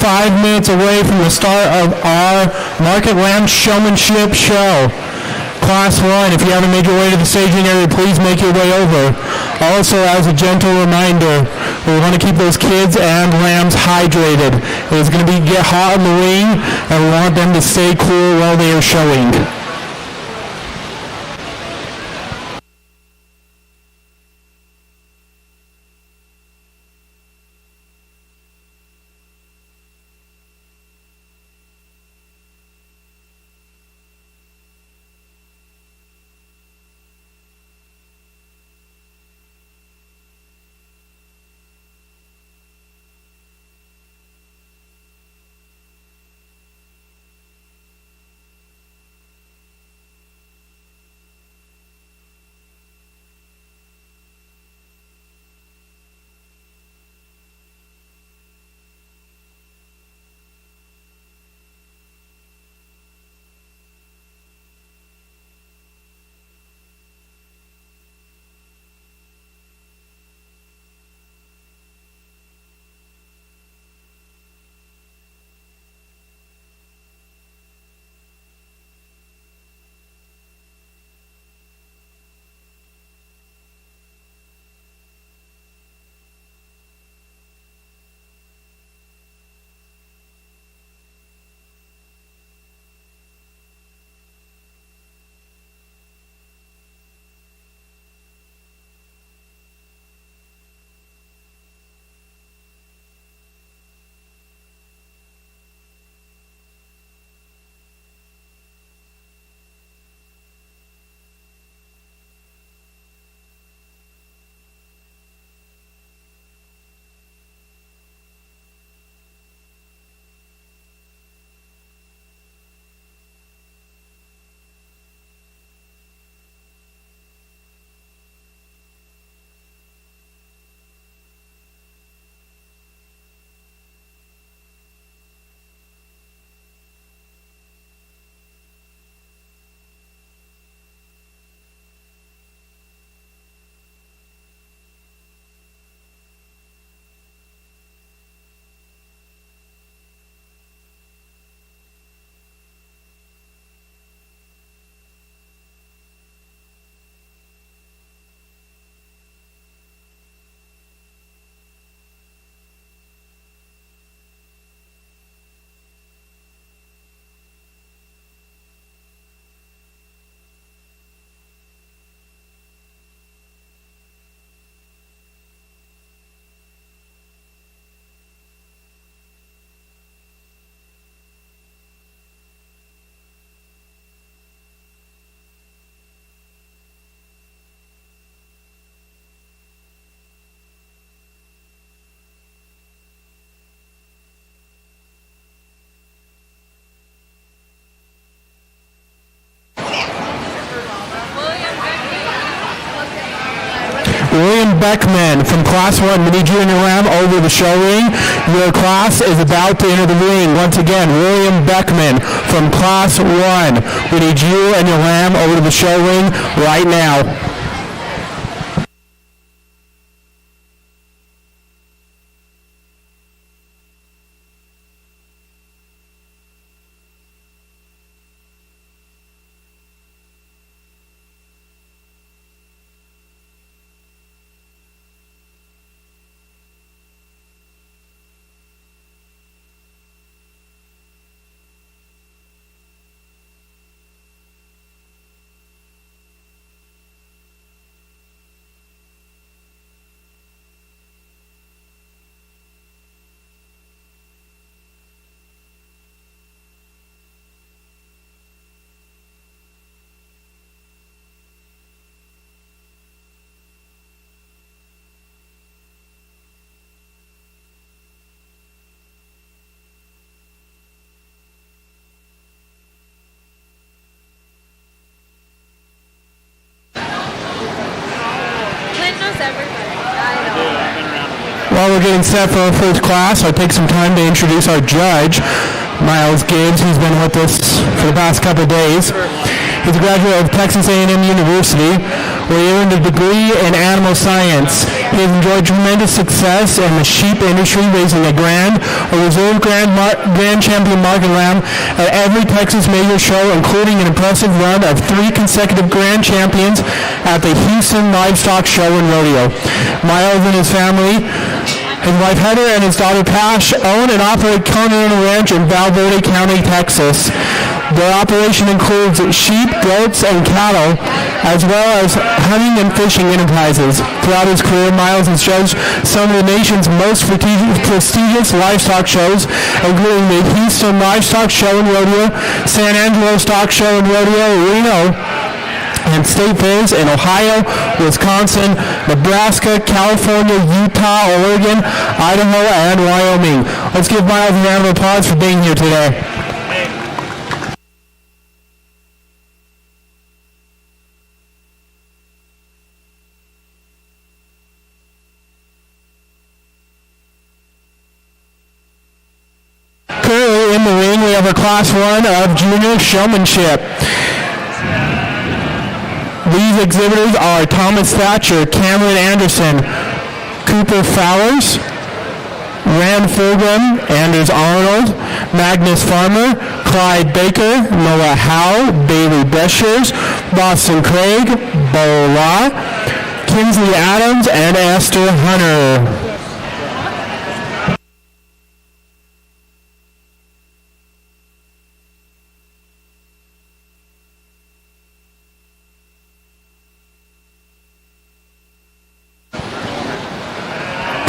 5 minutes away from the start of our Market Lamb Showmanship Show. Class 1, if you haven't made your way to the staging area, please make your way over. Also, as a gentle reminder, we want to keep those kids and lambs hydrated. It's going to get hot on the wing, and we want them to stay cool while they are showing. William Beckman from Class 1 Mini Junior Lamb over the show ring. Your class is about to enter the ring. Once again, William Beckman from Class 1. We need you and your lamb over to the show ring right now. While we're getting set for our first class, I'll take some time to introduce our judge, Miles Gibbs, who's been with us for the past couple of days. He's a graduate of Texas A&M University where he earned a degree in animal science. He has enjoyed tremendous success in the sheep industry, raising a reserve grand champion market lamb at every Texas major show, including an impressive run of 3 consecutive grand champions at the Houston Livestock Show and Rodeo. Miles and his family, his wife Heather and his daughter Pash, own and operate Conan Ranch in Valverde County, Texas. Their operation includes sheep, goats, and cattle, as well as hunting and fishing enterprises. Throughout his career, Miles has judged some of the nation's most prestigious livestock shows, including the Houston Livestock Show and Rodeo, San Angelo Stock Show and Rodeo, Reno, and state fairs in Ohio, Wisconsin, Nebraska, California, Utah, Oregon, Idaho, and Wyoming. Let's give Miles a round of applause for being here today. Currently in the ring, we have a Class 1 of Junior Showmanship. These exhibitors are Thomas Thatcher, Cameron Anderson, Cooper Fowlers, Rand Fulgham, Anders Arnold, Magnus Farmer, Clyde Baker, Noah Howe, Bailey Beshers, Boston Craig, Bo Law, Kinsley Adams, and Esther Hunter.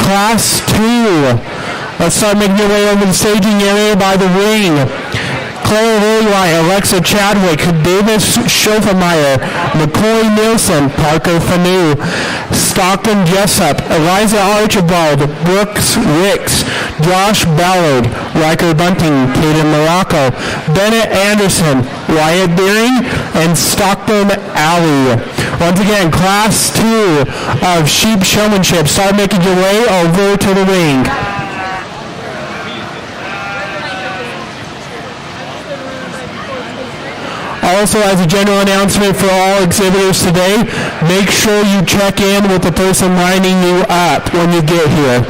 Class 2. Let's start making your way over the staging area by the ring. Claire Roywhite, Alexa Chadwick, Davis Schofemeyer, McCoy Nielsen, Parker Fanu, Stockton Jessup, Eliza Archibald, Brooks Ricks, Josh Ballard, Riker Bunting, Caden Morocco, Bennett Anderson, Wyatt Deering, and Stockton Alley. Once again, Class 2 of Sheep Showmanship. Start making your way over to the ring. Also, as a general announcement for all exhibitors today, make sure you check in with the person lining you up when you get here.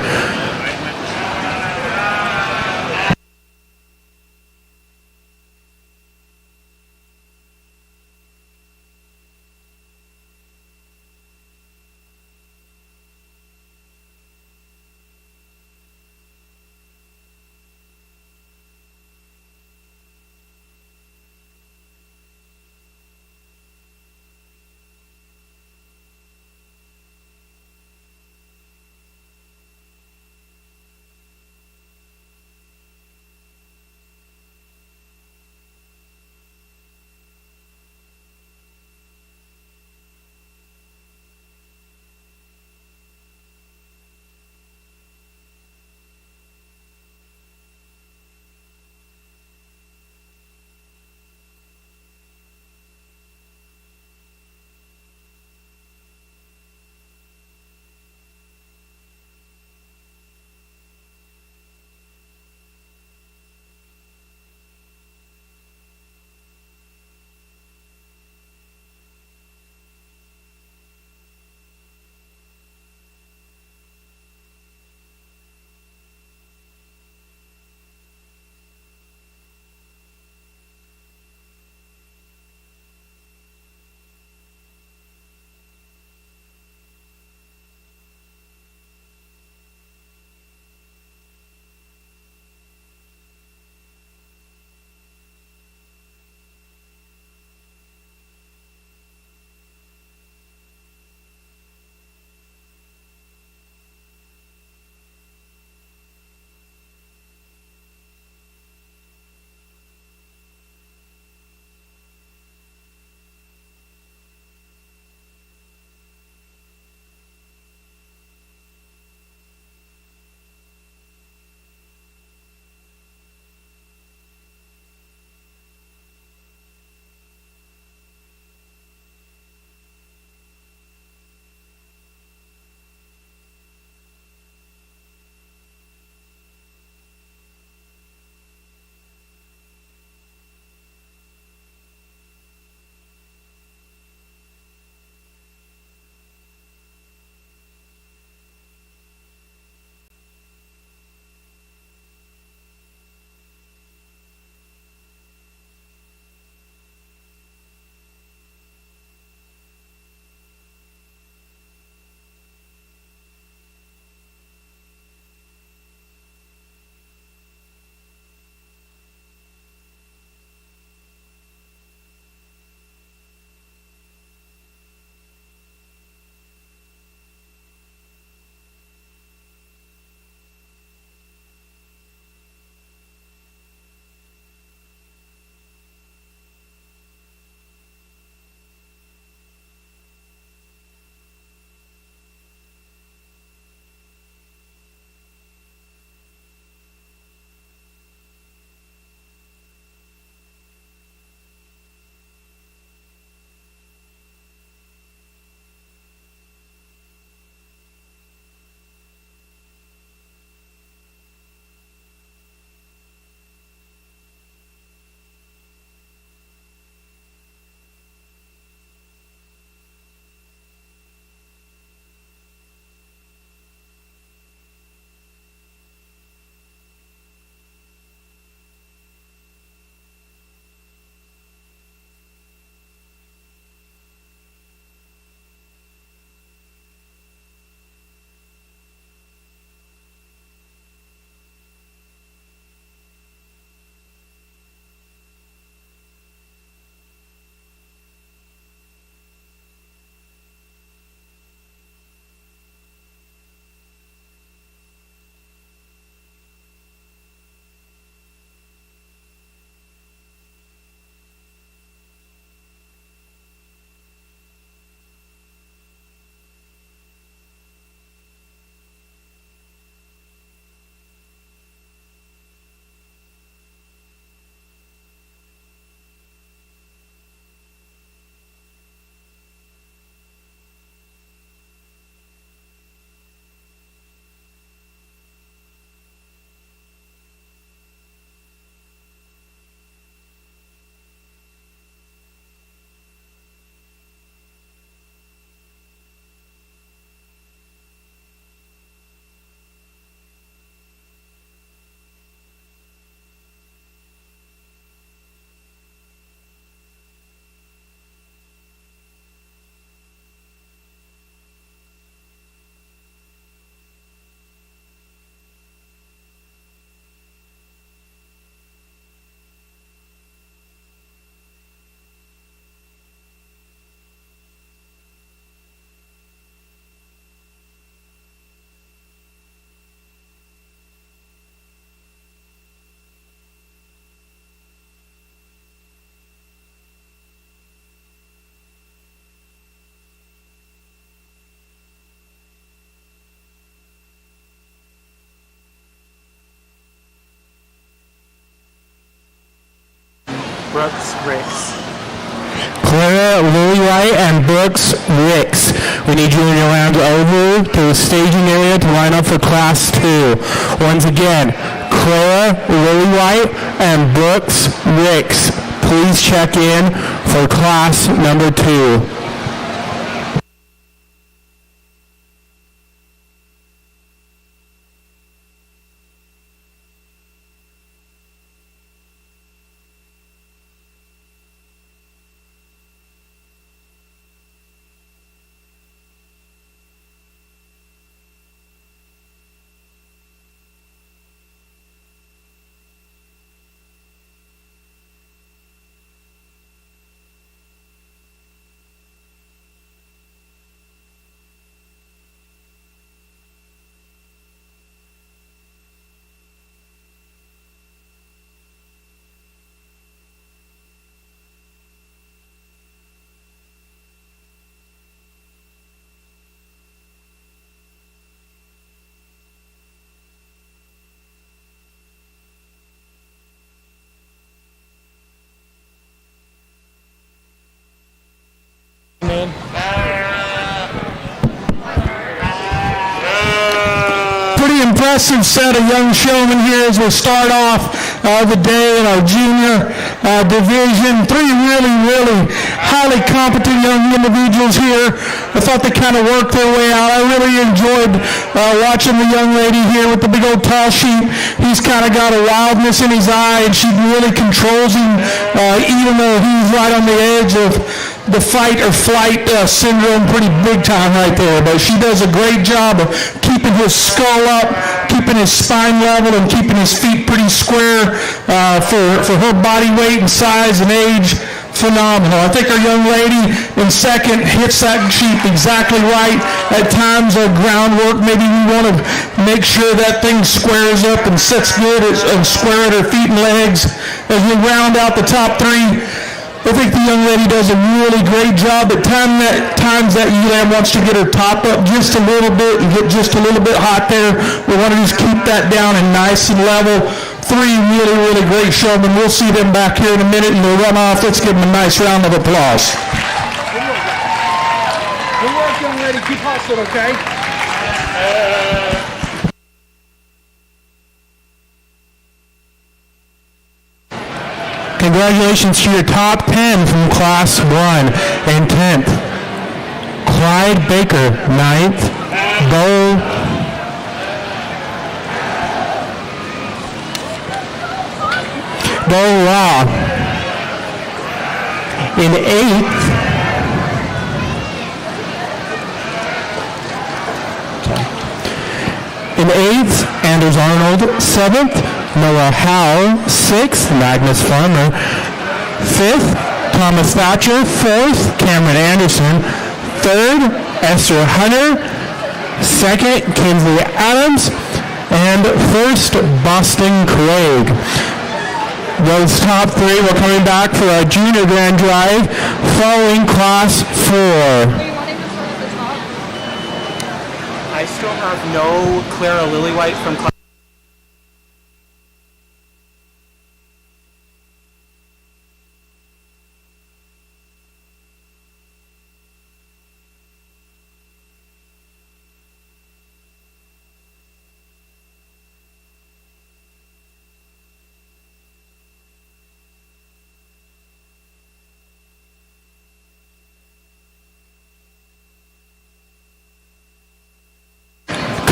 Brooks Ricks. Clara Lillywhite and Brooks Ricks. We need you in your lounge over to the staging area to line up for Class 2. Once again, Clara Lillywhite and Brooks Ricks. Please check in for Class number 2. Pretty impressive set of young showmen here as we start off the day in our junior division. Three really highly competent young individuals here. I thought they kind of worked their way out. I really enjoyed watching the young lady here with the big old tall sheep. He's kind of got a wildness in his eye, and she really controls him, even though he's right on the edge of the fight or flight syndrome pretty big time right there. But she does a great job of keeping his skull up, keeping his spine level, and keeping his feet pretty square for her body weight and size and age. Phenomenal. I think our young lady in second hits that sheep exactly right. At times our groundwork, maybe we want to make sure that thing squares up and sits good and square at her feet and legs. As we round out the top three, I think the young lady does a really great job. At times that ewe wants to get her top up just a little bit and get just a little bit hot there. We want to just keep that down and nice and level. Three really great showmen. We'll see them back here in a minute and they'll run off. Let's give them a nice round of applause. Good work, young lady. Keep hustling, okay? Congratulations to your top 10 from Class 1 and 10th. Clyde Baker, 9th. Bo Law in 8th. In 8th, Anders Arnold, 7th. Noah Howe, 6th, Magnus Farmer, 5th, Thomas Thatcher, 4th, Cameron Anderson, 3rd, Esther Hunter, 2nd, Kinsley Adams, and 1st, Boston Craig. Those top three were coming back for our junior grand drive following Class 4. I still have no Clara Lillywhite from Class.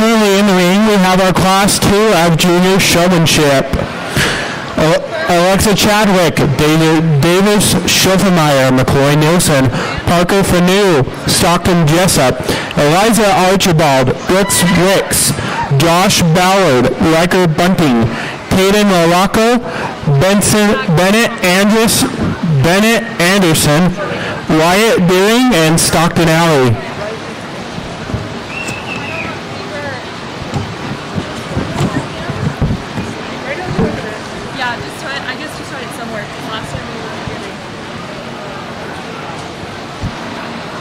Currently in the ring, we have our Class 2 of junior showmanship. Alexa Chadwick, Davis Schoffenmeyer, McCoy Nielsen, Parker Fanu, Stockton Jessup, Eliza Archibald, Brooks Ricks, Josh Ballard, Riker Bunting, Caden Morocco, Bennett Anderson, Wyatt Deering, and Stockton Alley.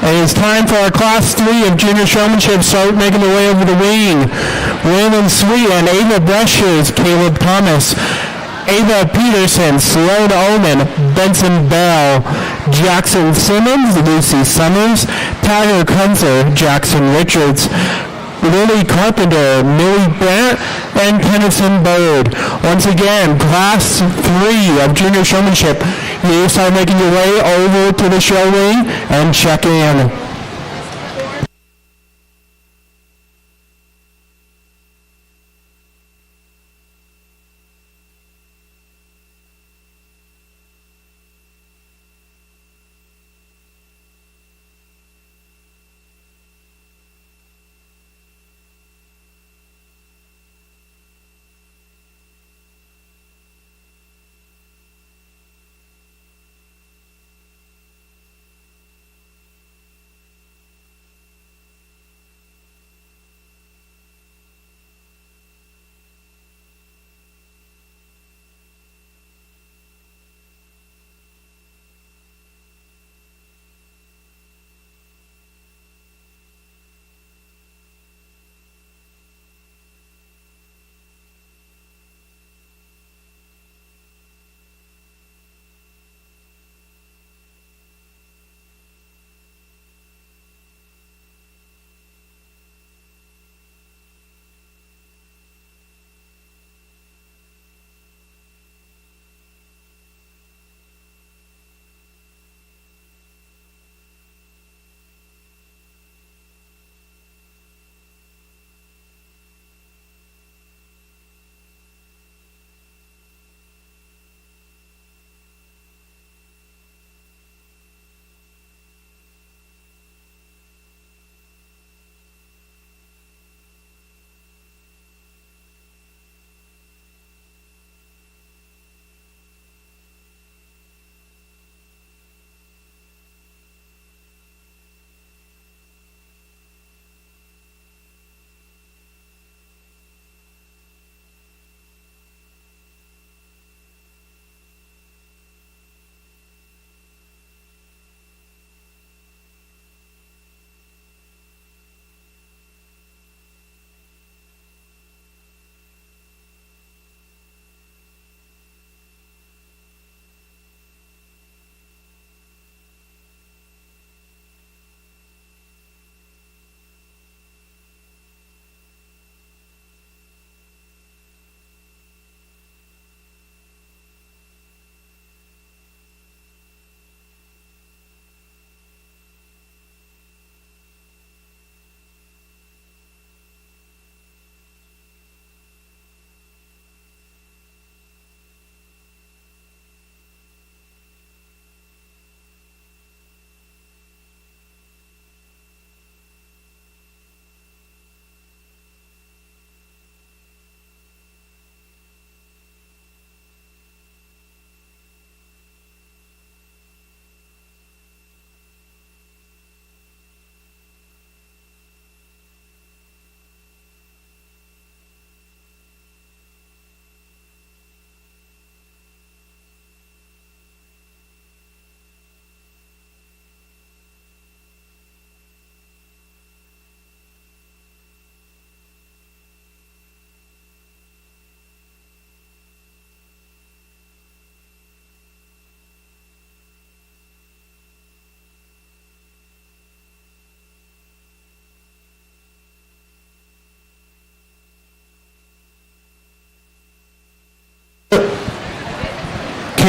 It is time for our Class 3 of junior showmanship start making their way over the wing. Waylon Sweet and Ava Brushes, Caleb Thomas, Ava Peterson, Sloan Oman, Benson Bell, Jackson Simmons, Lucy Summers, Tyler Kunzer, Jackson Richards, Lily Carpenter, Millie Brandt, and Tennyson Bird. Once again, Class 3 of Junior Showmanship. You start making your way over to the show ring and check in.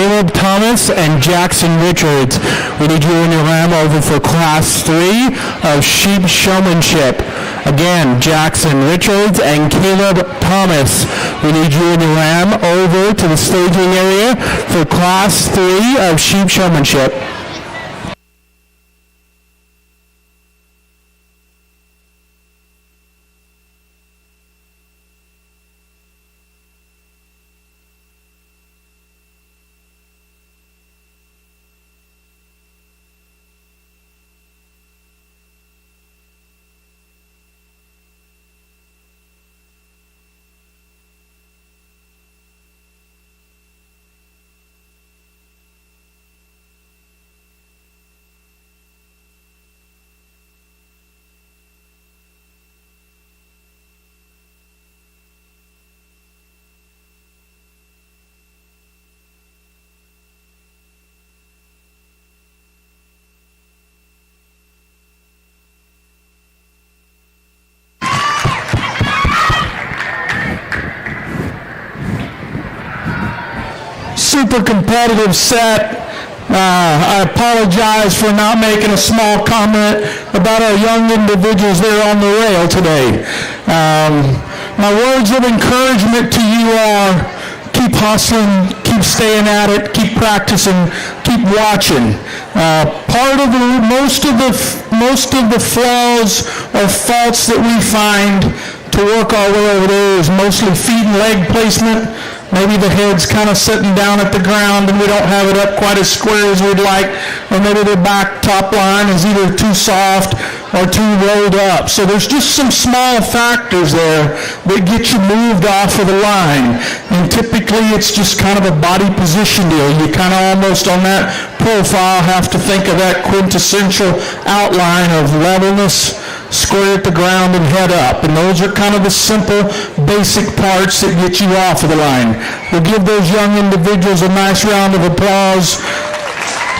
Caleb Thomas and Jackson Richards. We need you and your lamb over for Class 3 of Sheep Showmanship. Again, Jackson Richards and Caleb Thomas. We need you and your lamb over to the staging area for Class 3 of Sheep Showmanship. super competitive set. I apologize for not making a small comment about our young individuals there on the rail today. My words of encouragement to you are keep hustling, keep staying at it, keep practicing, keep watching. Most of the flaws or faults that we find to work our way over there is mostly feet and leg placement. Maybe the head's kind of sitting down at the ground and we don't have it up quite as square as we'd like, or maybe the back top line is either too soft or too rolled up. So there's just some small factors there that get you moved off of the line. And typically it's just kind of a body position deal. You kind of almost on that profile have to think of that quintessential outline of levelness, square at the ground, and head up. And those are kind of the simple, basic parts that get you off of the line. We'll give those young individuals a nice round of applause.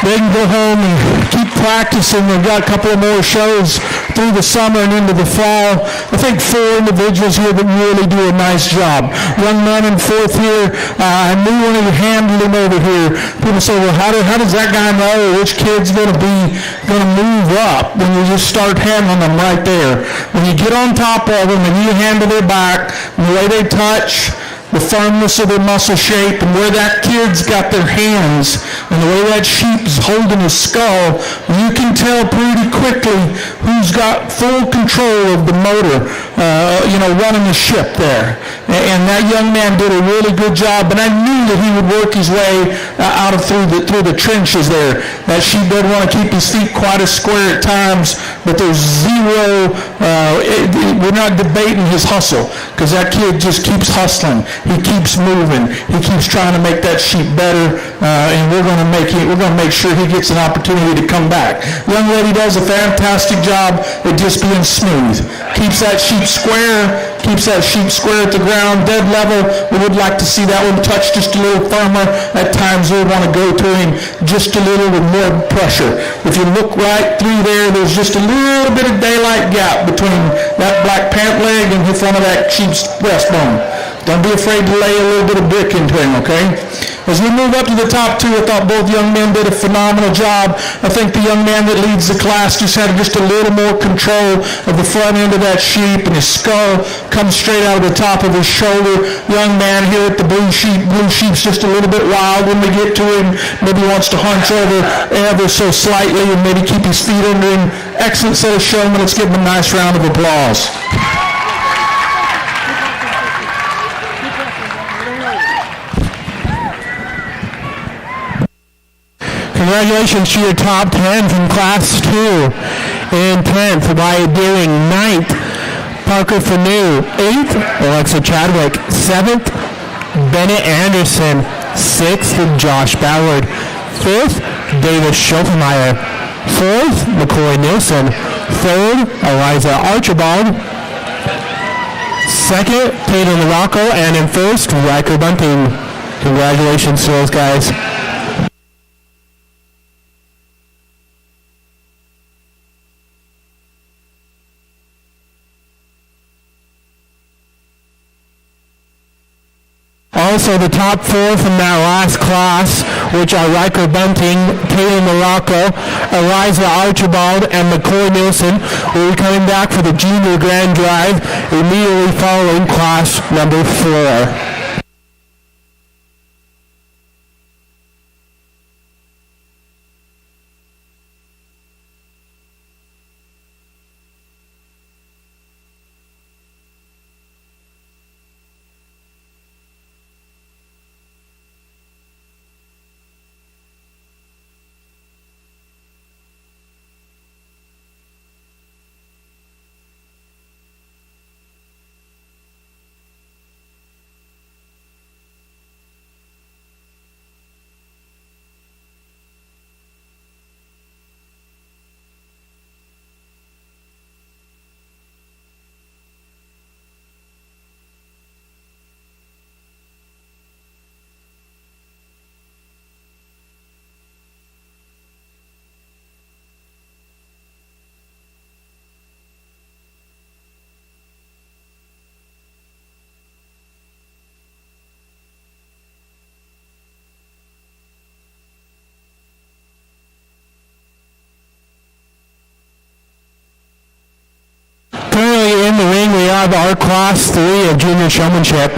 They can go home and keep practicing. We've got a couple of more shows through the summer and into the fall. I think 4 individuals here that really do a nice job. Young man in 4th here, I knew when he handled him over here. People say, well, how does that guy know which kid's going to move up when you just start handling them right there? When you get on top of them and you handle their back, and the way they touch, the firmness of their muscle shape, and where that kid's got their hands, and the way that sheep's holding his skull, you can tell pretty quickly who's got full control of the motor, running the ship there. And that young man did a really good job, and I knew that he would work his way out of through the trenches there. That sheep doesn't want to keep his feet quite as square at times, but there's zero, we're not debating his hustle, because that kid just keeps hustling. He keeps moving. He keeps trying to make that sheep better, and we're going to make sure he gets an opportunity to come back. Young lady does a fantastic job at just being smooth. Keeps that sheep square at the ground, dead level. We would like to see that one touch just a little firmer. At times we want to go to him just a little with more pressure. If you look right through there's just a little bit of daylight gap between that black pant leg and the front of that sheep's breastbone. Don't be afraid to lay a little bit of brick into him, okay? As we move up to the top 2, I thought both young men did a phenomenal job. I think the young man that leads the class just had just a little more control of the front end of that sheep, and his skull comes straight out of the top of his shoulder. Young man here at the blue sheep's just a little bit wild when we get to him. Maybe wants to hunch over ever so slightly and maybe keep his feet under him. Excellent set of showmen. Let's give him a nice round of applause. Congratulations to your top 10 from Class 2. In 10th, Wyatt Deering. 9th, Parker Fanu. 8th, Alexa Chadwick. 7th, Bennett Anderson. 6th, Josh Ballard. 5th, Davis Schoffelmeyer. 4th, McCoy Nielsen. 3rd, Eliza Archibald. 2nd, Tatum Morocco. And in 1st, Riker Bunting. Congratulations to those guys. Also, the top 4 from that last class, which are Riker Bunting, Taylor Morocco, Eliza Archibald, and McCoy Nielsen, will be coming back for the Junior Grand Drive immediately following class number 4. have our Class 3 of Junior Showmanship.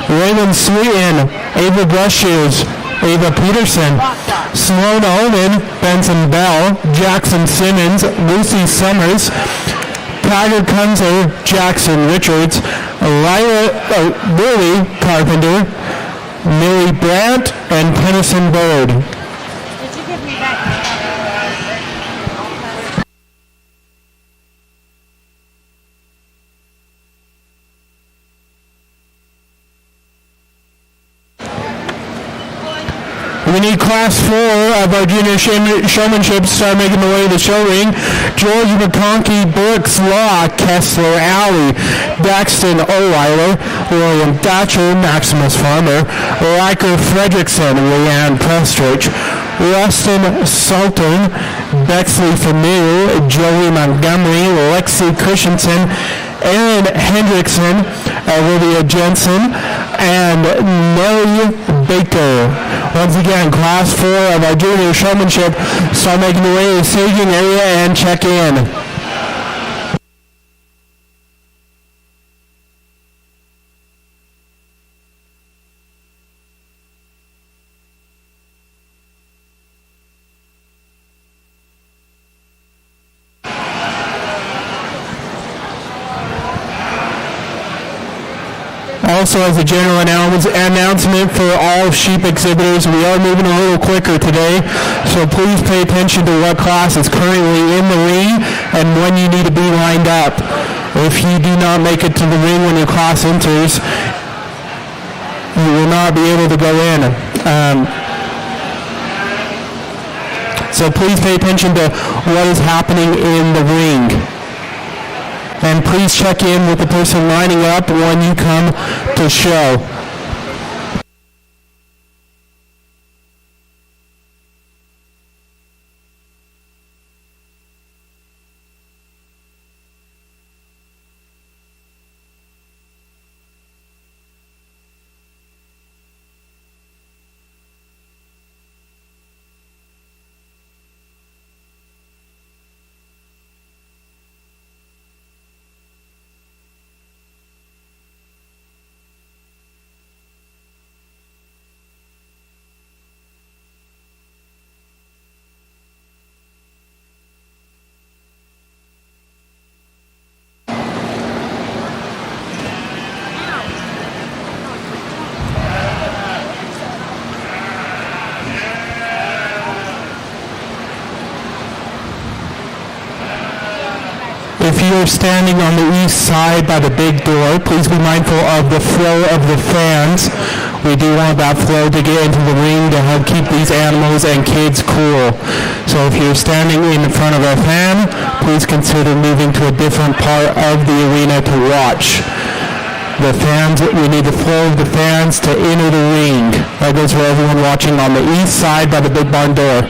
Raymond Sweeten, Ava Brushes, Ava Peterson, Sloan Owen, Benson Bell, Jackson Simmons, Lucy Summers, Tiger Kunzer, Jackson Richards, Lily Carpenter, Millie Brandt, and Tennyson Bird. Did you give me that? We need Class 4 of our Junior Showmanship to start making the way to the show ring. George McConkey, Brooks Law, Kessler Alley, Daxton O'Weiler, William Thatcher, Maximus Farmer, Riker Fredrickson, Leanne Prestridge, Rustin Sultan, Bexley Familie, Joey Montgomery, Lexi Christensen, Aaron Hendrickson, Olivia Jensen, and Nellie Baker. Once again, Class 4 of our Junior Showmanship, start making your way to the staging area and check in. Also, as a general announcement for all sheep exhibitors, we are moving a little quicker today, so please pay attention to what class is currently in the ring and when you need to be lined up. If you do not make it to the ring when your class enters, you will not be able to go in. So please pay attention to what is happening in the ring. And please check in with the person lining up when you come to show. If you are standing on the east side by the big door, please be mindful of the flow of the fans. We do want that flow to get into the ring to help keep these animals and kids cool. So if you're standing in front of a fan, please consider moving to a different part of the arena to watch. The fans, we need the flow of the fans to enter the ring. That goes for everyone watching on the east side by the big barn door.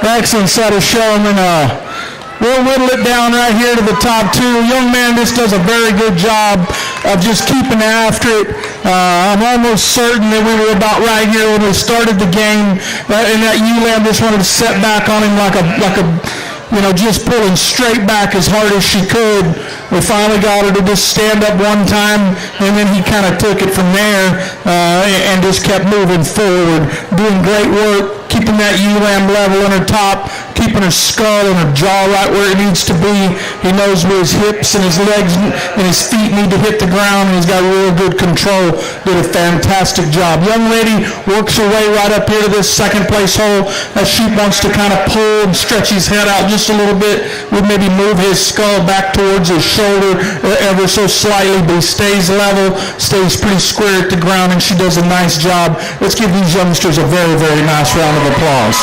Excellent set of showmen. We'll whittle it down right here to the top two. Young man just does a very good job of just keeping after it. I'm almost certain that we were about right here when we started the game, and that ewe-lamb just wanted to set back on him like a just pulling straight back as hard as she could. We finally got her to just stand up one time, and then he kind of took it from there and just kept moving forward, doing great work, keeping that ewe-lamb level on her top, keeping her skull and her jaw right where it needs to be. He knows where his hips and his legs and his feet need to hit the ground, and he's got real good control. Did a fantastic job. Young lady works her way right up here to this second place hole. That sheep wants to kind of pull and stretch his head out just a little bit. Would maybe move his skull back towards his shoulder ever so slightly, but he stays level, stays pretty square at the ground, and she does a nice job. Let's give these youngsters a very, very nice round of applause.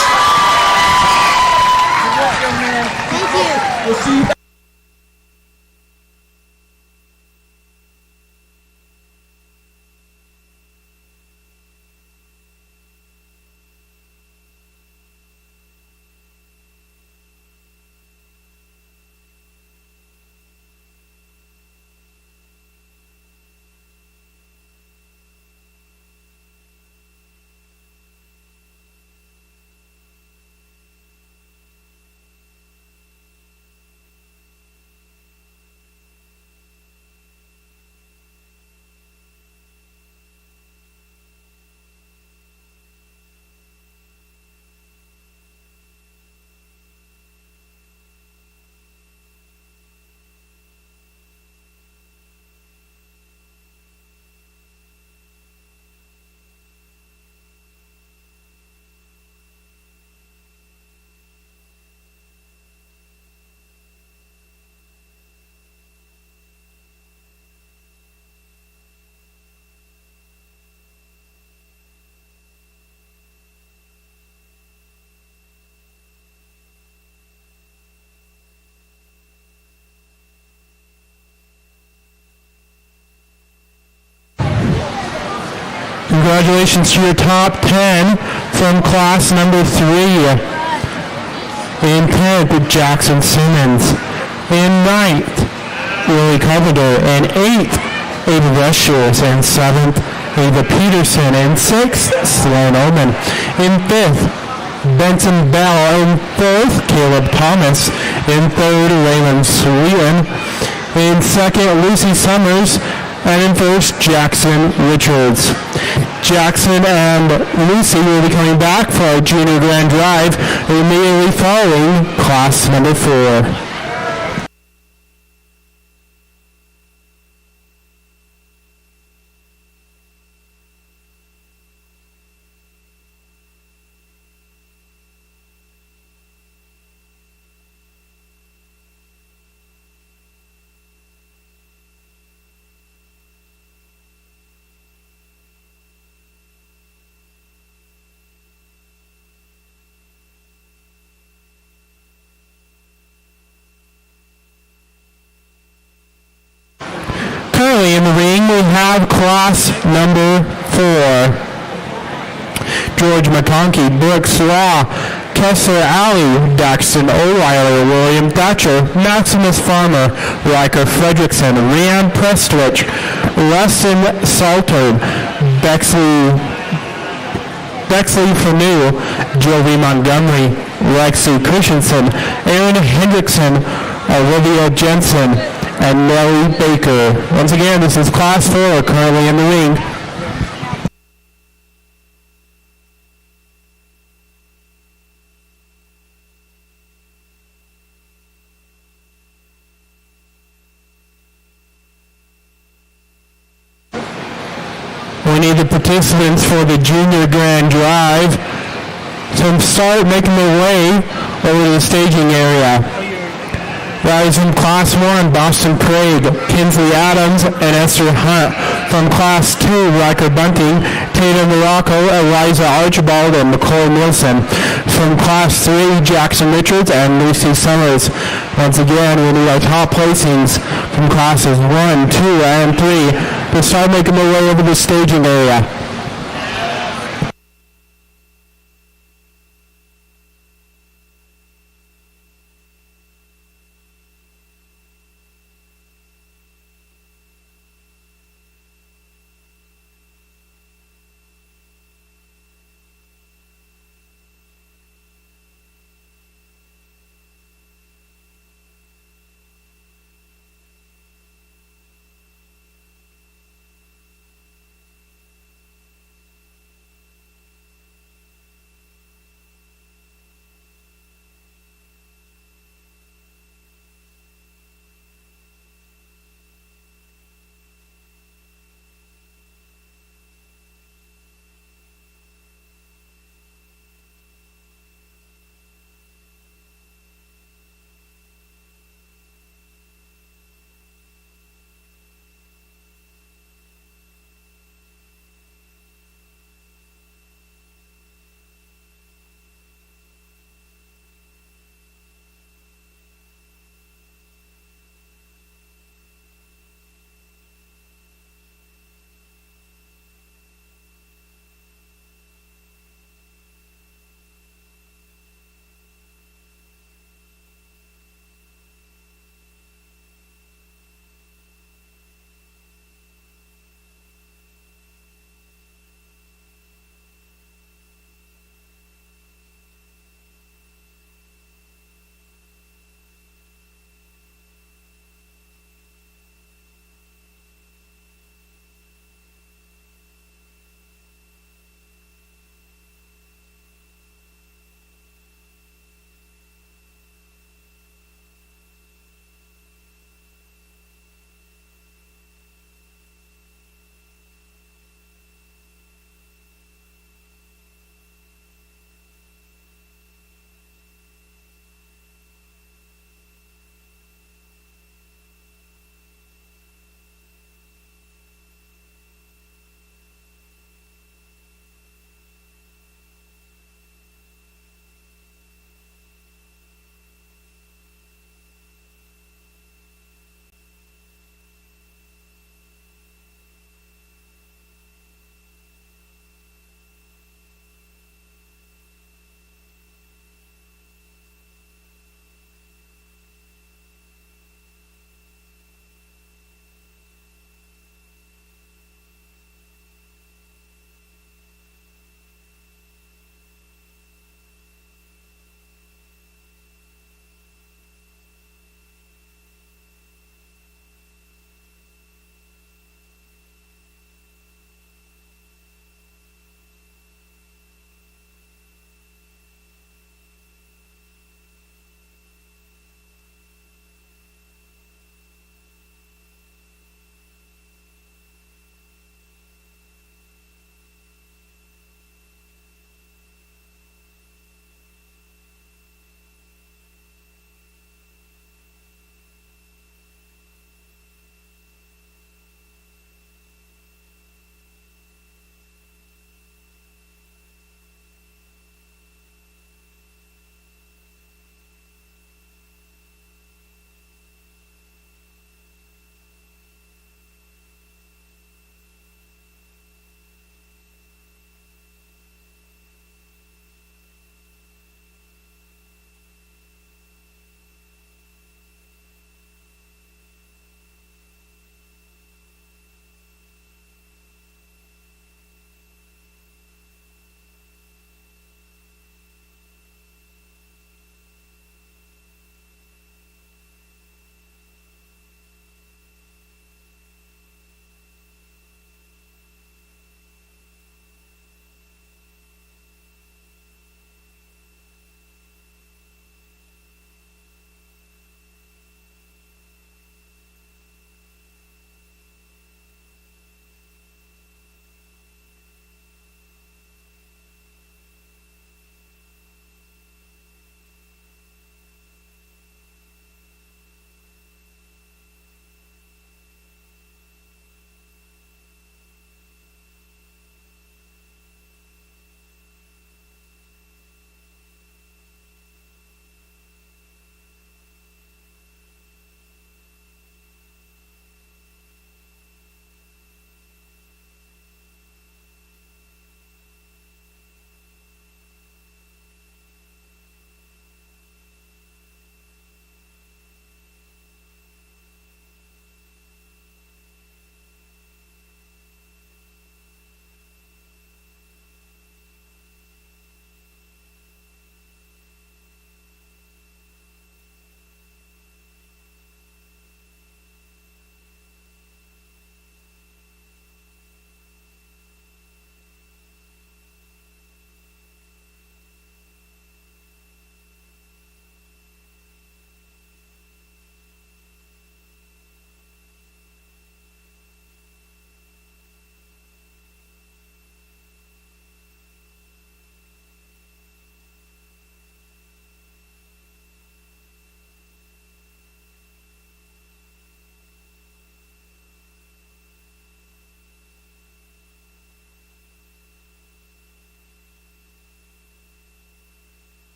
Congratulations to your top 10 from class number 3. In 10th, Jackson Simmons. In 9th, Lily Carpenter. In 8th, Ava Rushers. In 7th, Ava Peterson. In 6th, Sloan Oman. In 5th, Benson Bell. In 4th, Caleb Thomas. In 3rd, Raylan Sweeten. In 2nd, Lucy Summers. And in 1st, Jackson Richards. Jackson and Lucy will be coming back for our Junior Grand Drive immediately following class number 4. Currently in the ring, we have class number 4. George McConkey, Brooks Law, Kessler Alley, Daxton O'Reilly, William Thatcher, Maximus Farmer, Riker Fredrickson, Rhiann Prestwich, Rustin Salter, Bexley Fanu, Jovi Montgomery, Lexi Christensen, Aaron Hendrickson, Olivia Jensen, and Nellie Baker. Once again, this is class 4 currently in the ring. We need the participants for the Junior Grand Drive to start making their way over to the staging area. Riders from Class 1, Boston Craig, Kinsley Adams, and Esther Hunt. From Class 2, Riker Bunting, Tatum Morocco, Eliza Archibald, and McCoy Nielsen. From Class 3, Jackson Richards and Lucy Summers. Once again, we need our top placings from Classes 1, 2, and 3 to start making their way over the staging area.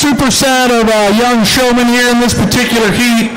superset of young showmen here in this particular heat.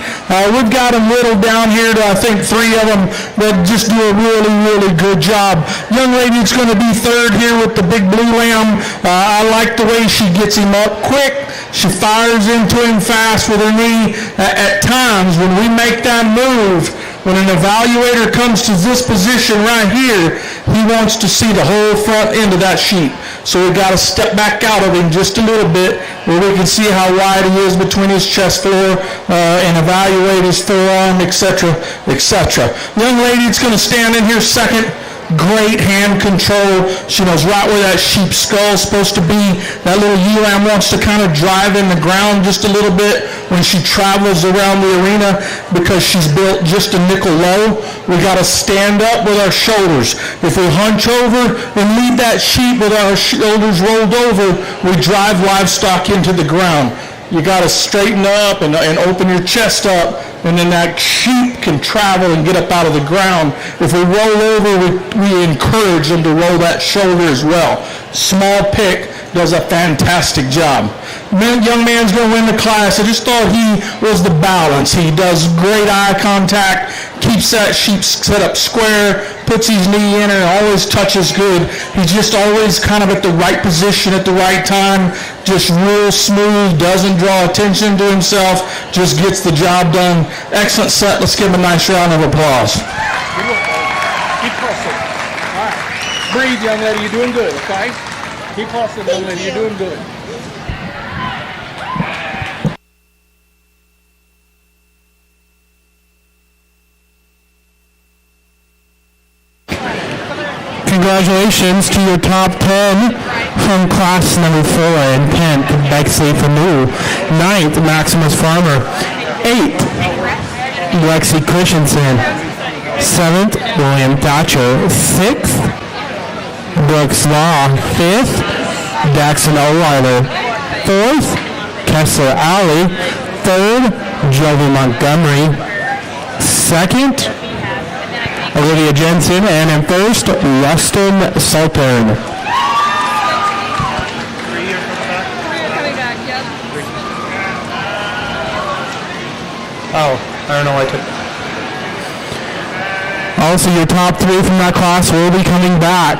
We've got them whittled down here to, I think, 3 of them that just do a really, really good job. Young lady that's going to be third here with the big blue lamb. I like the way she gets him up quick. She fires into him fast with her knee. At times, when we make that move, when an evaluator comes to this position right here, he wants to see the whole front end of that sheep. So we've got to step back out of him just a little bit where we can see how wide he is between his chest floor and evaluate his forearm, etc., etc. Young lady that's going to stand in here second. Great hand control. She knows right where that sheep's skull is supposed to be. That little ewe-lamb wants to kind of drive in the ground just a little bit when she travels around the arena because she's built just a nickel low. We got to stand up with our shoulders. If we hunch over and lead that sheep with our shoulders rolled over, we drive livestock into the ground. You got to straighten up and open your chest up, and then that sheep can travel and get up out of the ground. If we roll over, we encourage them to roll that shoulder as well. Small pick does a fantastic job. Young man's going to win the class. I just thought he was the balance. He does great eye contact, keeps that sheep set up square, puts his knee in and always touches good. He's just always kind of at the right position at the right time, just real smooth, doesn't draw attention to himself, just gets the job done. Excellent set. Let's give him a nice round of applause. Keep hustling. All right. Breathe, young lady. You're doing good, okay? Keep hustling, young lady. You're doing good. Congratulations to your top 10 from class number 4 in 10th, Bexley Famu. 9th, Maximus Farmer. 8th, Lexi Christensen. 7th, William Thatcher. 6th, Brooks Law. 5th, Daxon O'Weiler. 4th, Kessler Alley. 3rd, Jovi Montgomery. 2nd, Olivia Jensen, and in first, Rustin Sultan. Oh, I don't know why I took. Also, your top 3 from that class will be coming back,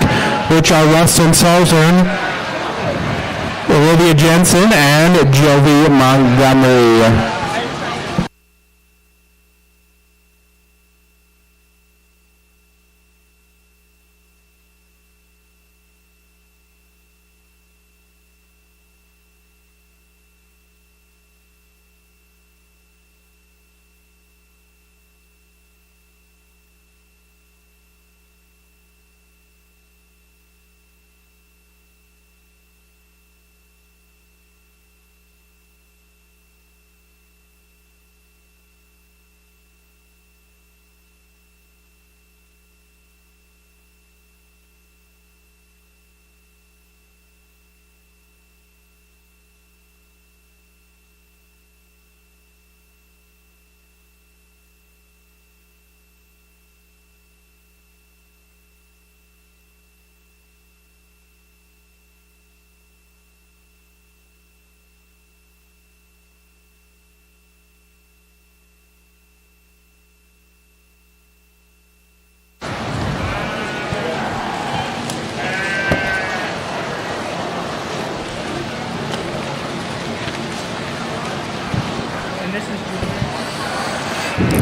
which are Rustin Sultan, Olivia Jensen, and Jovi Montgomery.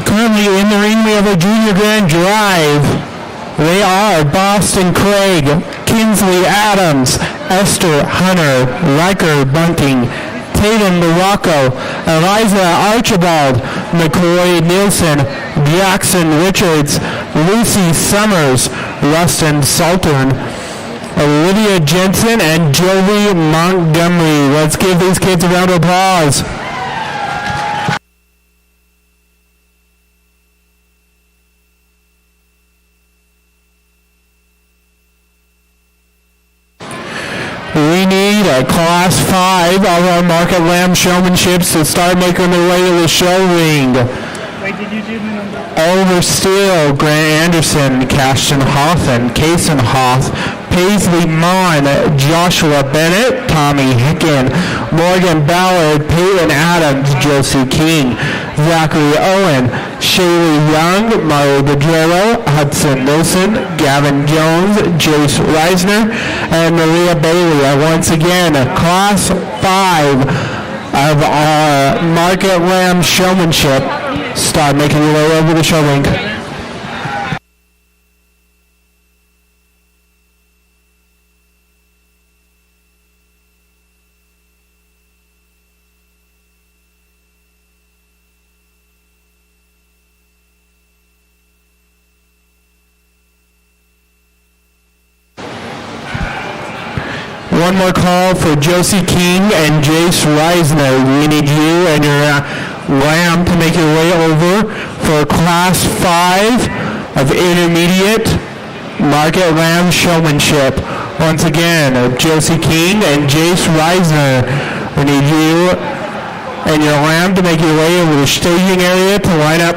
Currently in the ring, we have a Junior Grand Drive. They are Boston Craig, Kinsley Adams, Esther Hunter, Riker Bunting, Tatum Morocco, Eliza Archibald, McCoy Nielsen, Jackson Richards, Lucy Summers, Rustin Sultan, Olivia Jensen, and Jovi Montgomery. Let's give these kids a round of applause. We need a Class 5 of our Market Lamb showmanships to start making their way to the show ring. Wait, did you do the number? Oliver Steele, Grant Anderson, Cashton Hoffman, Kason Hoff, Paisley Mon, Joshua Bennett, Tommy Hicken, Morgan Ballard, Peyton Adams, Josie King, Zachary Owen, Shaylee Young, Mario Bedrero, Hudson Wilson, Gavin Jones, Jace Reisner, and Maria Bailey. Once again, Class 5 of our Market Lamb Showmanship. Start making your way over the show rink. One more call for Josie King and Jace Reisner. We need you and your lamb to make your way over for Class 5 of Intermediate Market Lamb Showmanship. Once again, Josie King and Jace Reisner. We need you and your lamb to make your way over the staging area to line up.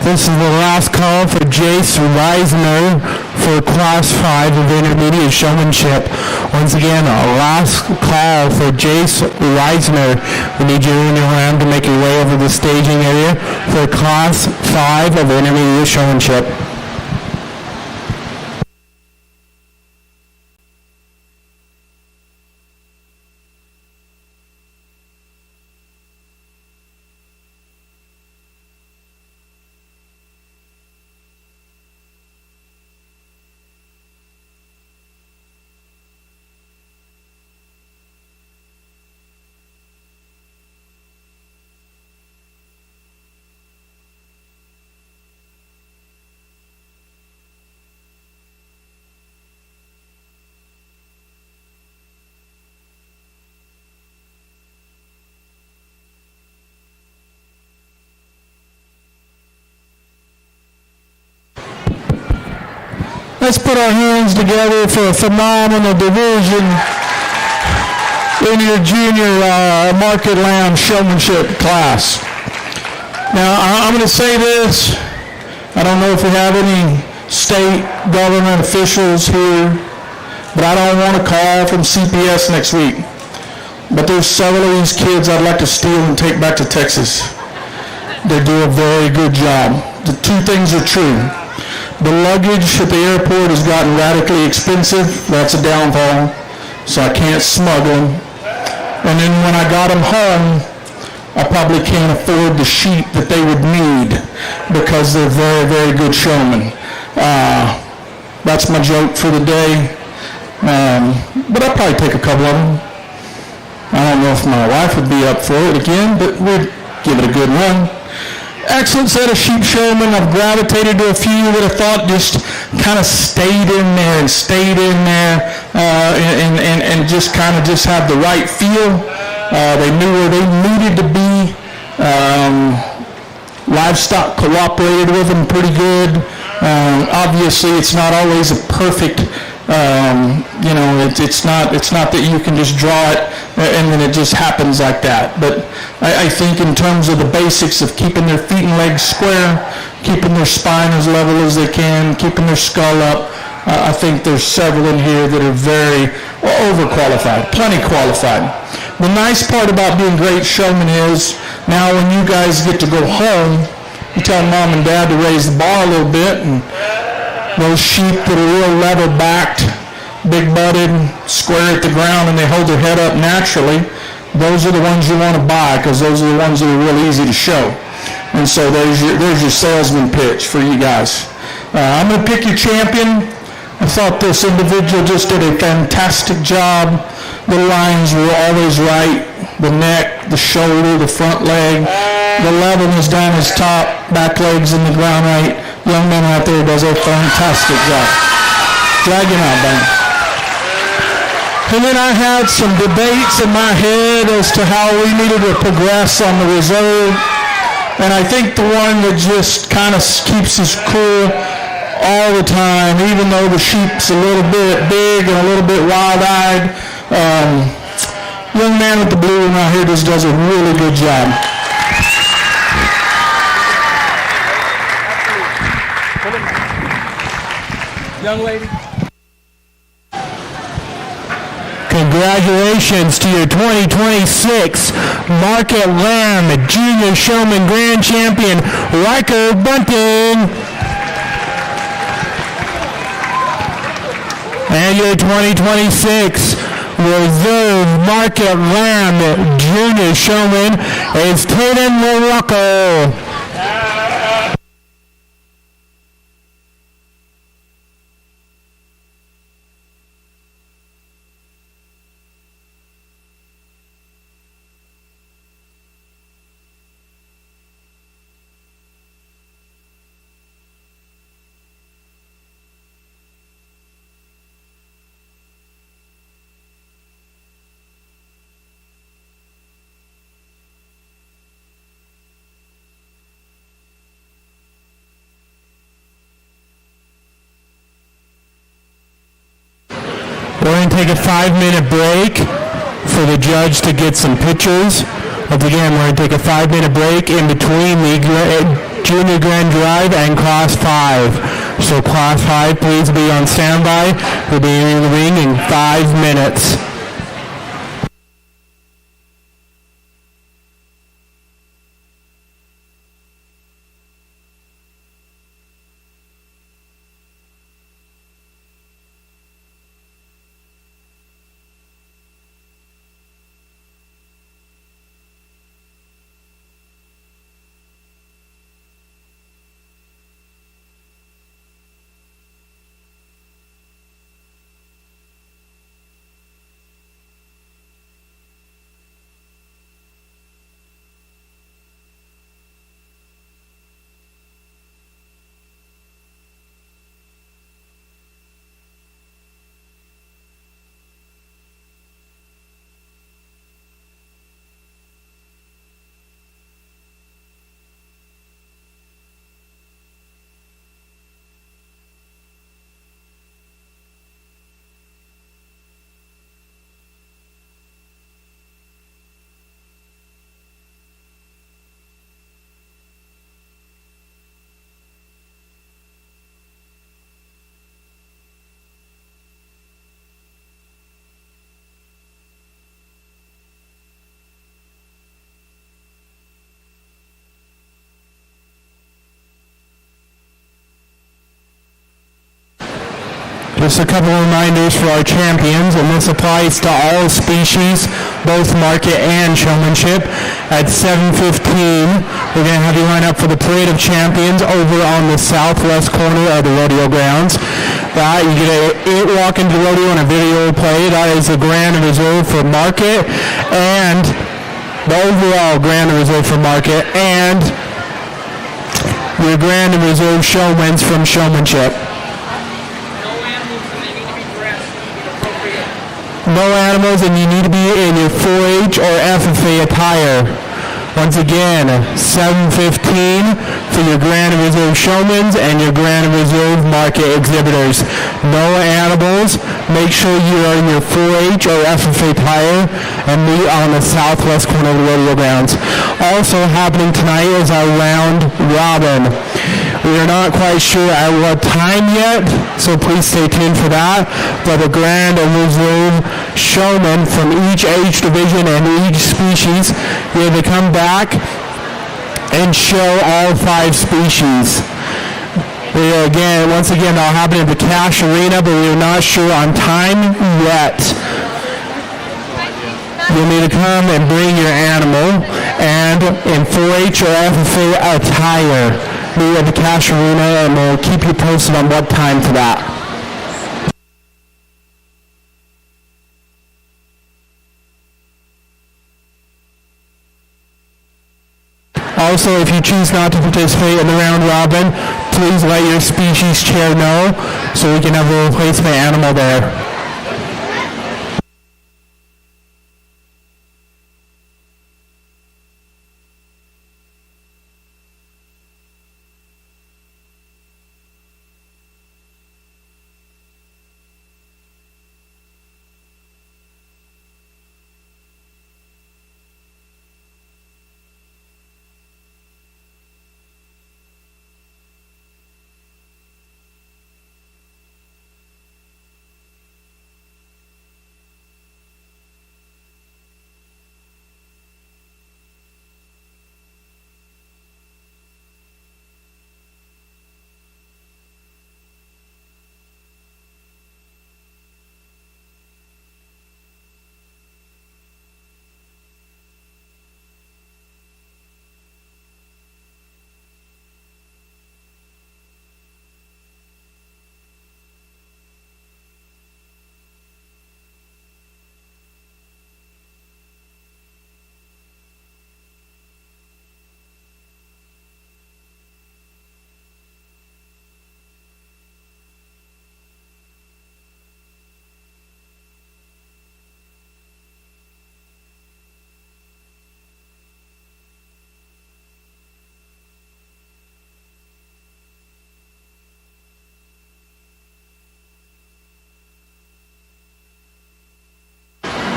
This is the last call for Jace Reisner for Class 5 of Intermediate Showmanship. Once again, last call for Jace Reisner. We need you in your hand to make your way over the staging area for Class 5 of Intermediate Showmanship. Let's put our hands together for a phenomenal division in your junior market lamb showmanship class. Now, I'm going to say this. I don't know if we have any state government officials here, but I don't want a call from CPS next week. But there's several of these kids I'd like to steal and take back to Texas. They do a very good job. The two things are true. The luggage at the airport has gotten radically expensive. That's a downfall. So I can't smuggle them. And then when I got them home, I probably can't afford the sheep that they would need because they're very, very good showmen. That's my joke for the day. But I'll probably take a couple of them. I don't know if my wife would be up for it again, but we'd give it a good run. Excellent set of sheep showmen. I've gravitated to a few that I thought just kind of stayed in there and just kind of just had the right feel. They knew where they needed to be. Livestock cooperated with them pretty good. Obviously, it's not always a perfect, it's not that you can just draw it and then it just happens like that. But I think in terms of the basics of keeping their feet and legs square, keeping their spine as level as they can, keeping their skull up, I think there's several in here that are very overqualified, plenty qualified. The nice part about being great showmen is now when you guys get to go home, you tell mom and dad to raise the bar a little bit, and those sheep that are real level-backed, big-butted, square at the ground, and they hold their head up naturally, those are the ones you want to buy because those are the ones that are real easy to show. And so there's your salesman pitch for you guys. I'm going to pick your champion. I thought this individual just did a fantastic job. The lines were always right. The neck, the shoulder, the front leg. The levelness down his top, back legs in the ground right. Young man out there does a fantastic job. Drag him out, Ben. And then I had some debates in my head as to how we needed to progress on the reserve. And I think the one that just kind of keeps us cool all the time, even though the sheep's a little bit big and a little bit wild-eyed, young man with the blue one right here just does a really good job. Young lady. Congratulations to your 2026 Market Lamb Junior Showman Grand Champion, Riker Bunting. And your 2026 Reserve Market Lamb Junior Showman is Tatum Morocco. We're going to take a 5-minute break for the judge to get some pictures. Once again, we're going to take a 5-minute break in between the Junior Grand Drive, and Class 5. So Class 5, please be on standby. We'll be in the ring in 5 minutes. Just a couple of reminders for our champions, and this applies to all species, both market and showmanship. At 7:15, we're going to have you line up for the Parade of Champions over on the southwest corner of the rodeo grounds. You get a walk into the rodeo and a video play. That is the Grand Reserve for market, and the overall Grand Reserve for market, and your Grand Reserve showmans from showmanship. No animals, and you need to be in your 4-H or FFA attire. Once again, 7:15 for your Grand Reserve showmans and your Grand Reserve market exhibitors. No animals. Make sure you are in your 4-H or FFA attire and meet on the southwest corner of the rodeo grounds. Also happening tonight is our round robin. We are not quite sure at what time yet, so please stay tuned for that. But the Grand Reserve showmen from each age division and each species will come back and show all 5 species. Once again, that'll happen at the Cash Arena, but we're not sure on time yet. You'll need to come and bring your animal and in 4-H or FFA attire. Meet at the Cash Arena, and we'll keep you posted on what time for that. Also, if you choose not to participate in the round robin, please let your species chair know so we can have a replacement animal there.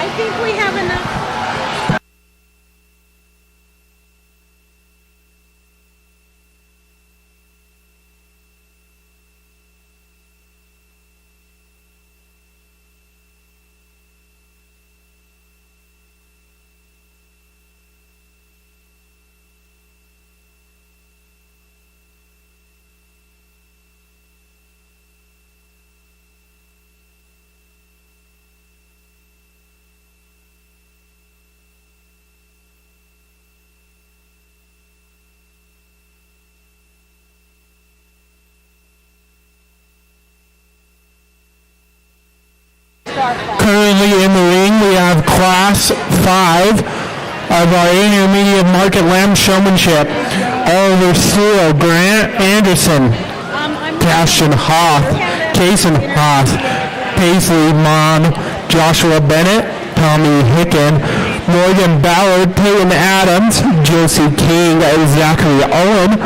I think we have enough. Currently in the ring, we have Class 5 of our intermediate market lamb showmanship. Oliver Sewell, Grant Anderson, Ashton Hoff, Kason Hoff, Paisley Mon, Joshua Bennett, Tommy Hicken, Morgan Ballard, Peyton Adams, Josie King, Zachary Owen,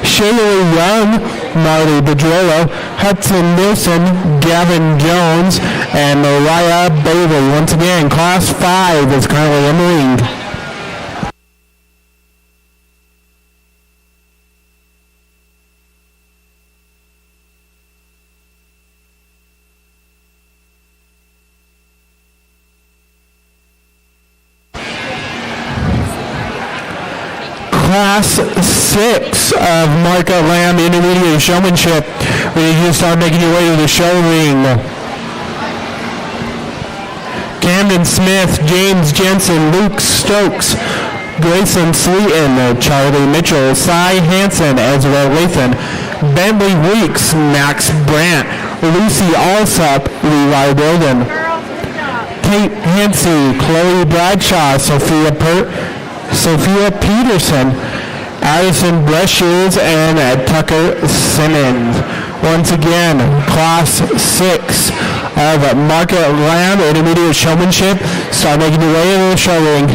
Shaylee Young, Marty Bedrolo, Hudson Nilsson, Gavin Jones, and Mariah Bailey. Once again, Class 5 is currently in the ring. Class 6 of Market Lamb Intermediate Showmanship. Ready to start making your way to the show ring. Camden Smith, James Jensen, Luke Stokes, Grayson Sleaton, Charlie Mitchell, Cy Hansen, Ezra Lathan, Bentley Weeks, Max Brandt, Lucy Alsop, Levi Broden, Kate Hensey, Chloe Bradshaw, Sophia Peterson, Addison Breshears, and Tucker Simmons. Once again, Class 6 of Market Lamb Intermediate Showmanship. Start making your way into the show ring.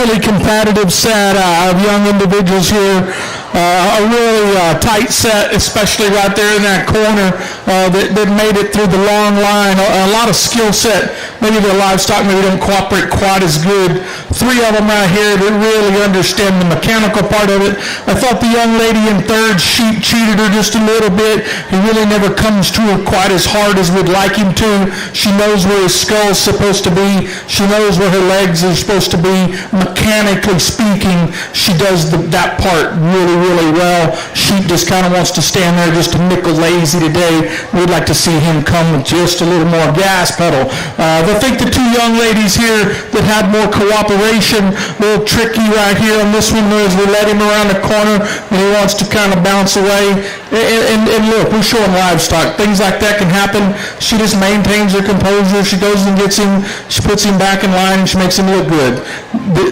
really competitive set of young individuals here. A really tight set, especially right there in that corner that made it through the long line. A lot of skill set. Maybe the livestock maybe don't cooperate quite as good. Three of them right here that really understand the mechanical part of it. I thought the young lady in third, she cheated her just a little bit. He really never comes to her quite as hard as we'd like him to. She knows where his skull's supposed to be. She knows where her legs are supposed to be. Mechanically speaking, she does that part really well. She just kind of wants to stand there just a nickel lazy today. We'd like to see him come with just a little more gas pedal. I think the two young ladies here that had more cooperation, a little tricky right here on this one is we let him around the corner and he wants to kind of bounce away. And look, we're showing livestock. Things like that can happen. She just maintains her composure. She goes and gets him. She puts him back in line and she makes him look good.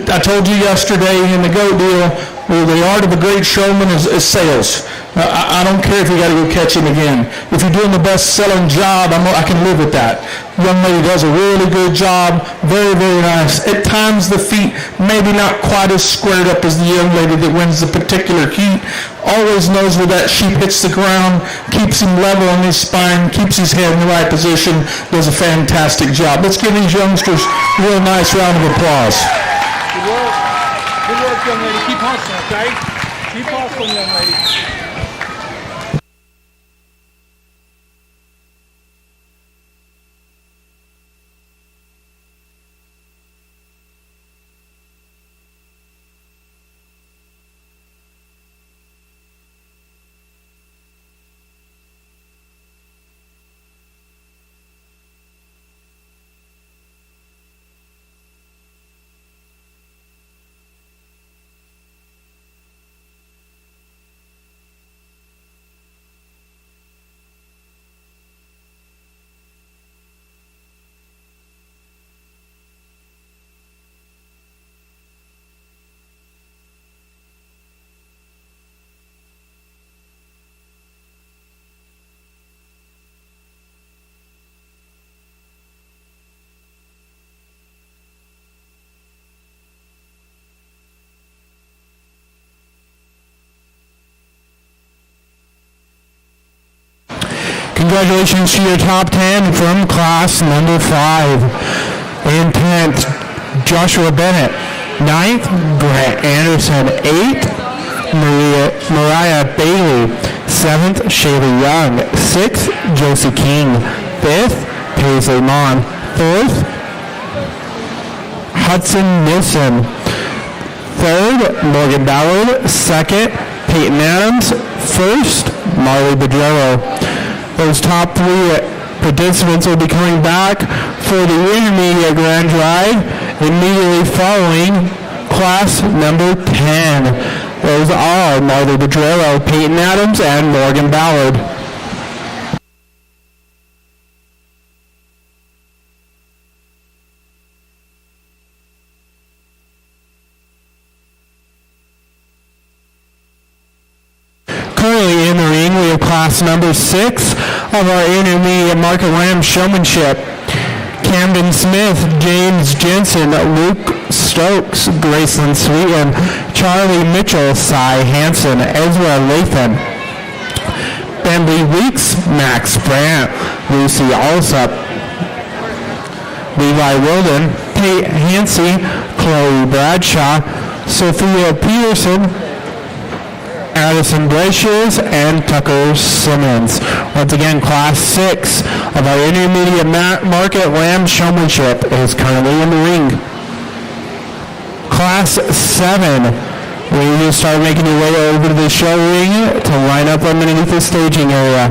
I told you yesterday in the goat deal, well, the art of a great showman is sales. I don't care if you got to go catch him again. If you're doing the best-selling job, I can live with that. Young lady does a really good job. Very nice. At times, the feet maybe not quite as squared up as the young lady that wins the particular heat. Always knows where that sheep hits the ground, keeps him level on his spine, keeps his head in the right position, does a fantastic job. Let's give these youngsters a real nice round of applause. Good work, young lady. Keep hustling, okay? Keep hustling, young lady. Congratulations to your top 10 from class number 5. In 10th, Joshua Bennett. 9th, Grant Anderson. 8th, Mariah Bailey. 7th, Shayla Young. 6th, Josie King. 5th, Paisley Mon. 4th, Hudson Nilsson. 3rd, Morgan Ballard. 2nd, Peyton Adams. 1st, Marley Bedrello. Those top 3 participants will be coming back for the intermediate grand drive immediately following class number 10. Those are Marley Bedrello, Peyton Adams, and Morgan Ballard. Currently in the ring, we have class number 6 of our intermediate market lamb showmanship. Camden Smith, James Jensen, Luke Stokes, Graceland Sweeten, Charlie Mitchell, Cy Hansen, Ezra Lathan, Bentley Weeks, Max Brandt, Lucy Alsop, Levi Wilden, Kate Hansey, Chloe Bradshaw, Sophia Peterson, Addison Glaciers, and Tucker Simmons. Once again, Class 6 of our intermediate market lamb showmanship is currently in the ring. Class 7, we need to start making your way over to the show ring to line up underneath the staging area.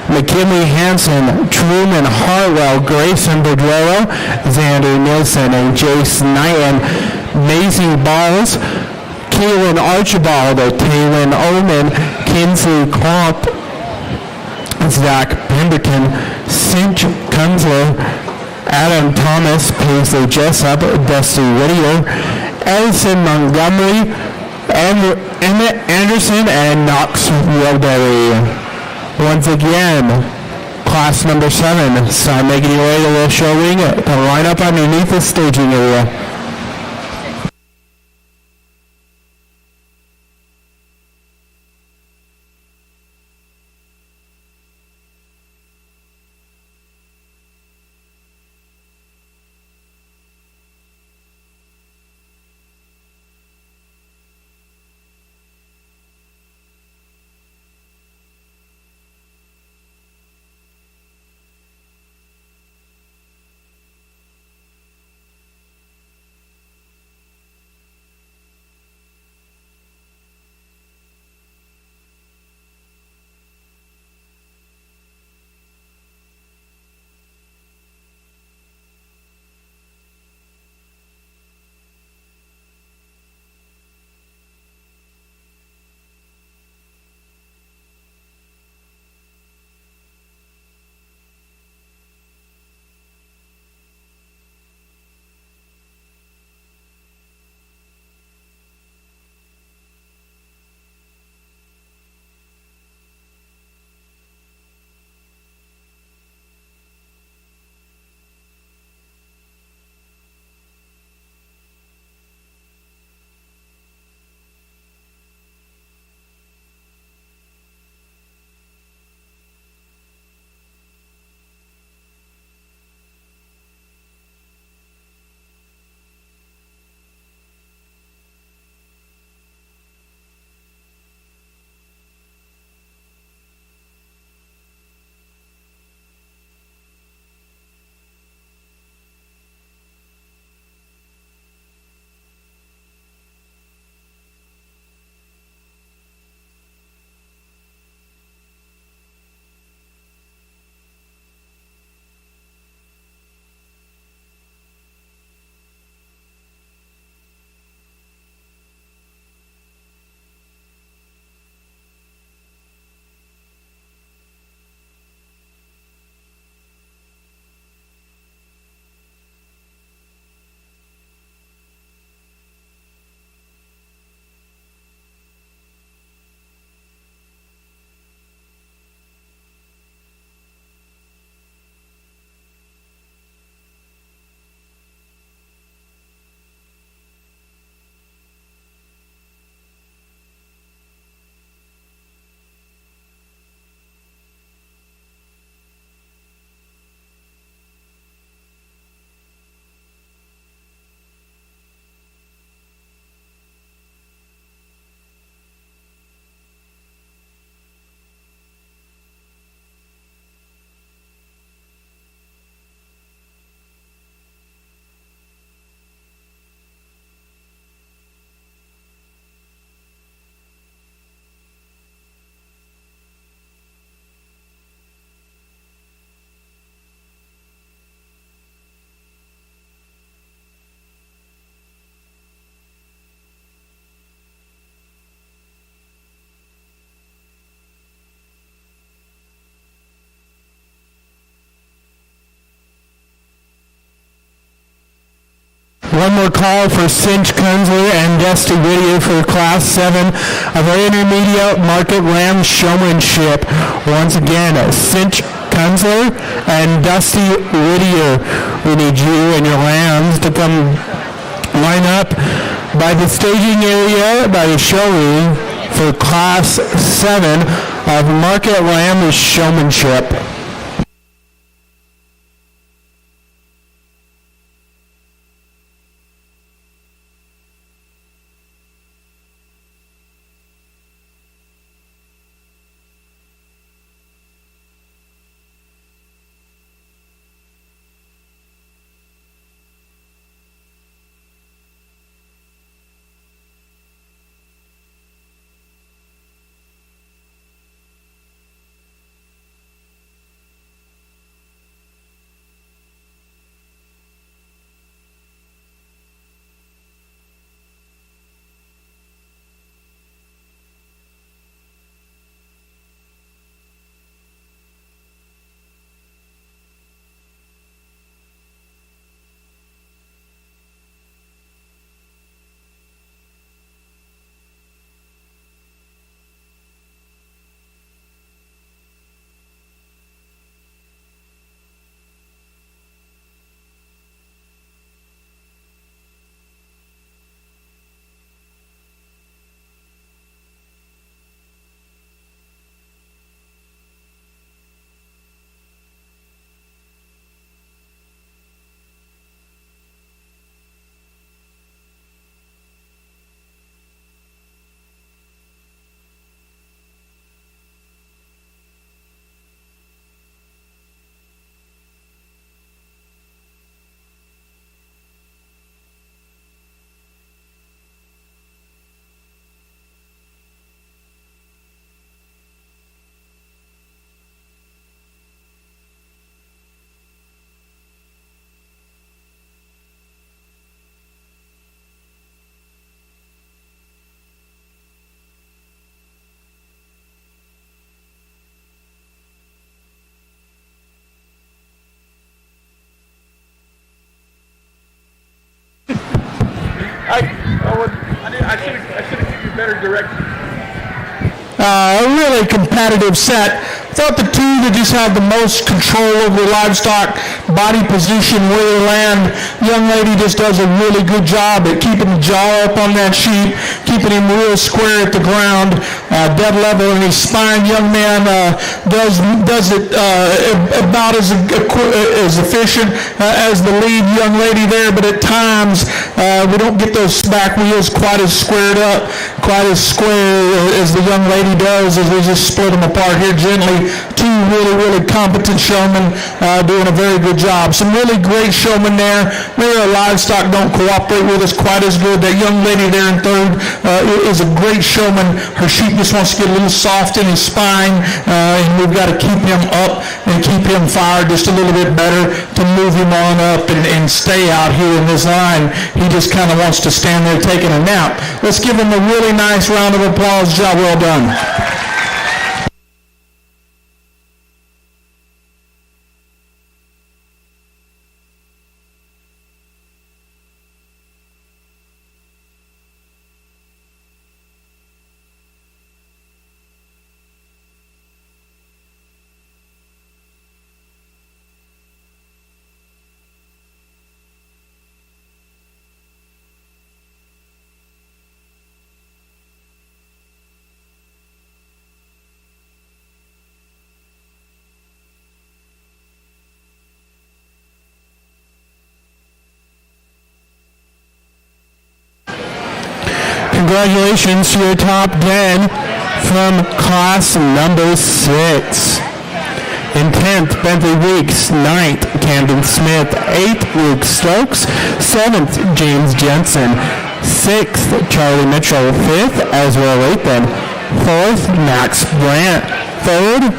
McKinley Hansen, Truman Hartwell, Grayson Bedrello, Xander Nilsson, and Jace Knighton. Amazing Balls, Kaylin Archibald, Taylin Oman, Kinsley Klomp, Zach Pemberton, Cinch Kunzler, Adam Thomas, Paisley Jessup, Dusty Whittier, Ellison Montgomery, Emmett Anderson, and Knox Wilbury. Once again, class number 7, start making your way to the show ring to line up underneath the staging area. Class 7, we need to start making your way over to the show ring to line up underneath the staging area. Class 7, start making your way to the show ring to line up underneath the staging area. Class 7, start making your way to the show ring to line up underneath the staging area. Class 7, we need to start making your way over to the show ring to line up underneath the staging area. One more call for Cinch Kunzler and Dusty Whittier for Class 7 of our Intermediate Market Ram Showmanship. Once again, Cinch Kunzler and Dusty Whittier. We need you and your lambs to come line up by the staging area, by the showroom for Class 7 of Market Ram Showmanship. I should have given you better direction. A really competitive set. Thought the two that just had the most control over livestock, body position, where they land. Young lady just does a really good job at keeping the jaw up on that sheep, keeping him real square at the ground, dead level in his spine. Young man does it about as efficient as the lead young lady there, but at times we don't get those back wheels quite as squared up, quite as square as the young lady does, as we just split them apart here gently. Two really competent showmen doing a very good job. Some really great showmen there. Maybe our livestock don't cooperate with us quite as good. That young lady there in third is a great showman. Her sheep just wants to get a little soft in his spine, and we've got to keep him up and keep him fired just a little bit better to move him on up and stay out here in this line. He just kind of wants to stand there taking a nap. Let's give him a really nice round of applause. Job well done. Congratulations to your top 10 from class number 6. In 10th, Bentley Weeks. 9th, Camden Smith. 8th, Luke Stokes. 7th, James Jensen. 6th, Charlie Mitchell. 5th, Ezra Lathan. 4th, Max Brandt. 3rd,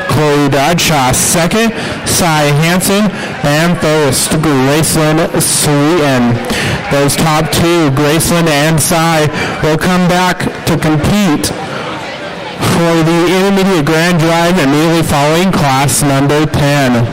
Chloe Dodshaw. 2nd, Cy Hansen. And 1st, Graceland Sweeten. Those top two, Graceland and Cy, will come back to compete for the Intermediate Grand Drive immediately following class number 10.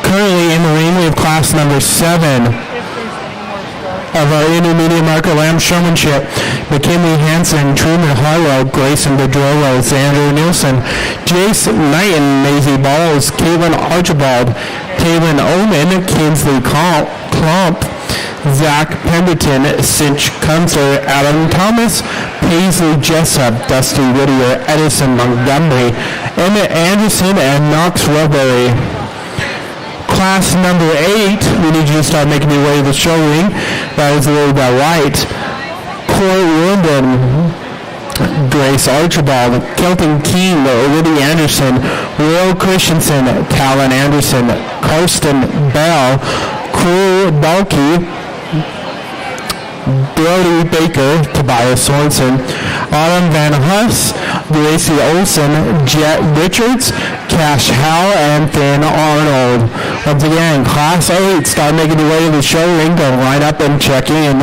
Currently in the ring, we have class number 7 of our intermediate market lamb showmanship. McKinley Hansen, Truman Harlow, Grayson Bedrolo, Xander Nielsen, Jace Knighton, Maisie Balls, Caitlin Archibald, Taylin Omen, Kinsley Klomp, Zach Pemberton, Cinch Kunzer, Adam Thomas, Paisley Jessup, Dusty Whittier, Edison Montgomery, Emmett Anderson, and Knox Rubberry. Class number 8, we need you to start making your way to the show ring. That is a little bit right. Corey Linden, Grace Archibald, Kelton King, Liddy Anderson, Will Christensen, Talon Anderson, Karsten Bell, Crew Balky, Brody Baker, Tobias Sorensen, Autumn Van Huss, Gracie Olson, Jet Richards, Cash Howe, and Finn Arnold. Once again, Class 8, start making your way to the show ring, go line up and check in.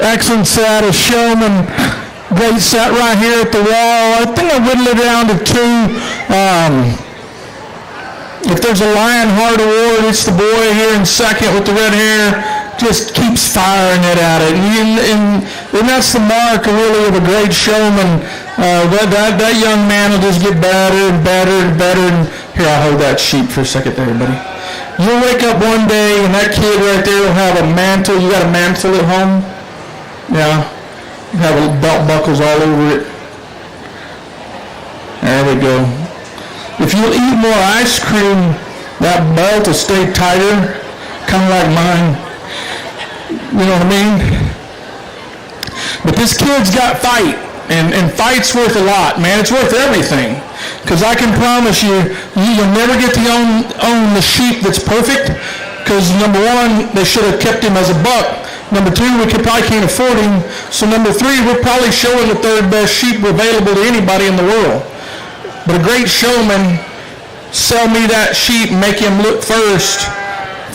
excellent set, a showman. Great set right here at the wall. I think I whittled it down to 2. If there's a Lionheart Award, it's the boy here in second with the red hair. Just keeps firing it at it. And that's the mark, really, of a great showman. That young man will just get better and better and better. And here, I'll hold that sheep for a second there, buddy. You'll wake up one day and that kid right there will have a mantle. You got a mantle at home? Yeah. You have belt buckles all over it. There we go. If you'll eat more ice cream, that belt will stay tighter, kind of like mine. You know what I mean? But this kid's got fight, and fight's worth a lot, man. It's worth everything. Because I can promise you, you'll never get to own the sheep that's perfect, because number one, they should have kept him as a buck. Number two, we probably can't afford him. So number three, we're probably showing the third best sheep available to anybody in the world. But a great showman, sell me that sheep, make him look first.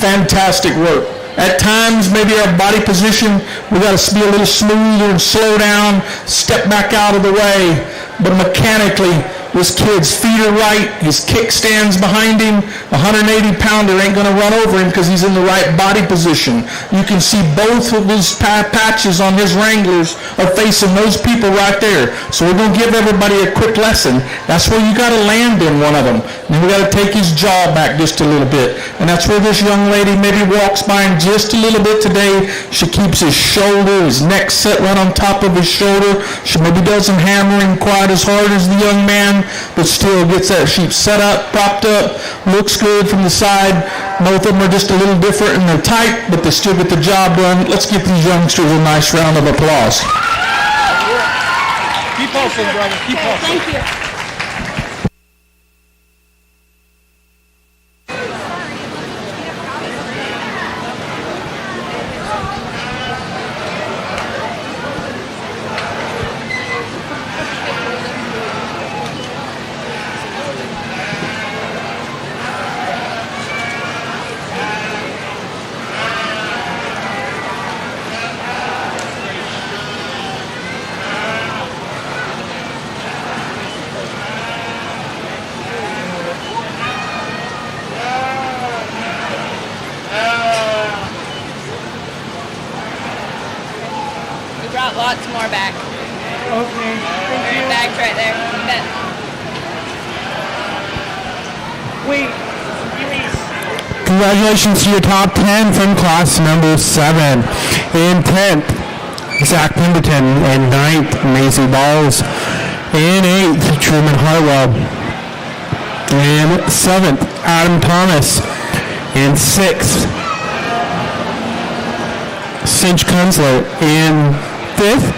Fantastic work. At times, maybe our body position, we got to be a little smoother and slow down, step back out of the way. But mechanically, this kid's feet are right, his kickstand's behind him, a 180-pounder ain't going to run over him because he's in the right body position. You can see both of his patches on his Wranglers are facing those people right there. So we're going to give everybody a quick lesson. That's where you got to land in one of them. And we got to take his jaw back just a little bit. And that's where this young lady maybe walks by him just a little bit today. She keeps his shoulder, his neck set right on top of his shoulder. She maybe doesn't hammer him quite as hard as the young man, but still gets that sheep set up, propped up, looks good from the side. Both of them are just a little different and they're tight, but they still get the job done. Let's give these youngsters a nice round of applause. Keep pulsing, brother. Keep pulsing. Thank you. Brought lots more back. Okay. Bags right there. You bet. Wait. Congratulations to your top 10 from class number 7. In 10th, Zach Pemberton. In 9th, Maisie Balls. In 8th, Truman Harwell. In 7th, Adam Thomas. In 6th, Cinch Kunzler. In 5th,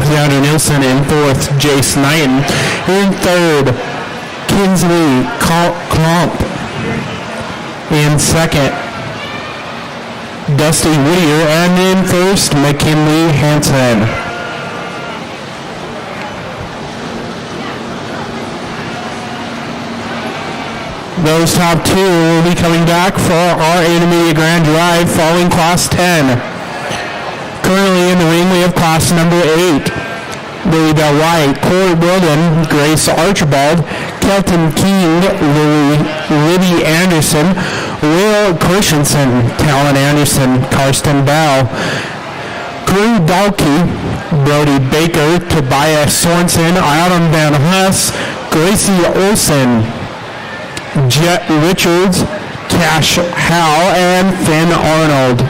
Leandro Nielsen. In 4th, Jace Knighton. In 3rd, Kinsley Klomp. In 2nd, Dusty Whittier. And in 1st, McKinley Hansen. Those top 2 will be coming back for our intermediate grand drive following class 10. Currently in the ring, we have class number 8. Lily Bell White, Corey Wilden, Grace Archibald, Kelton King, Libby Anderson, Will Christensen, Talon Anderson, Karsten Bell, Crew Dalkey, Brody Baker, Tobias Sorensen, Adam Van Huss, Gracie Olsen, Jet Richards, Cash Howe, and Finn Arnold.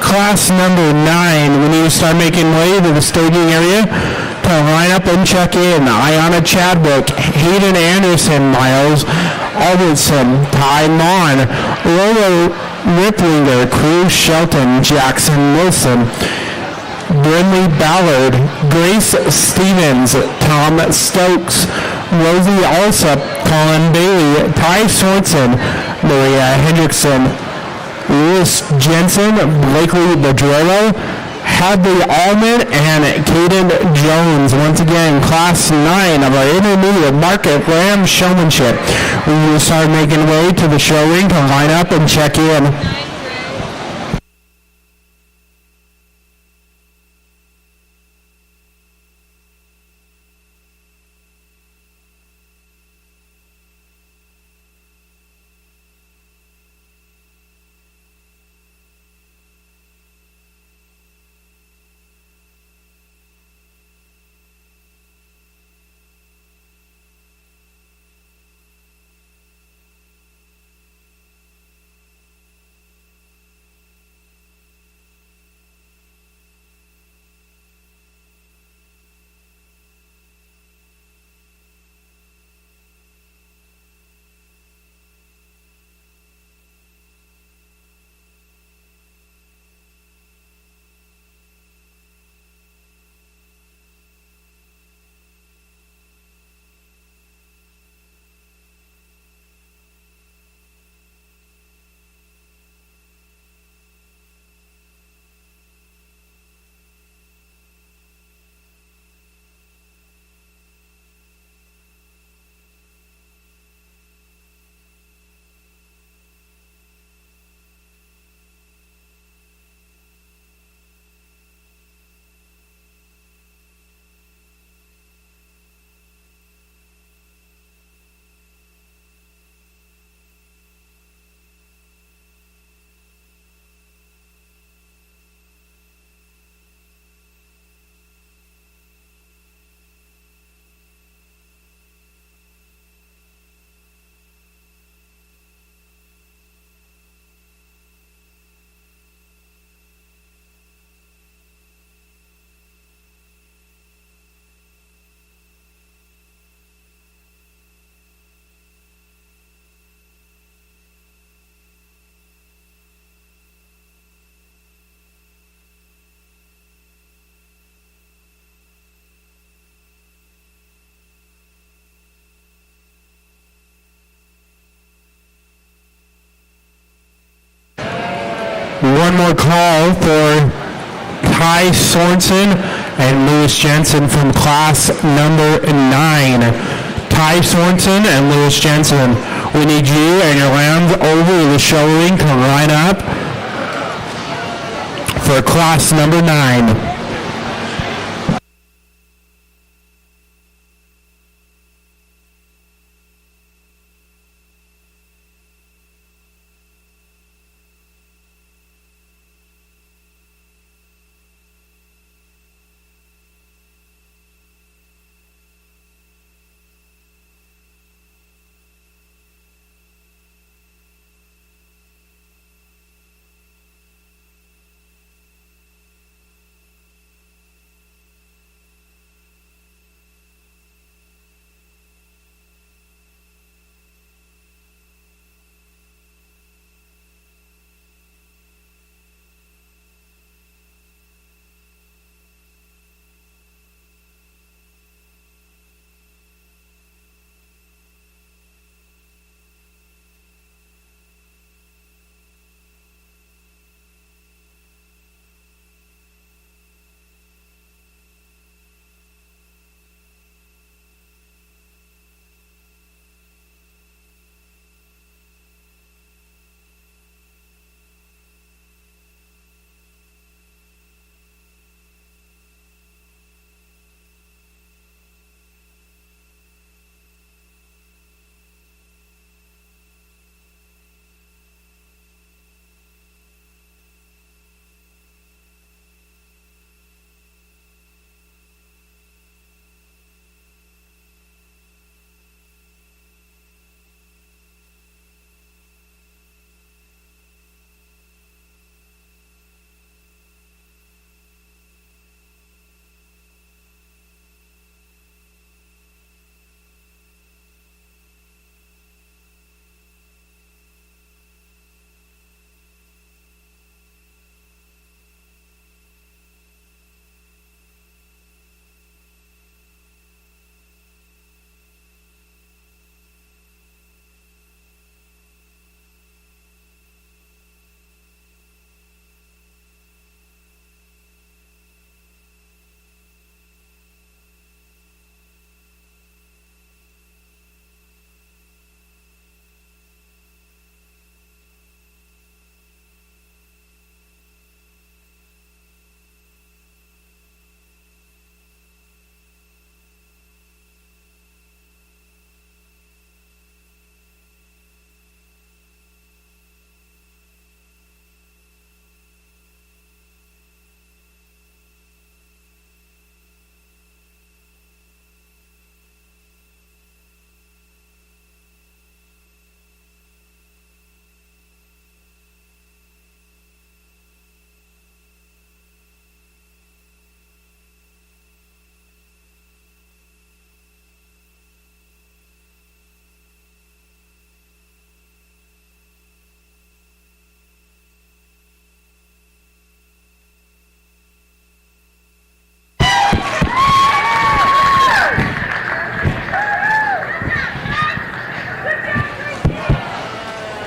Class number 9, we need to start making way to the staging area to line up and check in. Ayana Chadwick, Hayden Anderson, Miles Albertson, Ty Mon, Lola Riplinger, Cruz Shelton, Jackson Wilson, Brinley Ballard, Grace Stevens, Tom Stokes, Rosie Alsop, Colin Bailey, Ty Sorensen, Maria Hendrickson, Louis Jensen, Blakely Bedrello, Hadley Allman, and Caden Jones. Once again, class 9 of our intermediate market ram showmanship. We will start making way to the show ring to line up and check in. one more call for Ty Sorensen and Lewis Jensen from class number 9. Ty Sorensen and Lewis Jensen, we need you and your lambs over the show ring to line up for class number 9.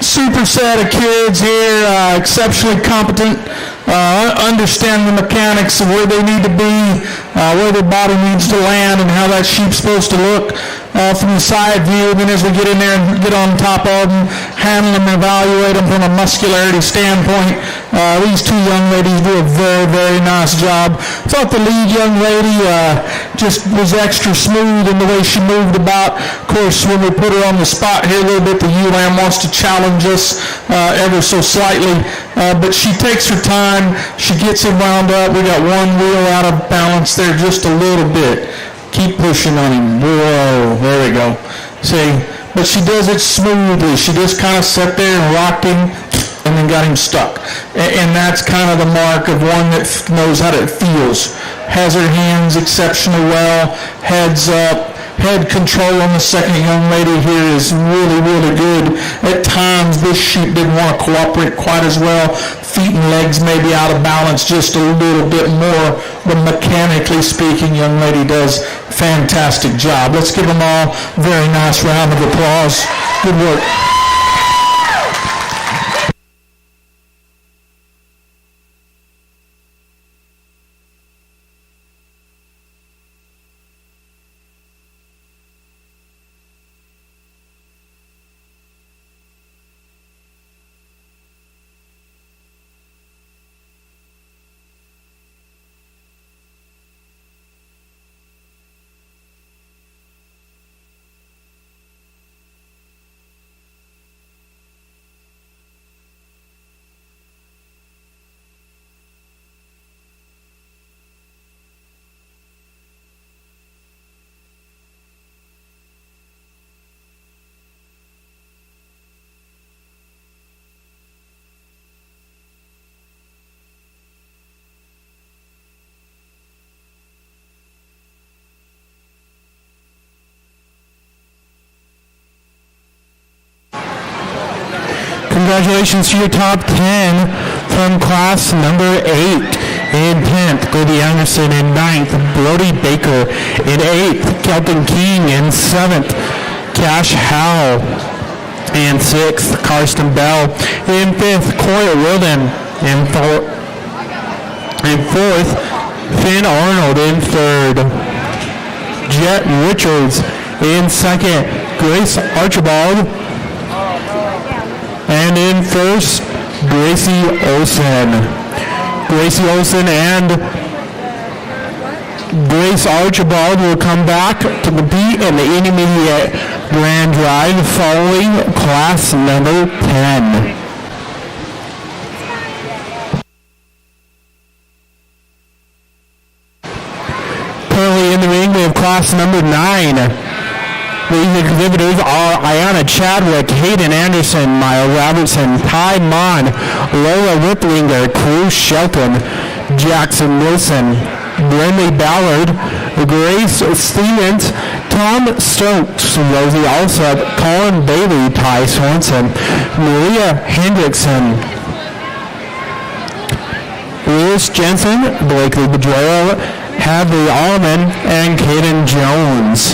Super set of kids here, exceptionally competent, understand the mechanics of where they need to be, where their body needs to land, and how that sheep's supposed to look from the side view. Then as we get in there and get on top of them, handle them, evaluate them from a muscularity standpoint, these two young ladies do a very, very nice job. Thought the lead young lady just was extra smooth in the way she moved about. Of course, when we put her on the spot here a little bit, the ewe lamb wants to challenge us ever so slightly, but she takes her time. She gets it wound up. We got one wheel out of balance there just a little bit. Keep pushing on him. Whoa, there we go. See, but she does it smoothly. She just kind of sat there and rocked him and then got him stuck. And that's kind of the mark of one that knows how it feels. Has her hands exceptionally well, heads up. Head control on the second young lady here is really, really good. At times, this sheep didn't want to cooperate quite as well. Feet and legs may be out of balance just a little bit more, but mechanically speaking, young lady does a fantastic job. Let's give them all a very nice round of applause. Good work. Congratulations to your top 10 from class number 8. In 10th, Goldie Anderson. In 9th, Brody Baker. In 8th, Kelton King. In 7th, Cash Howell. In 6th, Karsten Bell. In 5th, Corey Wilden. In 4th, Finn Arnold. In 3rd, Jet Richards. In 2nd, Grace Archibald. And in 1st, Gracie Olson. Gracie Olson and Grace Archibald will come back to compete in the intermediate grand drive following class number 10. Currently in the ring, we have class number 9. These exhibitors are Ayana Chadwick, Hayden Anderson, Maya Robertson, Ty Mon, Lola Riplinger, Cruz Shelton, Jackson Wilson, Brenley Ballard, Grace Stevens, Tom Stokes, Rosie Alsop, Colin Bailey, Ty Swanson, Maria Hendrickson, Lewis Jensen, Blakely Bedrell, Hadley Allman, and Caden Jones.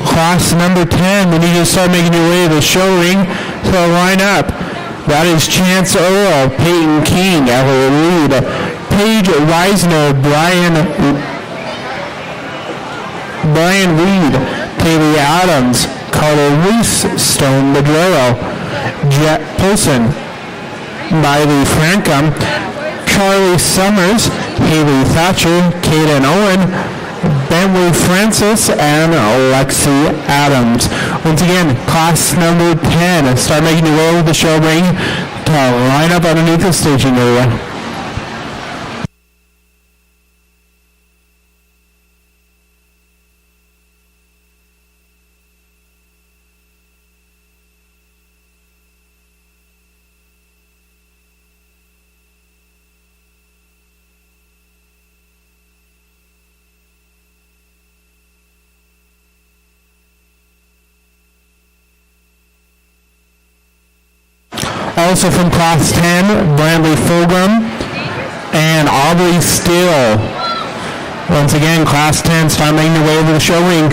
Class number 10, we need to start making your way to the show ring. So line up. That is Chance Earl, Peyton King, Elliot Reed, Paige Reisner, Brian Reed, Kaylee Adams, Carter Reese, Stone Madrero, Jet Polson, Miley Francom, Charlie Summers, Haley Thatcher, Kaden Owen, Bentley Francis, and Alexi Adams. Once again, class number 10. Start making your way to the show ring to line up underneath the staging area. Also from class 10, Bradley Fulgham and Aubrey Steele. Once again, class 10, start making your way over the show ring.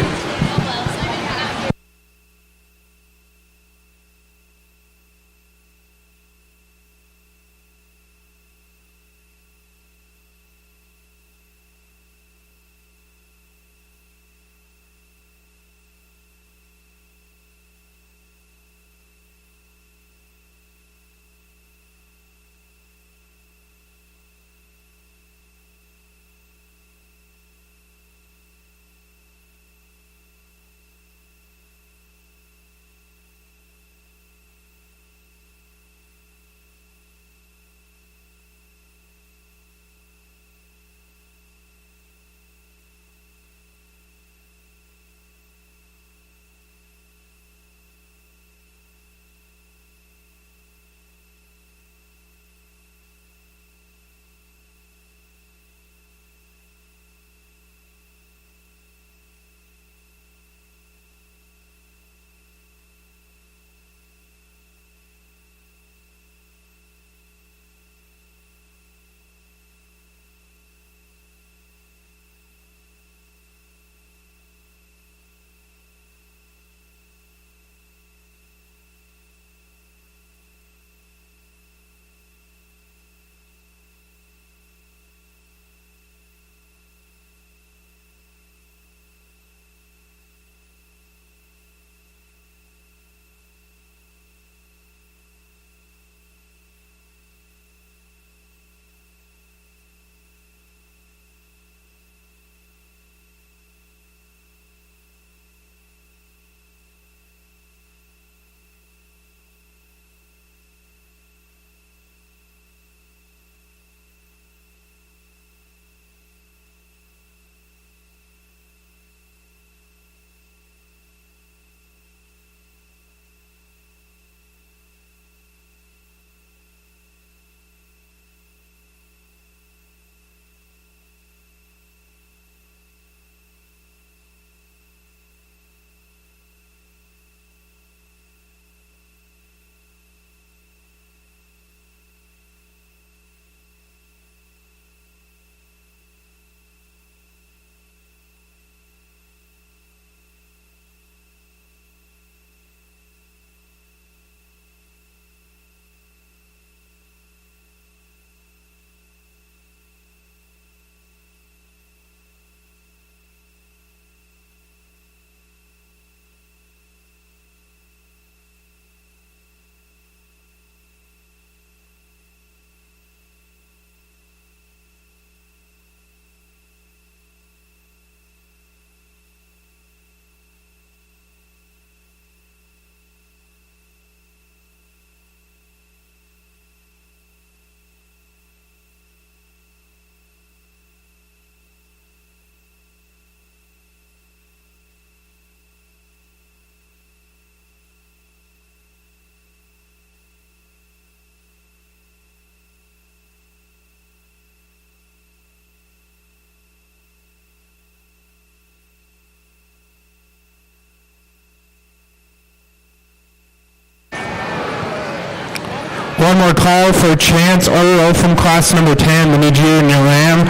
one more call for Chance Earl from class number 10. We need you and your lamb.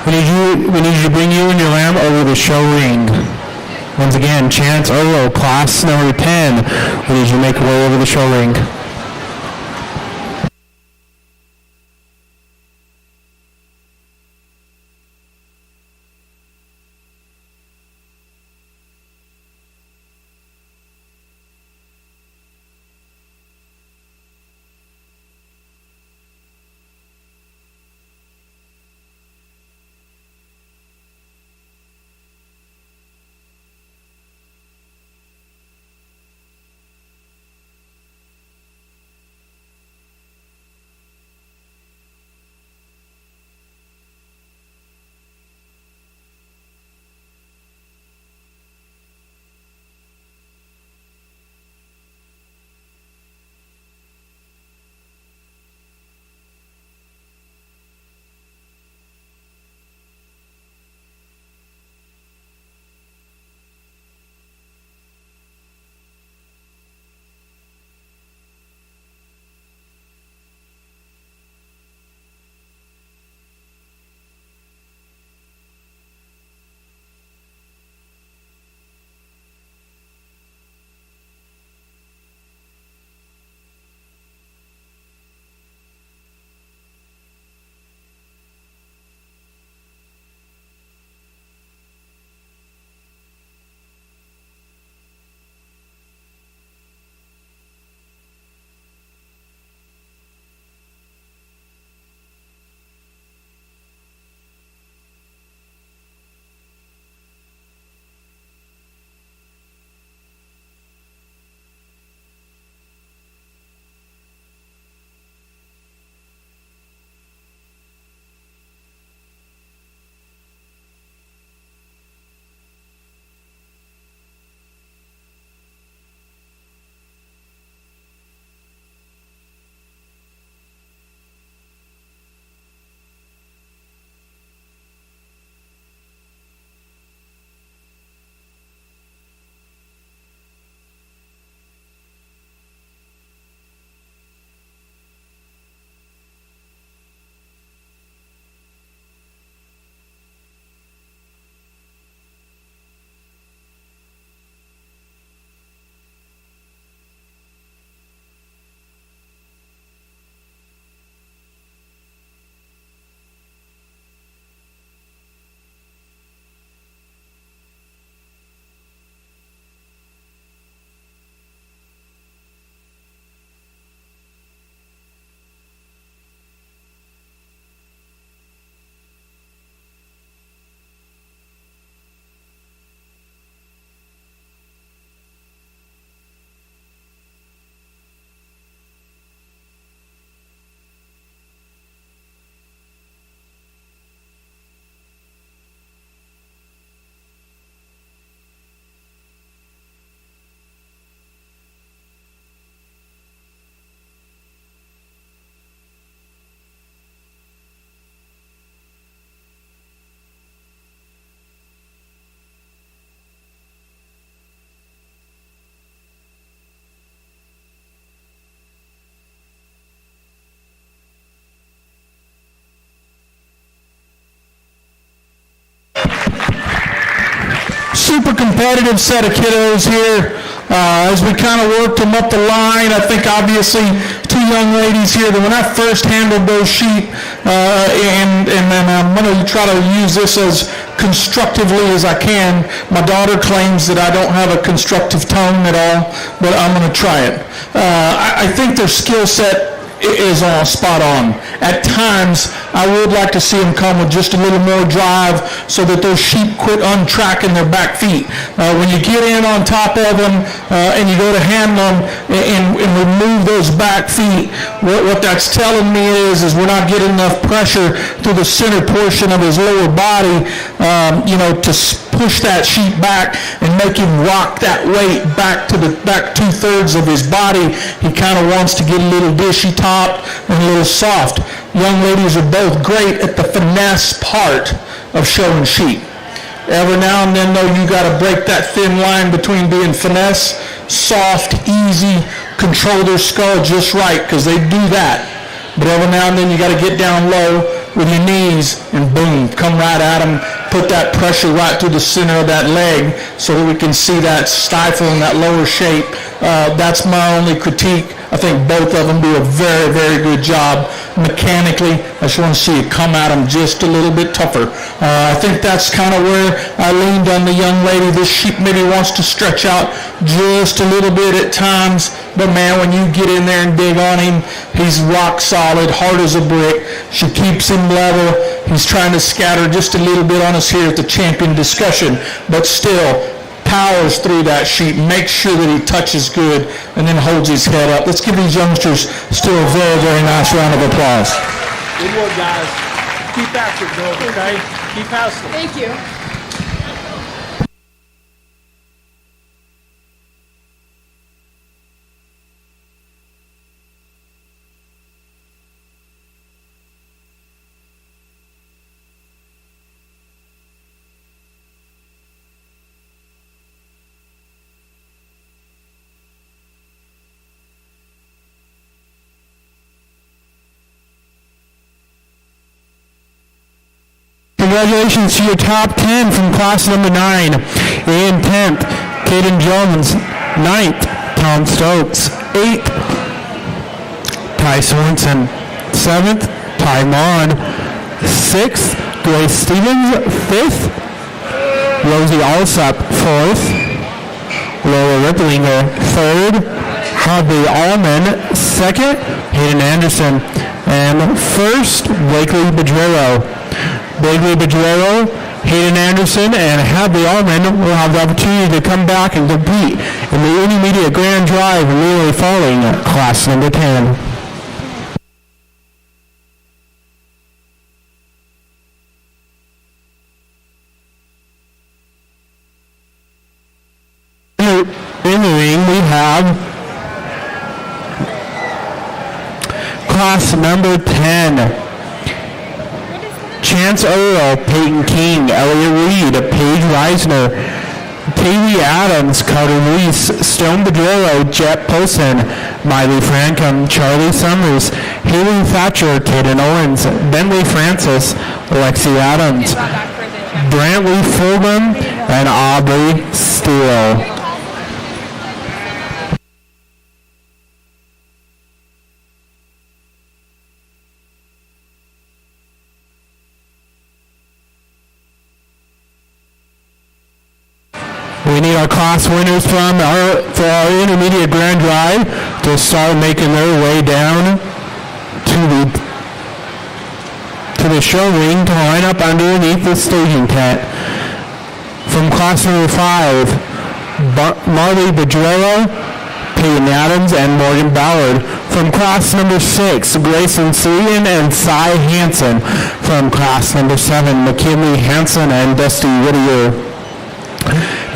We need you to bring you and your lamb over the show ring. Once again, Chance Earl, class number 10. We need you to make your way over the show ring. Super competitive set of kiddos here. As we kind of worked them up the line, I think obviously two young ladies here that when I first handled those sheep, and I'm going to try to use this as constructively as I can. My daughter claims that I don't have a constructive tongue at all, but I'm going to try it. I think their skill set is all spot on. At times, I would like to see them come with just a little more drive so that those sheep quit untracking their back feet. When you get in on top of them and you go to handle them and remove those back feet, what that's telling me is we're not getting enough pressure through the center portion of his lower body, to push that sheep back and make him rock that weight back to the back 2/3 of his body. He kind of wants to get a little dishy topped and a little soft. Young ladies are both great at the finesse part. of showing sheep. Every now and then, though, you got to break that thin line between being finesse, soft, easy, control their skull just right, because they do that. But every now and then, you got to get down low with your knees and boom, come right at them, put that pressure right through the center of that leg so that we can see that stifle in that lower shape. That's my only critique. I think both of them do a very, very good job. Mechanically, I just want to see it come at them just a little bit tougher. I think that's kind of where I leaned on the young lady. This sheep maybe wants to stretch out just a little bit at times, but man, when you get in there and dig on him, he's rock solid, hard as a brick. She keeps him level. He's trying to scatter just a little bit on us here at the champion discussion, but still, powers through that sheep, makes sure that he touches good, and then holds his head up. Let's give these youngsters still a very, very nice round of applause. Good work, guys. Keep after it, girls, okay? Keep hustling. Thank you. Congratulations to your top 10 from class number 9. In 10th, Caden Jones. 9th, Tom Stokes. 8th, Ty Sorensen. 7th, Ty Mon. 6th, Grace Stevens. 5th, Rosie Alsop. 4th, Laura Ripplinger. 3rd, Harvey Allman. 2nd, Hayden Anderson. And 1st, Blakely Bedrero. Blakely Bedrero, Hayden Anderson, and Hadley Allman will have the opportunity to come back and compete in the intermediate grand drive relay following class number 10. In the ring, we have class number 10. Chance Earl, Peyton King, Elliot Reed, Paige Reisner, Kaylee Adams, Carter Reese, Stone Bedrero, Jet Polson, Miley Francom, Charlie Summers, Haley Thatcher, Kaden Owens, Bentley Francis, Lexi Adams, Brantley Fulgham, and Aubrey Steele. We need our class winners for our intermediate grand drive to start making their way down to the show ring to line up underneath the staging tent. From class number 5, Marley Bedrero, Peyton Adams, and Morgan Ballard. From class number 6, Grayson Sleeton and Cy Hansen. From class number 7, McKinley Hansen and Dusty Whittier.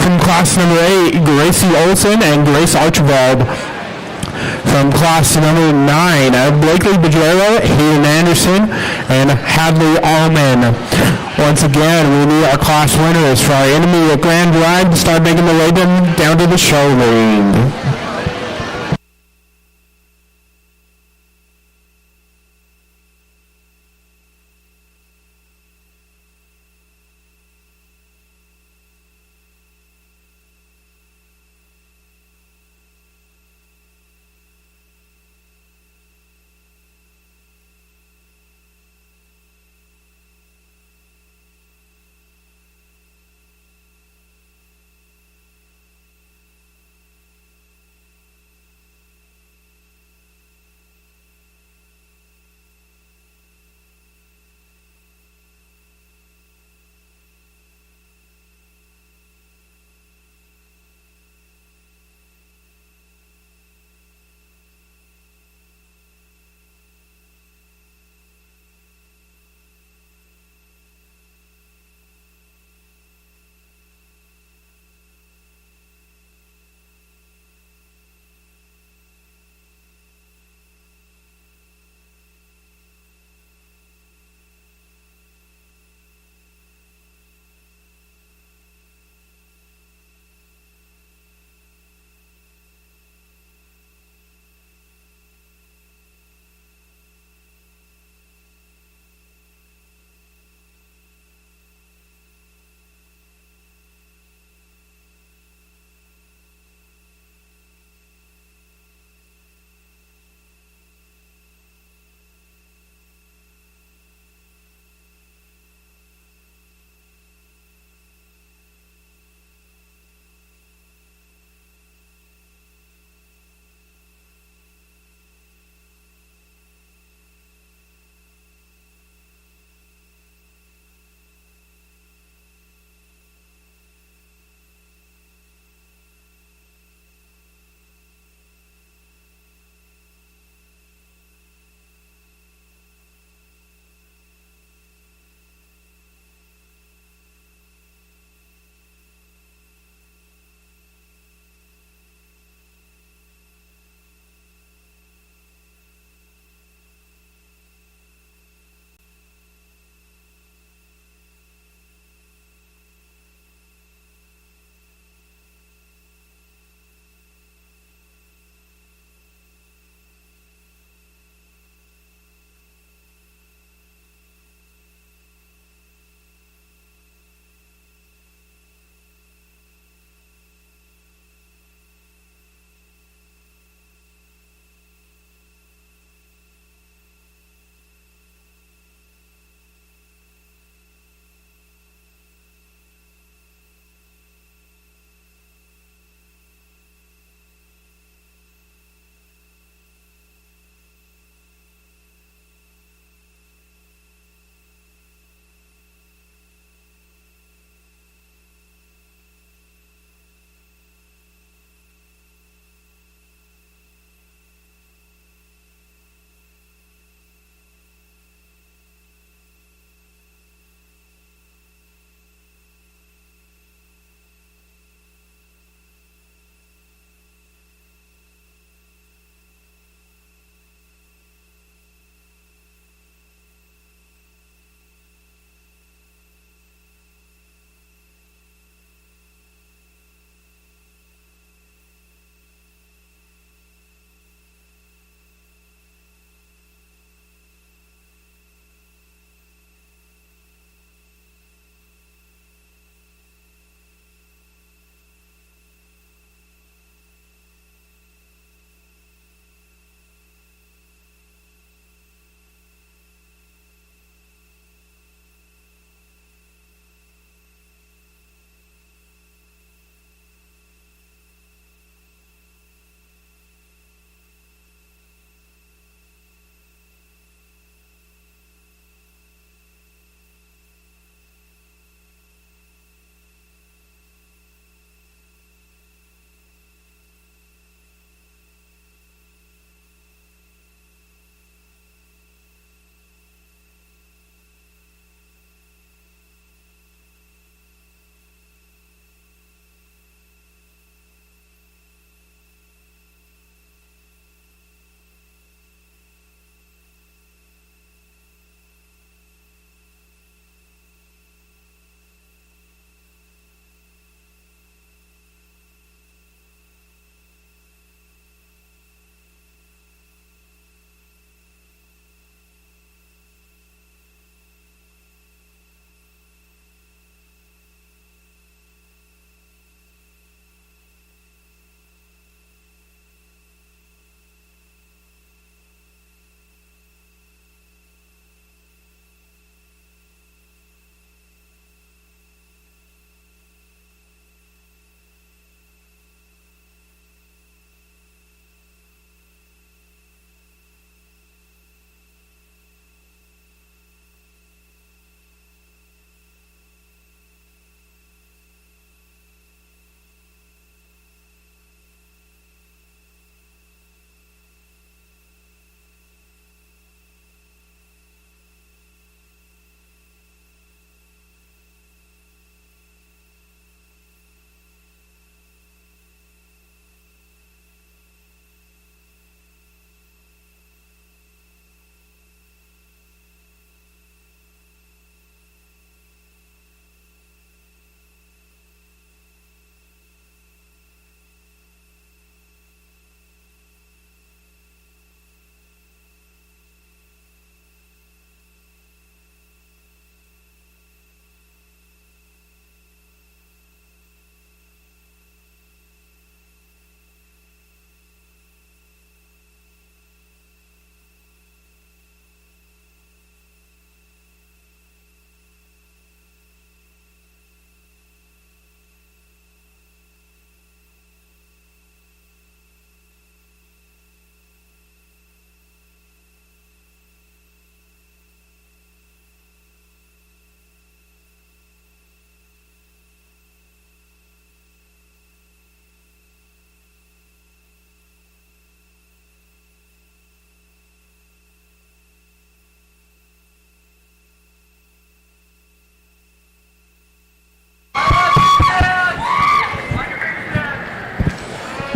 From class number 8, Gracie Olson and Grace Archibald. From class number 9, Blakely Bedrero, Hayden Anderson, and Hadley Allman. Once again, we need our class winners for our intermediate grand drive to start making the way down to the show ring.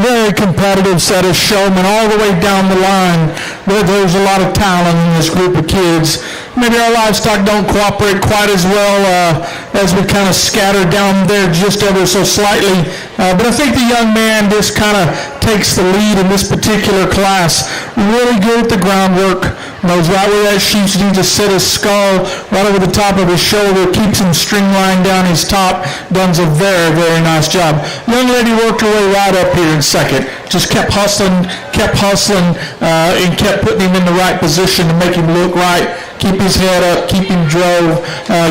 very competitive set of showmen all the way down the line. There's a lot of talent in this group of kids. Maybe our livestock don't cooperate quite as well as we kind of scatter down there just ever so slightly. But I think the young man just kind of takes the lead in this particular class. Really good at the groundwork. Knows right where that sheep's needs to set his skull, right over the top of his shoulder, keeps him streamlined down his top, does a very, very nice job. Young lady worked her way right up here in second. Just kept hustling, and kept putting him in the right position to make him look right, keep his head up, keep him drove.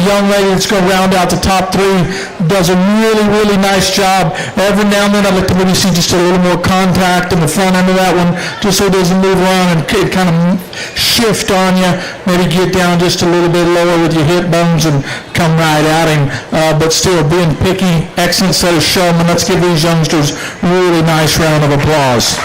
Young lady that's going to round out the top three does a really, really nice job. Every now and then I'd like to maybe see just a little more contact in the front end of that one, just so it doesn't move around and kind of shift on you. Maybe get down just a little bit lower with your hip bones and come right at him. But still being picky, excellent set of showmen. Let's give these youngsters a really nice round of applause.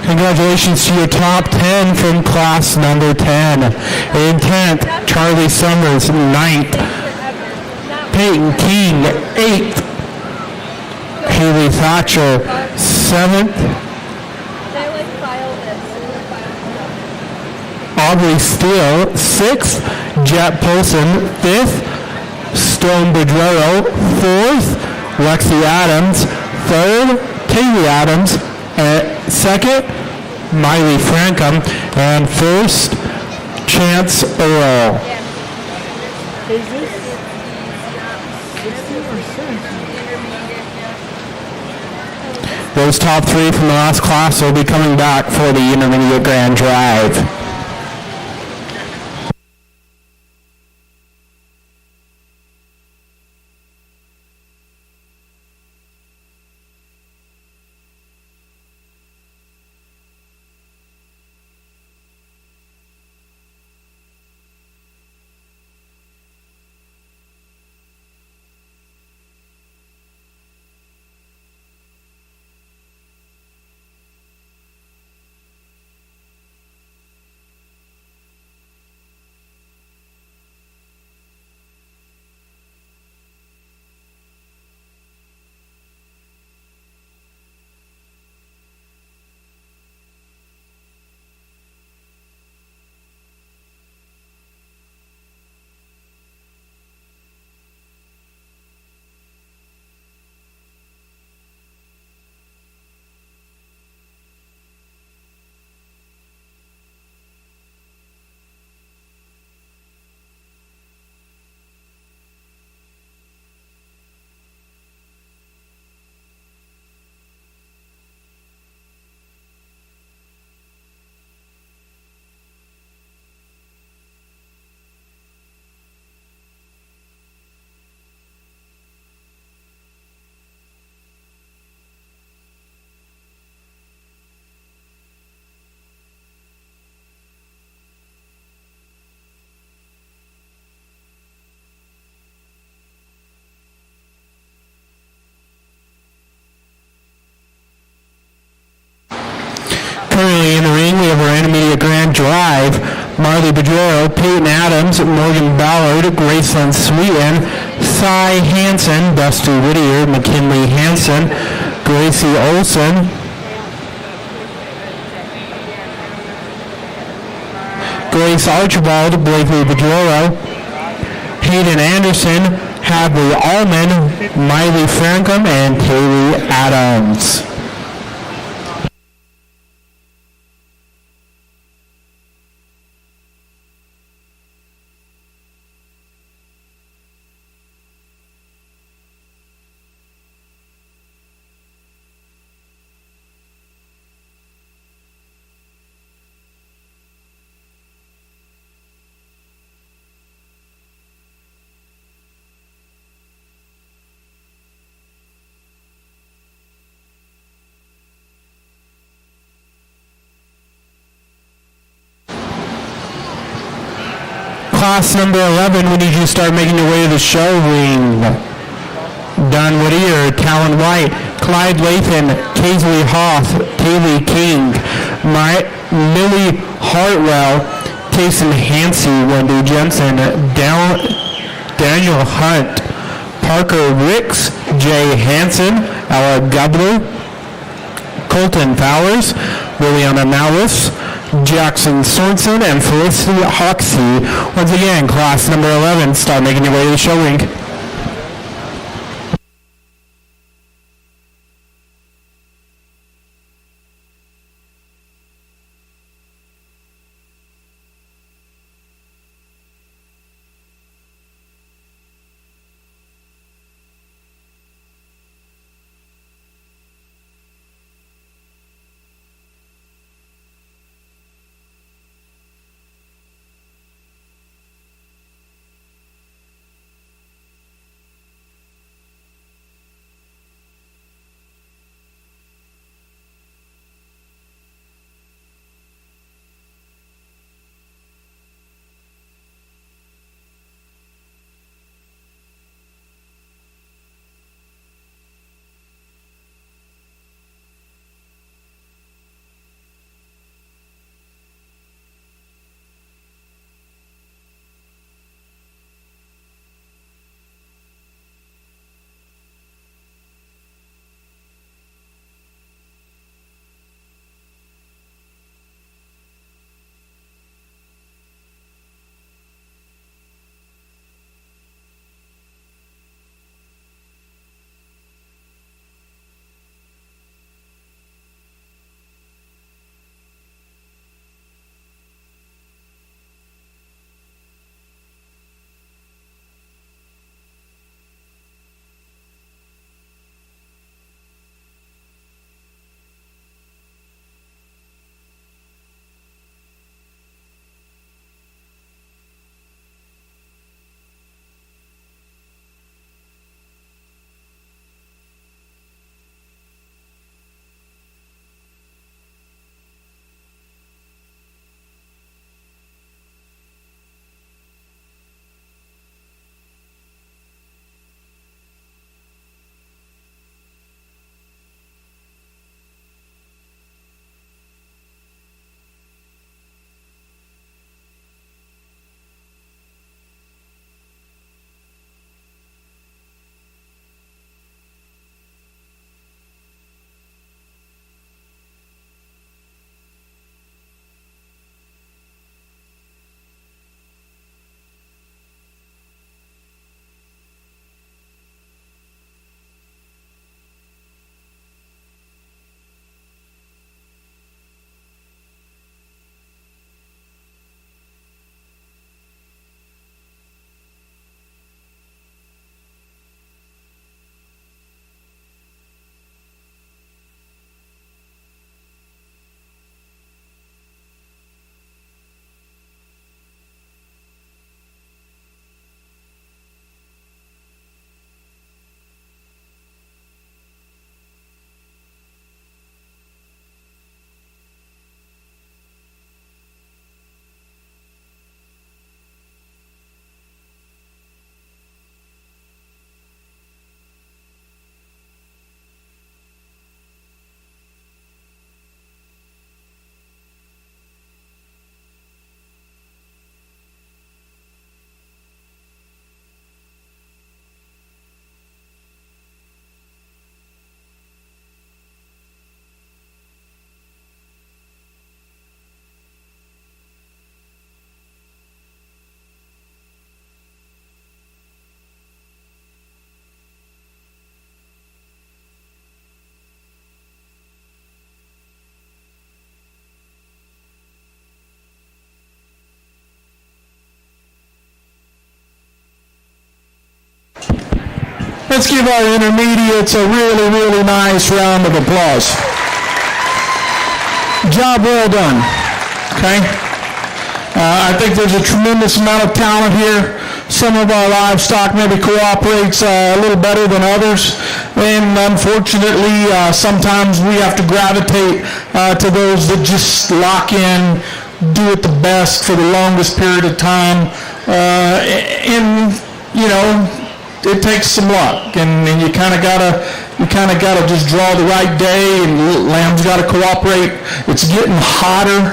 Congratulations to your top 10 from class number 10. In 10th, Charlie Summers. 9th, Peyton King. 8th, Haley Thatcher. 7th, Aubrey Steele. 6th, Jet Polson. 5th, Stone Bedrero. 4th, Lexi Adams. 3rd, Kaylee Adams. 2nd, Miley Frankham. And 1st, Chance Earl. Those top 3 from the last class will be coming back for the Intermediate Grand Drive. Peyton Adams, Morgan Ballard, Graceland Sweeten, Cy Hansen, Dusty Whittier, McKinley Hansen, Gracie Olson, Grace Archibald, Blakely Pedrolo, Hayden Anderson, Hadley Allman, Miley Frankham, and Kaylee Adams. Class number 11, we need you to start making your way to the show ring. Don Whittier, Talon White, Clyde Lathan, Kaisley Hoff, Kaylee King, Millie Hartwell, Tayson Hansey, Wendy Jensen, Daniel Hunt, Parker Ricks, Jay Hansen, Ella Gubler, Colton Fowers, Liliana Malice, Jackson Sorensen, and Felicity Hoxie. Once again, class number 11, start making your way to the show rink. Let's give our intermediates a really, really nice round of applause. Job well done, okay? I think there's a tremendous amount of talent here. Some of our livestock maybe cooperates a little better than others, and unfortunately, sometimes we have to gravitate to those that just lock in, do it the best for the longest period of time, and you know, it takes some luck, and you kind of gotta just draw the right day, and lamb's got to cooperate. It's getting hotter.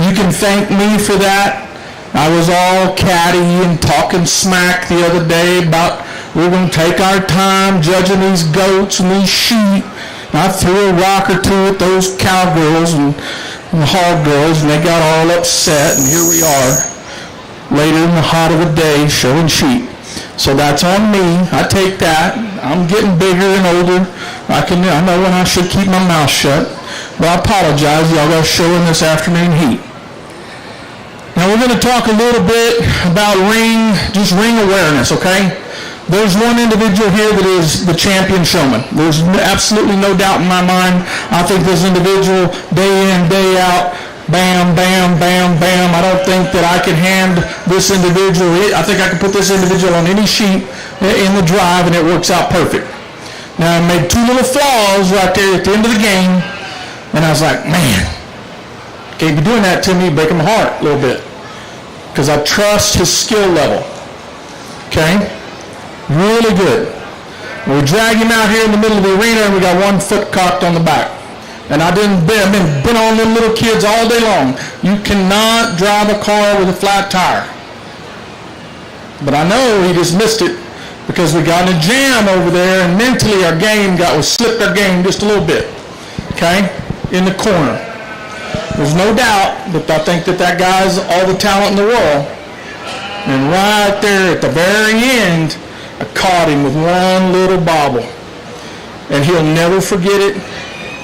You can thank me for that. I was all catty and talking smack the other day about we're going to take our time judging these goats and these sheep. And I threw a rock or two at those cowgirls and hog girls, and they got all upset, and here we are later in the hot of the day showing sheep. So that's on me. I take that. I'm getting bigger and older. I know when I should keep my mouth shut. But I apologize. Y'all got a show in this afternoon heat. Now we're going to talk a little bit about ring awareness, okay? There's one individual here that is the champion showman. There's absolutely no doubt in my mind. I think this individual, day in, day out, bam, bam, bam, bam. I don't think that I can hand this individual, I think I can put this individual on any sheep in the drive, and it works out perfect. Now I made two little flaws right there at the end of the game, and I was like, man, can't be doing that to me, breaking my heart a little bit, because I trust his skill level. Okay? Really good. We drag him out here in the middle of the arena, and we got one foot cocked on the back. And I've been on them little kids all day long. You cannot drive a car with a flat tire. But I know he just missed it because we got in a jam over there, and mentally we slipped our game just a little bit. Okay? In the corner. There's no doubt that I think that guy has all the talent in the world. And right there at the very end, I caught him with one little bobble. And he'll never forget it,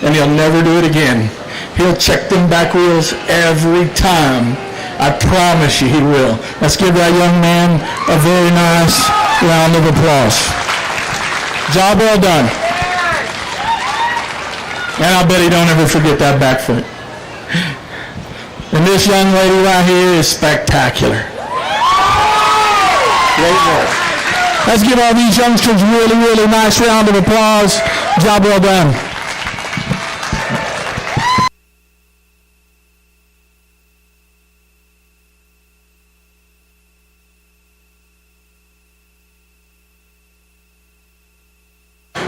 and he'll never do it again. He'll check them back wheels every time. I promise you he will. Let's give that young man a very nice round of applause. Job well done. And I bet he don't ever forget that back foot. And this young lady right here is spectacular. Great work. Let's give all these youngsters a really, really nice round of applause. Job well done.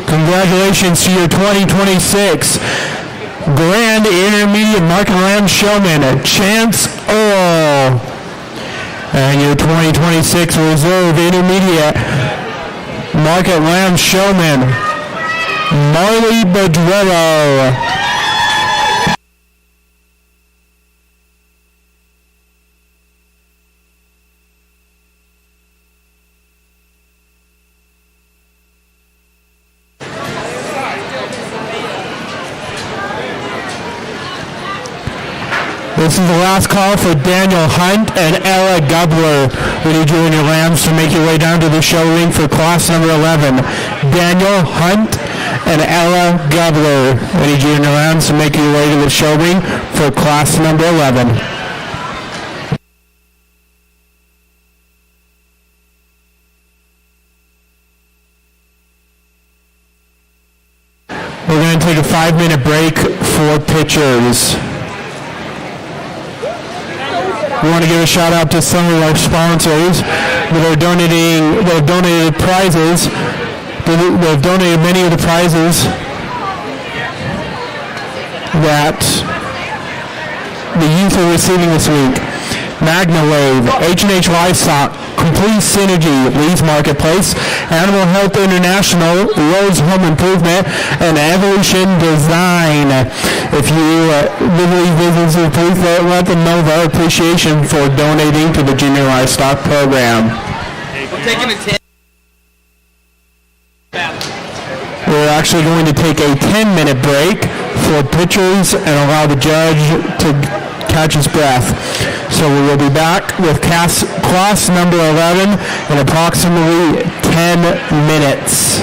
Congratulations to your 2026 Grand Intermediate Market Lamb Showman, Chance Earl. And your 2026 Reserve Intermediate Market Lamb Showman, Marley Bedrero. This is the last call for Daniel Hunt and Ella Gubler. We need you and your lambs to make your way down to the show ring for class number 11. Daniel Hunt and Ella Gubler. We need you and your lambs to make your way to the show ring for class number 11. We're going to take a 5-minute break for pictures. We want to give a shout out to some of our sponsors that have donated prizes. They've donated many of the prizes that the youth are receiving this week. Magna Wave, H&H Livestock, Complete Synergy, Lee's Marketplace, Animal Health International, Rose Home Improvement, and Evolution Design. If you visit these businesses, please let them know of our appreciation for donating to the Junior Livestock Program. We're actually going to take a 10-minute break for pictures and allow the judge to catch his breath. So we will be back with class number 11 in approximately 10 minutes.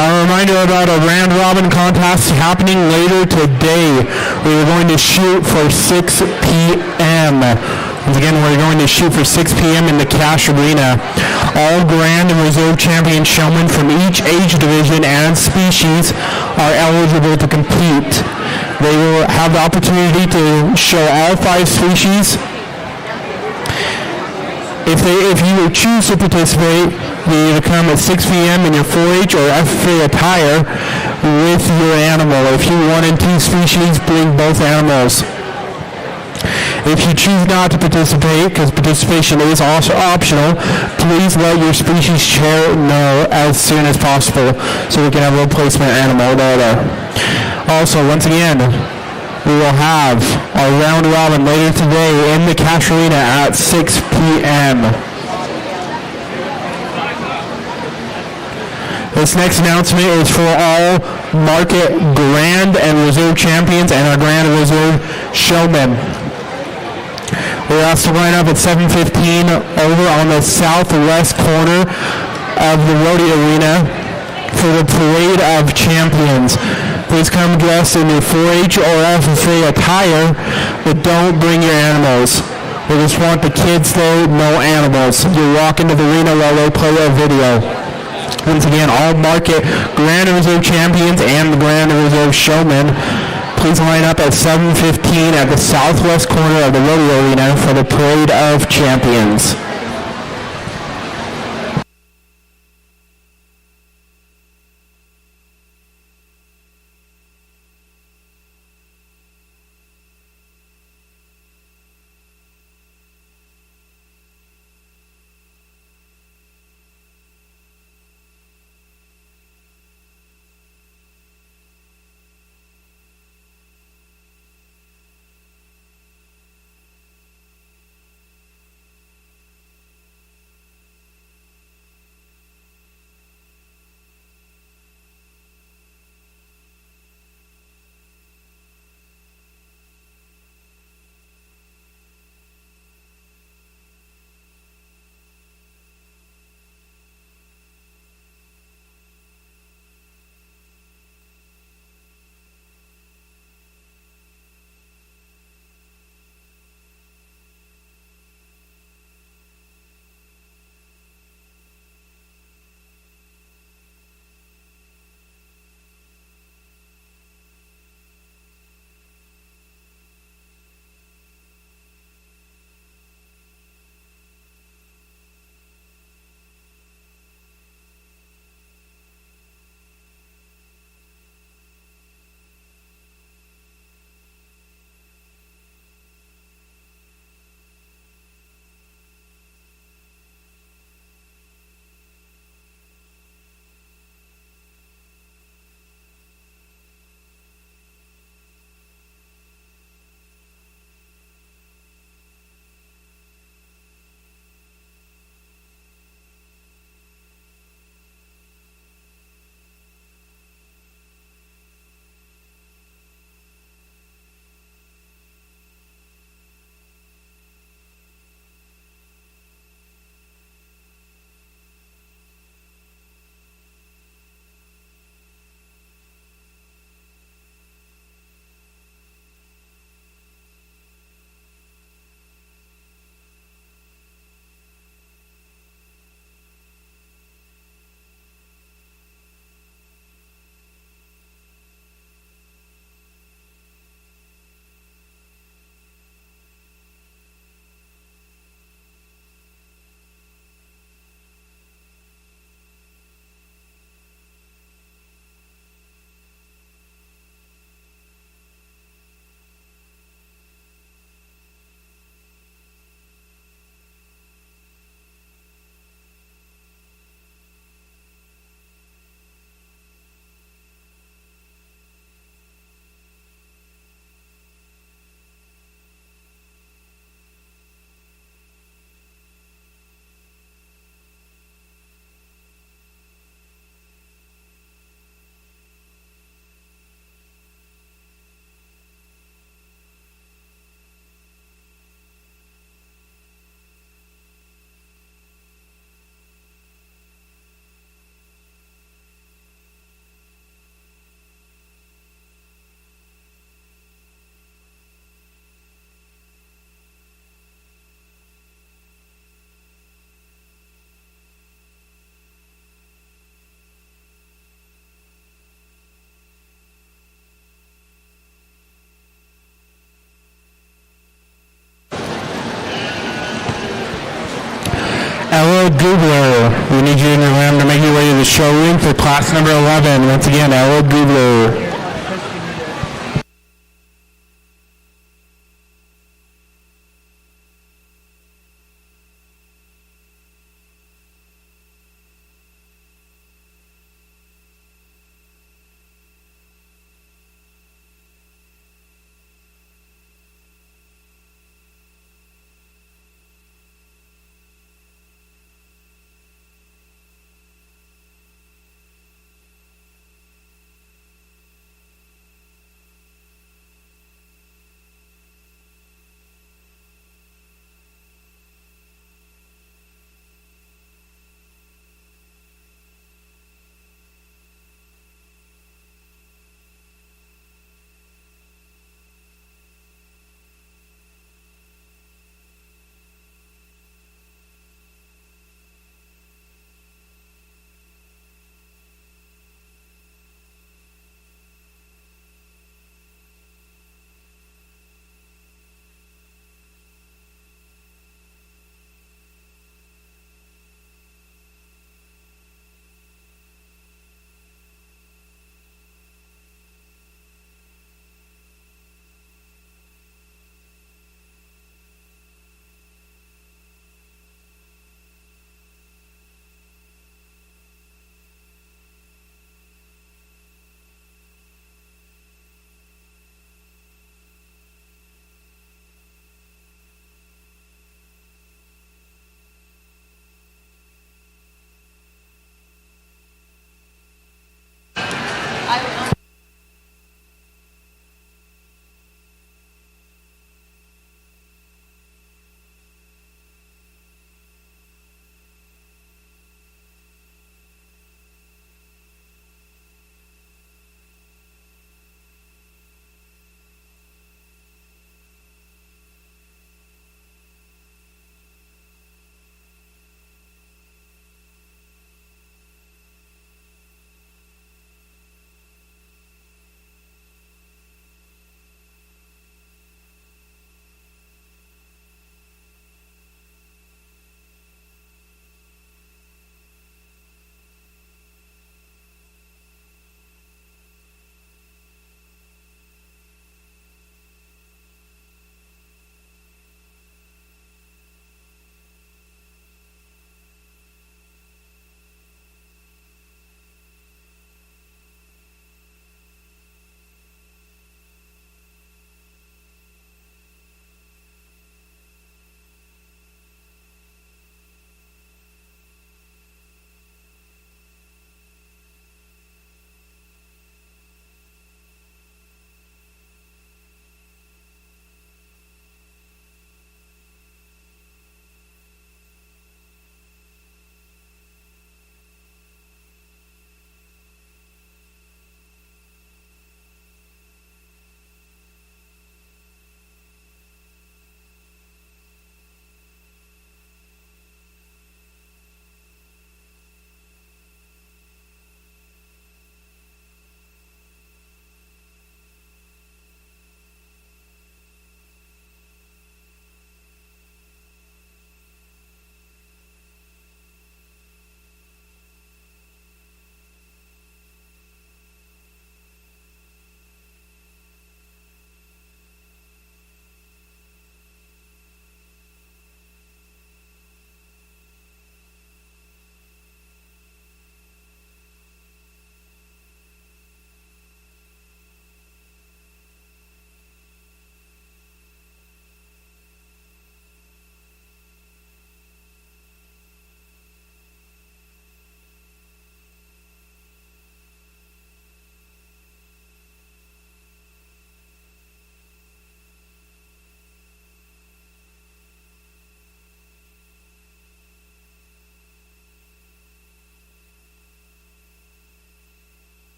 A reminder about a round robin contest happening later today. We are going to shoot for 6 p.m. Once again, we're going to shoot for 6 p.m. in the Cash Arena. All Grand and Reserve Champion showmen from each age division and species are eligible to compete. They will have the opportunity to show all 5 species. If you choose to participate, you either come at 6 p.m. in your 4-H or FFA attire with your animal. If you 1 and 2 species, bring both animals. If you choose not to participate, because participation is also optional, please let your species chair know as soon as possible so we can have a replacement animal there. Also, once again, we will have our round robin later today in the Cash Arena at 6 p.m. This next announcement is for all market Grand and Reserve champions and our Grand and Reserve showmen. We're asked to line up at 7:15 over on the southwest corner of the rodeo arena for the Parade of Champions. Please come dressed in your 4-H or FFA attire, but don't bring your animals. We just want the kids there, no animals. You walk into the arena while they play a video. Once again, all market Grand and Reserve champions and the Grand and Reserve showmen, please line up at 7:15 at the southwest corner of the rodeo arena for the Parade of Champions. Ella Gubler. We need you and your lamb to make your way to the showroom for class number 11. Once again, Ella Gubler.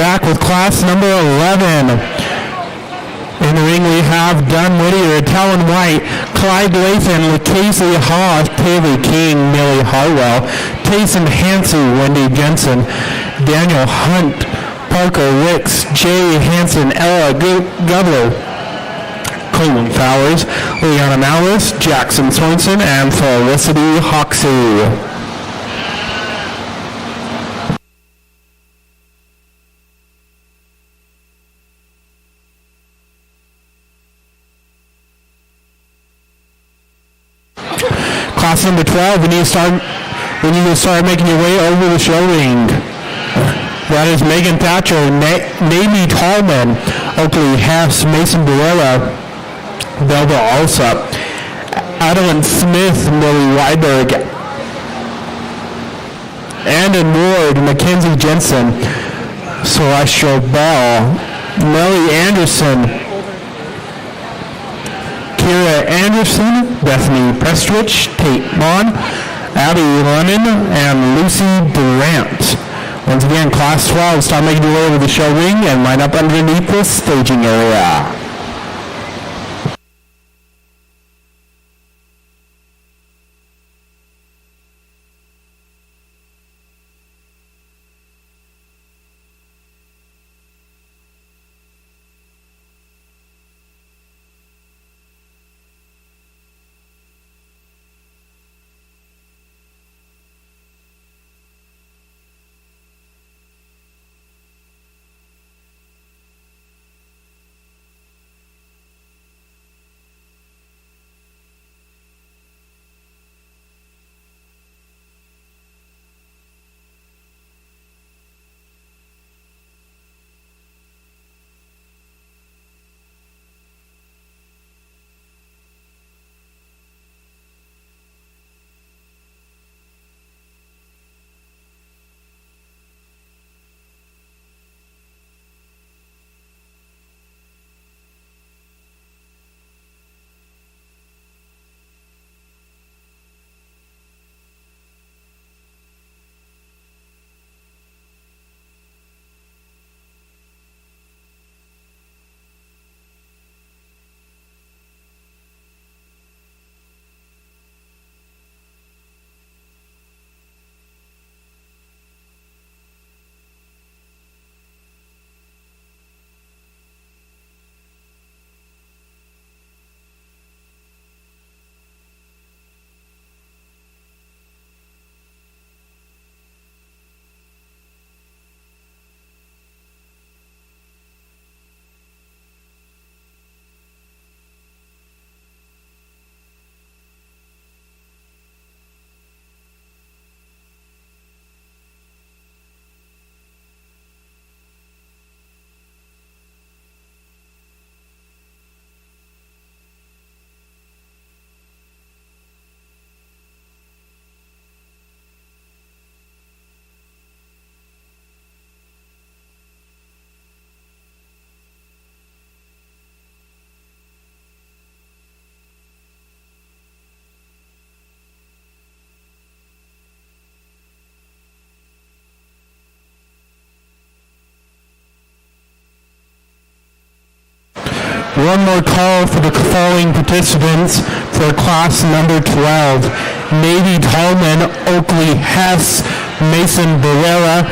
back with class number 11. In the ring we have Dunn Whittier, Talon White, Clyde Lathan, Casey Haas, Taylor King, Millie Harwell, Tayson Hansey, Wendy Jensen, Daniel Hunt, Parker Wicks, Jay Hansen, Ella Gubler, Cleveland Fowers, Leanna Malice, Jackson Swenson, and Felicity Hoxie. Class number 12, we need to start making your way over the show ring. That is Megan Thatcher, Navy Tallman, Oakley Hess, Mason Barella, Belva Alsop, Adeline Smith, Millie Weiberg, Andon Ward, Mackenzie Jensen, Celestial Bell, Melly Anderson, Kira Anderson, Bethany Prestwich, Tate Mon, Abby Lennon, and Lucy Durant. Once again, class 12, start making your way over the show ring and line up underneath the staging area. One more call for the following participants for class number 12. Navy Tallman, Oakley Hess, Mason Barrera,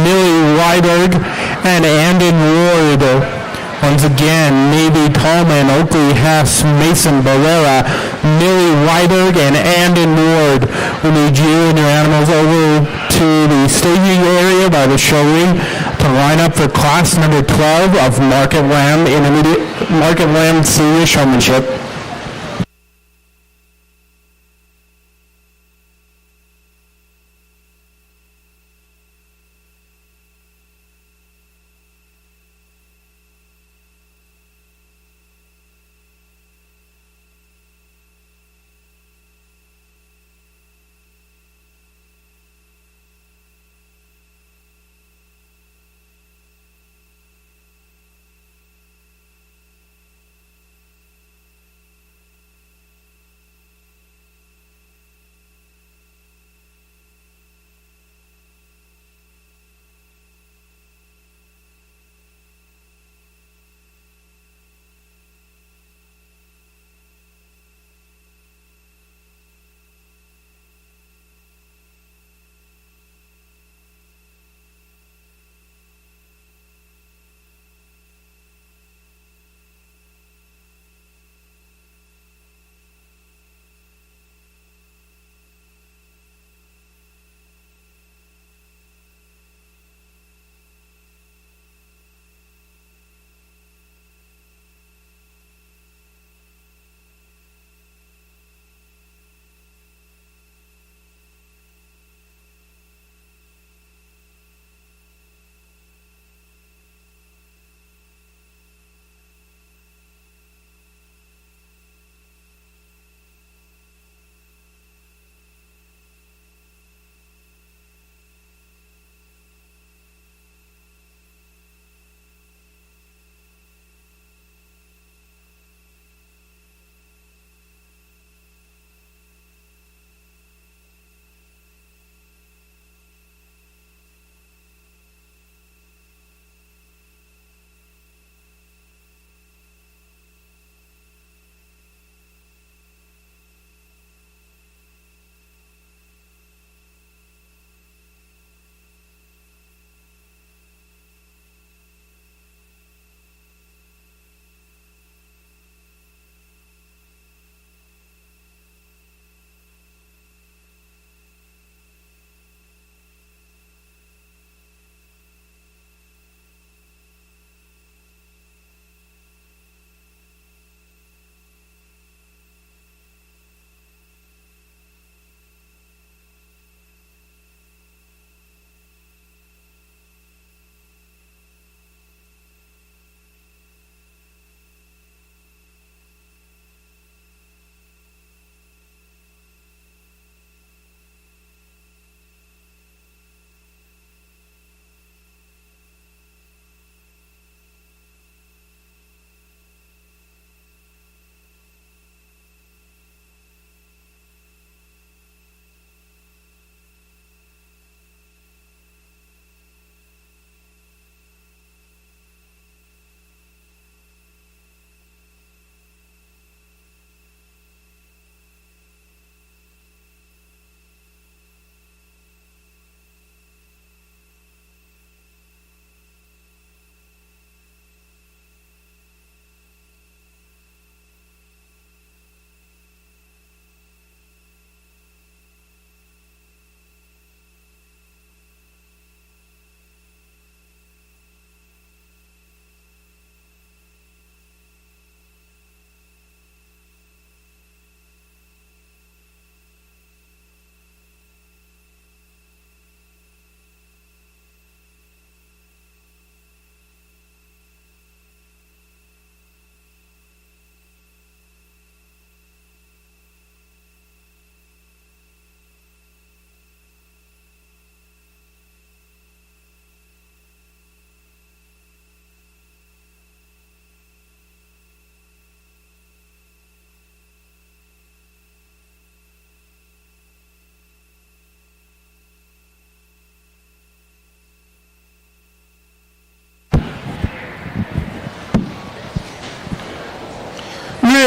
Millie Weiberg, and Andon Ward. Once again, Navy Tallman, Oakley Hess, Mason Barrera, Millie Weiberg, and Andon Ward. We need you and your animals over to the staging area by the show ring to line up for class number 12 of Market Lamb Senior Showmanship.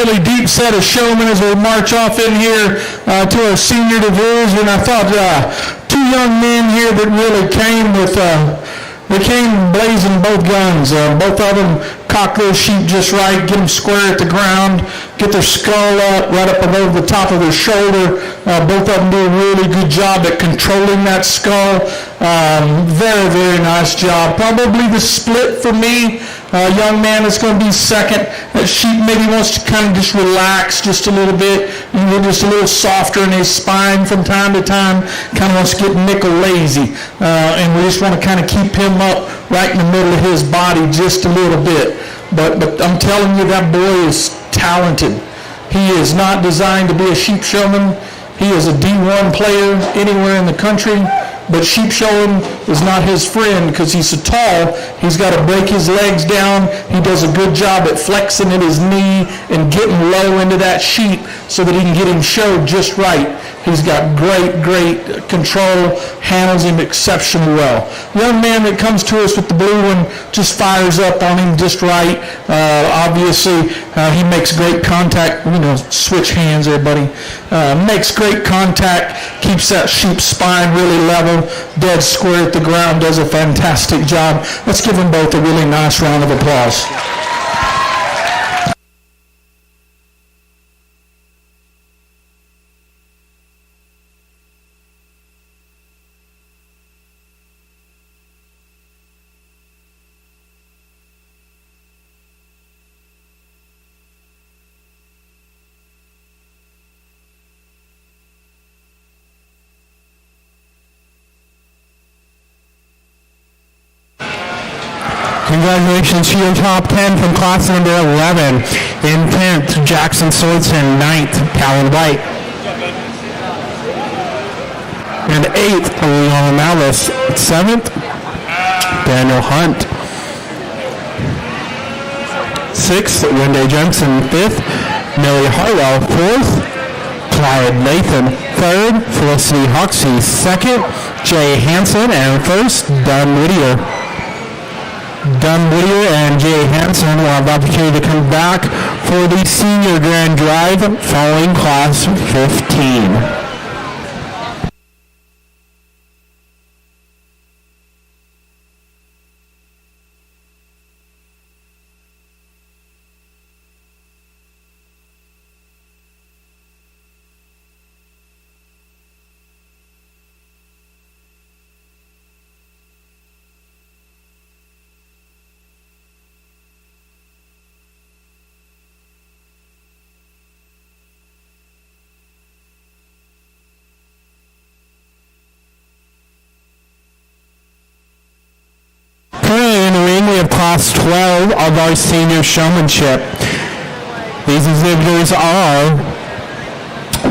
really deep set of showmen as we march off in here to our senior division. I thought two young men here that really came with, they came blazing both guns. Both of them cock their sheep just right, get them square at the ground, get their skull up, right up above the top of their shoulder. Both of them do a really good job at controlling that skull. Very, very nice job. Probably the split for me. Young man that's going to be second. That sheep maybe wants to kind of just relax just a little bit. Just a little softer in his spine from time to time. Kind of wants to get nickel lazy. And we just want to kind of keep him up right in the middle of his body just a little bit. But I'm telling you, that boy is talented. He is not designed to be a sheep showman. He is a D1 player anywhere in the country. But sheep showing is not his friend because he's so tall. He's got to break his legs down. He does a good job at flexing at his knee and getting low into that sheep so that he can get him showed just right. He's got great control, handles him exceptionally well. The young man that comes to us with the blue one just fires up on him just right. Obviously, he makes great contact. Switch hands there, buddy. Makes great contact, keeps that sheep's spine really level, dead square at the ground, does a fantastic job. Let's give them both a really nice round of applause. Congratulations to your top 10 from class number 11. In 10th, Jackson Swordson. 9th, Calvin White. And 8th, Leon Malice. 7th, Daniel Hunt. 6th, Wendy Jensen. 5th, Millie Harwell. 4th, Clyde Nathan. 3rd, Felicity Hoxie. 2nd, Jay Hansen. And 1st, Dunn Whittier. Dunn Whittier and Jay Hansen will have the opportunity to come back for the senior grand drive following class 15. Currently in the ring, we have class 12 of our senior showmanship. These exhibitors are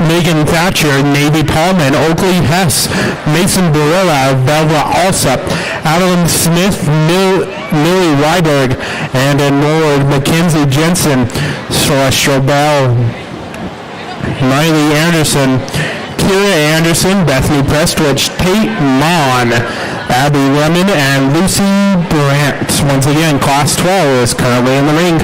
Megan Thatcher, Navy Paulman, Oakley Hess, Mason Barilla, Velva Alsop, Adeline Smith, Millie Weiberg, and Norwood Mackenzie Jensen, Celestial Bell, Miley Anderson, Kira Anderson, Bethany Prestwich, Tate Mon, Abby Lemon, and Lucy Brandt. Once again, class 12 is currently in the ring.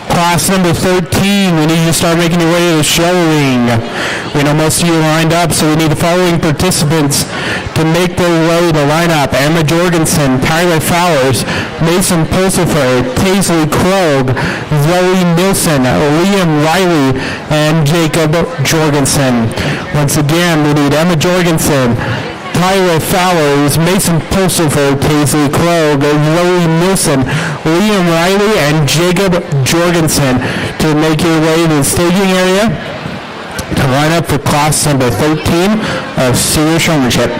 Class number 13, we need you to start making your way to the show ring. We know most of you are lined up, so we need the following participants to make their way to line up. Emma Jorgensen, Tyler Fowers, Mason Pulsifer, Taisley Krogh, Zoe Nilsson, Liam Riley, and Jacob Jorgensen. Once again, we need Emma Jorgensen, Tyler Fowers, Mason Pulsifer, Taisley Krogh, Zoe Nilsson, Liam Riley, and Jacob Jorgensen to make your way to the staging area to line up for class number 13 of senior showmanship.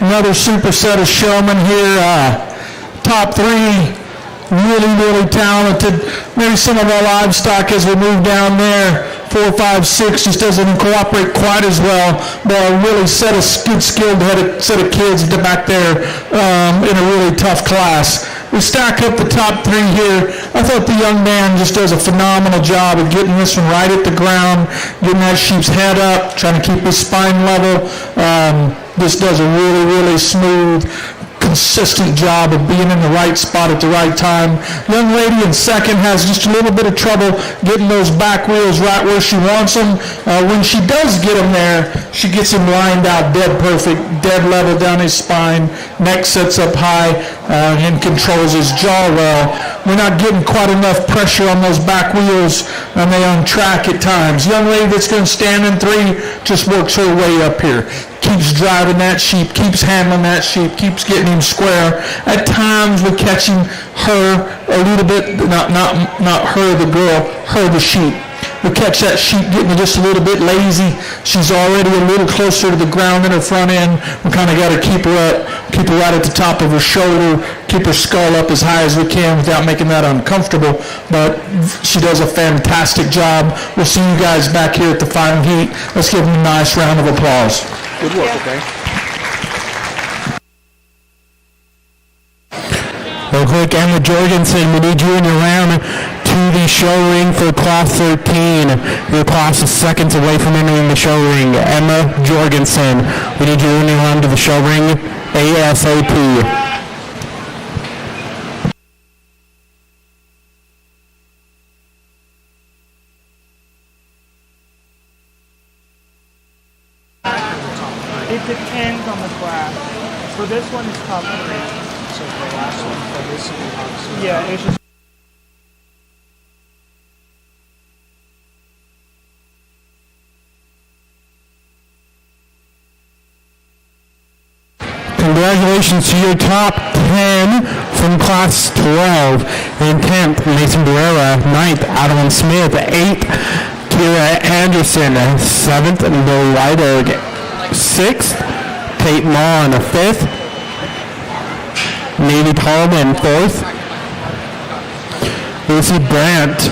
Another super set of showmen here. Top three, really, really talented. Maybe some of our livestock as we move down there, 4, 5, 6 just doesn't cooperate quite as well, but a really good skilled set of kids back there in a really tough class. We stack up the top three here. I thought the young man just does a phenomenal job of getting this one right at the ground, getting that sheep's head up, trying to keep his spine level. This does a really, really smooth, consistent job of being in the right spot at the right time. Young lady in second has just a little bit of trouble getting those back wheels right where she wants them. When she does get them there, she gets him lined out dead perfect, dead level down his spine, neck sits up high, and controls his jaw well. We're not getting quite enough pressure on those back wheels, and they on track at times. Young lady that's going to stand in 3 just works her way up here. Keeps driving that sheep, keeps handling that sheep, keeps getting him square. At times we're catching her a little bit, not her, the girl, her, the sheep. We catch that sheep getting just a little bit lazy. She's already a little closer to the ground than her front end. We kind of got to keep her up, keep her right at the top of her shoulder, keep her skull up as high as we can without making that uncomfortable. But she does a fantastic job. We'll see you guys back here at the final heat. Let's give them a nice round of applause. Good work, okay? Real quick, Emma Jorgensen, we need you in your round to the show ring for class 13. Your class is seconds away from entering the show ring. Emma Jorgensen, we need you in your round to the show ring ASAP. It depends on the class. For this one, it's top 3. So the last one for this is obviously. Yeah, it's just. Congratulations to your top 10 from class 12. In 10th, Mason Barrera. 9th, Adeline Smith. 8th, Kira Anderson. 7th, Bill Weiberg. 6th, Tate Maughan. 5th, Navy Tallman. 4th, Lucy Brandt.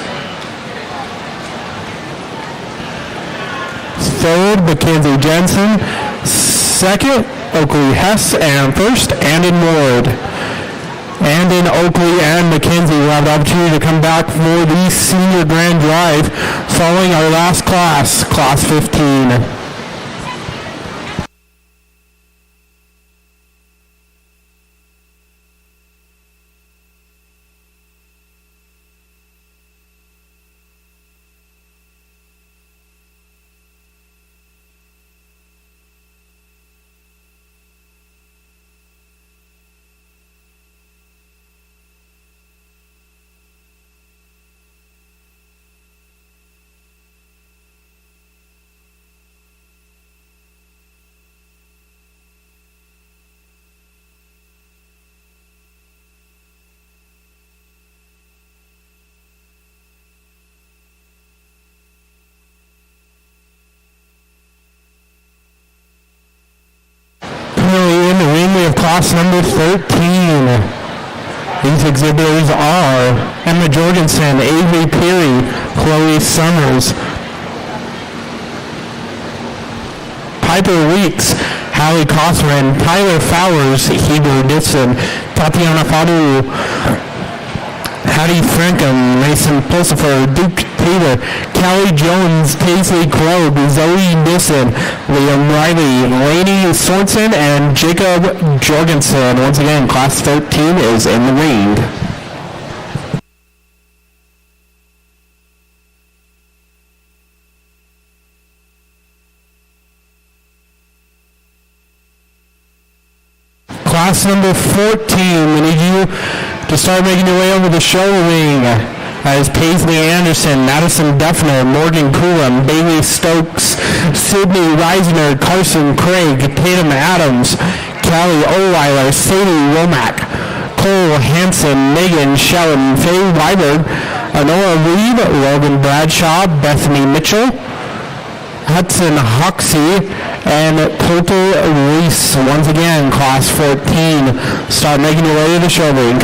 3rd, Mackenzie Jensen. 2nd, Oakley Hess. And 1st, Andon Ward. Andon, Oakley, and Mackenzie will have the opportunity to come back for the senior grand drive following our last class, class 15. In the ring, we have class number 13. These exhibitors are Emma Jorgensen, Avery Peary, Chloe Summers, Piper Weeks, Hallie Cothran, Tyler Fowers, Heber Dixon, Tatiana Fadu, Hattie Frankham, Mason Pulsifer, Duke Taylor, Callie Jones, Paisley Krog, Zoe Nissen, Liam Riley, Lainey Sorensen, and Jacob Jorgensen. Once again, class 13 is in the ring. Class number 14, we need you to start making your way over the show ring as Paisley Anderson, Madison Duffner, Morgan Coulomb, Bailey Stokes, Sydney Reisner, Carson Craig, Tatum Adams, Callie Oweiler, Sadie Womack, Cole Hansen, Megan Shellen, Faye Weiberg, Honora Reed, Logan Bradshaw, Bethany Mitchell, Hudson Hoxie and Coulter Reese. Once again, Class 14. Start making your way to the show rink.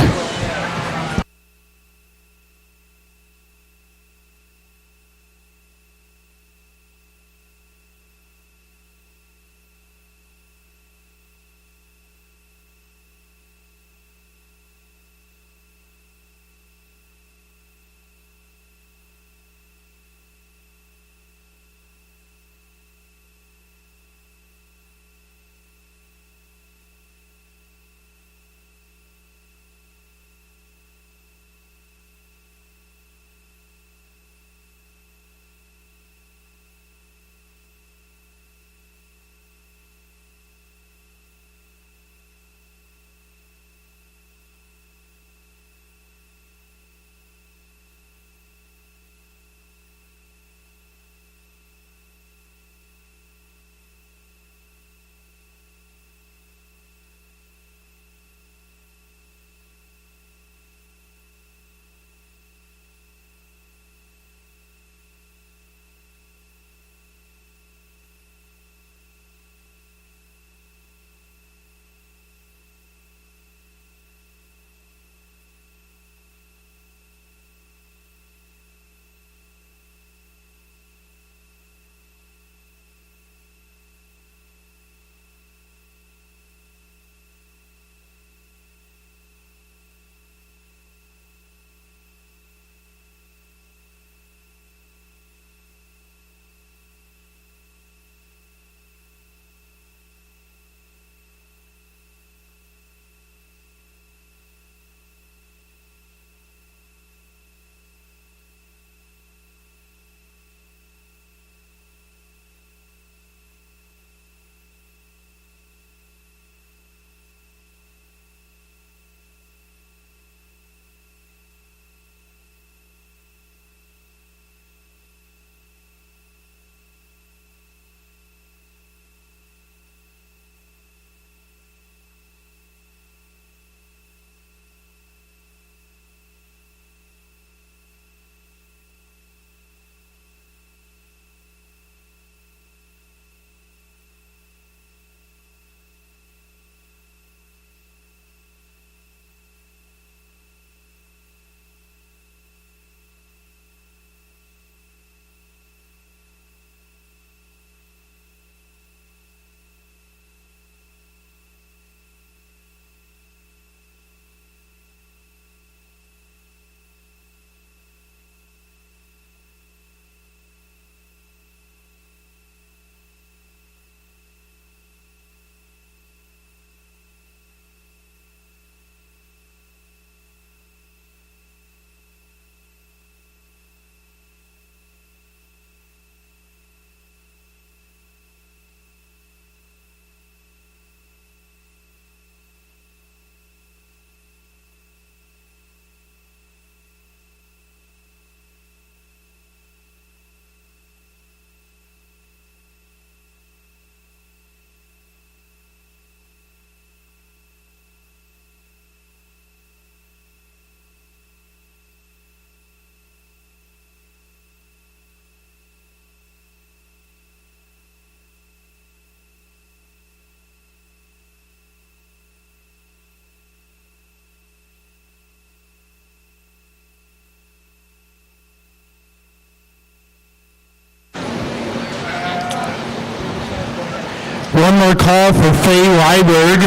One more call for Faye Ryberg.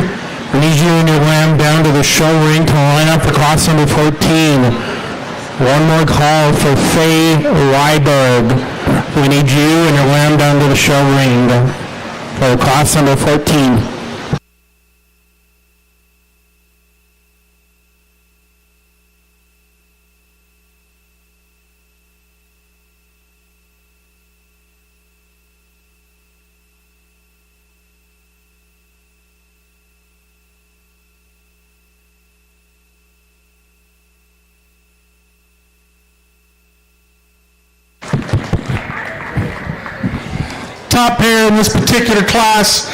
We need you and your lamb down to the show ring to line up for class number 14. One more call for Faye Ryberg. We need you and your lamb down to the show ring for class number 14. Top pair in this particular class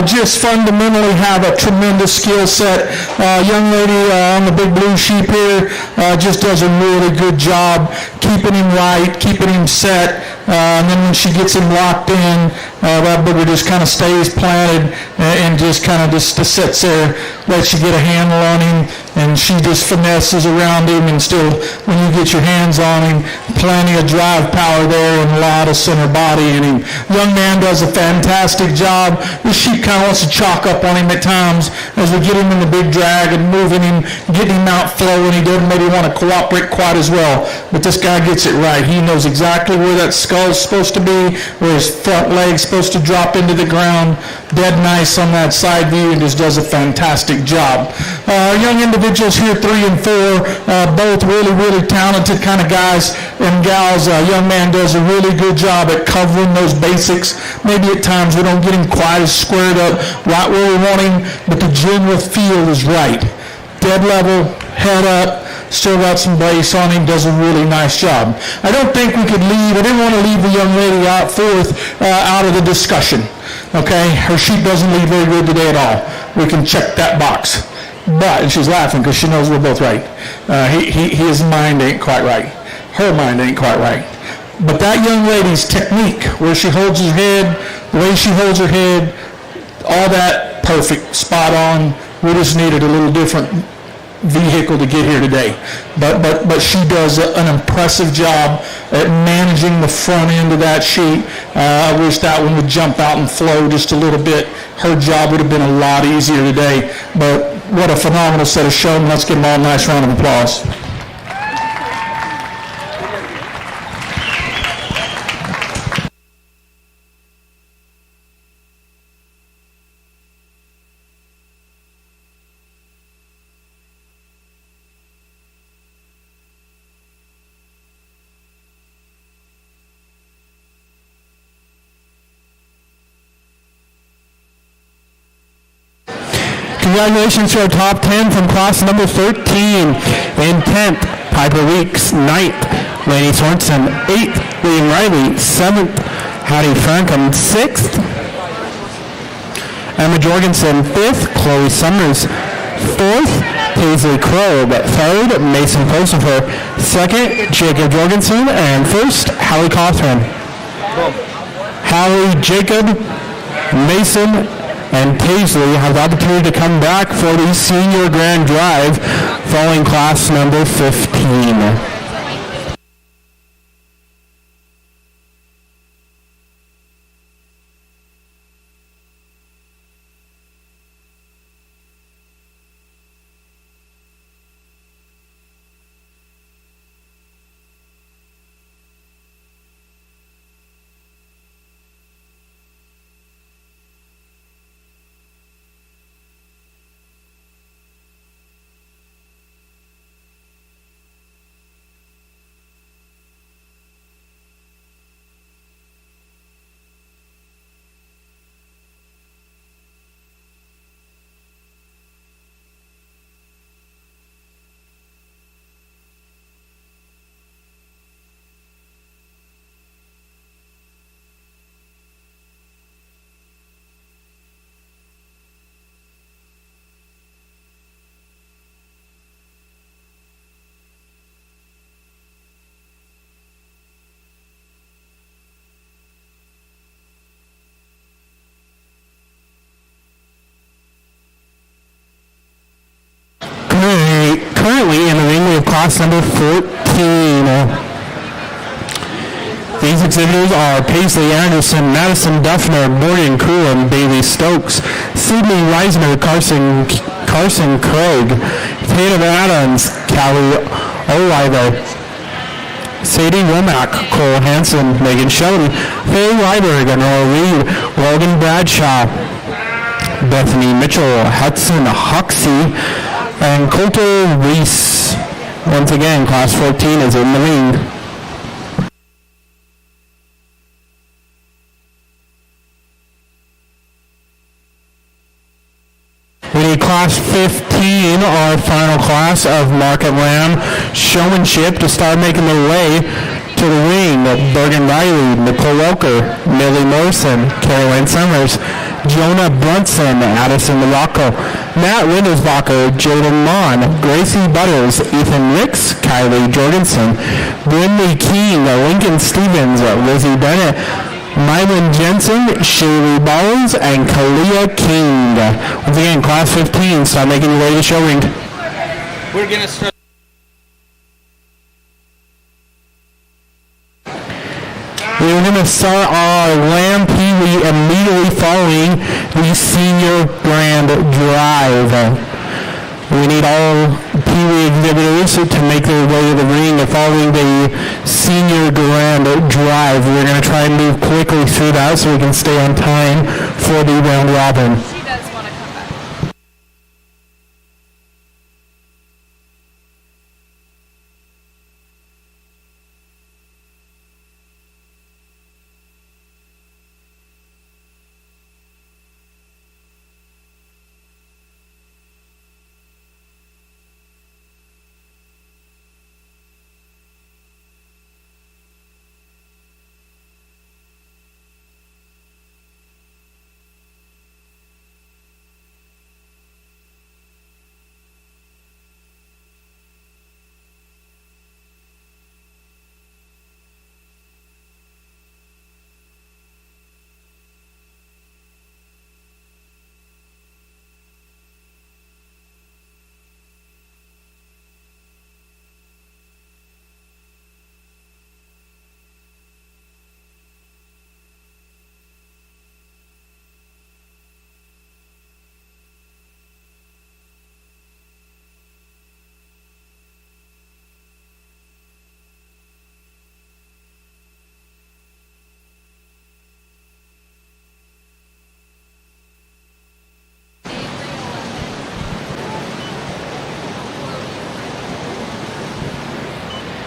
just fundamentally have a tremendous skill set. Young lady on the big blue sheep here just does a really good job keeping him right, keeping him set, And then when she gets him locked in, that booger just kind of stays planted and just kind of just sits there, lets you get a handle on him, and she just finesses around him, and still, when you get your hands on him, plenty of drive power there and a lot of center body in him. Young man does a fantastic job. This sheep kind of wants to chalk up on him at times as we get him in the big drag and moving him, getting him out flowing. He doesn't maybe want to cooperate quite as well, but this guy gets it right. He knows exactly where that skull's supposed to be, where his front leg's supposed to drop into the ground. Dead nice on that side view, and just does a fantastic job. Our young individuals here, 3 and 4, both really, really talented kind of guys and gals. Young man does a really good job at covering those basics. Maybe at times we don't get him quite as squared up right where we want him, but the general feel is right. Dead level, head up, still got some base on him, does a really nice job. I don't think we could leave, I didn't want to leave the young lady out of the discussion. Okay, her sheep doesn't leave very good today at all. We can check that box. But, and she's laughing because she knows we're both right. His mind ain't quite right. Her mind ain't quite right. But that young lady's technique, where she holds her head, the way she holds her head, all that perfect, spot on. We just needed a little different vehicle to get here today. But she does an impressive job at managing the front end of that sheep. I wish that one would jump out and flow just a little bit. Her job would have been a lot easier today. But what a phenomenal set of showmen. Let's give them all a nice round of applause. Congratulations to our top 10 from class number 13. In 10th, Piper Weeks. 9th, Laney Sorensen. 8th, William Riley. 7th, Hattie Frankham. 6th, Emma Jorgensen. 5th, Chloe Summers. 4th, Paisley Crow. 3rd, Mason Pulsifer. 2nd, Jacob Jorgensen. And 1st, Hallie Cothran. Hallie, Jacob, Mason, and Paisley have the opportunity to come back for the senior grand drive following class number 15. Currently in the ring we have class number 14. These exhibitors are Paisley Anderson, Madison Duffner, Morgan Coolin, Bailey Stokes, Sydney Reisner, Carson Craig, Tatum Adams, Callie Oliver, Sadie Womack, Cole Hansen, Megan Shelley, Faye Ryberg, Nora Reed, Logan Bradshaw, Bethany Mitchell, Hudson Hoxie, and Coulter Reese. Once again, class 14 is in the ring. We need class 15, our final class of market lamb showmanship, to start making their way to the ring, Bergen Riley, Nicole Welker, Millie Morrison, Caroline Summers, Jonah Brunson, Addison Morocco, Matt Windersbacher, Jaden Mon, Gracie Butters, Ethan Ricks, Kylie Jorgensen, Brinley King, Lincoln Stevens, Lizzie Bennett, Mylan Jensen, Shaylee Bowles, and Kalia King. Once again, class 15, start making your way to the show ring. We're going to start. We're going to start our Lamb Pee-wee immediately following the Senior Grand Drive. We need all Pee-wee exhibitors to make their way to the ring following the Senior Grand Drive. We're going to try and move quickly through that so we can stay on time for the round robin. She does want to come back.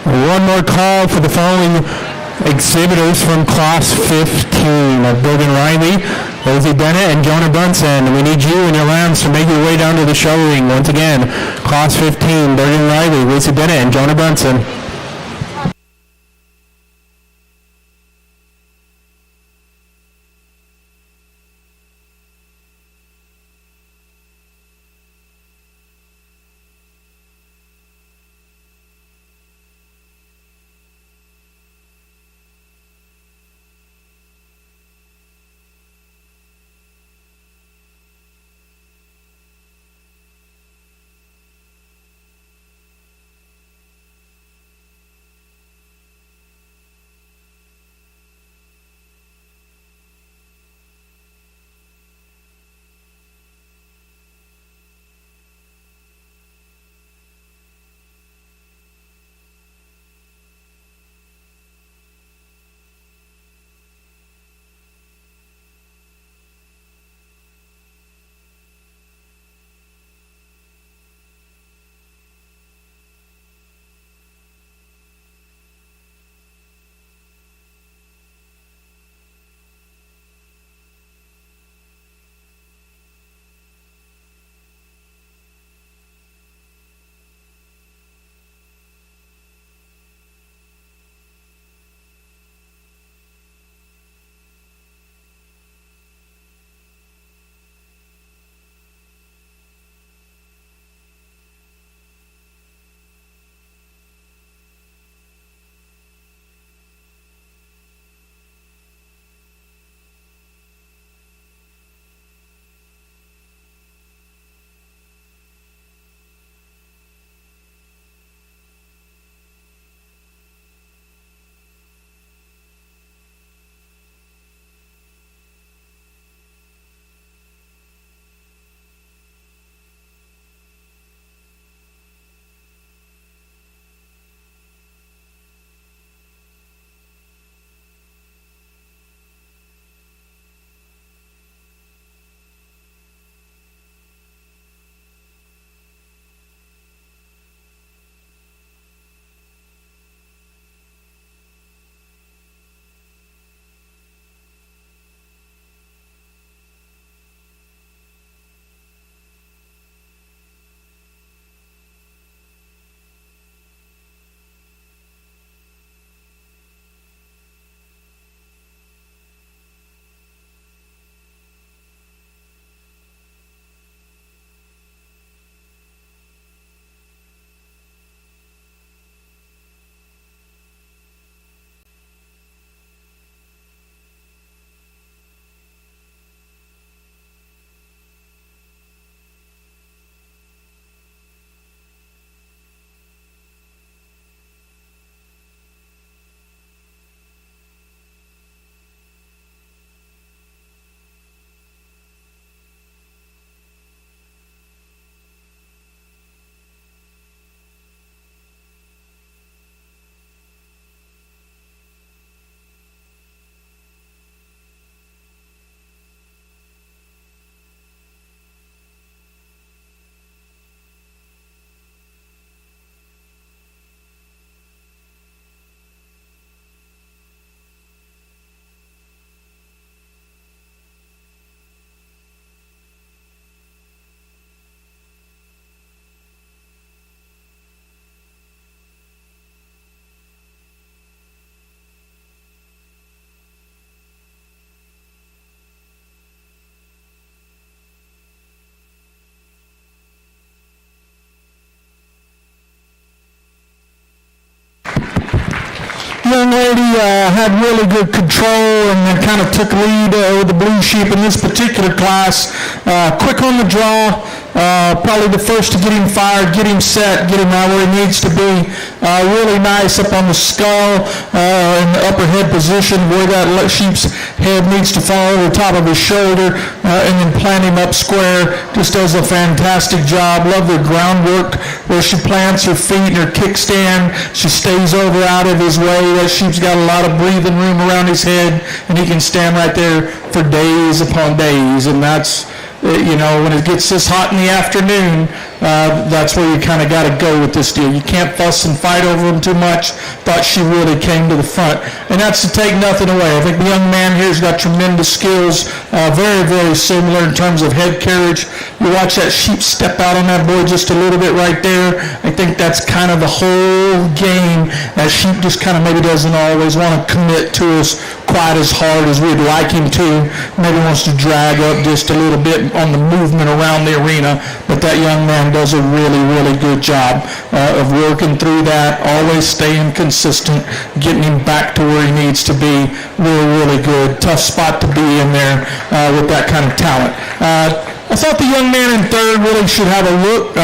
One more call for the following exhibitors from Class 15. Bergen Riley, Lizzie Bennett, and Jonah Brunson. We need you and your lambs to make your way down to the show ring. Once again, Class 15, Bergen Riley, Lizzie Bennett, and Jonah Brunson. lady had really good control and then kind of took lead with the blue sheep in this particular class. Quick on the draw, probably the first to get him fired, get him set, get him out where he needs to be. Really nice up on the skull in the upper head position where that sheep's head needs to fall over the top of his shoulder, and then plant him up square. Just does a fantastic job. Love the groundwork where she plants her feet and her kickstand. She stays over out of his way. That sheep's got a lot of breathing room around his head, and he can stand right there for days upon days. And that's, when it gets this hot in the afternoon, that's where you kind of got to go with this deal. You can't fuss and fight over him too much. Thought she really came to the front. And that's to take nothing away. I think the young man here's got tremendous skills, very, very similar in terms of head carriage. You watch that sheep step out on that boy just a little bit right there. I think that's kind of the whole game. That sheep just kind of maybe doesn't always want to commit to us quite as hard as we'd like him to. Maybe wants to drag up just a little bit on the movement around the arena. But that young man does a really, really good job of working through that, always staying consistent, getting him back to where he needs to be. Really, really good. Tough spot to be in there with that kind of talent. I thought the young man in third really should have a look.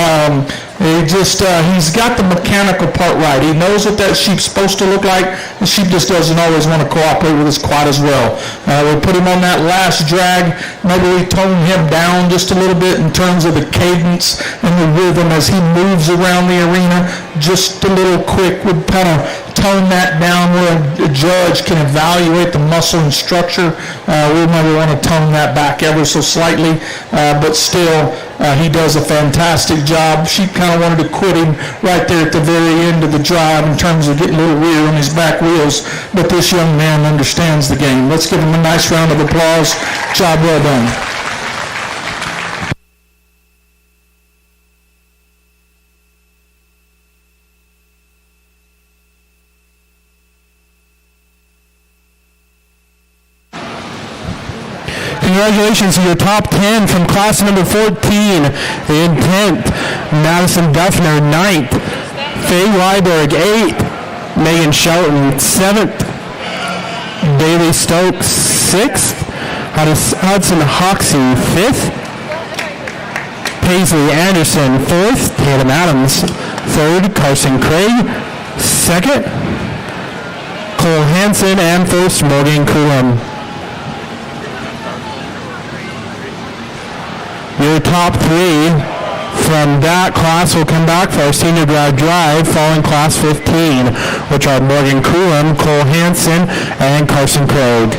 He's got the mechanical part right. He knows what that sheep's supposed to look like. The sheep just doesn't always want to cooperate with us quite as well. We'll put him on that last drag. Maybe we tone him down just a little bit in terms of the cadence and the rhythm as he moves around the arena. Just a little quick would kind of tone that down where a judge can evaluate the muscle and structure. We maybe want to tone that back ever so slightly, but still he does a fantastic job. Sheep kind of wanted to quit him right there at the very end of the drive in terms of getting a little rear on his back wheels, but this young man understands the game. Let's give him a nice round of applause. Job well done. Congratulations to your top 10 from class number 14. In 10th, Madison Duffner, 9th. Faye Weiberg, 8th. Megan Shelton, 7th. Bailey Stokes, 6th. Hudson Hoxie, 5th. Paisley Anderson, 4th. Tatum Adams, 3rd. Carson Craig, 2nd. Cole Hansen, and 1st. Morgan Coulomb. Your top 3 from that class will come back for our senior grad drive following class 15, which are Morgan Coulomb, Cole Hansen, and Carson Craig.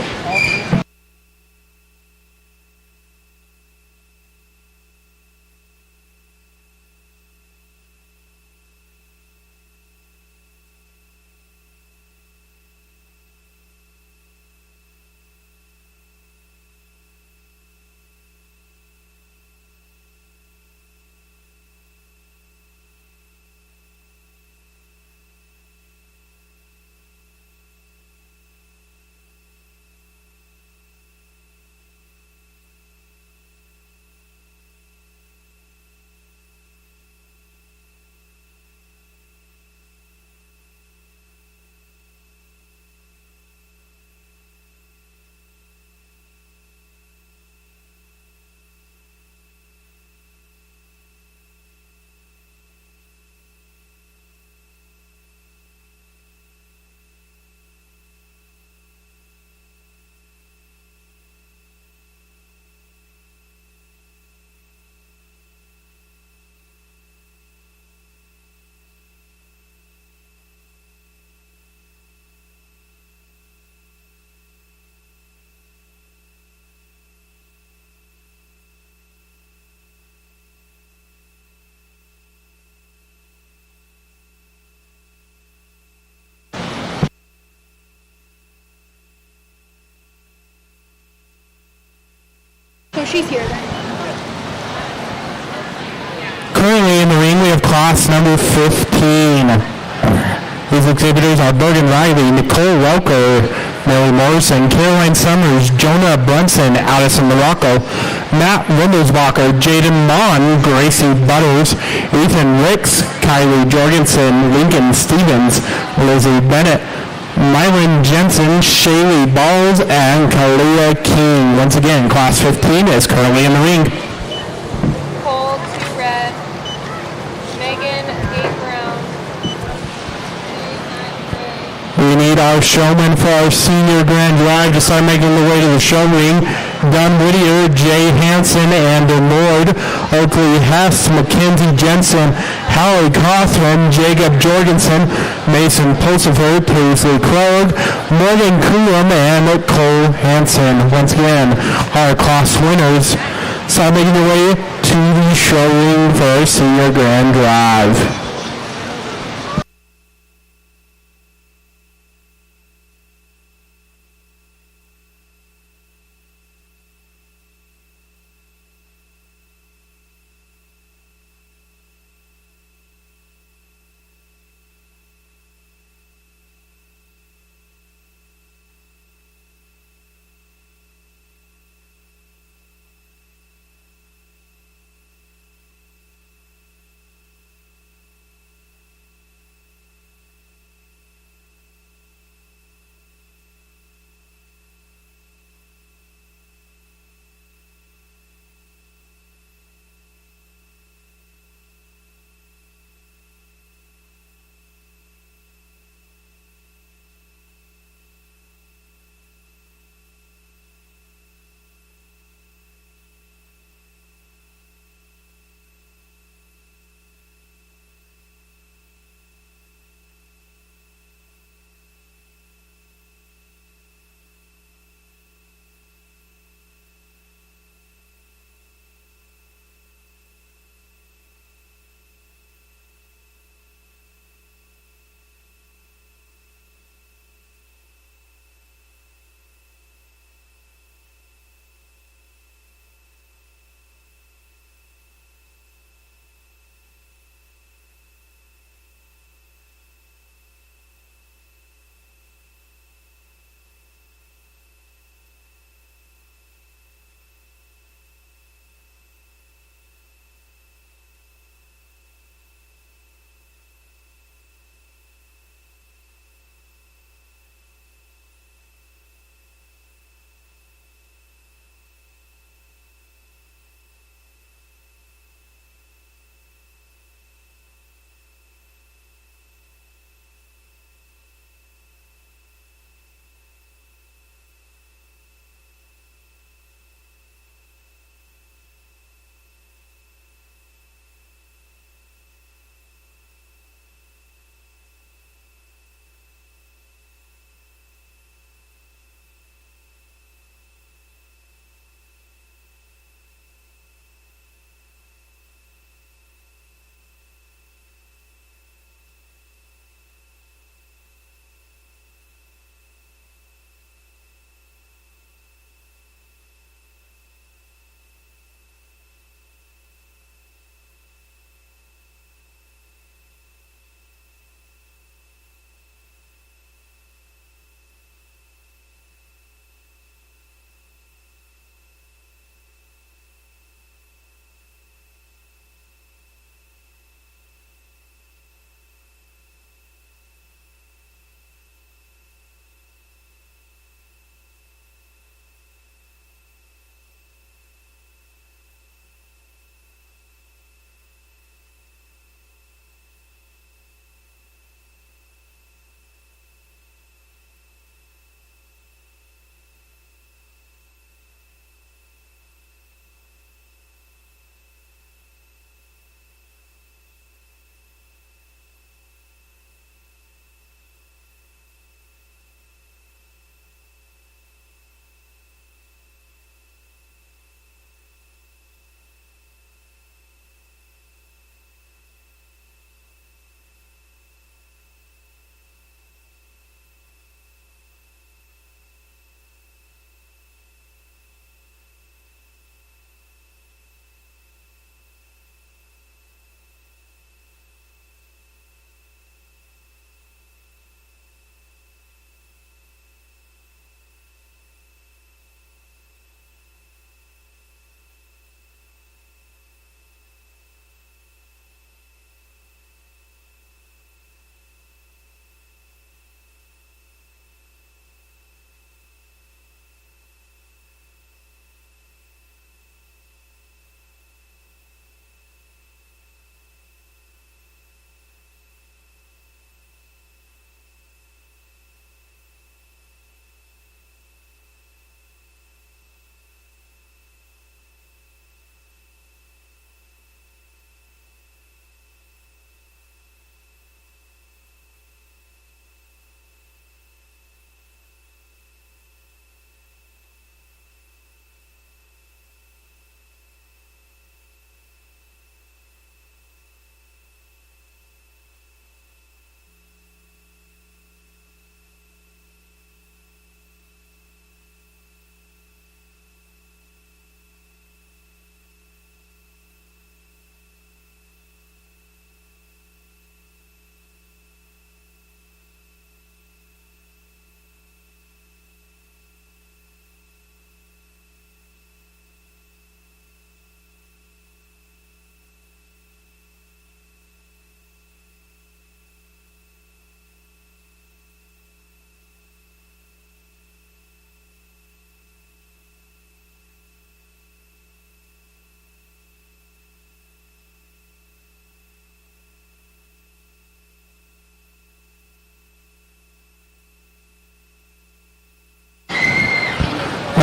So she's here then. Currently in the ring, we have class number 15. These exhibitors are Bergen Riley, Nicole Welker, Mary Morrison, Caroline Summers, Jonah Brunson, Addison Morocco, Matt Windelsbacher, Jaden Mon, Gracie Butters, Ethan Ricks, Kylie Jorgensen, Lincoln Stevens, Lizzie Bennett, Myron Jensen, Shaylee Balls, and Kalia King. Once again, Class 15 is currently in the ring. Cole, 2 red. Megan, 8 brown. We need our showmen for our senior grand drive to start making their way to the show ring. Dunn Whittier, Jay Hansen, and Lord, Oakley Hess, Mackenzie Jensen, Hallie Cothran, Jacob Jorgensen, Mason Pulsifer, Paisley Krog, Morgan Coulomb, and Cole Hansen. Once again, our class winners start making their way to the show ring for our senior grand drive.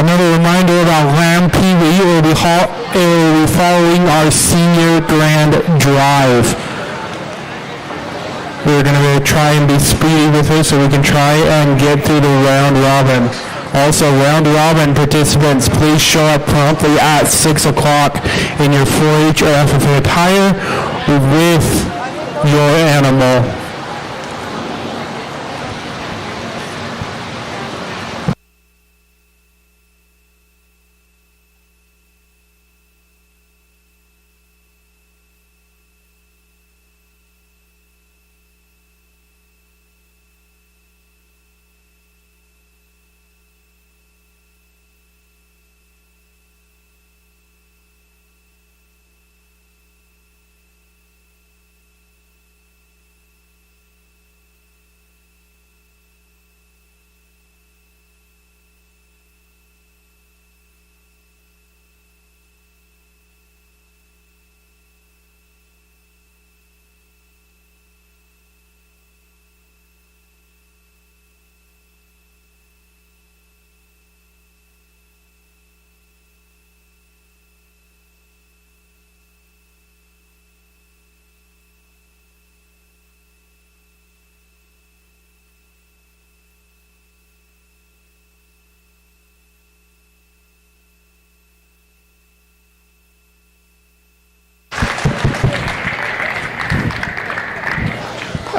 Another reminder about Lamb Pee Wee, it will be following our senior grand drive. We're going to try and be speedy with this so we can try and get through the round robin. Also, round robin participants, please show up promptly at 6 o'clock in your 4-H or FFA attire with your animal.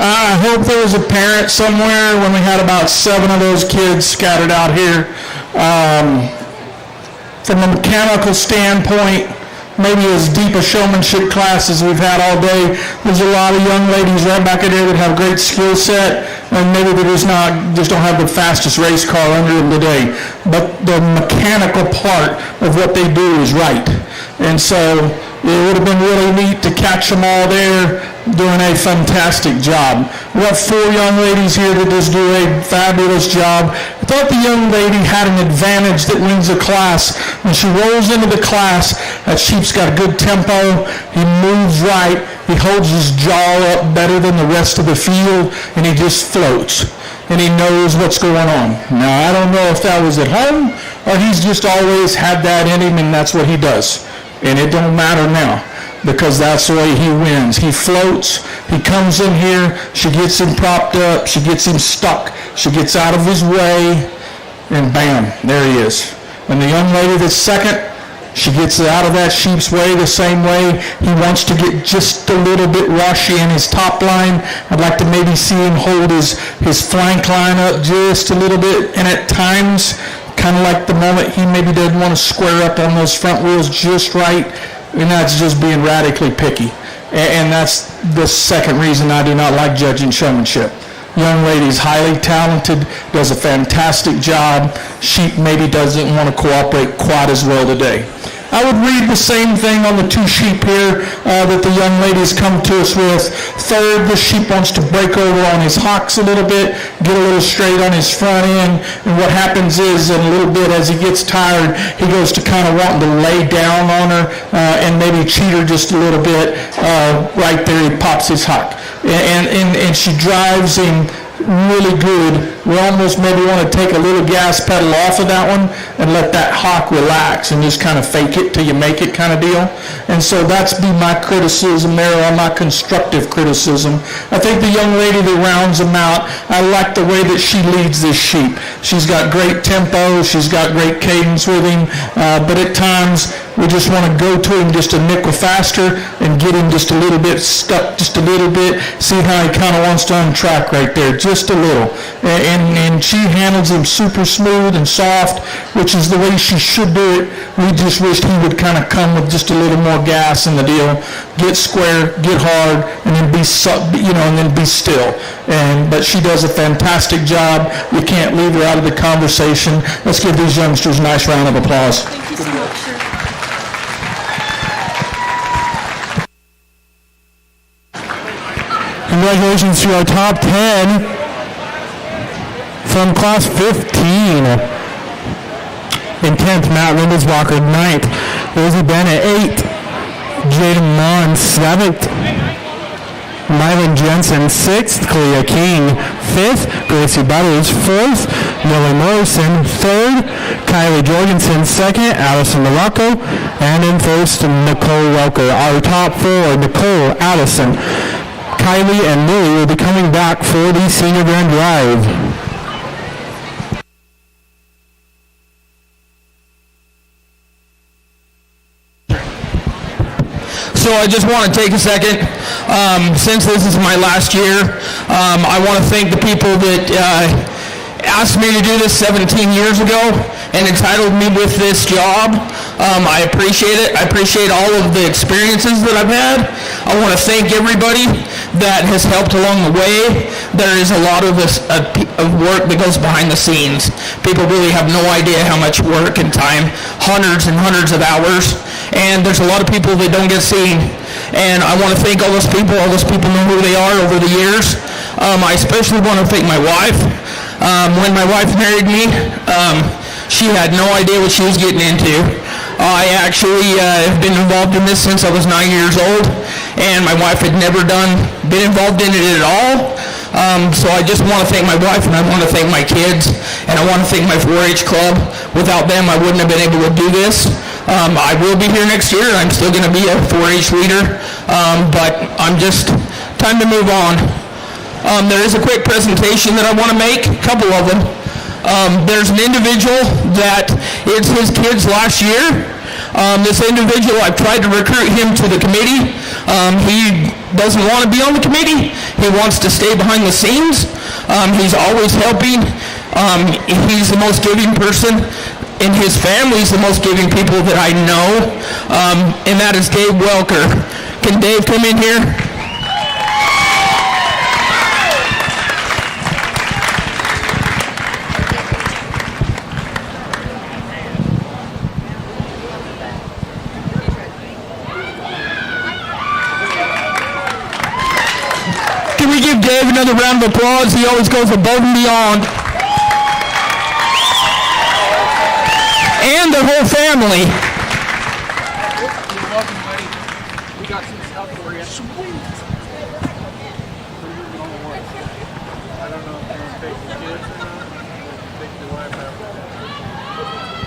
I hope there was a parent somewhere when we had about 7 of those kids scattered out here. From a mechanical standpoint, maybe as deep a showmanship class as we've had all day. There's a lot of young ladies right back in there that have great skill set, and maybe they just don't have the fastest race car under them today. But the mechanical part of what they do is right. And so it would have been really neat to catch them all there doing a fantastic job. We have 4 young ladies here that just do a fabulous job. I thought the young lady had an advantage that wins the class. When she rolls into the class, that sheep's got a good tempo, he moves right, he holds his jaw up better than the rest of the field, and he just floats. And he knows what's going on. Now, I don't know if that was at home, or he's just always had that in him, and that's what he does. And it don't matter now, because that's the way he wins. He floats, he comes in here, she gets him propped up, she gets him stuck, she gets out of his way, and bam, there he is. And the young lady that's second, she gets out of that sheep's way the same way. He wants to get just a little bit rushy in his top line. I'd like to maybe see him hold his flank line up just a little bit, and at times, kind of like the moment he maybe doesn't want to square up on those front wheels just right, and that's just being radically picky. And that's the second reason I do not like judging showmanship. Young lady's highly talented, does a fantastic job. Sheep maybe doesn't want to cooperate quite as well today. I would read the same thing on the 2 sheep here that the young ladies come to us with. Third, the sheep wants to break over on his hocks a little bit, get a little straight on his front end, and what happens is in a little bit as he gets tired, he goes to kind of wanting to lay down on her and maybe cheat her just a little bit. Right there, he pops his hock. And she drives him really good. We almost maybe want to take a little gas pedal off of that one and let that hock relax and just kind of fake it till you make it kind of deal. And so that's be my criticism there, or my constructive criticism. I think the young lady that rounds him out, I like the way that she leads this sheep. She's got great tempo, she's got great cadence with him, but at times we just want to go to him just a nickel faster and get him just a little bit stuck, just a little bit, see how he kind of wants to untrack right there, just a little. And she handles him super smooth and soft, which is the way she should do it. We just wished he would kind of come with just a little more gas in the deal, get square, get hard, and then be still. But she does a fantastic job. You can't leave her out of the conversation. Let's give these youngsters a nice round of applause. Thank you so much, sir. Congratulations to our top 10 from class 15. In 10th, Matt Lindesbacher, 9th. Rosie Bennett, 8th. Jaden Mon, 7th. Mylan Jensen, 6th. Clea King, 5th. Gracie Butters, 4th. Millie Morrison, 3rd. Kylie Jorgensen, 2nd. Allison Morocco, and in 1st, Nicole Welker. Our top 4, Nicole, Allison, Kylie, and Millie, will be coming back for the Senior Grand Drive. So I just want to take a second, since this is my last year, I want to thank the people that asked me to do this 17 years ago and entitled me with this job. I appreciate it. I appreciate all of the experiences that I've had. I want to thank everybody that has helped along the way. There is a lot of work that goes behind the scenes. People really have no idea how much work and time, hundreds and hundreds of hours, and there's a lot of people that don't get seen. And I want to thank all those people. All those people know who they are over the years. I especially want to thank my wife. When my wife married me, she had no idea what she was getting into. I actually have been involved in this since I was 9 years old, and my wife had never been involved in it at all. So I just want to thank my wife, and I want to thank my kids, and I want to thank my 4-H club. Without them, I wouldn't have been able to do this. I will be here next year. I'm still going to be a 4-H leader, but time to move on. There is a quick presentation that I want to make, a couple of them. There's an individual that it's his kid's last year. This individual, I've tried to recruit him to the committee. He doesn't want to be on the committee. He wants to stay behind the scenes. He's always helping. He's the most giving person, and his family's the most giving people that I know, and that is Dave Welker. Can Dave come in here? Can we give Dave another round of applause? He always goes above and beyond. And their whole family. You're welcome, buddy. We got some stuff for you. Sweet. I don't know if you're going to take the kids or not. Take your wife out.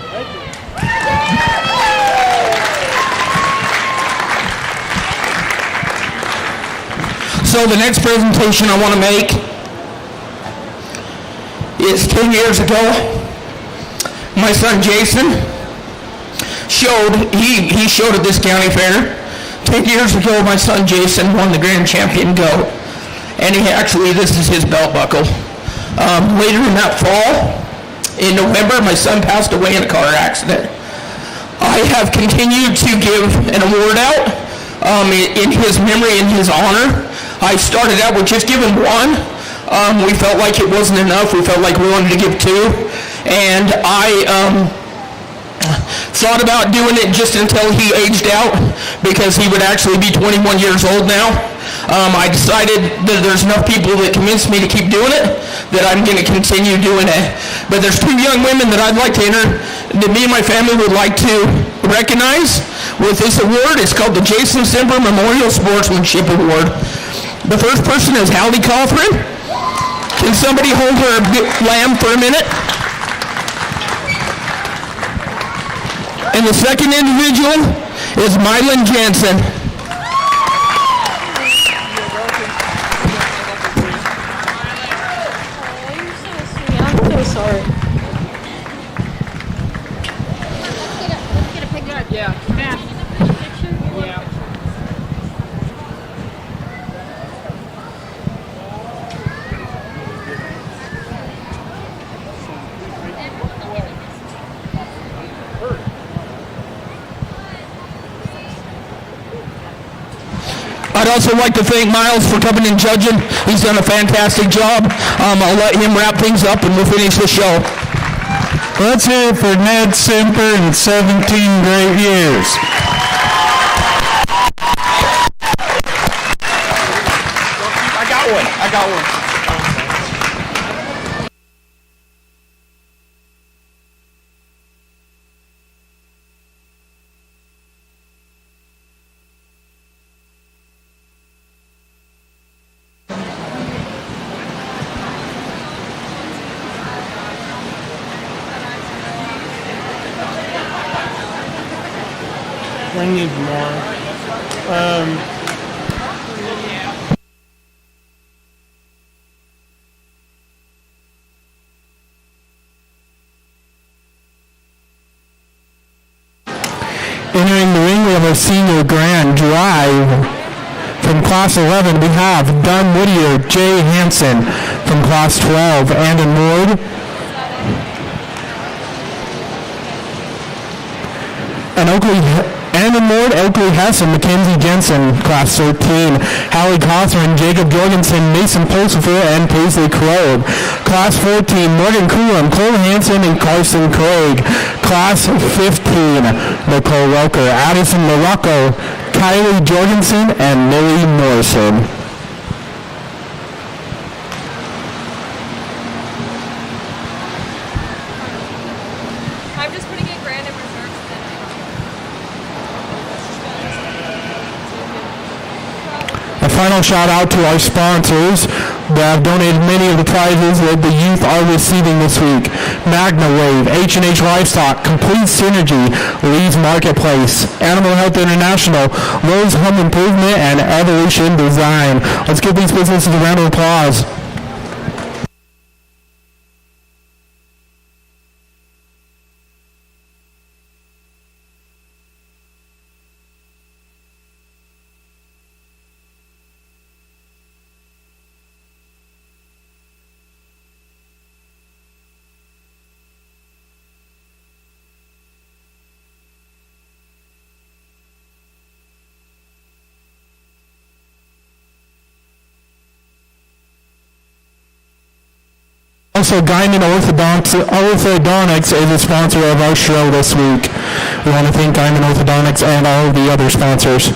Thank you. So the next presentation I want to make is 10 years ago. My son Jason showed at this county fair. 10 years ago, my son Jason won the grand champion goat, and this is his belt buckle. Later in that fall, in November, my son passed away in a car accident. I have continued to give an award out in his memory and his honor. I started out with just giving one. We felt like it wasn't enough. We felt like we wanted to give two. And I thought about doing it just until he aged out, because he would actually be 21 years old now. I decided that there's enough people that convinced me to keep doing it that I'm going to continue doing it. But there's two young women that I'd like to that me and my family would like to recognize with this award. It's called the Jason Simper Memorial Sportsmanship Award. The first person is Hallie Cothran. Can somebody hold her lamb for a minute? And the second individual is Mylan Jensen. I'm so sorry. Get a picture. Yeah. Yeah. I'd also like to thank Miles for coming and judging. He's done a fantastic job. I'll let him wrap things up and we'll finish the show. Let's hear it for Ned Simper and 17 great years. I got one. We need more. Entering the ring, we have our senior grand drive. From Class 11, we have Dunn Whittier, Jay Hansen. From Class 12, Andon Ward. And Andon Ward, Oakley Hess, and Mackenzie Jensen. Class 13, Hallie Cawthorn, Jacob Jorgensen, Mason Pulsifer, and Paisley Crow. Class 14, Morgan Coulomb, Cole Hansen, and Carson Craig. Class 15, Nicole Welker, Addison Morocco, Kylie Jorgensen, and Millie Morrison. I'm just putting in grand and reserves. A final shout out to our sponsors that have donated many of the prizes that the youth are receiving this week. Magna Wave, H&H Livestock, Complete Synergy, Lee's Marketplace, Animal Health International, Lowe's Home Improvement, and Evolution Design. Let's give these businesses a round of applause. Also, Guyman Orthodontics is a sponsor of our show this week. We want to thank Guyman Orthodontics and all of the other sponsors.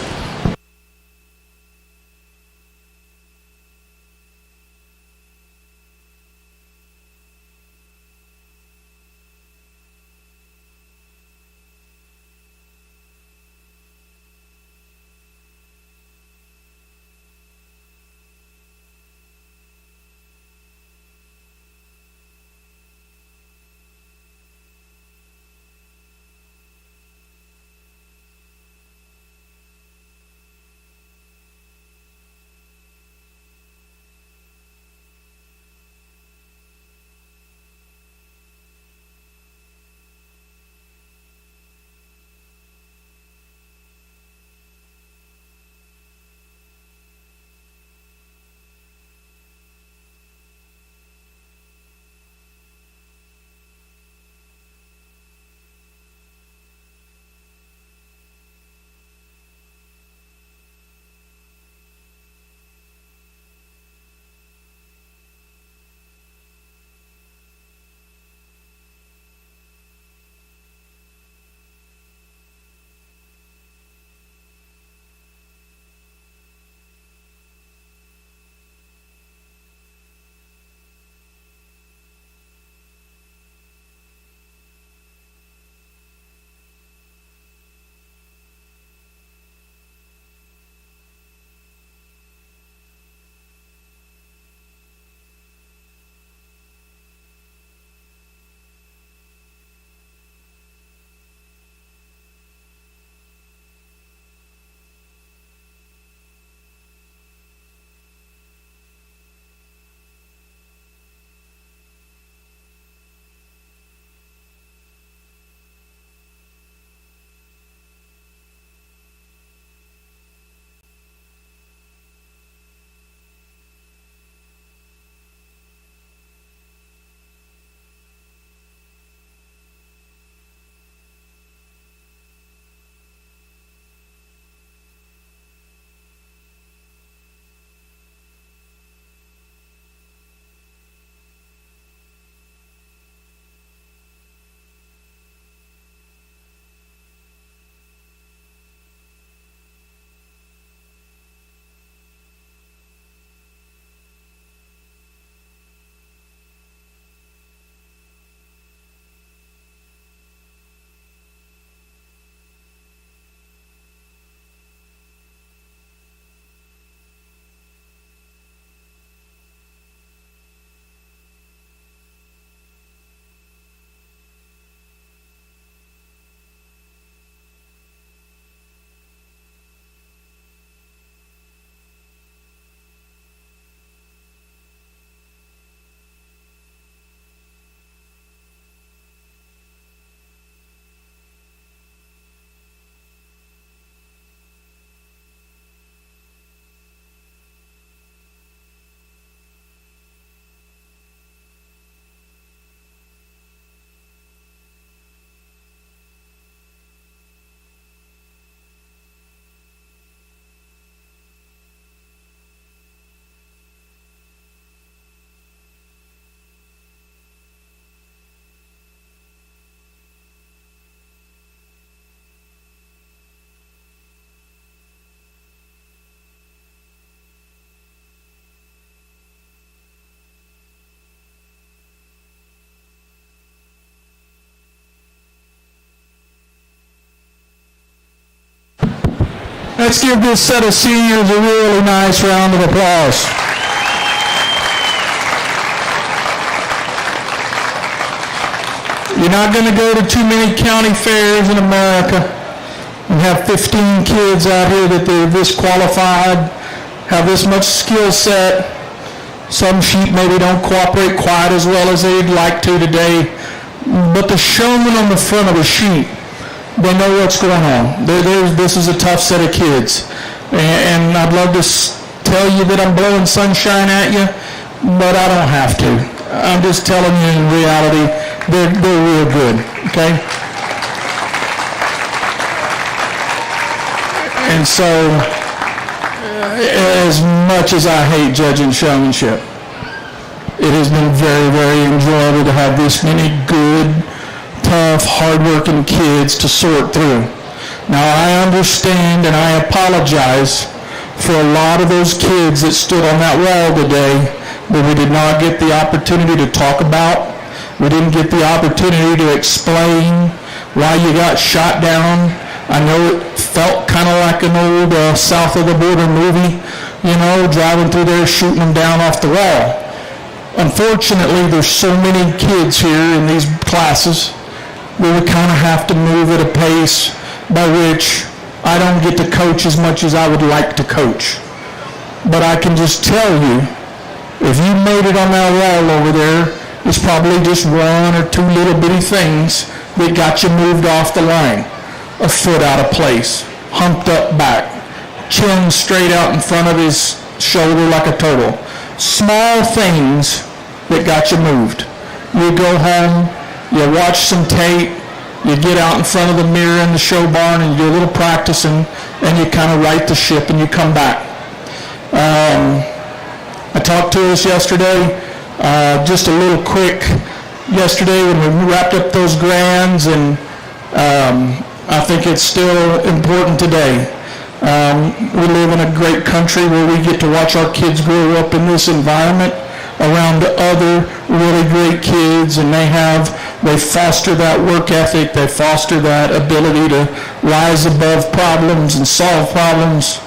Let's give this set of seniors a really nice round of applause. You're not going to go to too many county fairs in America and have 15 kids out here that they're this qualified, have this much skill set. Some sheep maybe don't cooperate quite as well as they'd like to today, but the showman on the front of a sheep, they know what's going on. This is a tough set of kids. And I'd love to tell you that I'm blowing sunshine at you, but I don't have to. I'm just telling you in reality, they're real good, okay? And so, as much as I hate judging showmanship, it has been very, very enjoyable to have this many good, tough, hard-working kids to sort through. Now, I understand and I apologize for a lot of those kids that stood on that wall today that we did not get the opportunity to talk about. We didn't get the opportunity to explain why you got shot down. I know it felt kind of like an old south of the border movie, you know, driving through there shooting them down off the wall. Unfortunately, there's so many kids here in these classes that we kind of have to move at a pace by which I don't get to coach as much as I would like to coach. But I can just tell you, if you made it on that wall over there, it's probably just one or two little bitty things that got you moved off the line. A foot out of place, humped up back, chin straight out in front of his shoulder like a turtle. Small things that got you moved. You go home, you watch some tape, you get out in front of the mirror in the show barn and you do a little practicing, and you kind of right the ship and you come back. I talked to us yesterday, just a little quick yesterday when we wrapped up those grands, and I think it's still important today. We live in a great country where we get to watch our kids grow up in this environment around other really great kids, and they foster that work ethic, they foster that ability to rise above problems and solve problems.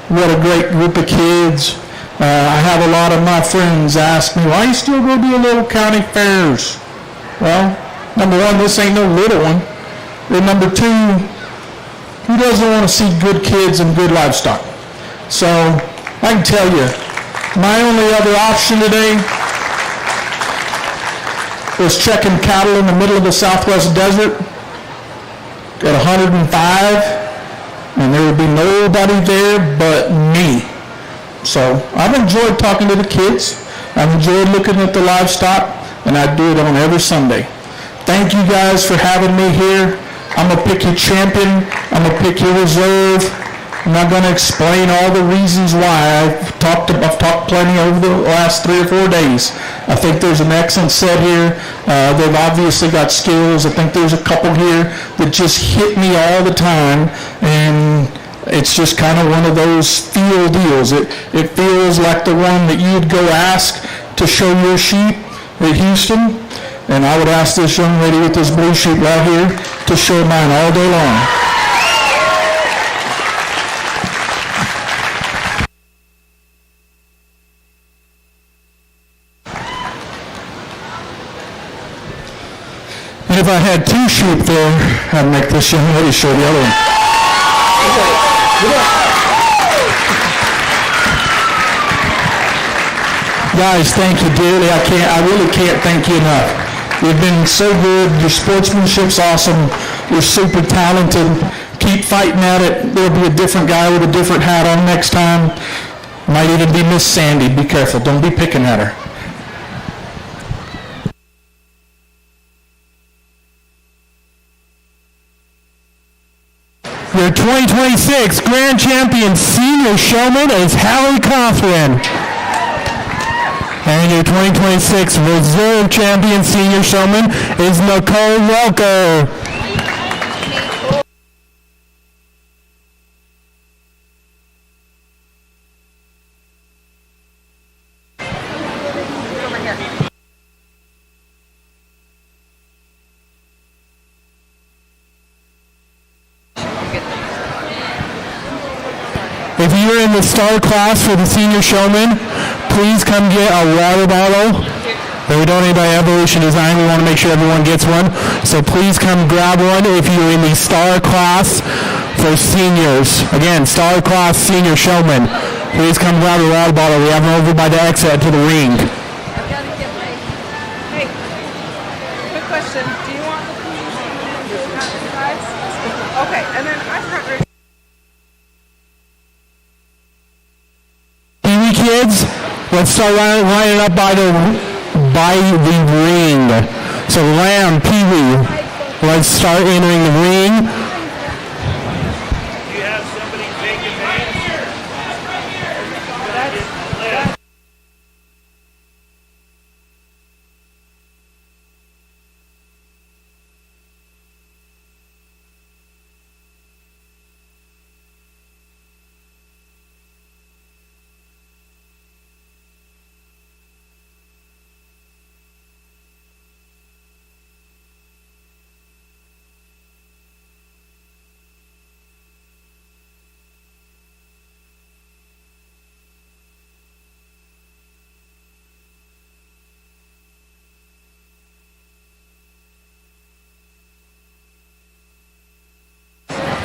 What a great group of kids. I have a lot of my friends ask me, why you still go to little county fairs? Well, number one, this ain't no little one. And number two, who doesn't want to see good kids and good livestock? So I can tell you, my only other option today was checking cattle in the middle of the Southwest desert at 105, and there would be nobody there but me. So I've enjoyed talking to the kids. I've enjoyed looking at the livestock, and I do it on every Sunday. Thank you guys for having me here. I'm going to pick your champion. I'm going to pick your reserve. I'm not going to explain all the reasons why. I've talked plenty over the last 3 or 4 days. I think there's an excellent set here. They've obviously got skills. I think there's a couple here that just hit me all the time, and it's just kind of one of those feel deals. It feels like the one that you'd go ask to show your sheep at Houston, and I would ask this young lady with this blue sheep right here to show mine all day long. And if I had 2 sheep there, I'd make this young lady show the other one. Guys, thank you dearly. I really can't thank you enough. You've been so good. Your sportsmanship's awesome. You're super talented. Keep fighting at it. There'll be a different guy with a different hat on next time. Might even be Miss Sandy. Be careful. Don't be picking at her. Your 2026 Grand Champion Senior Showman is Hallie Cothran. And your 2026 Reserve Champion Senior Showman is Nicole Welker. If you're in the star class for the senior showman, please come get a water bottle. We're donated by Evolution Design. We want to make sure everyone gets one. So please come grab one if you're in the star class for seniors. Again, star class senior showman. Please come grab a water bottle. We have them over by the exit to the ring. I've got to get my. Hey, quick question. Do you want the size? Okay, and then I'm not. Pee-wee kids, let's start lining up by the ring. So Lamb, Pee-wee, let's start entering the ring. You have somebody taking names?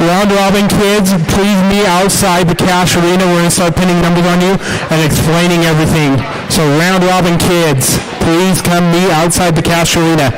Round robin kids, please meet outside the cash arena. We're going to start pinning numbers on you and explaining everything. So round robin kids, please come meet outside the cash arena.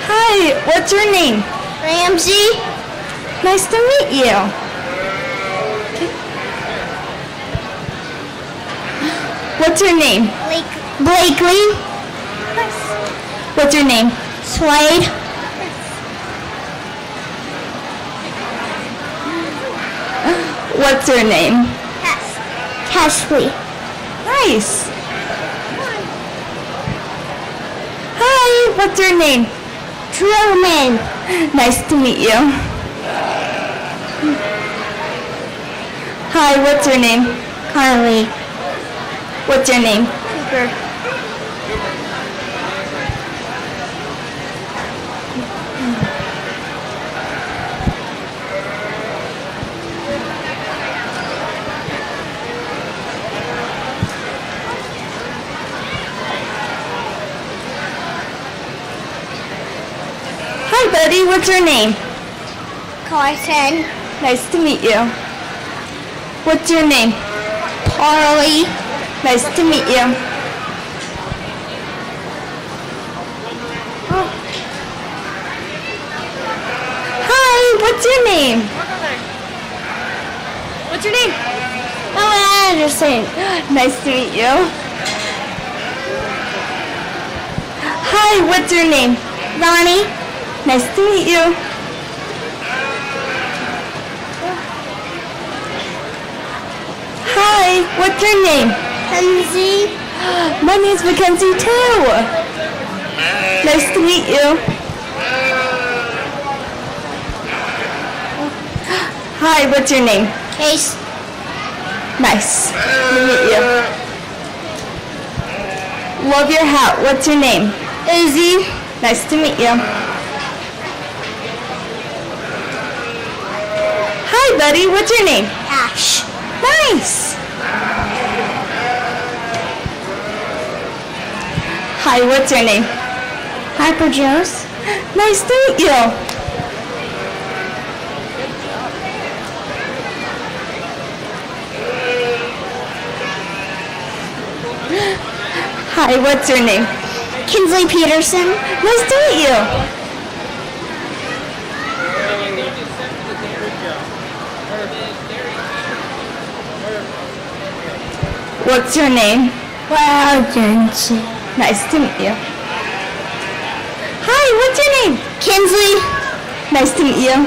Hi, what's your name? Ramsey, Nice to meet you. What's your name? Blakely, What's your name? Slade, What's your name? Kesley, Nice. Hi, what's your name? Truman, Nice to meet you. Hi, what's your name? Carly, What's your name? Cooper, Hi, buddy, what's your name? Carson, Nice to meet you. What's your name? Carly, Nice to meet you. Hi, what's your name? What's your name? Oh, Anderson, Nice to meet you. Hi, what's your name? Ronnie, Nice to meet you. Hi, what's your name? Kenzie, My name's Mackenzie too. Nice to meet you. Hi, what's your name? Case. Nice to meet you. Love your hat. What's your name? Izzy. Nice to meet you. Hi, buddy. What's your name? Ash. Nice. Hi, what's your name? Hyper Joe's. Nice to meet you. Hi, what's your name? Kinsley Peterson. Nice to meet you. What's your name? Wow, Jensen. Nice to meet you. Hi, what's your name? Kinsley. Nice to meet you.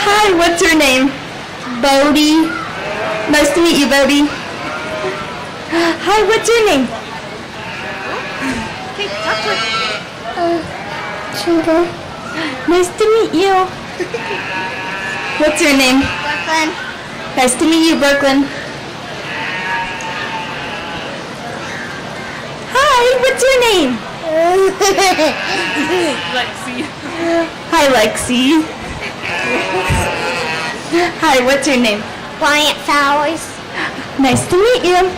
Hi, what's your name? Bodie. Nice to meet you, Bodie. Hi, what's your name? Sugar. Nice to meet you. What's your name? Brooklyn. Nice to meet you, Brooklyn. Hi, what's your name? Lexi. Hi, Lexi. Hi, what's your name? Bryant Fowers. Nice to meet you.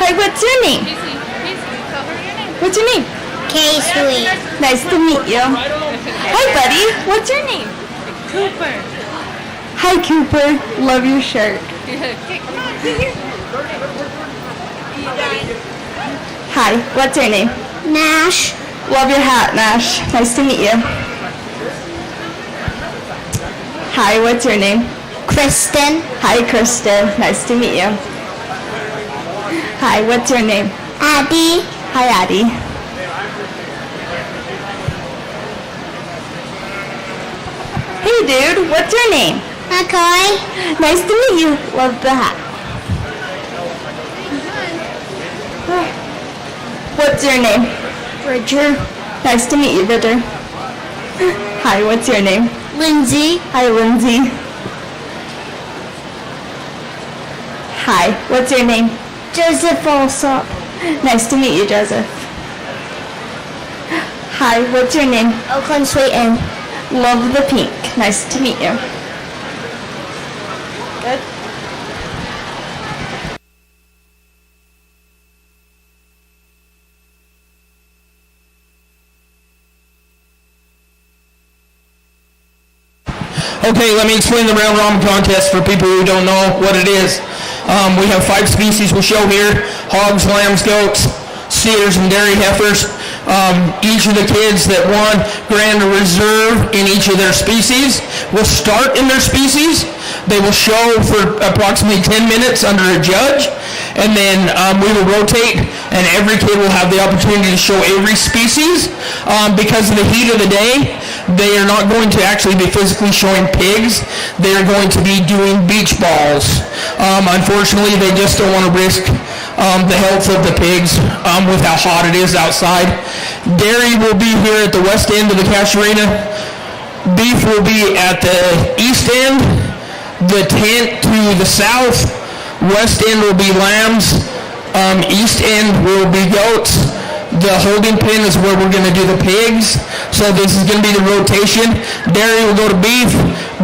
Hi, what's your name? What's your name? Casey. Nice to meet you. Hi, buddy. What's your name? Cooper. Hi, Cooper. Love your shirt. Come on, sit here. Hi, what's your name? Nash. Love your hat, Nash. Nice to meet you. Hi, what's your name? Kristen. Hi, Kristen. Nice to meet you. Hi, what's your name? Abby. Hi, Addie. Hey, dude. What's your name? McCoy. Nice to meet you. Love the hat. What's your name? Bridger. Nice to meet you, Bridger. Hi, what's your name? Lindsay. Hi, Lindsay. Hi, what's your name? Joseph Alsop. Nice to meet you, Joseph. Hi, what's your name? Oakland Sweeten. Love the pink. Nice to meet you. Good. Okay, let me explain the round robin contest for people who don't know what it is. We have 5 species we'll show here: hogs, lambs, goats, steers, and dairy heifers. Each of the kids that won grand reserve in each of their species will start in their species. They will show for approximately 10 minutes under a judge, and then we will rotate, and every kid will have the opportunity to show every species. Because of the heat of the day, they are not going to actually be physically showing pigs. They are going to be doing beach balls. Unfortunately, they just don't want to risk the health of the pigs with how hot it is outside. Dairy will be here at the west end of the cash arena. Beef will be at the east end. The tent to the south. West end will be lambs. East end will be goats. The holding pen is where we're going to do the pigs. So this is going to be the rotation. Dairy will go to beef.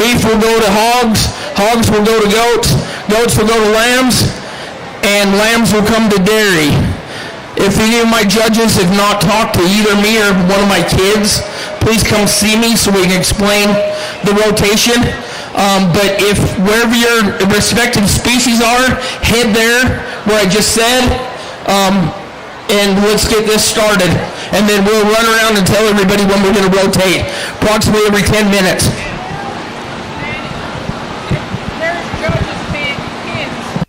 Beef will go to hogs. Hogs will go to goats. Goats will go to lambs. And lambs will come to dairy. If any of my judges have not talked to either me or one of my kids, please come see me so we can explain the rotation. But if wherever your respective species are, head there where I just said, and let's get this started. And then we'll run around and tell everybody when we're going to rotate, approximately every 10 minutes. There's judges being pins.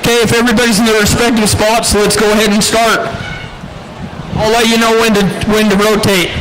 Okay, if everybody's in their respective spots, let's go ahead and start. I'll let you know when to rotate.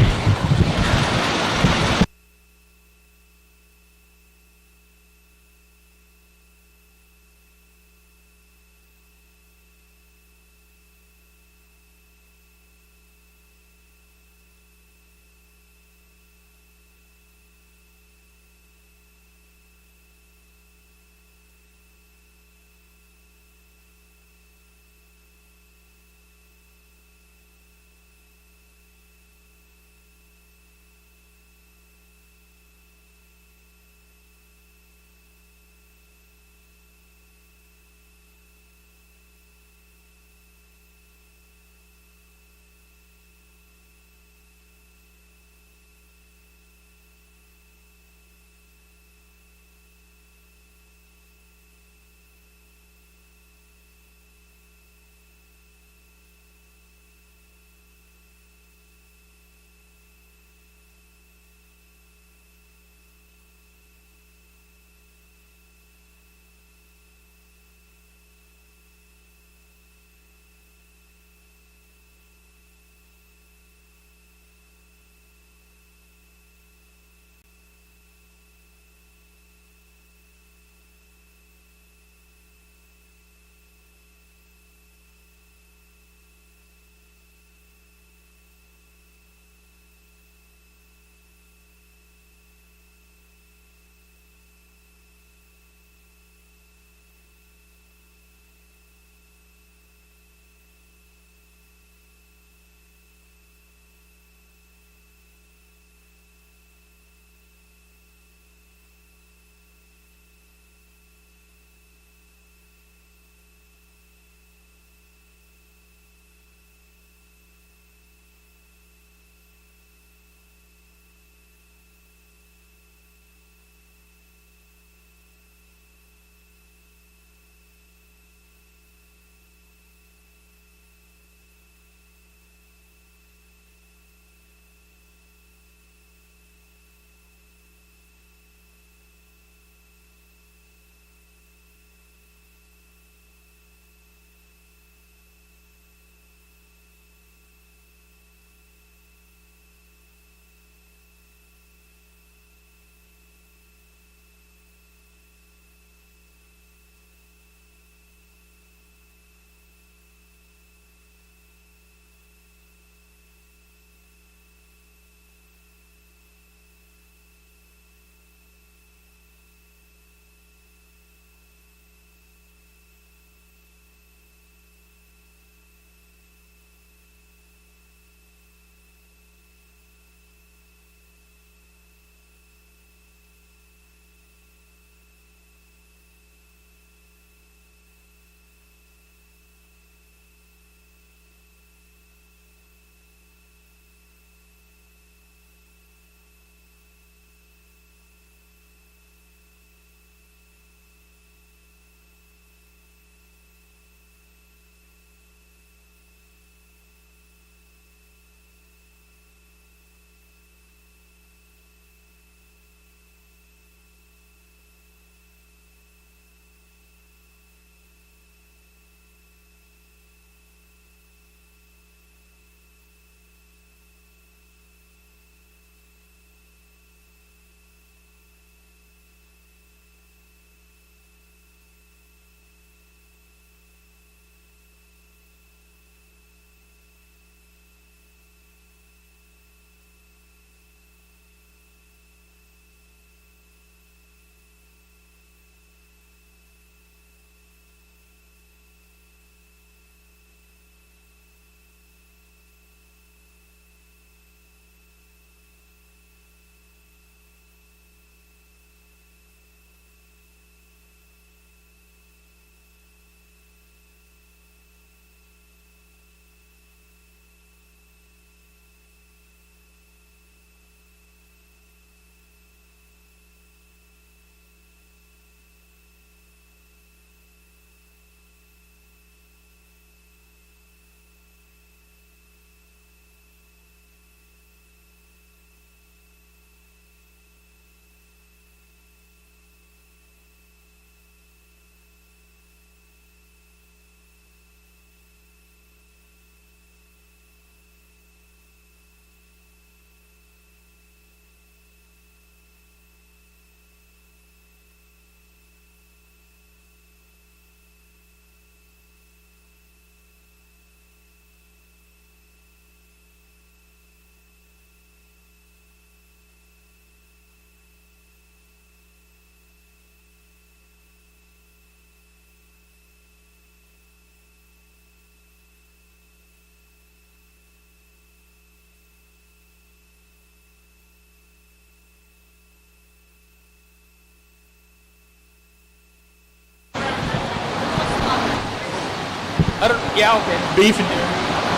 I don't. Yeah, okay. Beef and dairy.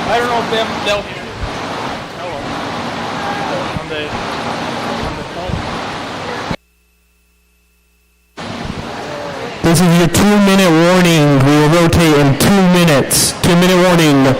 I don't know if they'll. Hello. On the phone. This is your 2-minute warning. We will rotate in 2 minutes. 2-minute warning.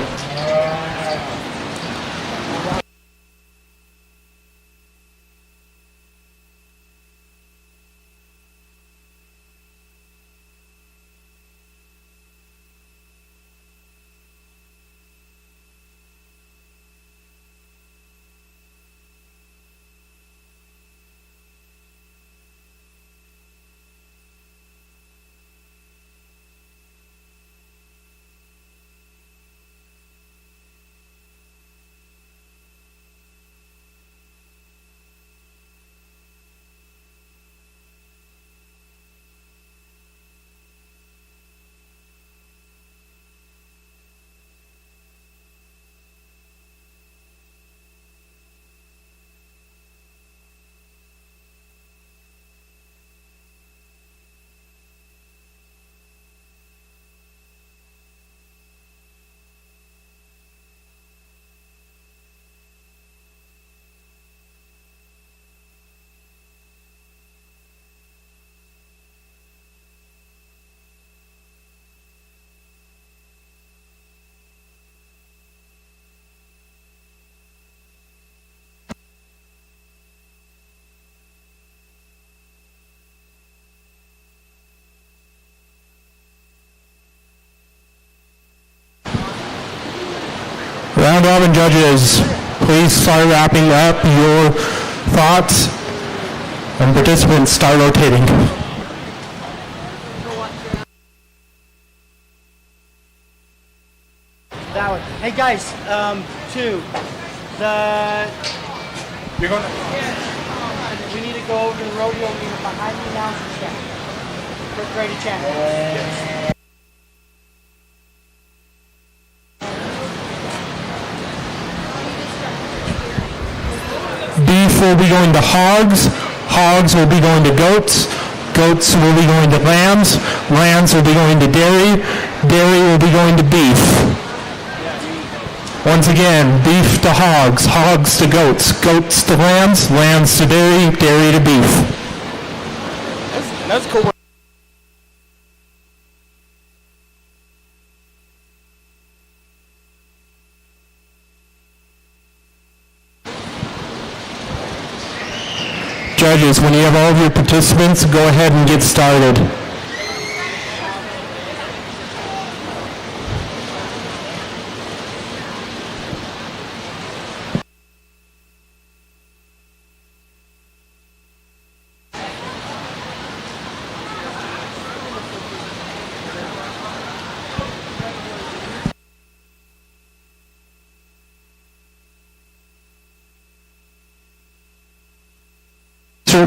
Round robin judges, please start wrapping up your thoughts, and participants start rotating. That one. Hey guys, two. You're going to. We need to go over to the rodeo arena behind the announcement stand. Quick ready channel. Beef will be going to hogs, hogs will be going to goats, goats will be going to lambs, lambs will be going to dairy, dairy will be going to beef. Once again, beef to hogs, hogs to goats, goats to lambs, lambs to dairy, dairy to beef. That's cool. Judges, when you have all of your participants, go ahead and get started. Sir.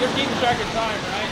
You're keeping track of time, right?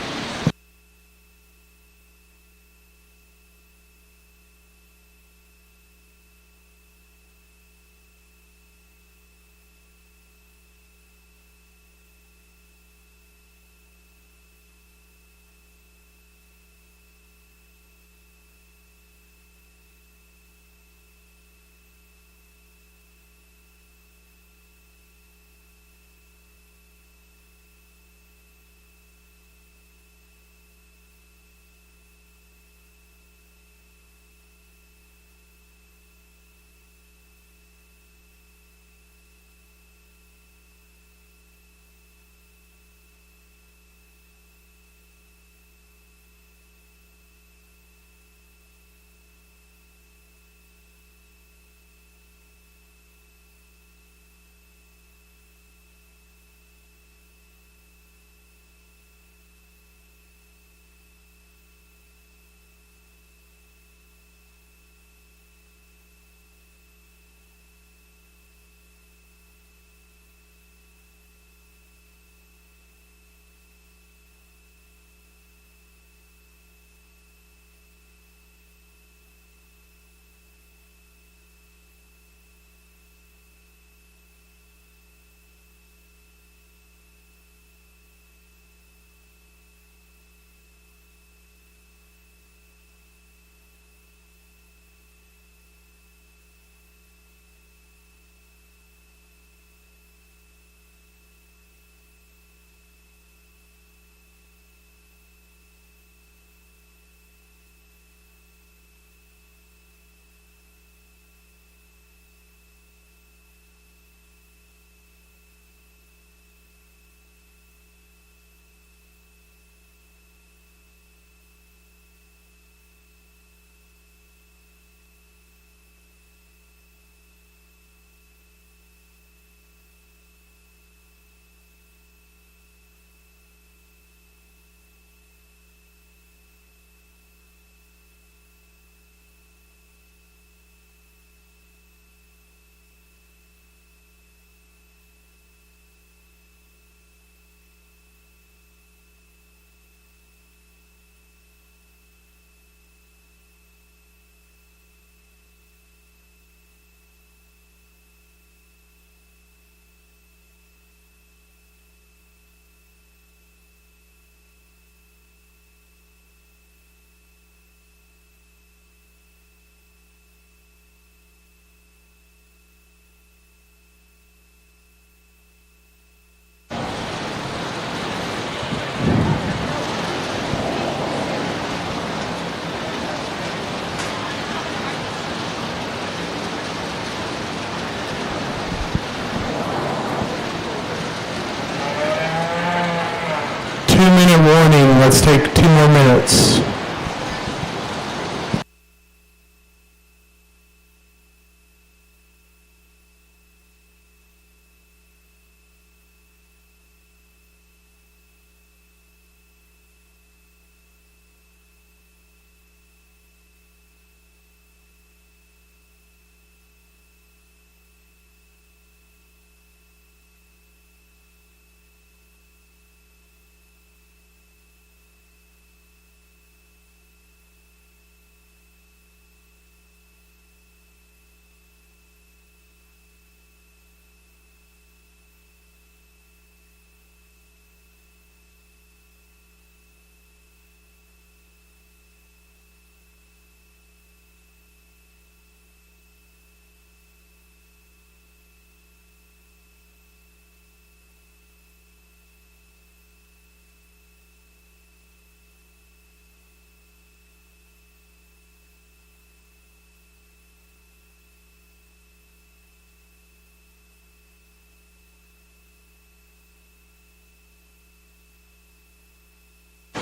Let's take 2 more minutes.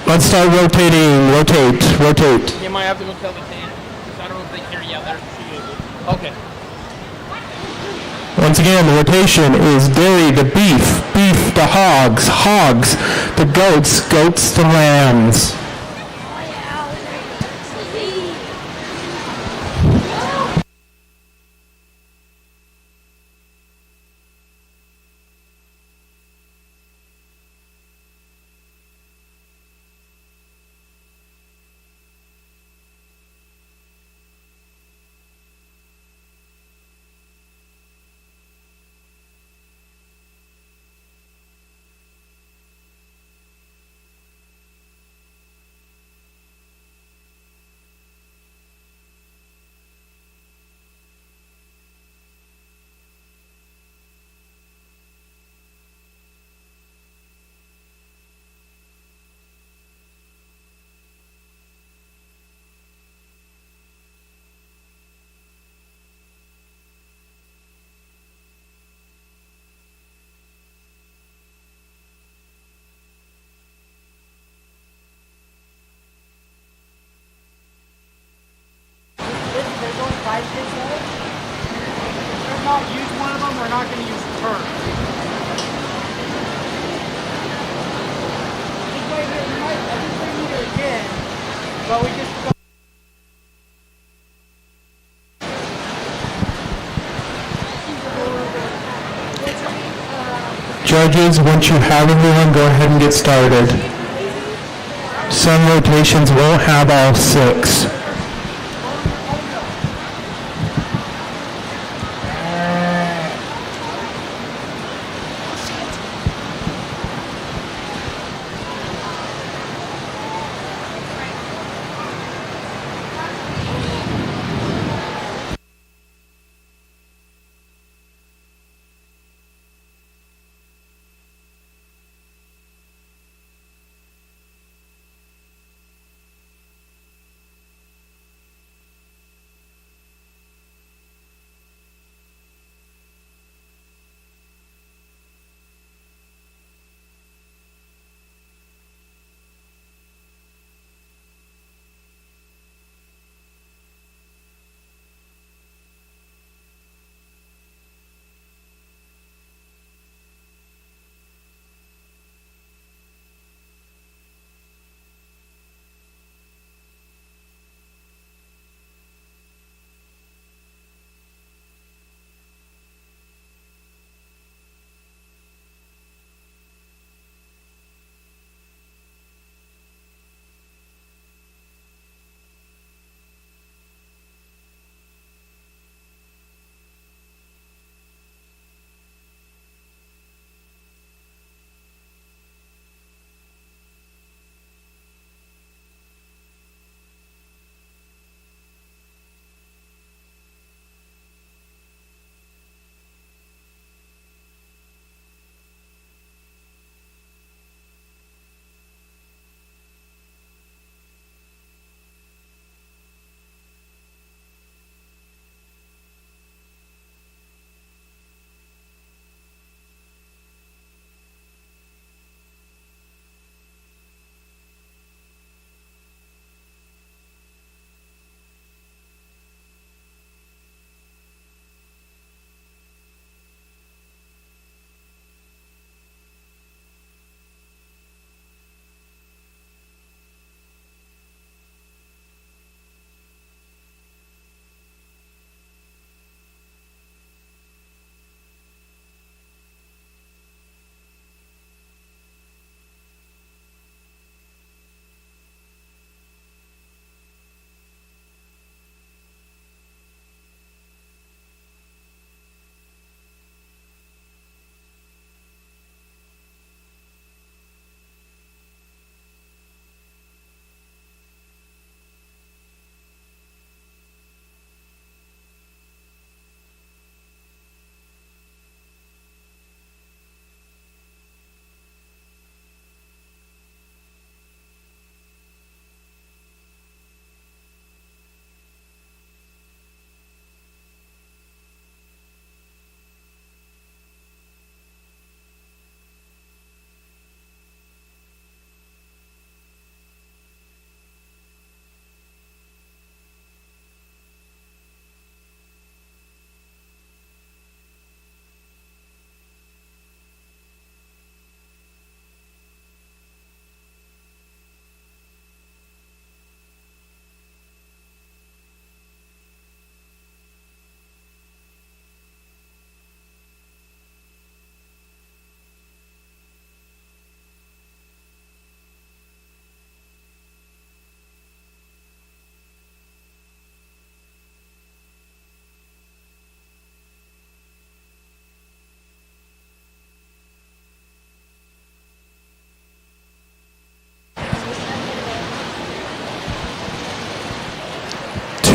Let's start rotating. Rotate. You might have to go tell the Dan, because I don't know if they hear you out there. Okay. Once again, the rotation is dairy to beef, beef to hogs, hogs to goats, goats to lambs. There's only 5 sticks left. If they're not use one of them, we're not going to use the turn. This way here, I think we need it again, but we just go. Judges, once you have everyone, go ahead and get started. Some rotations won't have all 6.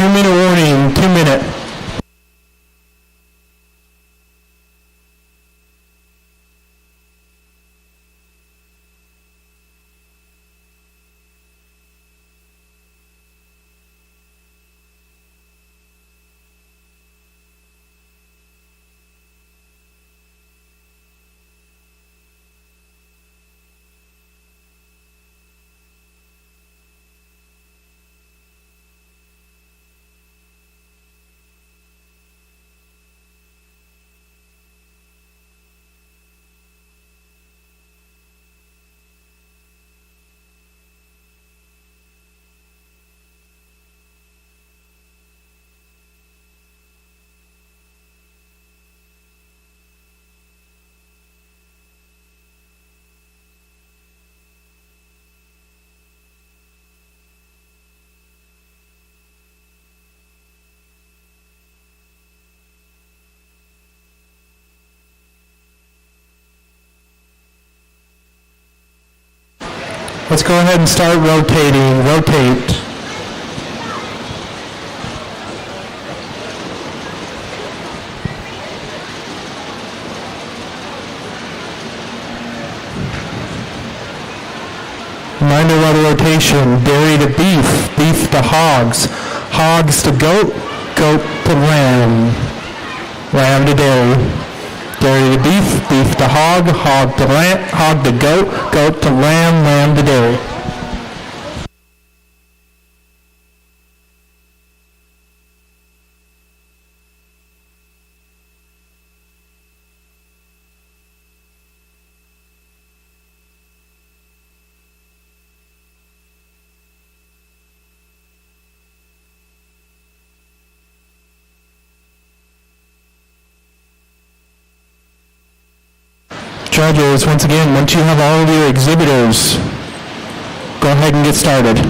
2-minute warning, 2 minute. Let's go ahead and start rotating. Rotate. Reminder about the rotation. Dairy to beef, beef to hogs, hogs to goat, goat to lamb, lamb to dairy. Dairy to beef, beef to hog, hog to lamb, hog to goat, goat to lamb, lamb to dairy. Judges, once again, once you have all of your exhibitors, go ahead and get started.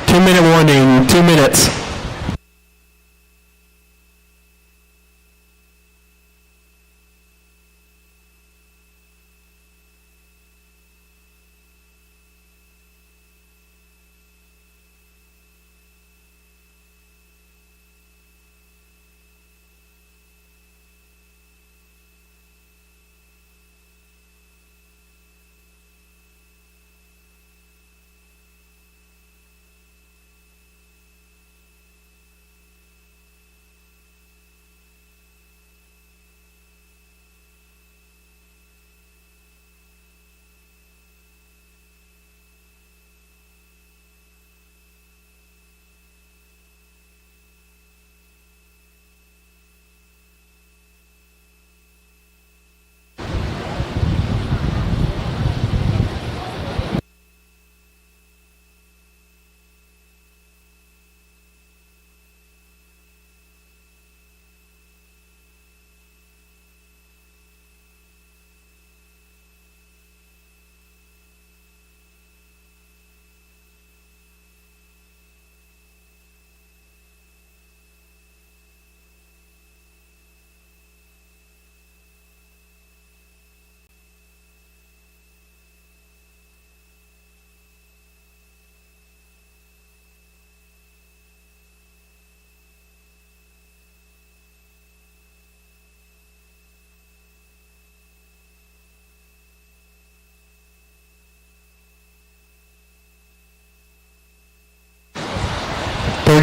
Two-minute warning, 2 minutes.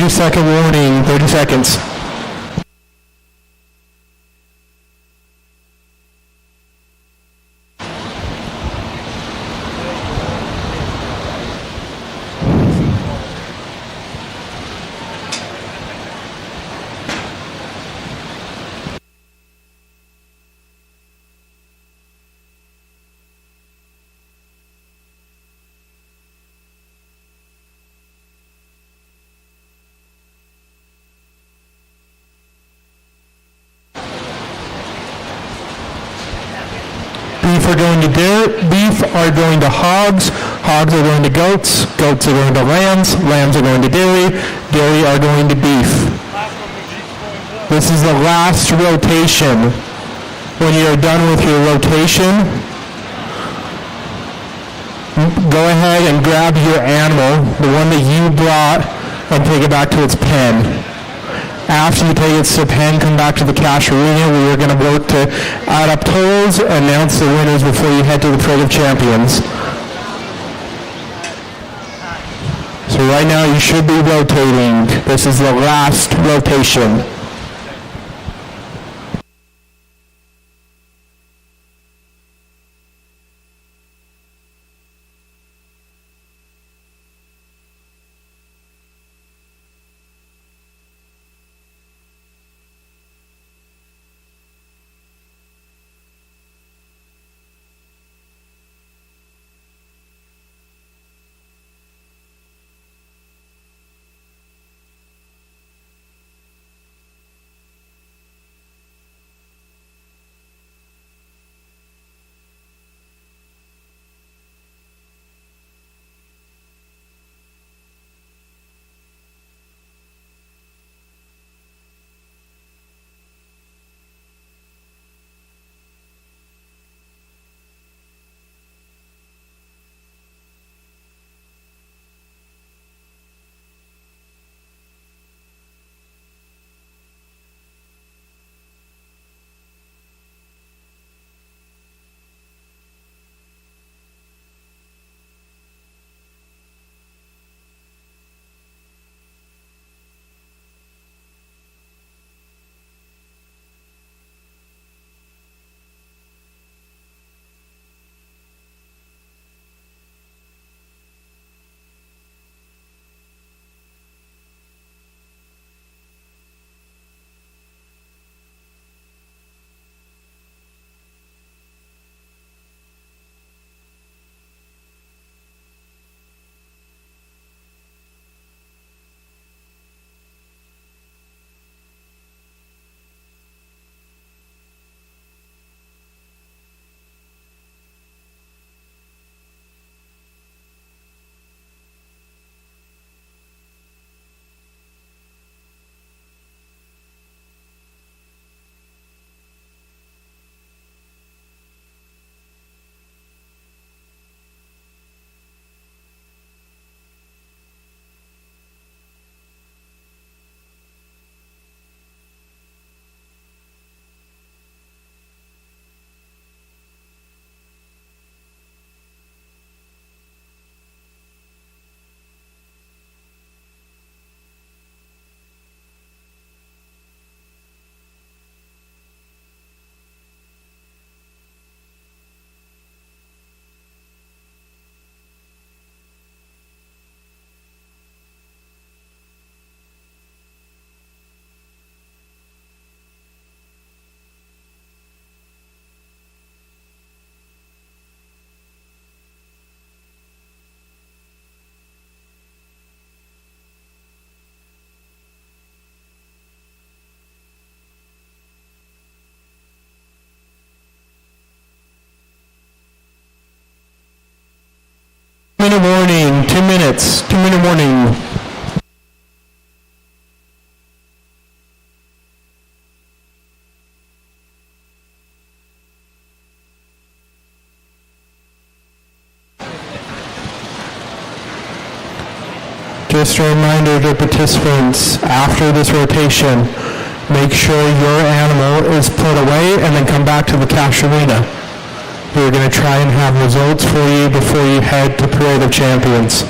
30-second warning, 30 seconds. Beef are going to beef are going to hogs, hogs are going to goats, goats are going to lambs, lambs are going to dairy, dairy are going to beef. This is the last rotation. When you're done with your rotation, go ahead and grab your animal, the one that you brought, and take it back to its pen. After you take it to the pen, come back to the cash arena. We are going to work to add up totals, announce the winners before you head to the Parade of Champions. So right now you should be rotating. This is the last rotation. Minute warning, 2 minutes, 2-minute warning. Just a reminder to participants, after this rotation, make sure your animal is put away and then come back to the cash arena. We're going to try and have results for you before you head to Parade of Champions.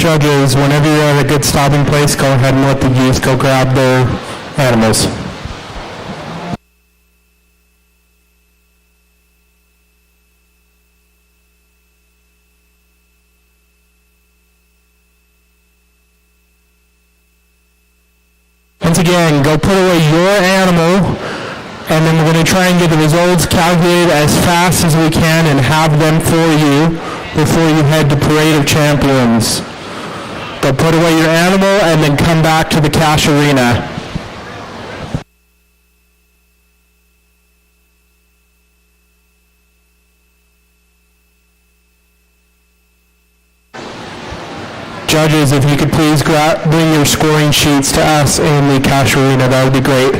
Judges, whenever you're at a good stopping place, go ahead and let the youth go grab their animals. Once again, go put away your animal, and then we're going to try and get the results calculated as fast as we can and have them for you before you head to Parade of Champions. Go put away your animal and then come back to the cash arena. Judges, if you could please bring your scoring sheets to us in the cash arena, that would be great.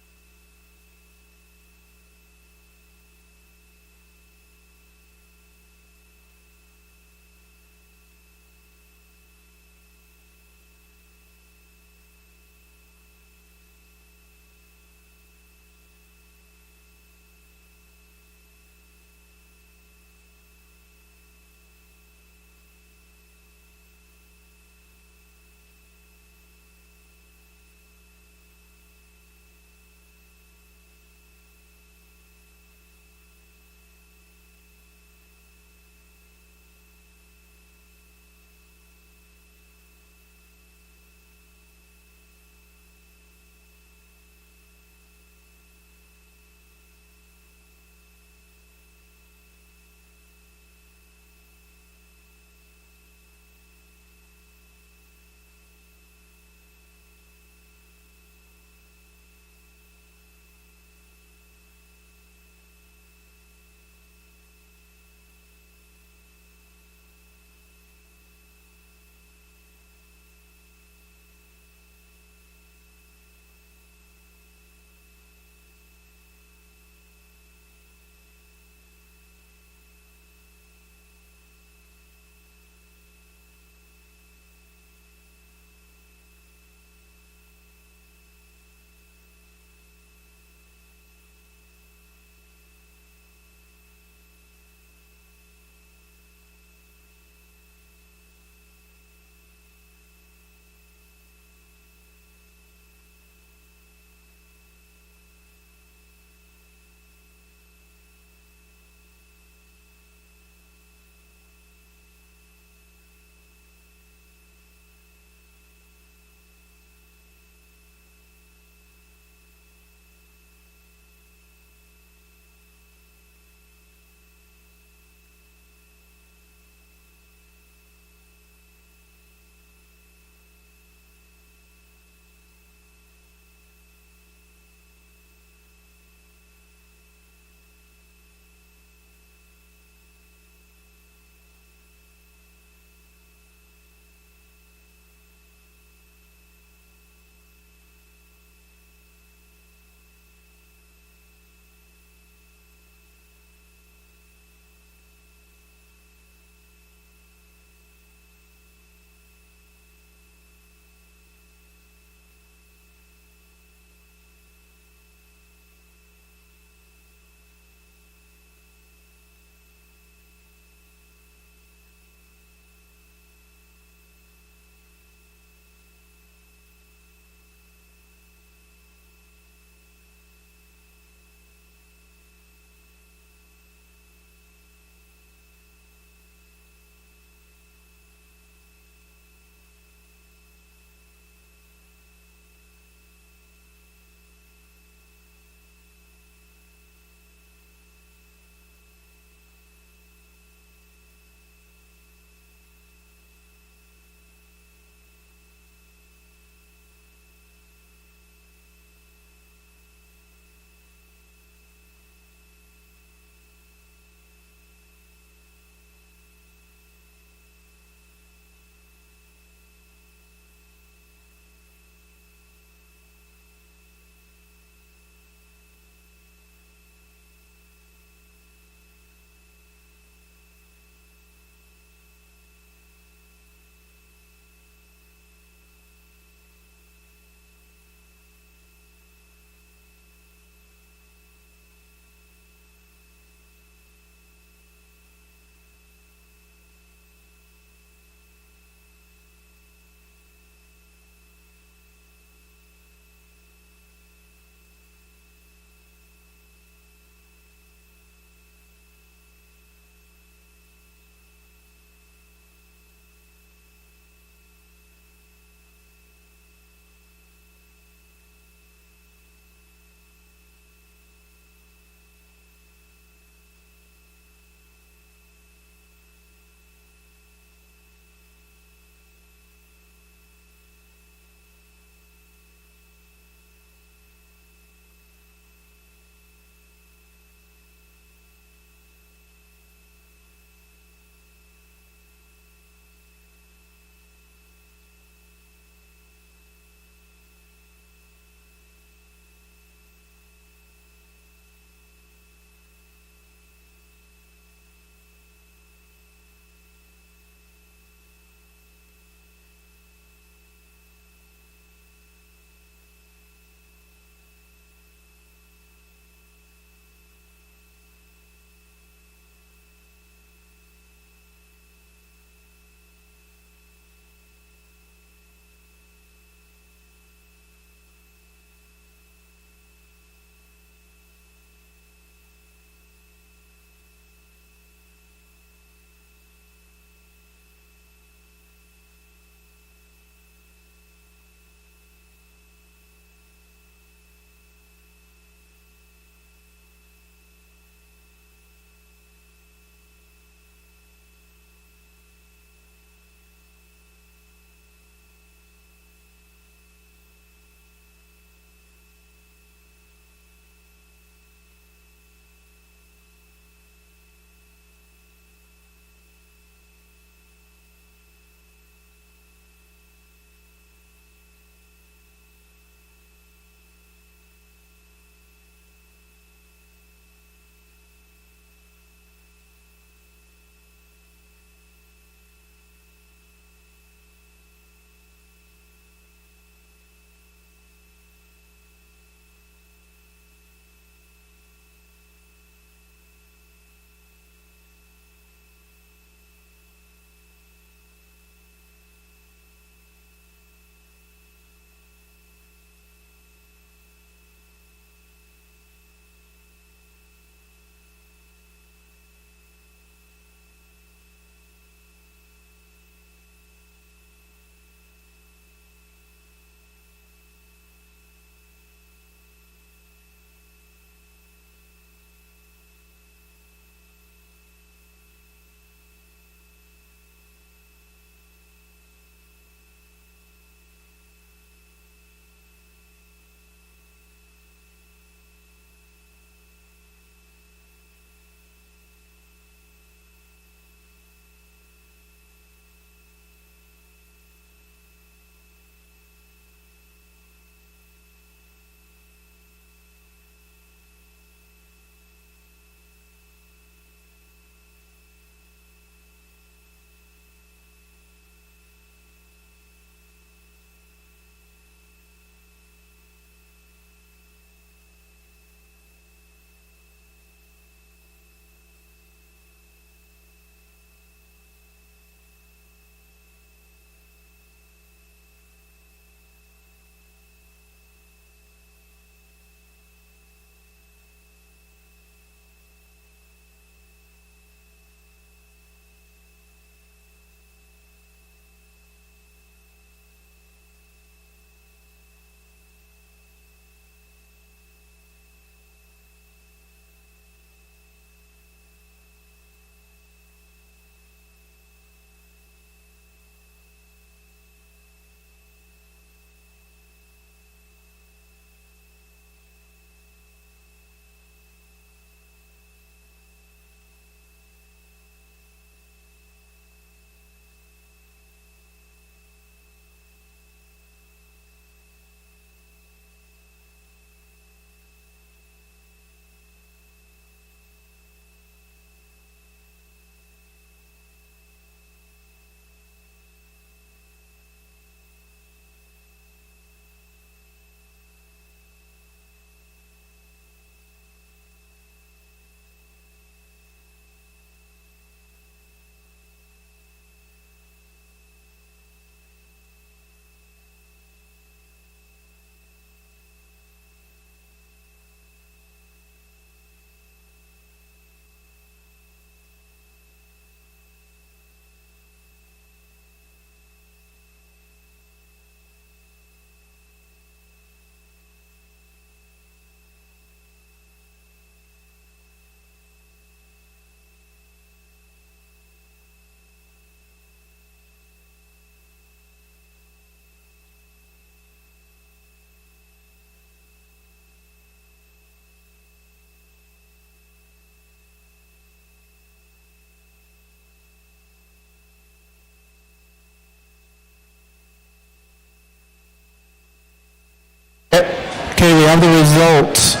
Okay, we have the results.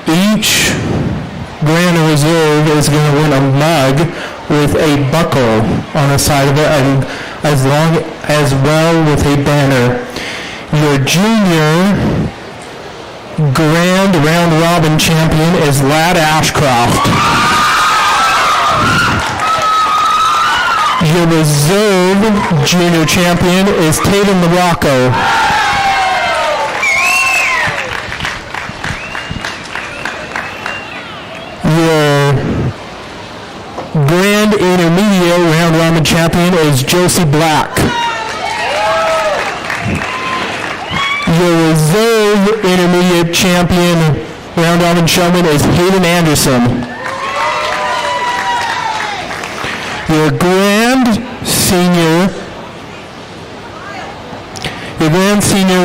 Each Grand Reserve is going to win a mug with a buckle on the side of it, and as well with a banner. Your junior Grand Round Robin champion is Lad Ashcroft. Your reserve junior champion is Tatum Morocco. Your Grand Intermediate Round Robin champion is Josie Black. Your reserve intermediate champion Round Robin showman is Hayden Anderson. Your Grand Senior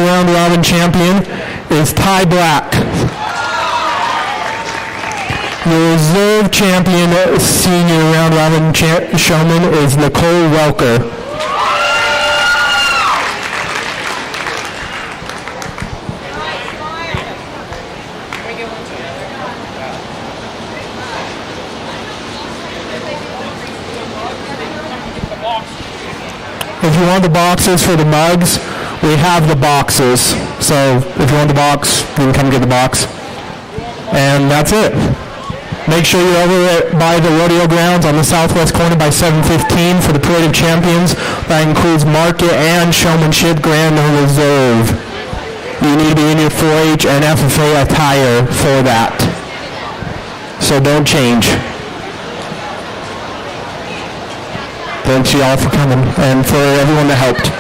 Round Robin champion is Ty Black. Your reserve champion senior Round Robin showman is Nicole Welker. If you want the boxes for the mugs, we have the boxes. So if you want the box, you can come get the box. And that's it. Make sure you're over by the rodeo grounds on the southwest corner by 7:15 for the Parade of Champions. That includes market and showmanship Grand Reserve. You need to be in your 4-H and FFA attire for that. So don't change. Thanks you all for coming and for everyone that helped.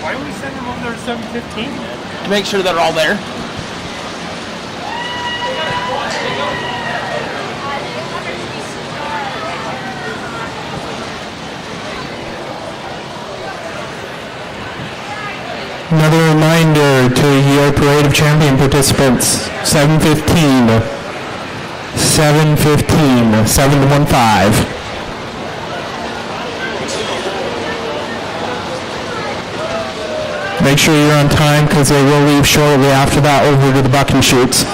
Why don't we send them over there at 7:15 then? To make sure they're all there. Another reminder to your Parade of Champion participants, 7:15, 7 to 1-5. Make sure you're on time because they will leave shortly after that over to the bucking chutes.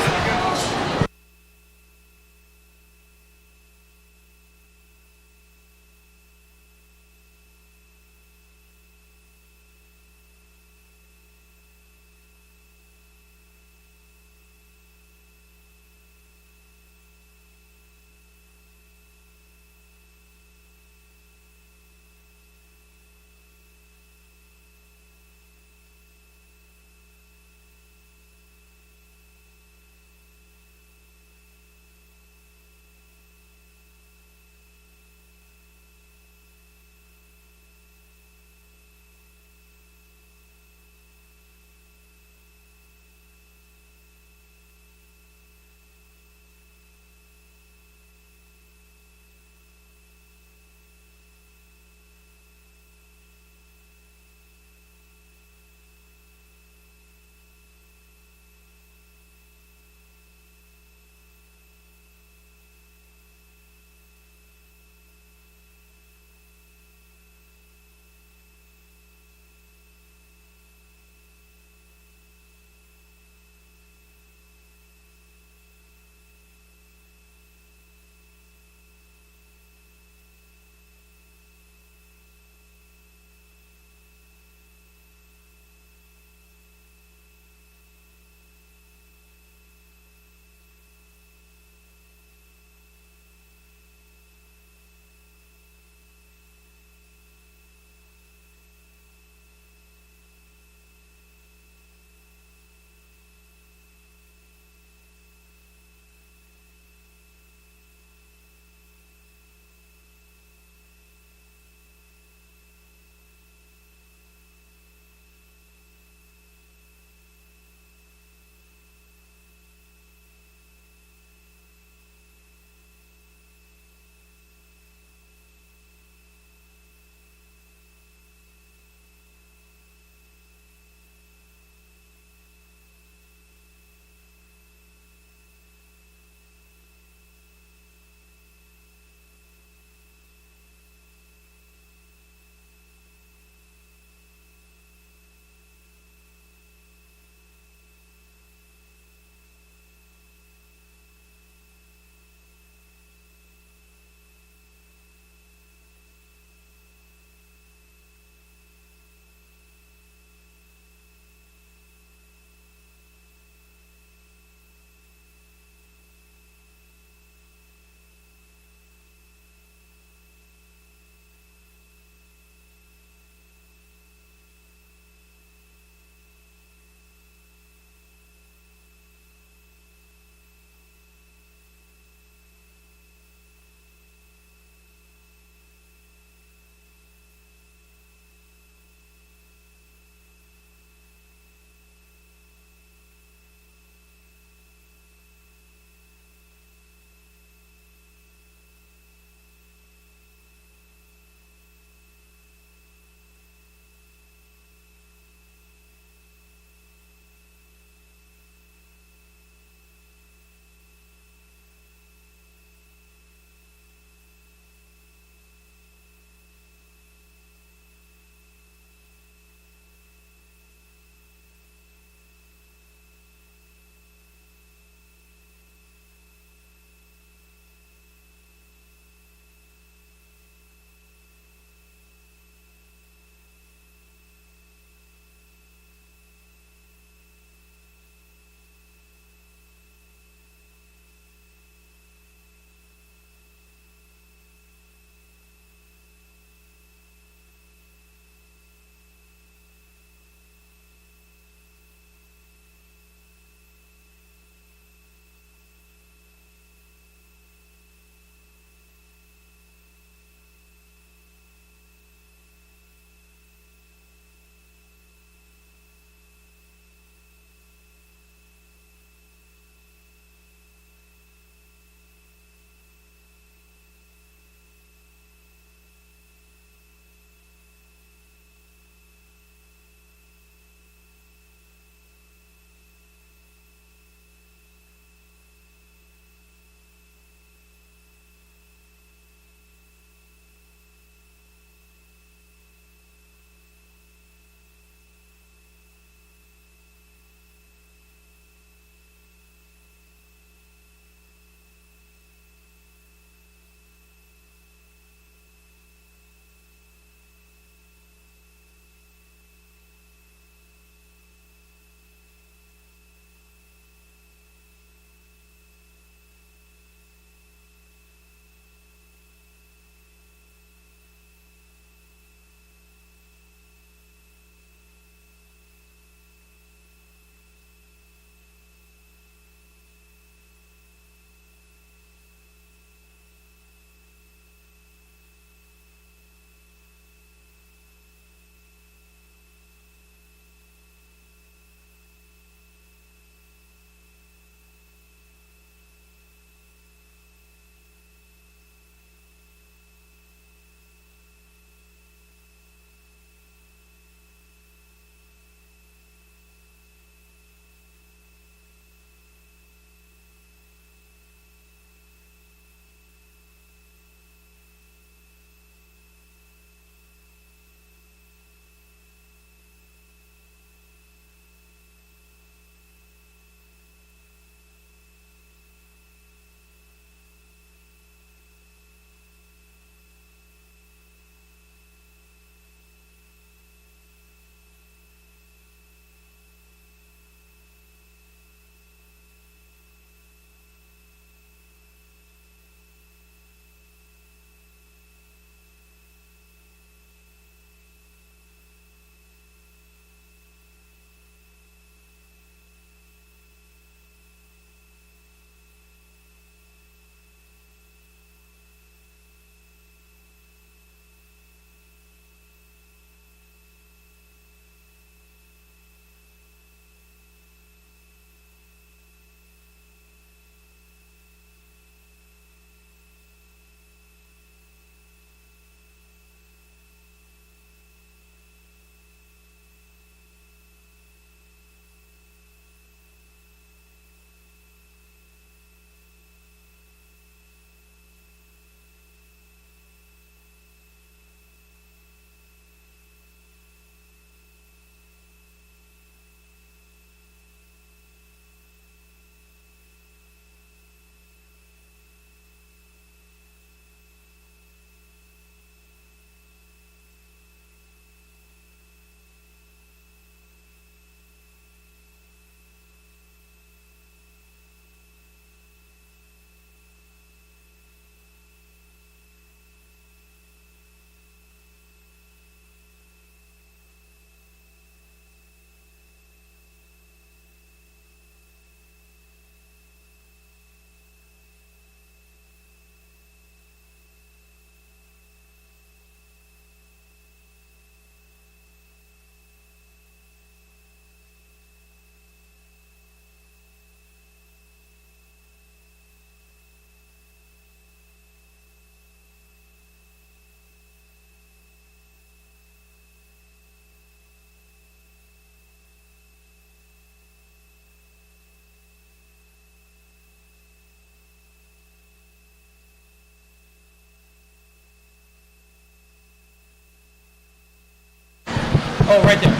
Oh, right there.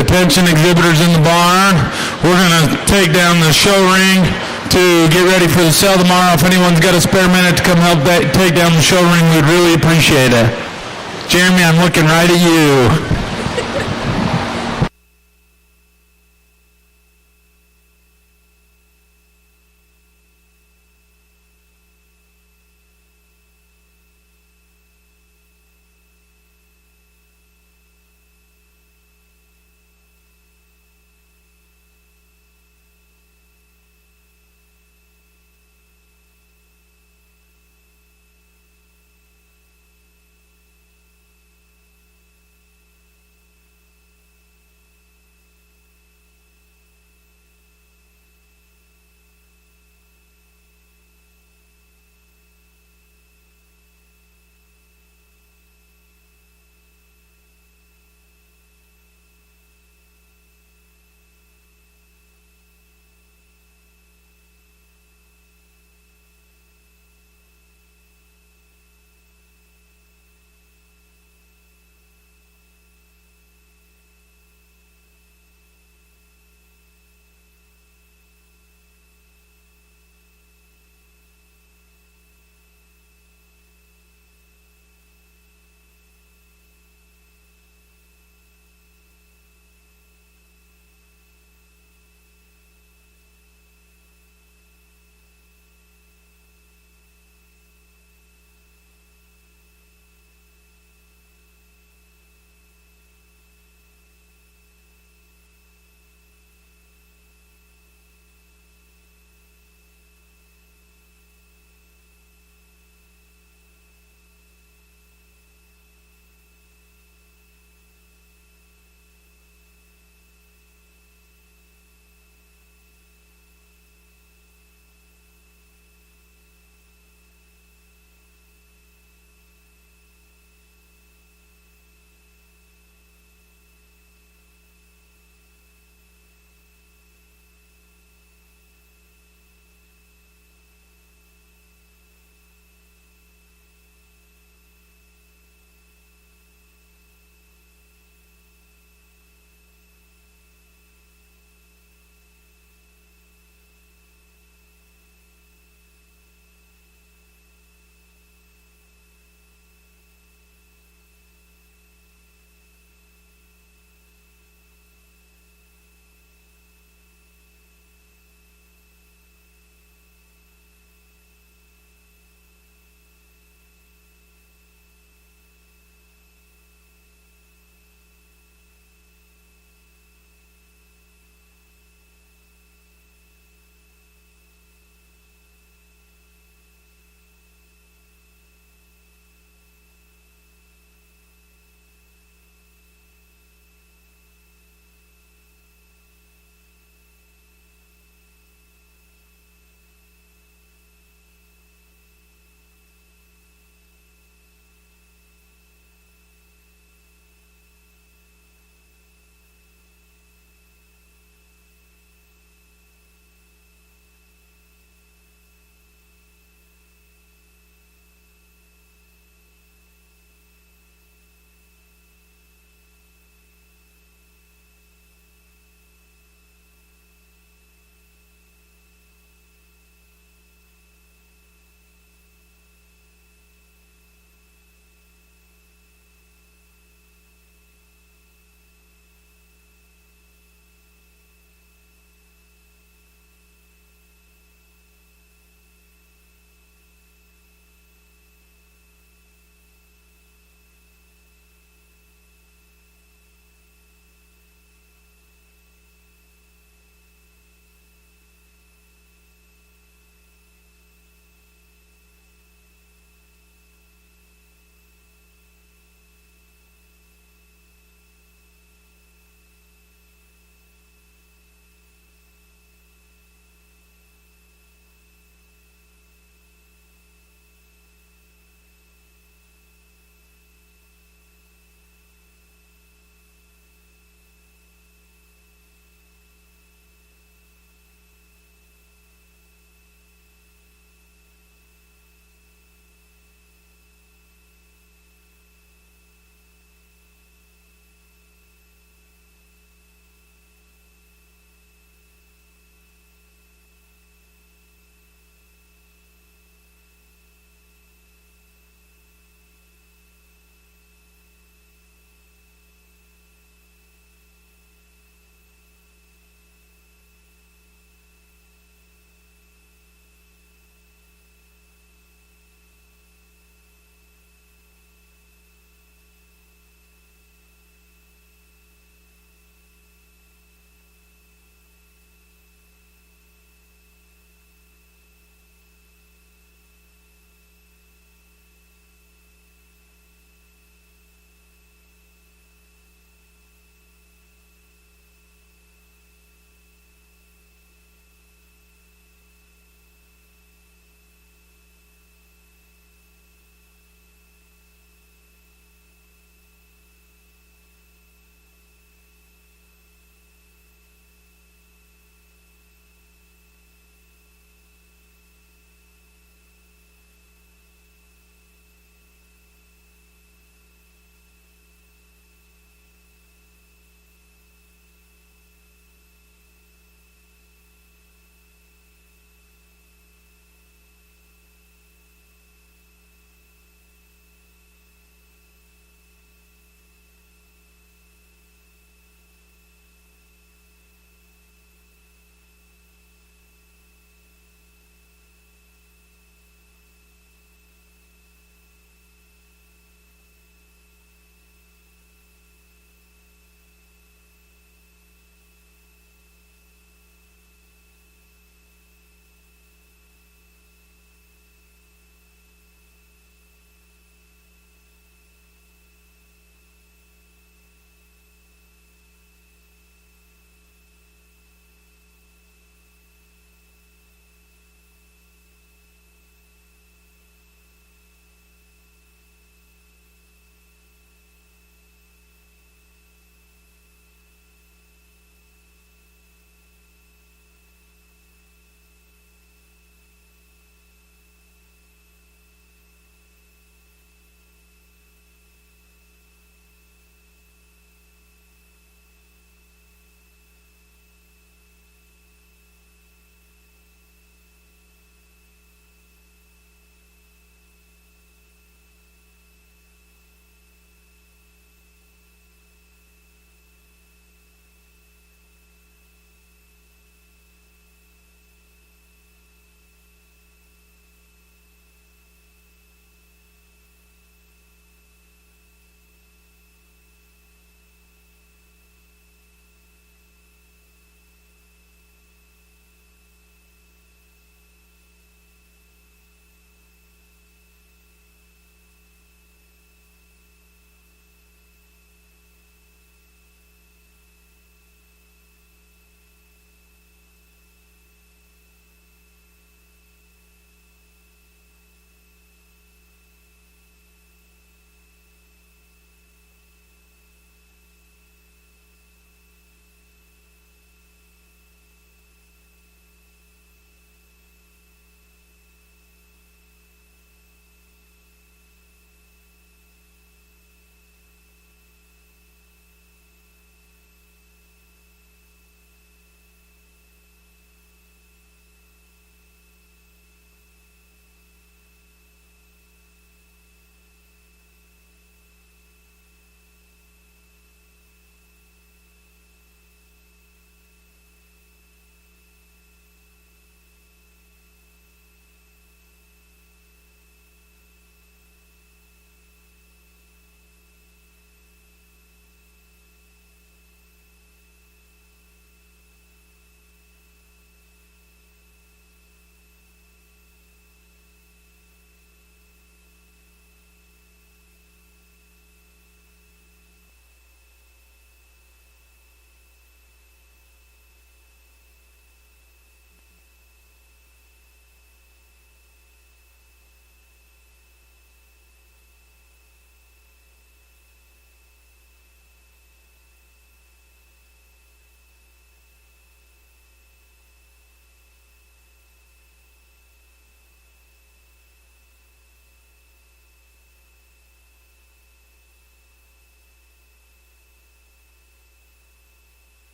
Attention exhibitors in the barn. We're going to take down the show ring to get ready for the sale tomorrow. If anyone's got a spare minute to come help take down the show ring, we'd really appreciate it. Jeremy, I'm looking right at you.